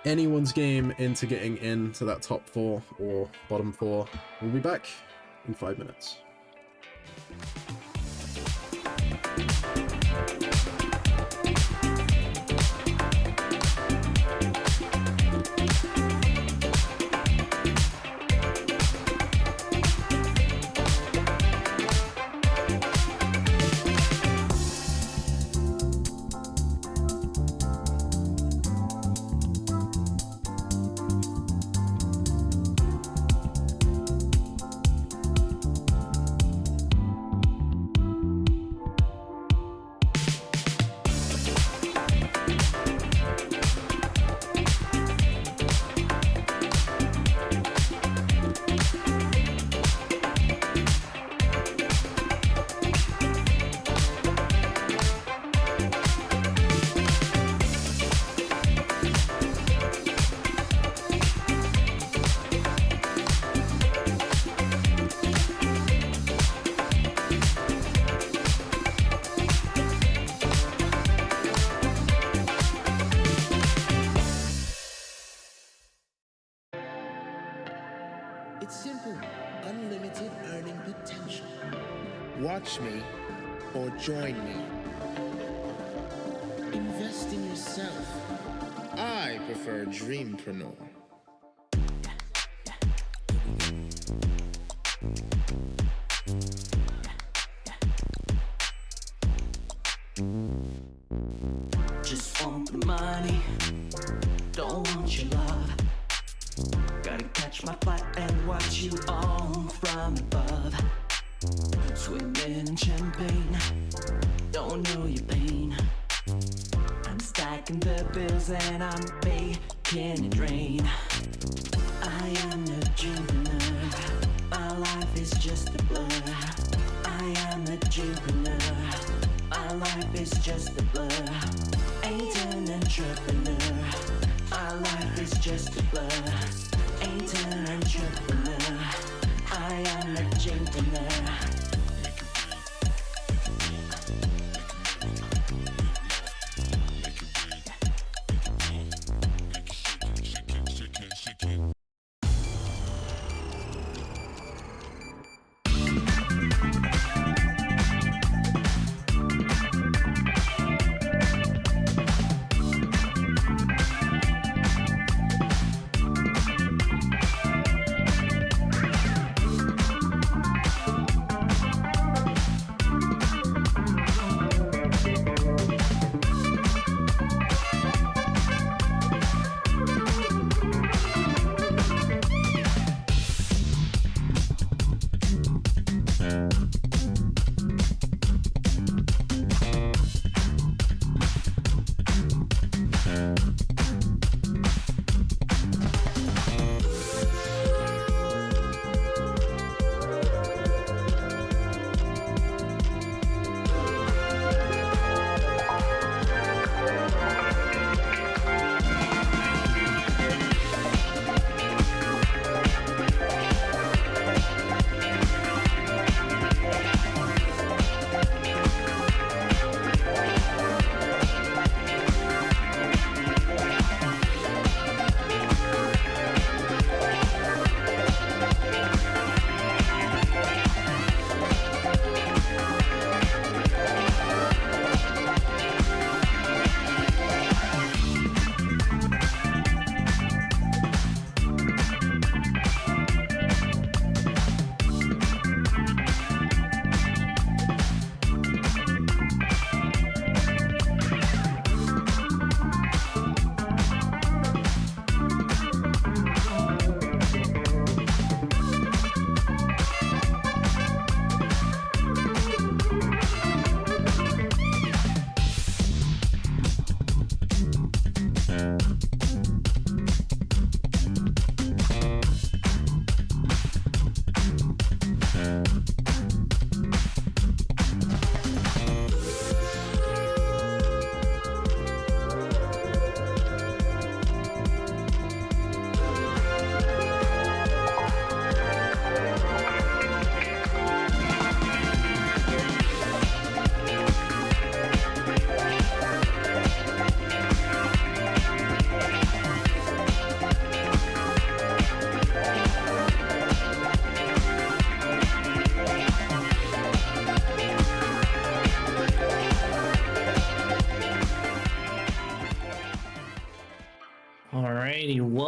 anyone's game into getting into that top 4 or bottom 4. We'll be back in 5 minutes. It's simple. Unlimited earning potential. Watch me or join me. Invest in yourself. I prefer Dreampreneur. Just want the money, don't want your love. Gotta catch my flight and watch you all from above. Swimming in champagne, don't know your pain. I'm stacking the bills and I'm making it rain. I am a dreamer, my life is just a blur. I am a dreamer, my life is just a blur. Ain't an entrepreneur, my life is just a blur. Ain't an entrepreneur, I am a dreamer.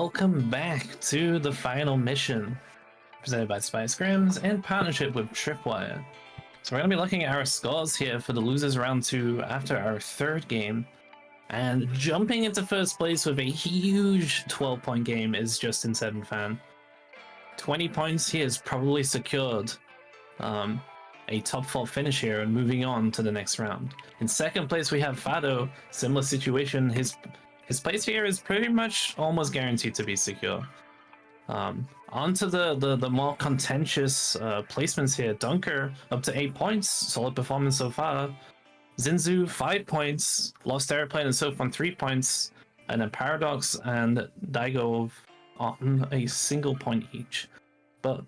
welcome back to the final mission, presented by Spire Scrims in partnership with Tripwire. So we're going to be looking at our scores here for the losers round 2 after our third game. And jumping into first place with a huge 12-point game is Justin Seven Fan. 20 points, he has probably secured a top 4 finish here and moving on to the next round. In second place, we have Fado. Similar situation. His place here is pretty much almost guaranteed to be secure. On to the more contentious placements here. Dunker up to 8 points. Solid performance so far. Zinzu 5 points. Lost Airplane and Soph on 3 points. And then Paradox and Daigo on a single point each. But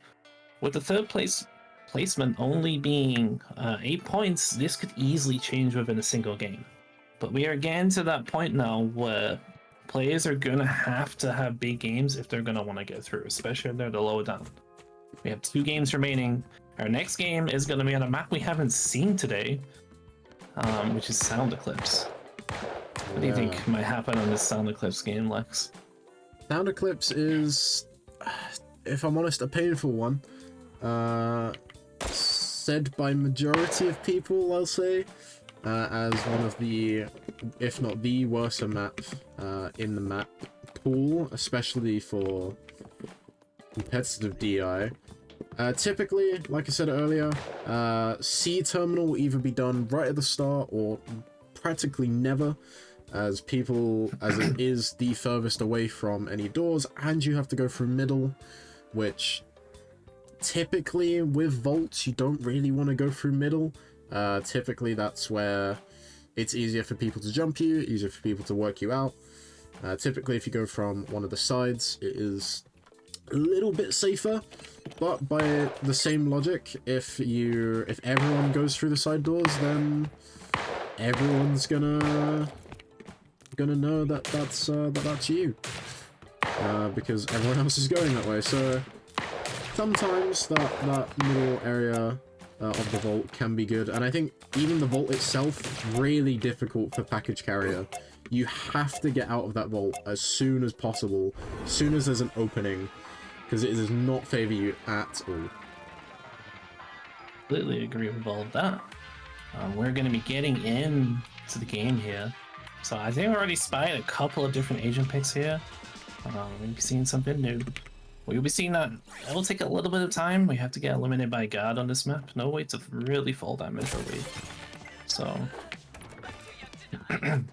with the third place placement only being 8 points, this could easily change within a single game. But we are getting to that point now where players are going to have big games if they're going to want to get through, especially if they're the low down. We have 2 games remaining. Our next game is going to be on a map we haven't seen today, which is Sound Eclipse. What do you think might happen on this Sound Eclipse game, Lex? Sound Eclipse is, if I'm honest, a painful one. Said by majority of people, I'll say, as one of the, if not the worst map in the map pool, especially for competitive DI. Typically, like I said earlier, C terminal will either be done right at the start or practically never, as it is the furthest away from any doors, and you have to go through middle, which typically with vaults you don't really want to go through middle. Typically that's where it's easier for people to jump you, easier for people to work you out. Typically if you go from one of the sides, it is a little bit safer, but by the same logic, if everyone goes through the side doors, then everyone's gonna know that's you, because everyone else is going that way. So sometimes that middle area of the vault can be good, and I think even the vault itself really difficult for package carrier. You have to get out of that vault as soon as possible, as soon as there's an opening, because it does not favor you at all. Completely agree with all of that. We're going to be getting into the game here. So I think we already spied a couple of different agent picks here. We'll be seeing something new. We'll be seeing that it will take a little bit of time. We have to get eliminated by God on this map. No way to really fall damage early. So come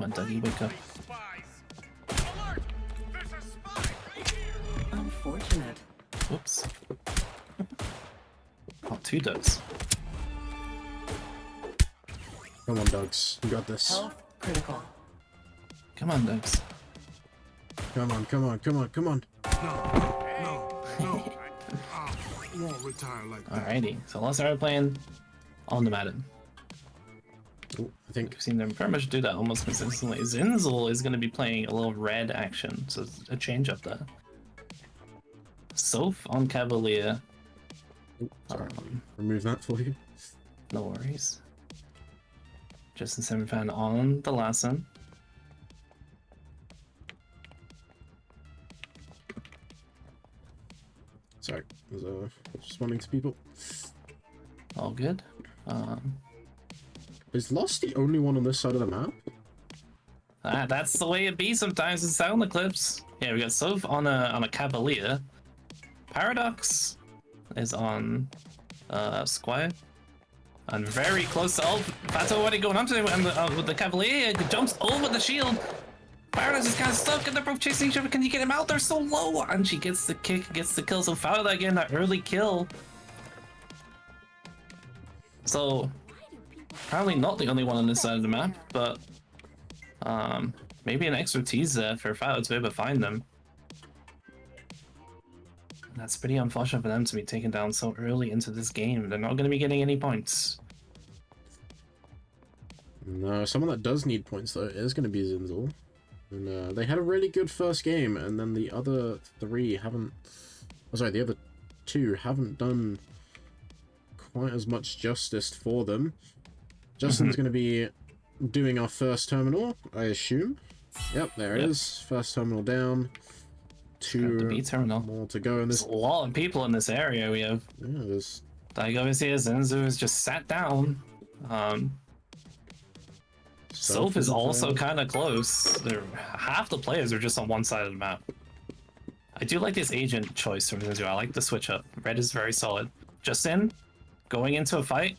on, Dougie, wake up. Unfortunate. Whoops. Oh, 2 ducks. Come on, Dugs. You got this. Health critical. Come on, ducks. Come on, come on, come on, come on. No. You won't retire like that. Alrighty, so let's start playing on the Madden. Ooh, I think We've seen them pretty much do that almost consistently. Zinzel is going to be playing a little red action, so it's a change up there. Soph on Cavalier. sorry, remove that for you. No worries. Justin Sevenfan on the Lassen. Sorry, I was responding to people. All good. Is Lost the only one on this side of the map? That's the way it be sometimes in Sound Eclipse. Yeah, we got Soph on a Cavalier. Paradox is on Squire. And very close to That's already going on to him with the Cavalier. He jumps over the shield. Paradox is kind of stuck and they're both chasing each other. Can you get him out? They're so low. And she gets the kick, gets the kill. So Fado again, that early kill. So probably not the only one on this side of the map, but maybe an expertise there for Fado to be able to find them. And that's pretty unfortunate for them to be taken down so early into this game. They're not going to be getting any points. No, someone that does need points though is going to be Zinzel. And they had a really good first game, and then the other 3 haven't... Oh, sorry, the other 2 haven't done quite as much justice for them. Justin's going to be doing our first terminal, I assume. Yep, there it Yep. is. First terminal down. Grab the Two B terminal. more to go in There's this. a lot of people in this area. We have Yeah, there's Daigo is here. Zenzu is just sat down. Soph is also kind of close. Half the players are just on one side of the map. I do like this agent choice from Zenzu. I like the switch up. Red is very solid. Justin, going into a fight.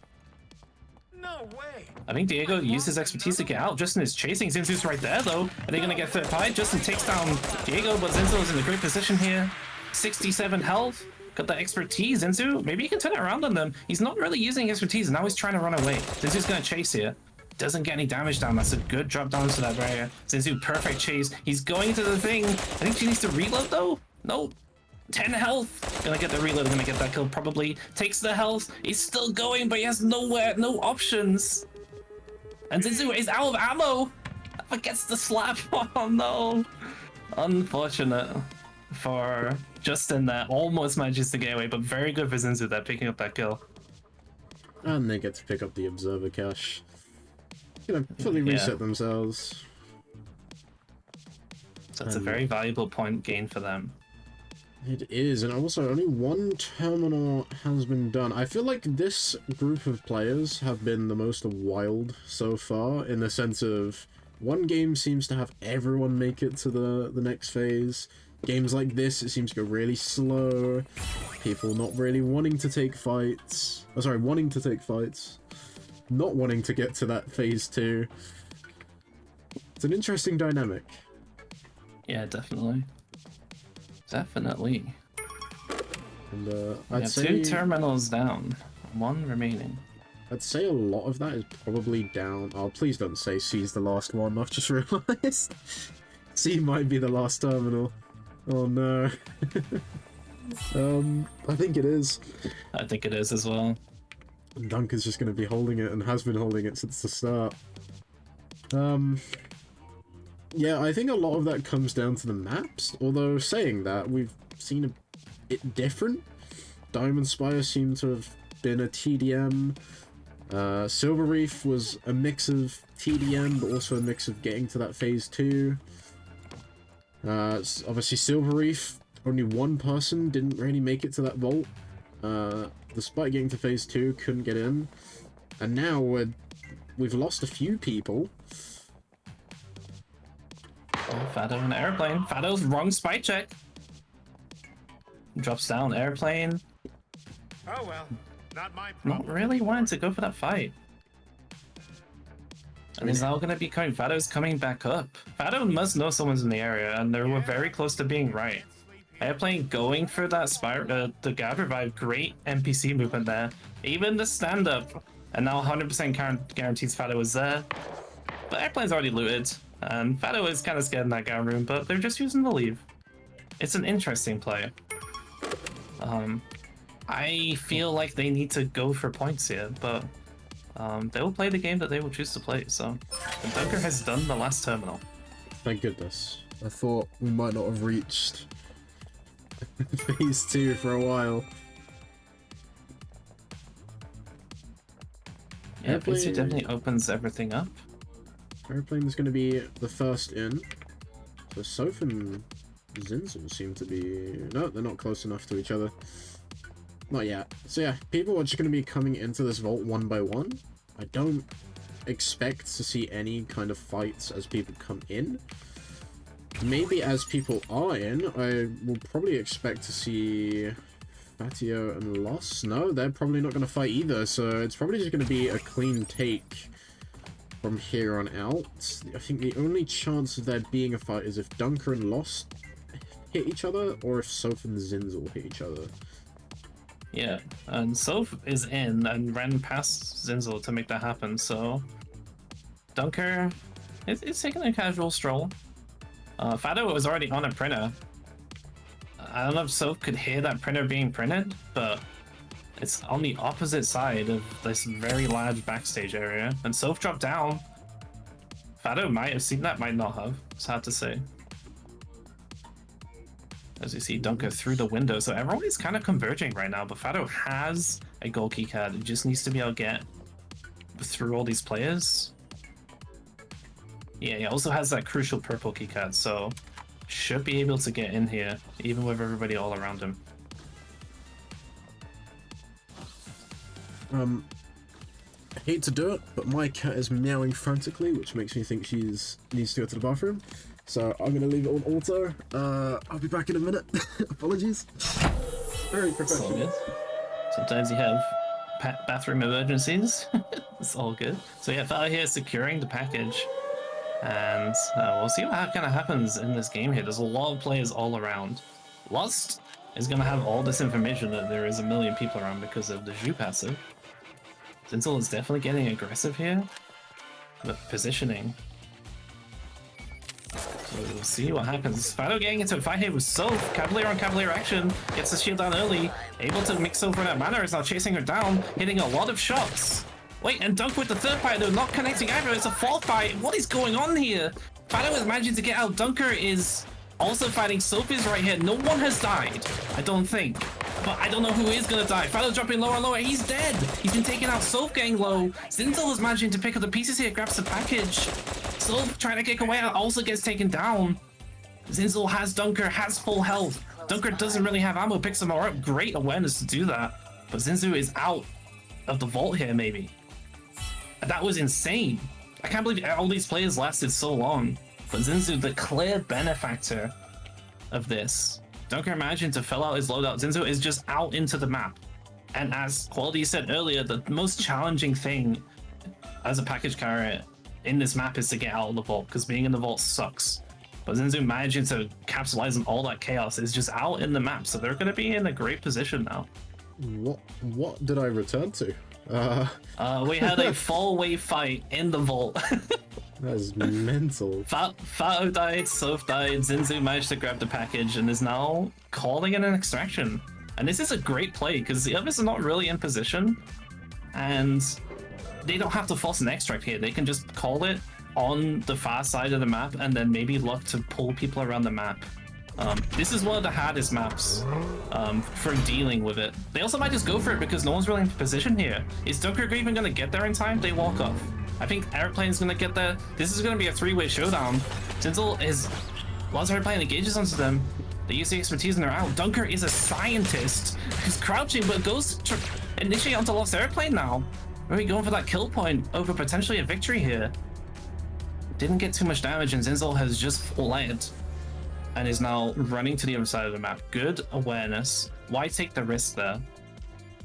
No way. I think Diego used his expertise to get out. Justin is chasing. Zenzu's right there, though. Are they going to get third party? Justin takes down Diego, but Zenzu is in a great position here. 67 health. Got the expertise. Zenzu, maybe he can turn it around on them. He's not really using expertise. Now he's trying to run away. Zenzu's going to chase here. Doesn't get any damage down. That's a good drop down to that barrier. Zenzu, perfect chase. He's going to the thing. I think she needs to reload, though. Nope. 10 health. Gonna get the reload. Gonna get that kill. Probably takes the health. He's still going, but he has no options. And Zenzu is out of ammo. Gets the slap. Oh no. Unfortunate for Justin that almost manages to get away, but very good for Zenzu there picking up that kill. And they get to pick up the observer cache. Gonna fully reset themselves. So it's a very valuable point gain for them. It is, and also only one terminal has been done. I feel like this group of players have been the most wild so far, in the sense of one game seems to have everyone make it to the next phase. Games like this, it seems to go really slow. People not really wanting to take fights. Oh, sorry, wanting to take fights. Not wanting to get to that phase 2. It's an interesting dynamic. Yeah, definitely. Definitely. And I'd say 2 terminals down, 1 remaining. I'd say a lot of that is probably down. Oh, please don't say C's the last one. I've just realized C might be the last terminal. Oh no. I think it is. I think it is as well. Dunker's just going to be holding it and has been holding it since the start. Yeah, I think a lot of that comes down to the maps, although saying that, we've seen it different. Diamond Spire seemed to have been a TDM. Silver Reef was a mix of TDM, but also a mix of getting to that phase 2. Obviously Silver Reef, only one person didn't really make it to that vault. Despite getting to phase 2, couldn't get in. And now we've lost a few people. Oh, Fado in airplane. Fado's wrong spy check. Drops down airplane. Oh well, not my problem. Not really wanting to go for that fight. And he's now going to be coming. Fado's coming back up. Fado must know someone's in the area, and they were very close to being right. Airplane going for that the Gab revive. Great NPC movement there. Even the stand up. And now 100% guarantees Fado is there. But Airplane's already looted. And Fado is kind of scared in that gown room, but they're just using the leave. It's an interesting play. I feel like they need to go for points here, but they will play the game that they will choose to play. So the Dunker has done the last terminal. Thank goodness. I thought we might not have reached phase 2 for a while. Yeah, phase 2 definitely opens everything up. Airplane is going to be the first in. So Soph and Zinzel seem to be... No, they're not close enough to each other. Not yet. So yeah, people are just going to be coming into this vault one by one. I don't expect to see any kind of fights as people come in. Maybe as people are in, I will probably expect to see Fatio and Loss. No, they're probably not going to fight either, so it's probably just going to be a clean take from here on out. I think the only chance of there being a fight is if Dunker and Lost hit each other, or if Soph and Zinzel hit each other. Yeah, and Soph is in and ran past Zinzel to make that happen, so Dunker it's taking a casual stroll. Fado was already on a printer. I don't know if Soph could hear that printer being printed, but it's on the opposite side of this very large backstage area. And Soph dropped down. Fado might have seen that, might not have. It's hard to say. As you see Dunker through the window, so everyone is kind of converging right now, but Fado has a gold key card. It just needs to be able to get through all these players. Yeah, he also has that crucial purple keycard, so should be able to get in here, even with everybody all around him. I hate to do it, but my cat is meowing frantically, which makes me think she's needs to go to the bathroom. So I'm gonna leave it on auto. I'll be back in a minute. Apologies. Very It's all professional. good. Sometimes you have bathroom emergencies. It's all good. So yeah, Fala here securing the package. And we'll see what kind of happens in this game here. There's a lot of players all around. Lust is going to have all this information that there is a million people around because of the Zhu passive. Zinzel is definitely getting aggressive here, but positioning. So we'll see what happens. Fido getting into a fight here with Soph. Cavalier on Cavalier action. Gets the shield down early. Able to mix over that mana. Is now chasing her down. Hitting a lot of shots. Wait, and Dunk with the third fight though. Not connecting either. It's a fourth fight. What is going on here? Fido is managing to get out. Dunker is also fighting. Soph is right here. No one has died. I don't think. But I don't know who is going to die. Fido dropping lower and lower. He's dead. He's been taken out. Soph getting low. Zinzel is managing to pick up the pieces here. Grabs the package. Soph trying to kick away out. Also gets taken down. Zinzel has Dunker. Has full health. Dunker doesn't really have ammo. Picks him up. Great awareness to do that. But Zinzu is out of the vault here, maybe. That was insane. I can't believe all these players lasted so long. But Zinzu, the clear benefactor of this. Dunker imagined to fill out his loadout. Zinzu is just out into the map. And as Quality said earlier, the most challenging thing as a package carrier in this map is to get out of the vault, because being in the vault sucks. But Zinzu managing to capitalize on all that chaos is just out in the map, so they're going to be in a great position now. What did I return to? We had a fall-away fight in the vault. That is mental. Fato died, Soph died, Zinzu managed to grab the package and is now calling in an extraction. And this is a great play because the others are not really in position and they don't have to force an extract here. They can just call it on the far side of the map and then maybe look to pull people around the map. This is one of the hardest maps for dealing with it. They also might just go for it because no one's really in position here. Is Dunker even going to get there in time? They walk off. I think Airplane's going to get there. This is going to be a three-way showdown. Zinzel is... Once Airplane engages onto them, they use the expertise and they're out. Dunker is a scientist who's crouching but goes to initiate onto Lost Airplane now. Really going for that kill point over potentially a victory here. Didn't get too much damage and Zinzel has just fled and is now running to the other side of the map. Good awareness. Why take the risk there?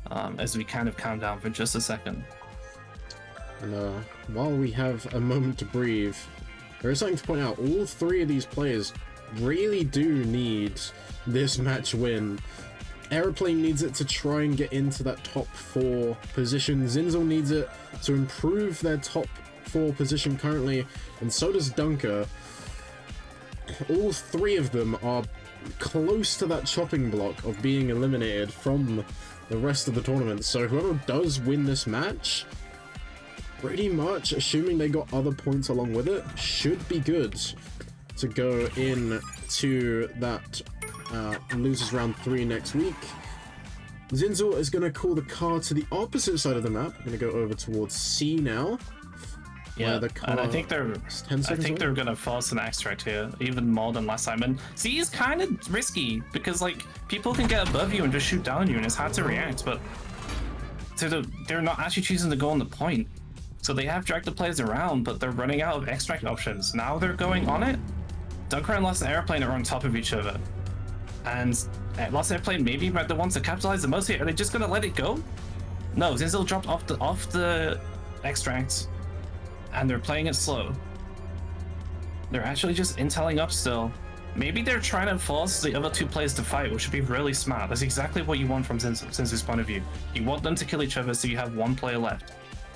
As we kind of calm down for just a second. And while we have a moment to breathe, there is something to point out. All three of these players really do need this match win. Aeroplane needs it to try and get into that top 4 position. Zinzel needs it to improve their top 4 position currently, and so does Dunker. All three of them are close to that chopping block of being eliminated from the rest of the tournament. So whoever does win this match, pretty much, assuming they got other points along with it, should be good to go in to that losers round 3 next week. Zinzel is going to call the car to the opposite side of the map. We're going to go over towards C now. Yeah, the car and I think they're gonna force an extract here, even more than last time. And C is kind of risky because like people can get above you and just shoot down you, and it's hard to react. But they're not actually choosing to go on the point, so they have dragged the players around, but they're running out of extract options. Now they're going on it. Dunker and Lost Airplane are on top of each other, and Lost Airplane maybe the ones that capitalize the most here. Are they just gonna let it go? No, Zinzel dropped off the extract. And they're playing it slow. They're actually just intelling up still. Maybe they're trying to force the other 2 players to fight, which would be really smart. That's exactly what you want from Zinzu's point of view. You want them to kill each other so you have 1 player left.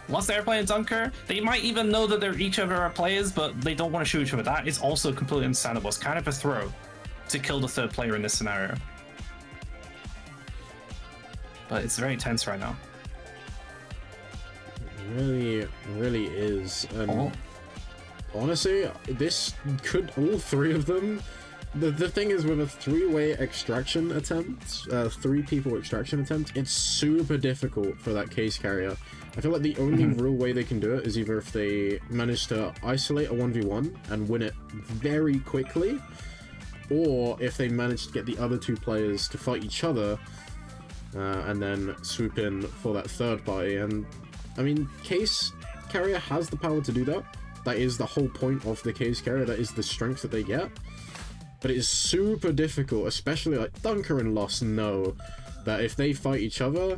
Lost Airplane and Dunker, they might even know that they're each other are players, but they don't want to shoot each other. That is also completely understandable. It's kind of a throw to kill the 3rd player in this scenario. But it's very tense right now. Really is. Honestly, this could, all 3 of them the thing is, with a three-way extraction attempt, three-people extraction attempt, it's super difficult for that case carrier. I feel like the only real way they can do it is either if they manage to isolate a 1v1 and win it very quickly, or if they manage to get the other two players to fight each other and then swoop in for that third party. And I mean, case carrier has the power to do that. That is the whole point of the case carrier. That is the strength that they get. But it is super difficult, especially like Dunker and Lost know that if they fight each other,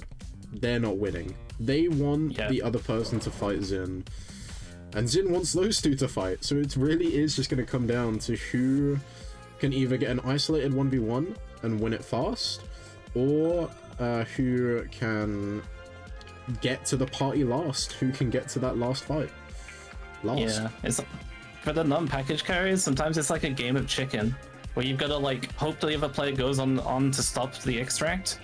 they're not winning. They want the other person to fight Xin, and Xin wants those two to fight. So it really is just going to come down to who can either get an isolated 1v1 and win it fast, or who can get to the party last, who can get to that last fight. Yeah, it's for the non-package carriers, sometimes it's like a game of chicken, where you've got to like hope the other player goes on to stop the extract,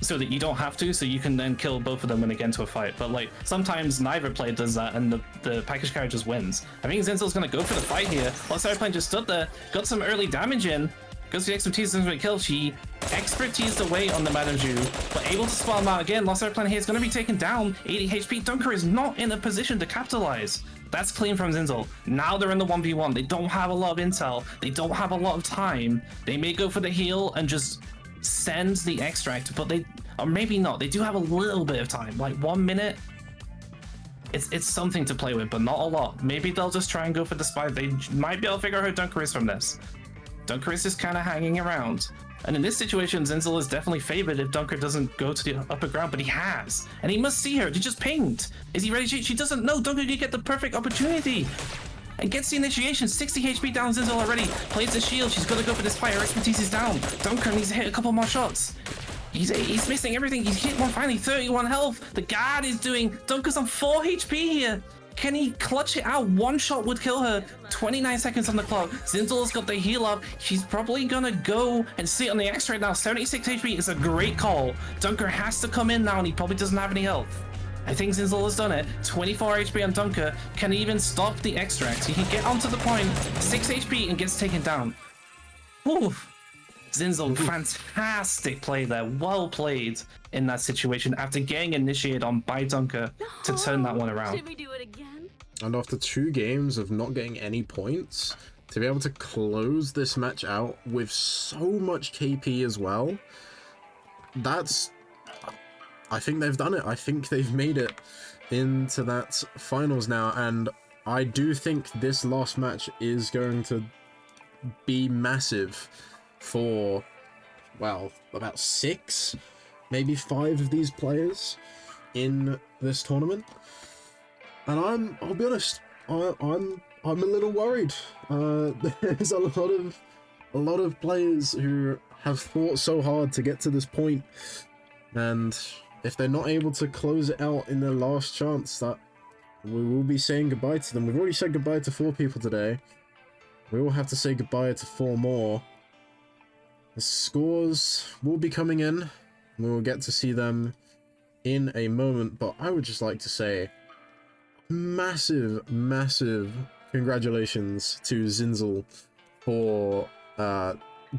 so that you don't have to, so you can then kill both of them when they get into a fight. But like sometimes neither player does that, and the package carrier just wins. I think Zinzal's gonna go for the fight here. Lost Airplane just stood there, got some early damage in, goes to the expertise and kill. She expertised away on the Madame Zhu, but able to spot him out again. Lost Airplane here is gonna be taken down. 80 HP. Dunker is not in a position to capitalize. That's clean from Zinzal. Now they're in the 1v1. They don't have a lot of intel. They don't have a lot of time. They may go for the heal and just send the extract, but they, or maybe not. They do have a little bit of time, like 1 minute. It's something to play with, but not a lot. Maybe they'll just try and go for the spy. They might be able to figure out who Dunker is from this. Dunker is just kind of hanging around. And in this situation, Zinzal is definitely favored if Dunker doesn't go to the upper ground, but he has. And he must see her. She just pinged. Is he ready? She doesn't know. Dunker can get the perfect opportunity. And gets the initiation. 60 HP down Zinzal already. Plays the shield. She's going to go for this fight. Her expertise is down. Dunker needs to hit a couple more shots. He's missing everything. He's hit one finally. 31 health. The guard is doing. Dunker's on 4 HP here. Can he clutch it out? One shot would kill her. 29 seconds on the clock. Zinzal's got the heal up. She's probably gonna go and sit on the X right now. 76 HP is a great call. Dunker has to come in now, and he probably doesn't have any health. I think Zinzal has done it. 24 HP on Dunker. Can he even stop the extract? He can get onto the point. 6 HP and gets taken down. Oof. Zinzal, fantastic play there. Well played in that situation after getting initiated on by Dunker to turn that one around. Should we do it again? And after 2 games of not getting any points, to be able to close this match out with so much KP as well, I think they've done it. I think they've made it into that finals now, and I do think this last match is going to be massive for, well, about 6, maybe 5 of these players in this tournament. And I'll be honest, I'm a little worried. There's a lot of players who have fought so hard to get to this point, and if they're not able to close it out in their last chance, that we will be saying goodbye to them. We've already said goodbye to 4 people today. We will have to say goodbye to 4 more. The scores will be coming in. We will get to see them in a moment, but I would just like to say massive congratulations to Zinzal for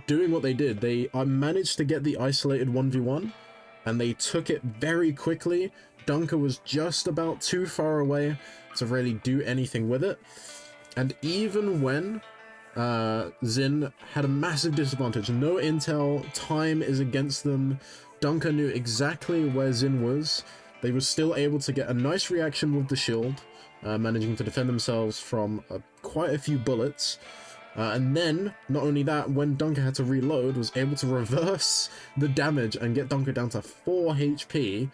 doing what they did. They managed to get the isolated 1v1, and they took it very quickly. Dunker was just about too far away to really do anything with it, and even when Xin had a massive disadvantage, no intel, time is against them, Dunker knew exactly where Xin was, they were still able to get a nice reaction with the shield, managing to defend themselves from quite a few bullets. And then, not only that, when Dunker had to reload, was able to reverse the damage and get Dunker down to 4 HP.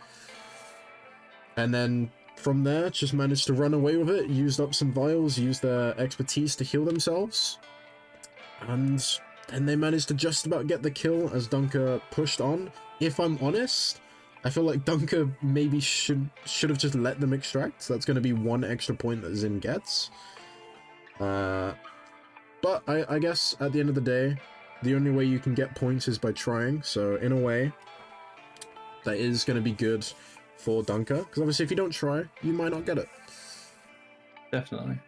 And then, from there, just managed to run away with it, used up some vials, used their expertise to heal themselves. And then they managed to just about get the kill as Dunker pushed on. If I'm honest, I feel like Dunker maybe should have just let them extract. So that's going to be 1 extra point that Xin gets. But I guess at the end of the day, the only way you can get points is by trying. So in a way, that is going to be good for Dunker. Because obviously if you don't try, you might not get it. Definitely.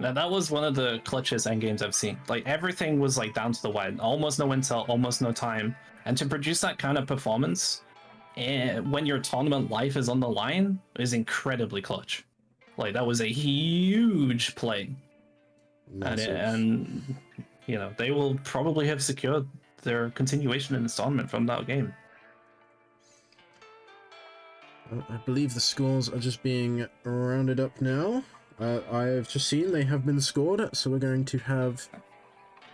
Now that was one of the clutchest end games I've seen. Like everything was like down to the wire, almost no intel, almost no time, and to produce that kind of performance, when your tournament life is on the line, is incredibly clutch. Like that was a huge play, and you know they will probably have secured their continuation in this tournament from that game. I believe the scores are just being rounded up now. I've just seen they have been scored, so we're going to have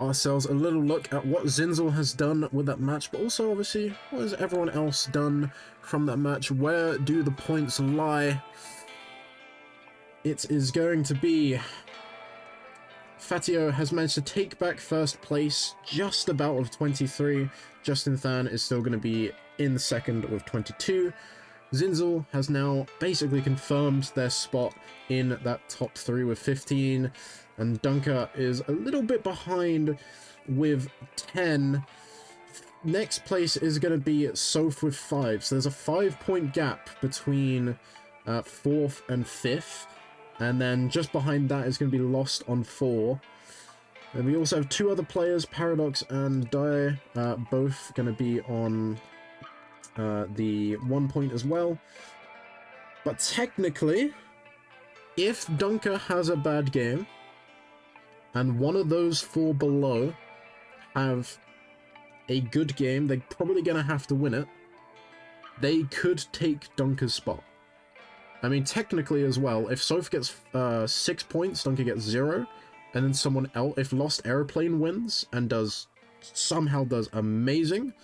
ourselves a little look at what Zinzel has done with that match, but also obviously what has everyone else done from that match. Where do the points lie? It is going to be Fatio has managed to take back first place, just about with 23. Justin Than is still going to be in second with 22. Zinzel has now basically confirmed their spot in that top 3 with 15, and Dunker is a little bit behind with 10. Next place is going to be Soph with 5, so there's a 5-point gap between 4th and 5th, and then just behind that is going to be Lost on 4. And we also have 2 other players, Paradox and Dai, both going to be on the 1 point as well. But technically, if Dunker has a bad game and one of those 4 below have a good game, they're probably going to have to win it. They could take Dunker's spot. I mean, technically as well, if Soph gets 6 points, Dunker gets 0, and then someone else, if Lost Aeroplane wins and somehow does amazing,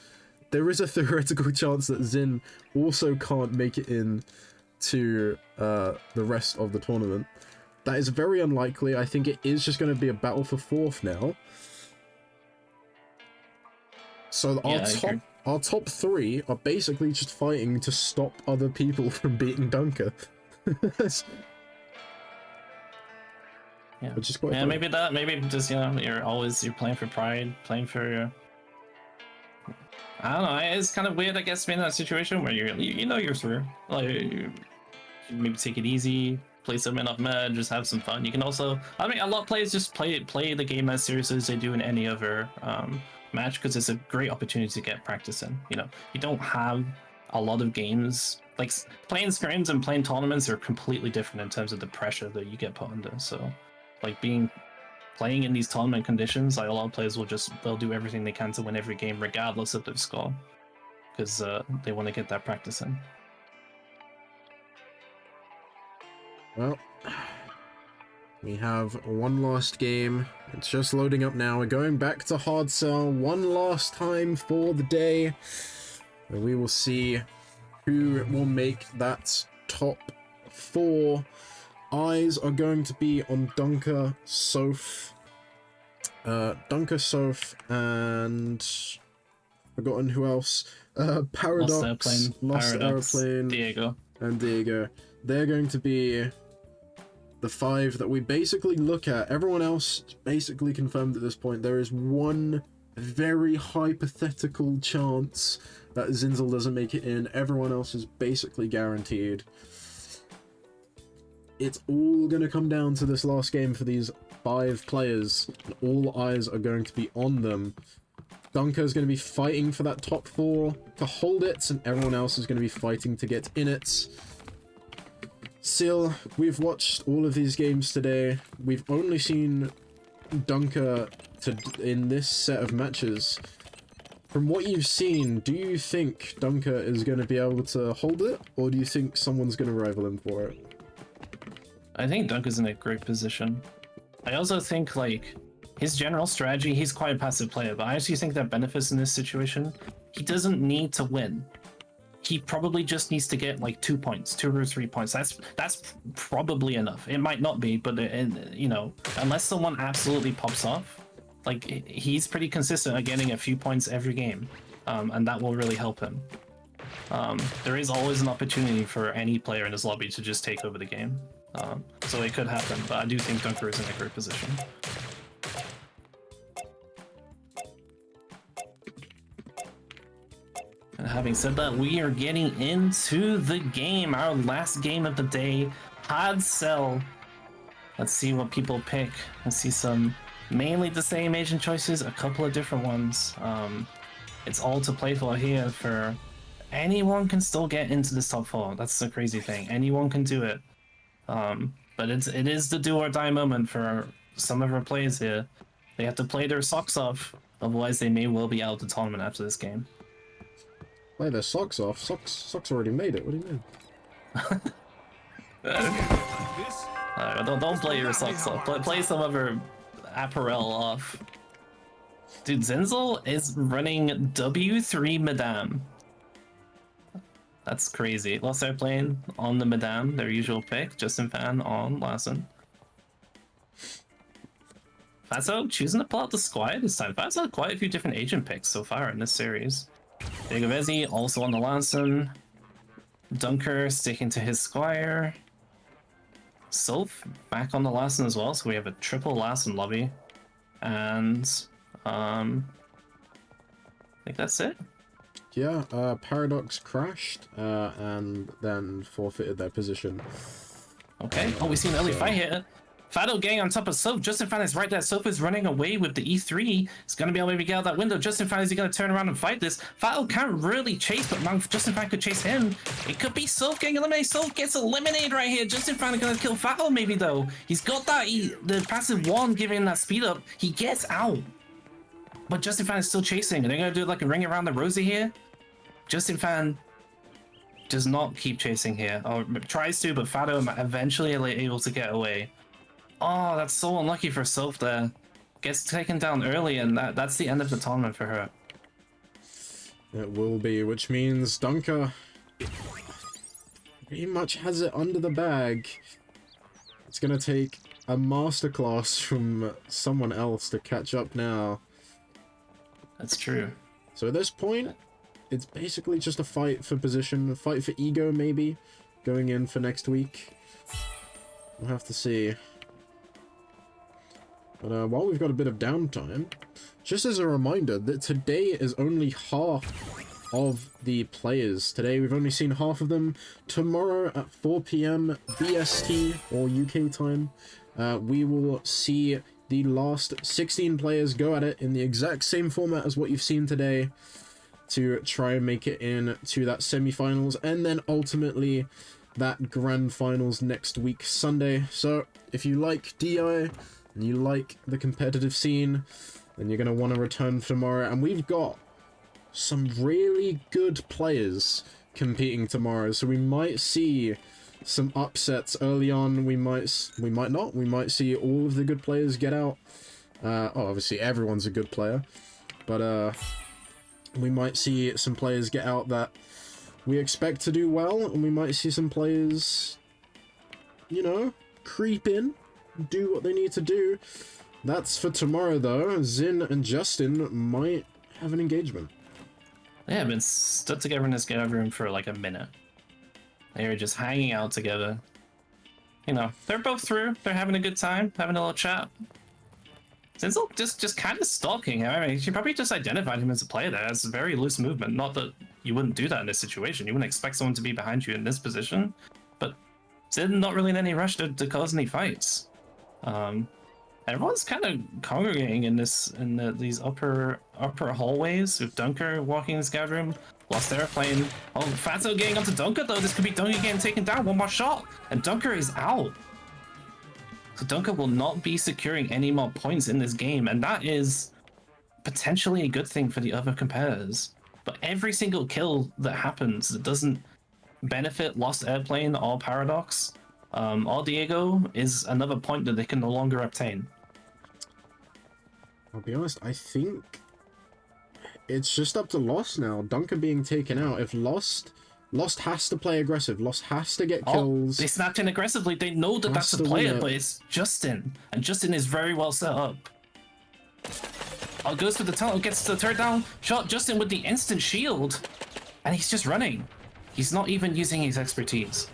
there is a theoretical chance that Zin also can't make it in to the rest of the tournament. That is very unlikely. I think it is just going to be a battle for 4th now. So our top 3 are basically just fighting to stop other people from beating Dunker. Yeah, which is quite yeah. funny. Maybe just, you know, you're playing for pride, playing for. I don't know. It's kind of weird, I guess, being in that situation where you know you're through. Like, you maybe take it easy, play something off med, just have some fun. You can also, I mean, a lot of players just play the game as seriously as they do in any other match, because it's a great opportunity to get practice in. You know, you don't have a lot of games, like playing scrims and playing tournaments are completely different in terms of the pressure that you get put under. So, like playing in these tournament conditions, like a lot of players they'll do everything they can to win every game regardless of their score, because they want to get that practice in. Well, we have one last game. It's just loading up now. We're going back to hard sell one last time for the day, and we will see who will make that top 4. Eyes are going to be on Dunker, Soph, and forgotten who else. Paradox, Lost Aeroplane, Diego. And Diego. They're going to be the 5 that we basically look at. Everyone else is basically confirmed at this point. There is one very hypothetical chance that Zinzel doesn't make it in. Everyone else is basically guaranteed. It's all going to come down to this last game for these 5 players. And all eyes are going to be on them. Dunker is going to be fighting for that top 4 to hold it, and everyone else is going to be fighting to get in it. Still, we've watched all of these games today. We've only seen Dunker in this set of matches. From what you've seen, do you think Dunker is going to be able to hold it, or do you think someone's going to rival him for it? I think Dunker's in a great position. I also think, like, his general strategy, he's quite a passive player, but I actually think that benefits in this situation. He doesn't need to win. He probably just needs to get like 2 points, 2 or 3 points. That's probably enough. It might not be, but you know, unless someone absolutely pops off, like he's pretty consistent at getting a few points every game, and that will really help him. There is always an opportunity for any player in this lobby to just take over the game, so it could happen. But I do think Dunker is in a great position. And having said that, we are getting into the game, our last game of the day, Hard Cell. Let's see what people pick. Let's see some mainly the same agent choices, a couple of different ones. It's all to play for here. For anyone can still get into this top 4. That's the crazy thing. Anyone can do it. But it is the do or die moment for some of our players here. They have to play their socks off, otherwise they may well be out of the tournament after this game. Play their socks off? Socks already made it. What do you mean? Don't play your socks off. Play some other apparel off. Dude, Zenzel is running W3 Madame. That's crazy. Lost Airplane on the Madame, their usual pick. Justin Fan on Lassen. Fatso choosing to pull out the Squire this time. Fatso had quite a few different agent picks so far in this series. Diego Vezzi also on the Lassen. Dunker sticking to his Squire. Soph back on the Lassen as well, so we have a triple Lassen lobby. And I think that's it. Yeah, Paradox crashed and then forfeited their position. Okay. Oh, we see an early fight here. Fado getting on top of Soph. Justin Fan is right there. Soph is running away with the E3. He's going to be able to get out that window. Justin Fan, is he going to turn around and fight this? Fado can't really chase, but now Justin Fan could chase him. It could be Soph getting eliminated. Soph gets eliminated right here. Justin Fan is going to kill Fado maybe, though. He's got that, the passive 1 giving him that speed up. He gets out. But Justin Fan is still chasing. Are they going to do like a ring around the rosy here? Justin Fan does not keep chasing here. Or tries to, but Fado eventually able to get away. Oh, that's so unlucky for Soph there. Gets taken down early, and that's the end of the tournament for her. It will be, which means Dunker pretty much has it under the bag. It's gonna take a masterclass from someone else to catch up now. That's true. So at this point, it's basically just a fight for position, a fight for ego maybe, going in for next week. We'll have to see. But while we've got a bit of downtime, just as a reminder that today is only half of the players. Today we've only seen half of them. Tomorrow at 4 PM BST or UK time, we will see the last 16 players go at it in the exact same format as what you've seen today to try and make it in to that semi-finals and then ultimately that grand finals next week Sunday. So if you like DI and you like the competitive scene, then you're going to want to return for tomorrow. And we've got some really good players competing tomorrow, so we might see some upsets early on. We might not. We might see all of the good players get out. Obviously everyone's a good player, but we might see some players get out that we expect to do well, and we might see some players, you know, creep in, do what they need to do. That's for tomorrow, though. Zin and Justin might have an engagement. They have been stood together in this game room for like a minute. They were just hanging out together. You know, they're both through. They're having a good time, having a little chat. Zenzel just kind of stalking him. I mean, she probably just identified him as a player there. It's a very loose movement. Not that you wouldn't do that in this situation. You wouldn't expect someone to be behind you in this position. But Zin not really in any rush to cause any fights. Everyone's kind of congregating in these upper hallways with Dunker walking in the scout room. Lost Airplane. Oh, Fatso getting onto Dunker though. This could be Dunker getting taken down. One more shot, and Dunker is out. So Dunker will not be securing any more points in this game, and that is potentially a good thing for the other competitors. But every single kill that happens that doesn't benefit Lost Airplane or Paradox or Diego is another point that they can no longer obtain. I'll be honest, I think it's just up to Lost now. Dunker being taken out. If Lost has to play aggressive. Lost has to get kills. They snapped in aggressively. They know that that's the player, but it's Justin. And Justin is very well set up. Goes for the tunnel, gets the third down shot. Justin with the instant shield. And he's just running. He's not even using his expertise.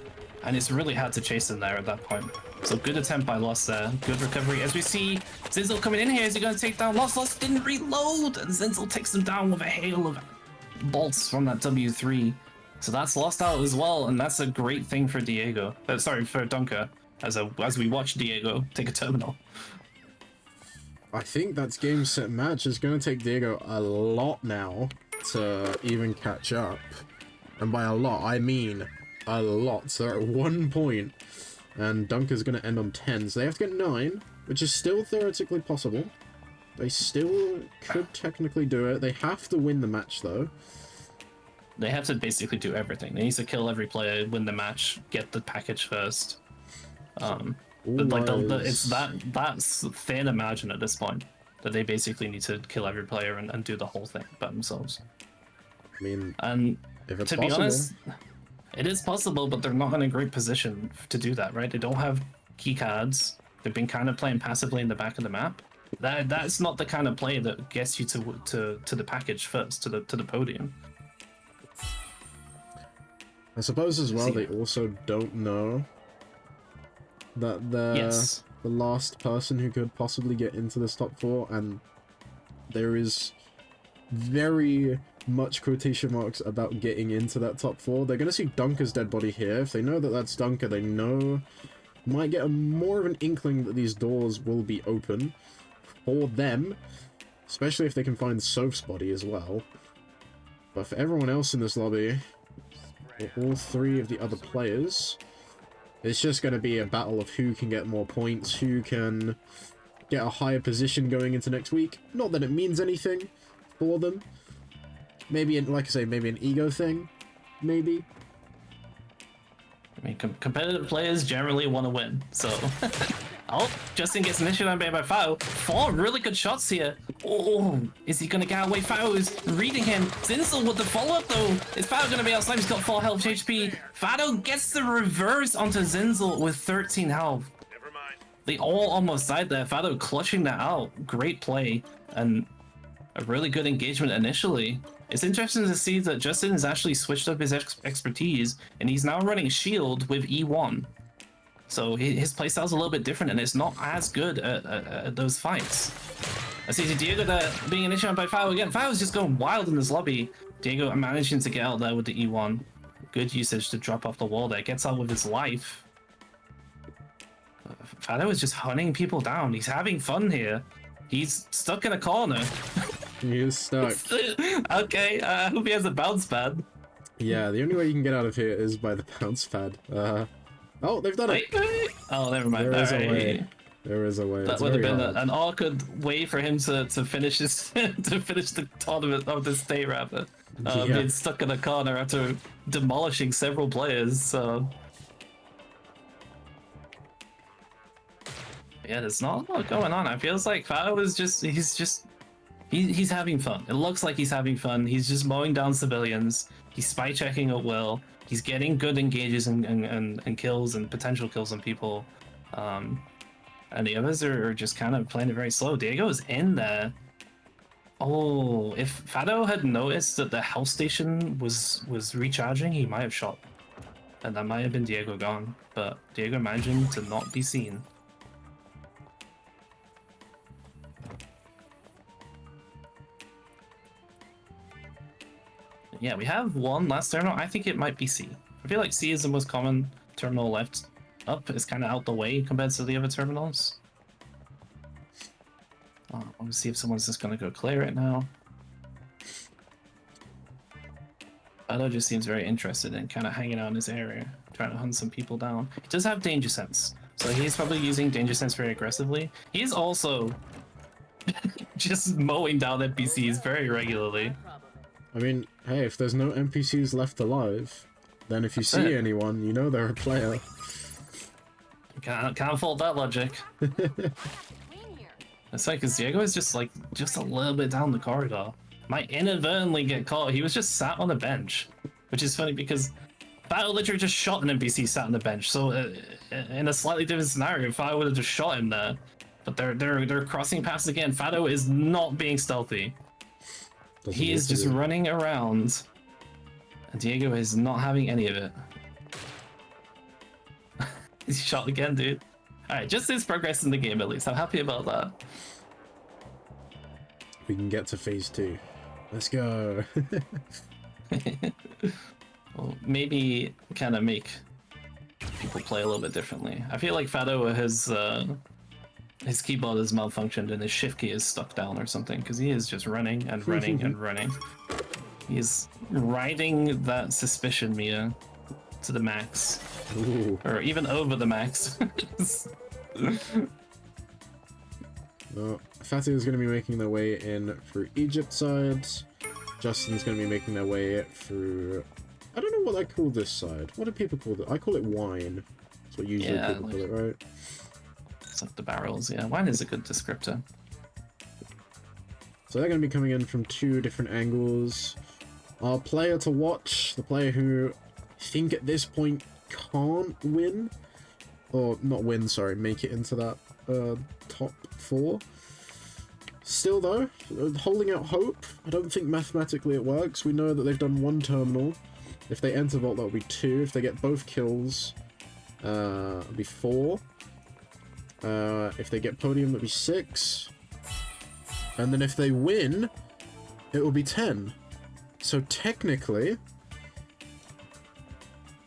And it's really hard to chase him there at that point. So good attempt by Lost there. Good recovery. As we see Zenzel coming in here, is he going to take down Lost? Lost didn't reload. And Zenzel takes him down with a hail of bolts from that W3. So that's Lost out as well, and that's a great thing for Diego. Sorry, for Dunker. as we watch Diego take a terminal. I think that's game, set, match is going to take Diego a lot now to even catch up. And by a lot, I mean a lot. So they're at 1 point, and Dunker's going to end on 10. So they have to get 9, which is still theoretically possible. They still could technically do it. They have to win the match, though. They have to basically do everything. They need to kill every player, win the match, get the package first. But like it's that's thin margin at this point, that they basically need to kill every player and do the whole thing by themselves. I mean, and if it's to possible. be honest, it is possible, but they're not in a great position to do that, right? They don't have key cards. They've been kind of playing passively in the back of the map. That's not the kind of play that gets you to the package first, to the podium. I suppose as well, they also don't know that they're the last person who could possibly get into this top 4, and there is very much quotation marks about getting into that top 4. They're going to see Dunker's dead body here. If they know that that's Dunker, they know, might get more of an inkling that these doors will be open for them, especially if they can find Soph's body as well. But for everyone else in this lobby, all 3 of the other players, it's just going to be a battle of who can get more points, who can get a higher position going into next week. Not that it means anything for them. Maybe, like I say, maybe an ego thing. Maybe. I mean, competitive players generally want to win, so... Oh, Justin gets initiated by Fao. 4 really good shots here. Oh, is he going to get away? Fao is reading him. Zinzel with the follow-up, though. Is Fao going to be outside? He's got 4 health HP. Fado gets the reverse onto Zinzel with 13 health. Never mind. They all almost died there. Fado clutching that out. Great play. And a really good engagement initially. It's interesting to see that Justin has actually switched up his expertise, and he's now running Shield with E1. So his playstyle's a little bit different, and it's not as good at those fights. I see Diego there being initiated by Fao again. Fao's just going wild in this lobby. Diego managing to get out there with the E1. Good usage to drop off the wall there. Gets out with his life. Fado is just hunting people down. He's having fun here. He's stuck in a corner. He is stuck. Okay, I hope he has a bounce pad. Yeah, the only way you can get out of here is by the bounce pad. Oh, they've done it. Oh, never mind. There is a way. There is a way. That It's would have very been hard. an awkward way for him to finish his to finish the tournament of this day, rather. Yeah. Being stuck in a corner after demolishing several players. So yeah, there's not a lot going on. I feels like Fao is he's having fun. It looks like he's having fun. He's just mowing down civilians. He's spy checking at will. He's getting good engages and kills and potential kills on people. And the others are just kind of playing it very slow. Diego is in there. Oh, if Fado had noticed that the health station was recharging, he might have shot. And that might have been Diego gone. But Diego managing to not be seen. Yeah, we have one last terminal. I think it might be C. I feel like C is the most common terminal left. Up is kind of out the way compared to the other terminals. Oh, let me see if someone's just gonna go clear it now. Fado just seems very interested in kind of hanging out in this area, trying to hunt some people down. He does have Danger Sense, so he's probably using Danger Sense very aggressively. He's also just mowing down NPCs very regularly. I mean, hey, if there's no NPCs left alive, then if you That's see it. anyone, you know they're a player. Can't fault that logic. It's like, because Diego is just a little bit down the corridor. Might inadvertently get caught. He was just sat on a bench, which is funny because Fado literally just shot an NPC sat on the bench. So in a slightly different scenario, Fado would have just shot him there. But they're crossing paths again. Fado is not being stealthy. He is just running around, and Diego is not having any of it. He's shot again, dude. Alright, just his progress in the game at least. I'm happy about that. We can get to phase 2. Let's go. Well, maybe kind of make people play a little bit differently. I feel like Fado his keyboard has malfunctioned and his shift key is stuck down or something, because he is just running and running and running. He's riding that suspicion meter to the max. Ooh. Or even over the max. Well, Fatih is going to be making their way in through Egypt side. Justin's going to be making their way through... I don't know what I call this side. What do people call it? I call it wine. That's what usually people call it, right? It's like the barrels, yeah. Wine is a good descriptor. So they're going to be coming in from two different angles. Our player to watch, the player who I think at this point can't win, or not win, sorry, make it into that top 4. Still though, holding out hope. I don't think mathematically it works. We know that they've done 1 terminal. If they enter vault, that would be 2. If they get both kills, it'll be 4. If they get podium, it'll be 6. And then if they win, it will be 10. So technically,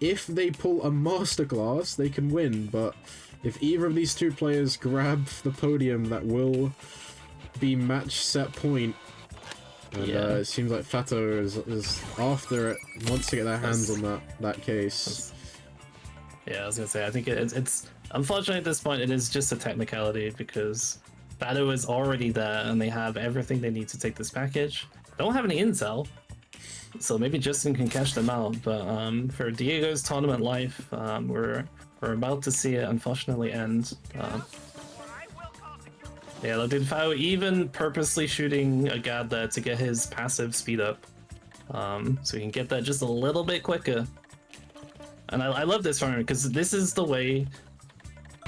if they pull a masterclass, they can win, but if either of these two players grab the podium, that will be match set point. And it seems like Fato is after it, wants to get their hands on that case. Yeah, I was gonna say, I think it's unfortunately at this point it is just a technicality, because Fato is already there and they have everything they need to take this package. Don't have any intel, so maybe Justin can catch them out. But for Diego's tournament life, we're about to see it unfortunately end. Yeah, look, did Fao even purposely shooting a guard there to get his passive speed up, so he can get that just a little bit quicker. And I love this from him, because this is the way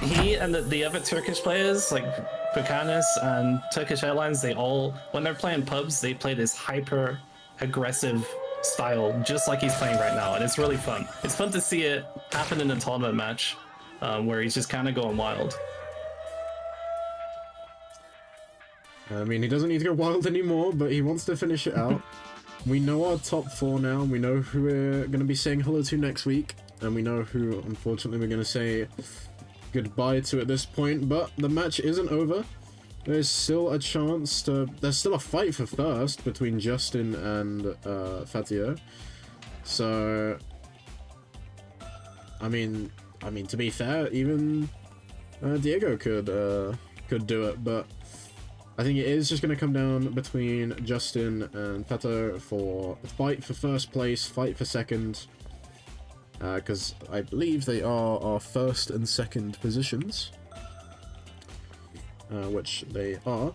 he and the other Turkish players, like Pukanis and Turkish Airlines, they all, when they're playing pubs, they play this hyper aggressive style, just like he's playing right now, and it's really fun. It's fun to see it happen in a tournament match, where he's just kind of going wild. I mean, he doesn't need to go wild anymore, but he wants to finish it out. We know our top 4 now. We know who we're going to be saying hello to next week, and we know who, unfortunately, we're going to say goodbye to at this point, but the match isn't over. There's still a chance to... There's still a fight for first between Justin and Fatio. So... I mean, to be fair, even Diego could do it, but I think it is just going to come down between Justin and Fato for a fight for first place, fight for second, because I believe they are our first and second positions, which they are.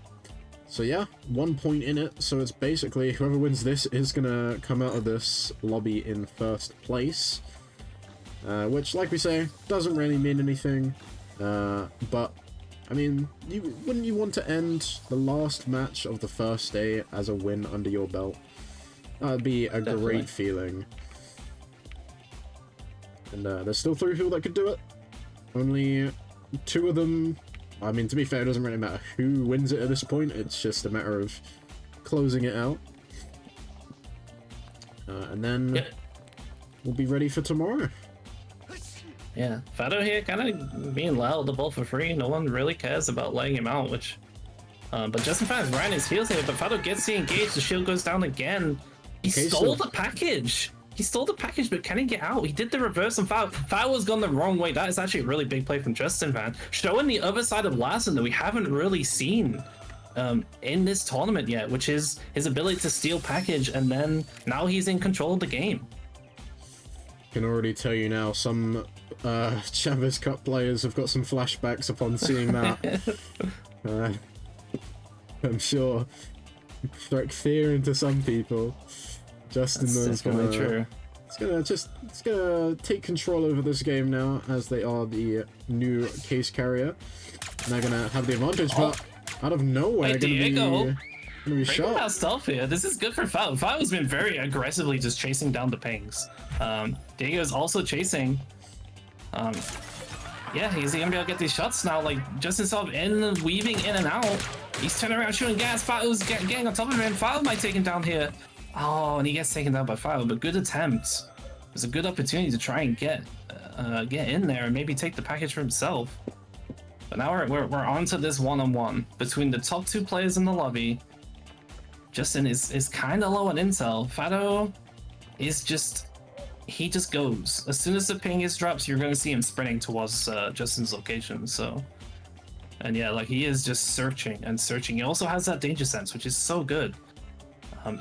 So yeah, 1 point in it, so it's basically whoever wins this is going to come out of this lobby in first place, which, like we say, doesn't really mean anything, but I mean, wouldn't you want to end the last match of the first day as a win under your belt? That'd be a great feeling. And there's still 3 people that could do it. Only 2 of them. I mean, to be fair, it doesn't really matter who wins it at this point. It's just a matter of closing it out. And then we'll be ready for tomorrow. Yeah, Fato here kind of being loud the ball for free. No one really cares about laying him out, which... but Justin Fan is riding his heels here, but Fato gets the engage, the shield goes down again. He stole the package! He stole the package, but can he get out? He did the reverse on Fato. Fato has gone the wrong way. That is actually a really big play from Justin Fan. Showing the other side of Larson that we haven't really seen in this tournament yet, which is his ability to steal package, and then now he's in control of the game. Can already tell you now, some Chavez Cup players have got some flashbacks upon seeing that. I'm sure struck fear into some people. Justin is gonna take control over this game now, as they are the new case carrier, and they're gonna have the advantage. But out of nowhere, gonna be shot. Out stealth here. This is good for Fao. Fao has been very aggressively just chasing down the pings. Diego is also chasing. Yeah, he's gonna be able to get these shots now. Like, just himself weaving in and out. He's turning around shooting gas. Fao's getting on top of him. Fao might take him down here. Oh, and he gets taken down by Fao, but good attempt. It's a good opportunity to try and get get in there and maybe take the package for himself. But now we're on to this one-on-one between the top 2 players in the lobby. Justin is kind of low on intel. Fado is he just goes. As soon as the ping is drops, you're going to see him sprinting towards Justin's location. So, and yeah, like he is just searching and searching. He also has that danger sense, which is so good.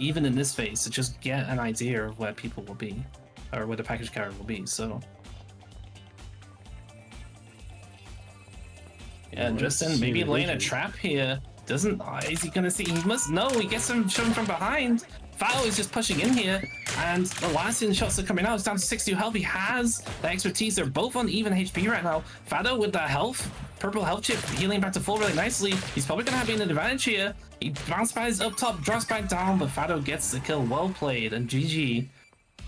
Even in this phase, to just get an idea of where people will be, or where the package carrier will be. So, yeah, Justin maybe laying a trap here. Doesn't is he gonna see? He must know. He gets him shown from behind. Fado is just pushing in here, and the last in shots are coming out. It's down to 62 health. He has the expertise. They're both on even HP right now. Fado with the health, purple health chip, healing back to full really nicely. He's probably gonna have an advantage here. He bounce buys up top, drops back down, but Fado gets the kill. Well played, and GG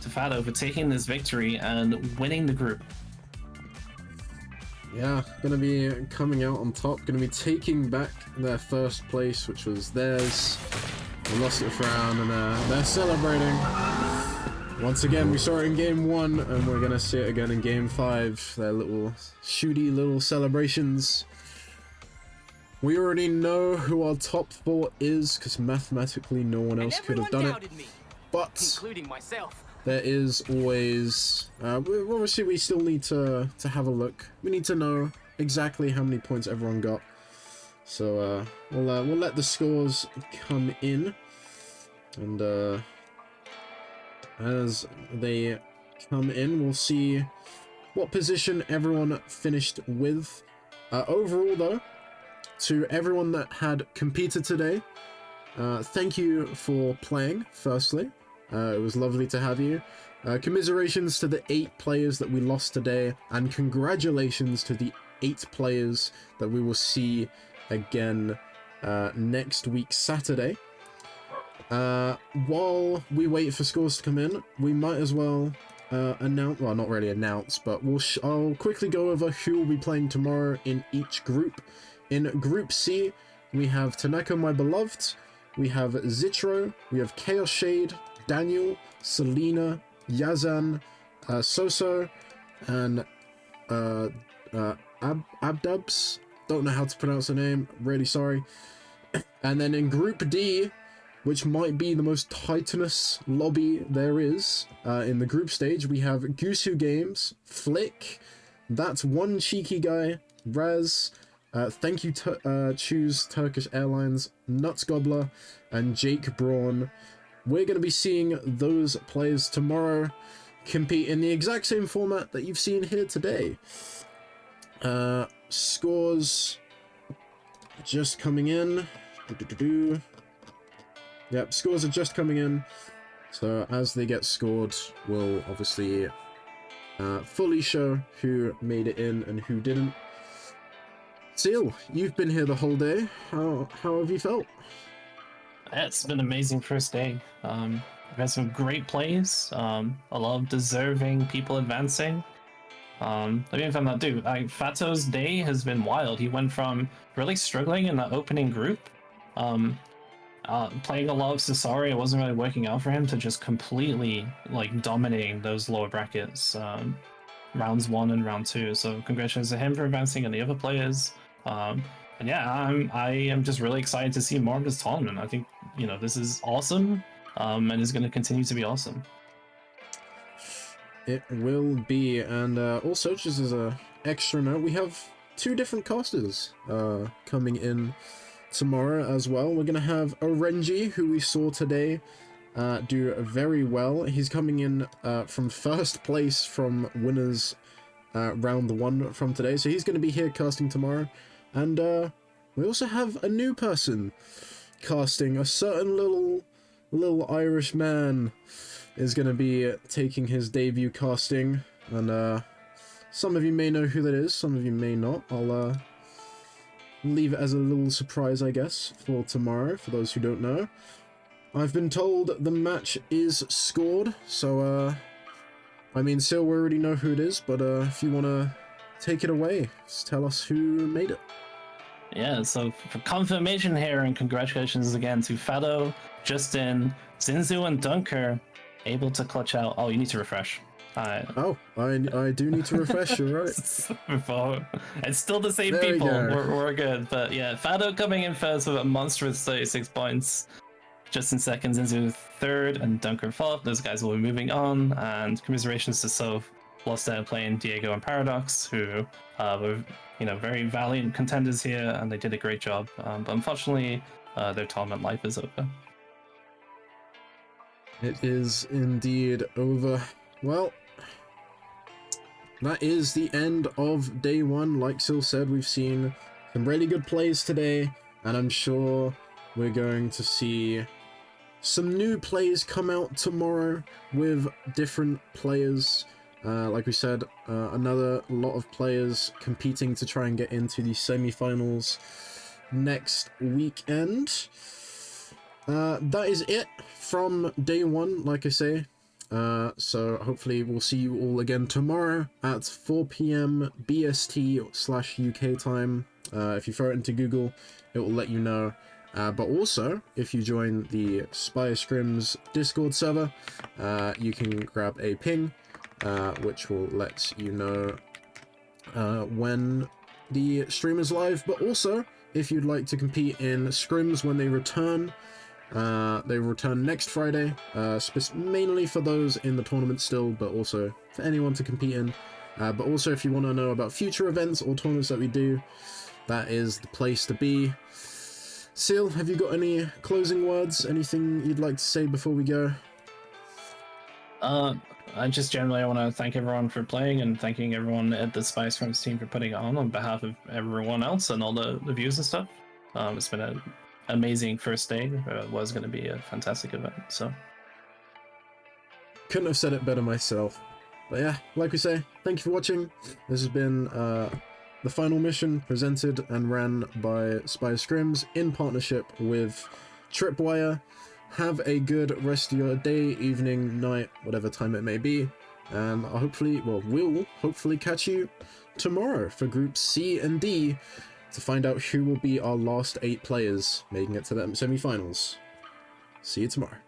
to Fado for taking this victory and winning the group. Yeah, gonna be coming out on top, gonna be taking back their first place, which was theirs. They lost it for round, and they're celebrating. Once again, we saw it in game 1, and we're gonna see it again in game 5. Their little shooty little celebrations. We already know who our top 4 is, because mathematically no one else could have done it. But including myself. there is always obviously we still need to have a look. We need to know exactly how many points everyone got. So we'll let the scores come in, and as they come in, we'll see what position everyone finished with. Overall, though, to everyone that had competed today, thank you for playing. Firstly, it was lovely to have you. Commiserations to the 8 players that we lost today, and congratulations to the 8 players that we will see again next week Saturday. While we wait for scores to come in, we might as well announce, well, not really announce, but I'll quickly go over who will be playing tomorrow in each group. In Group C, we have Tanaka My Beloved, we have Zitro, we have Chaos Shade, Daniel, Selena, Yazan, Soso, and Abdubs. Don't know how to pronounce the name, really sorry. And then in Group D, which might be the most titanous lobby there is in the group stage, we have Gusu Games, Flick, That's One Cheeky Guy, Raz, Thank You Choose Turkish Airlines, Nuts Gobbler, and Jake Braun. We're going to be seeing those players tomorrow compete in the exact same format that you've seen here today. Scores just coming in. Yep, scores are just coming in. So as they get scored, we'll obviously fully show who made it in and who didn't. Seal, you've been here the whole day. How have you felt? It's been an amazing first day. We've had some great plays. A lot of deserving people advancing. Let me find that dude. Fato's day has been wild. He went from really struggling in the opening group, playing a lot of Sasori, it wasn't really working out for him, to just completely like dominating those lower brackets, rounds 1 and round 2. So congratulations to him for advancing and the other players. And yeah, I am just really excited to see more of this tournament. I think, you know, this is awesome, and is going to continue to be awesome. It will be, and also just as a extra note, we have 2 different casters coming in tomorrow as well. We're gonna have Orenji, who we saw today do very well. He's coming in from first place from winners round 1 from today, so he's gonna be here casting tomorrow. And we also have a new person casting. A certain little Irish man is going to be taking his debut casting, and some of you may know who that is, some of you may not. I'll leave it as a little surprise, I guess, for tomorrow, for those who don't know. I've been told the match is scored, so I mean, still, we already know who it is, but if you want to take it away, just tell us who made it. Yeah, so for confirmation here, and congratulations again to Fado, Justin, Zinzu, and Dunker, able to clutch out. Oh, you need to refresh. Oh, I do need to refresh. You're right. It's still the same There we people. go. We're good. But yeah, Fado coming in first with a monstrous 36 points. Justin seconds into third, and Dunker fourth. Those guys will be moving on. And commiserations to Soph, lost out playing Diego and Paradox, who were very valiant contenders here, and they did a great job. But unfortunately, their tournament life is over. It is indeed over. Well, that is the end of day one. Like Sil said, we've seen some really good plays today, and I'm sure we're going to see some new plays come out tomorrow with different players. Like we said, another lot of players competing to try and get into the semi-finals next weekend. That is it from day one, like I say. So hopefully we'll see you all again tomorrow at 4 p.m. BST/UK time. If you throw it into Google, it will let you know. But also, if you join the Spire Scrims Discord server, you can grab a ping, which will let you know when the stream is live. But also, if you'd like to compete in scrims when they return next Friday, mainly for those in the tournament still, but also for anyone to compete in. But also, if you want to know about future events or tournaments that we do, that is the place to be. Seal, have you got any closing words? Anything you'd like to say before we go? I just generally want to thank everyone for playing, and thanking everyone at the Spire Scrims team for putting it on behalf of everyone else and all the views and stuff. It's been an amazing first day. It was going to be a fantastic event, so. Couldn't have said it better myself. But yeah, like we say, thank you for watching. This has been the final mission presented and ran by Spire Scrims in partnership with Tripwire. Have a good rest of your day, evening, night, whatever time it may be. And we'll hopefully catch you tomorrow for groups C and D to find out who will be our last 8 players making it to the semi-finals. See you tomorrow.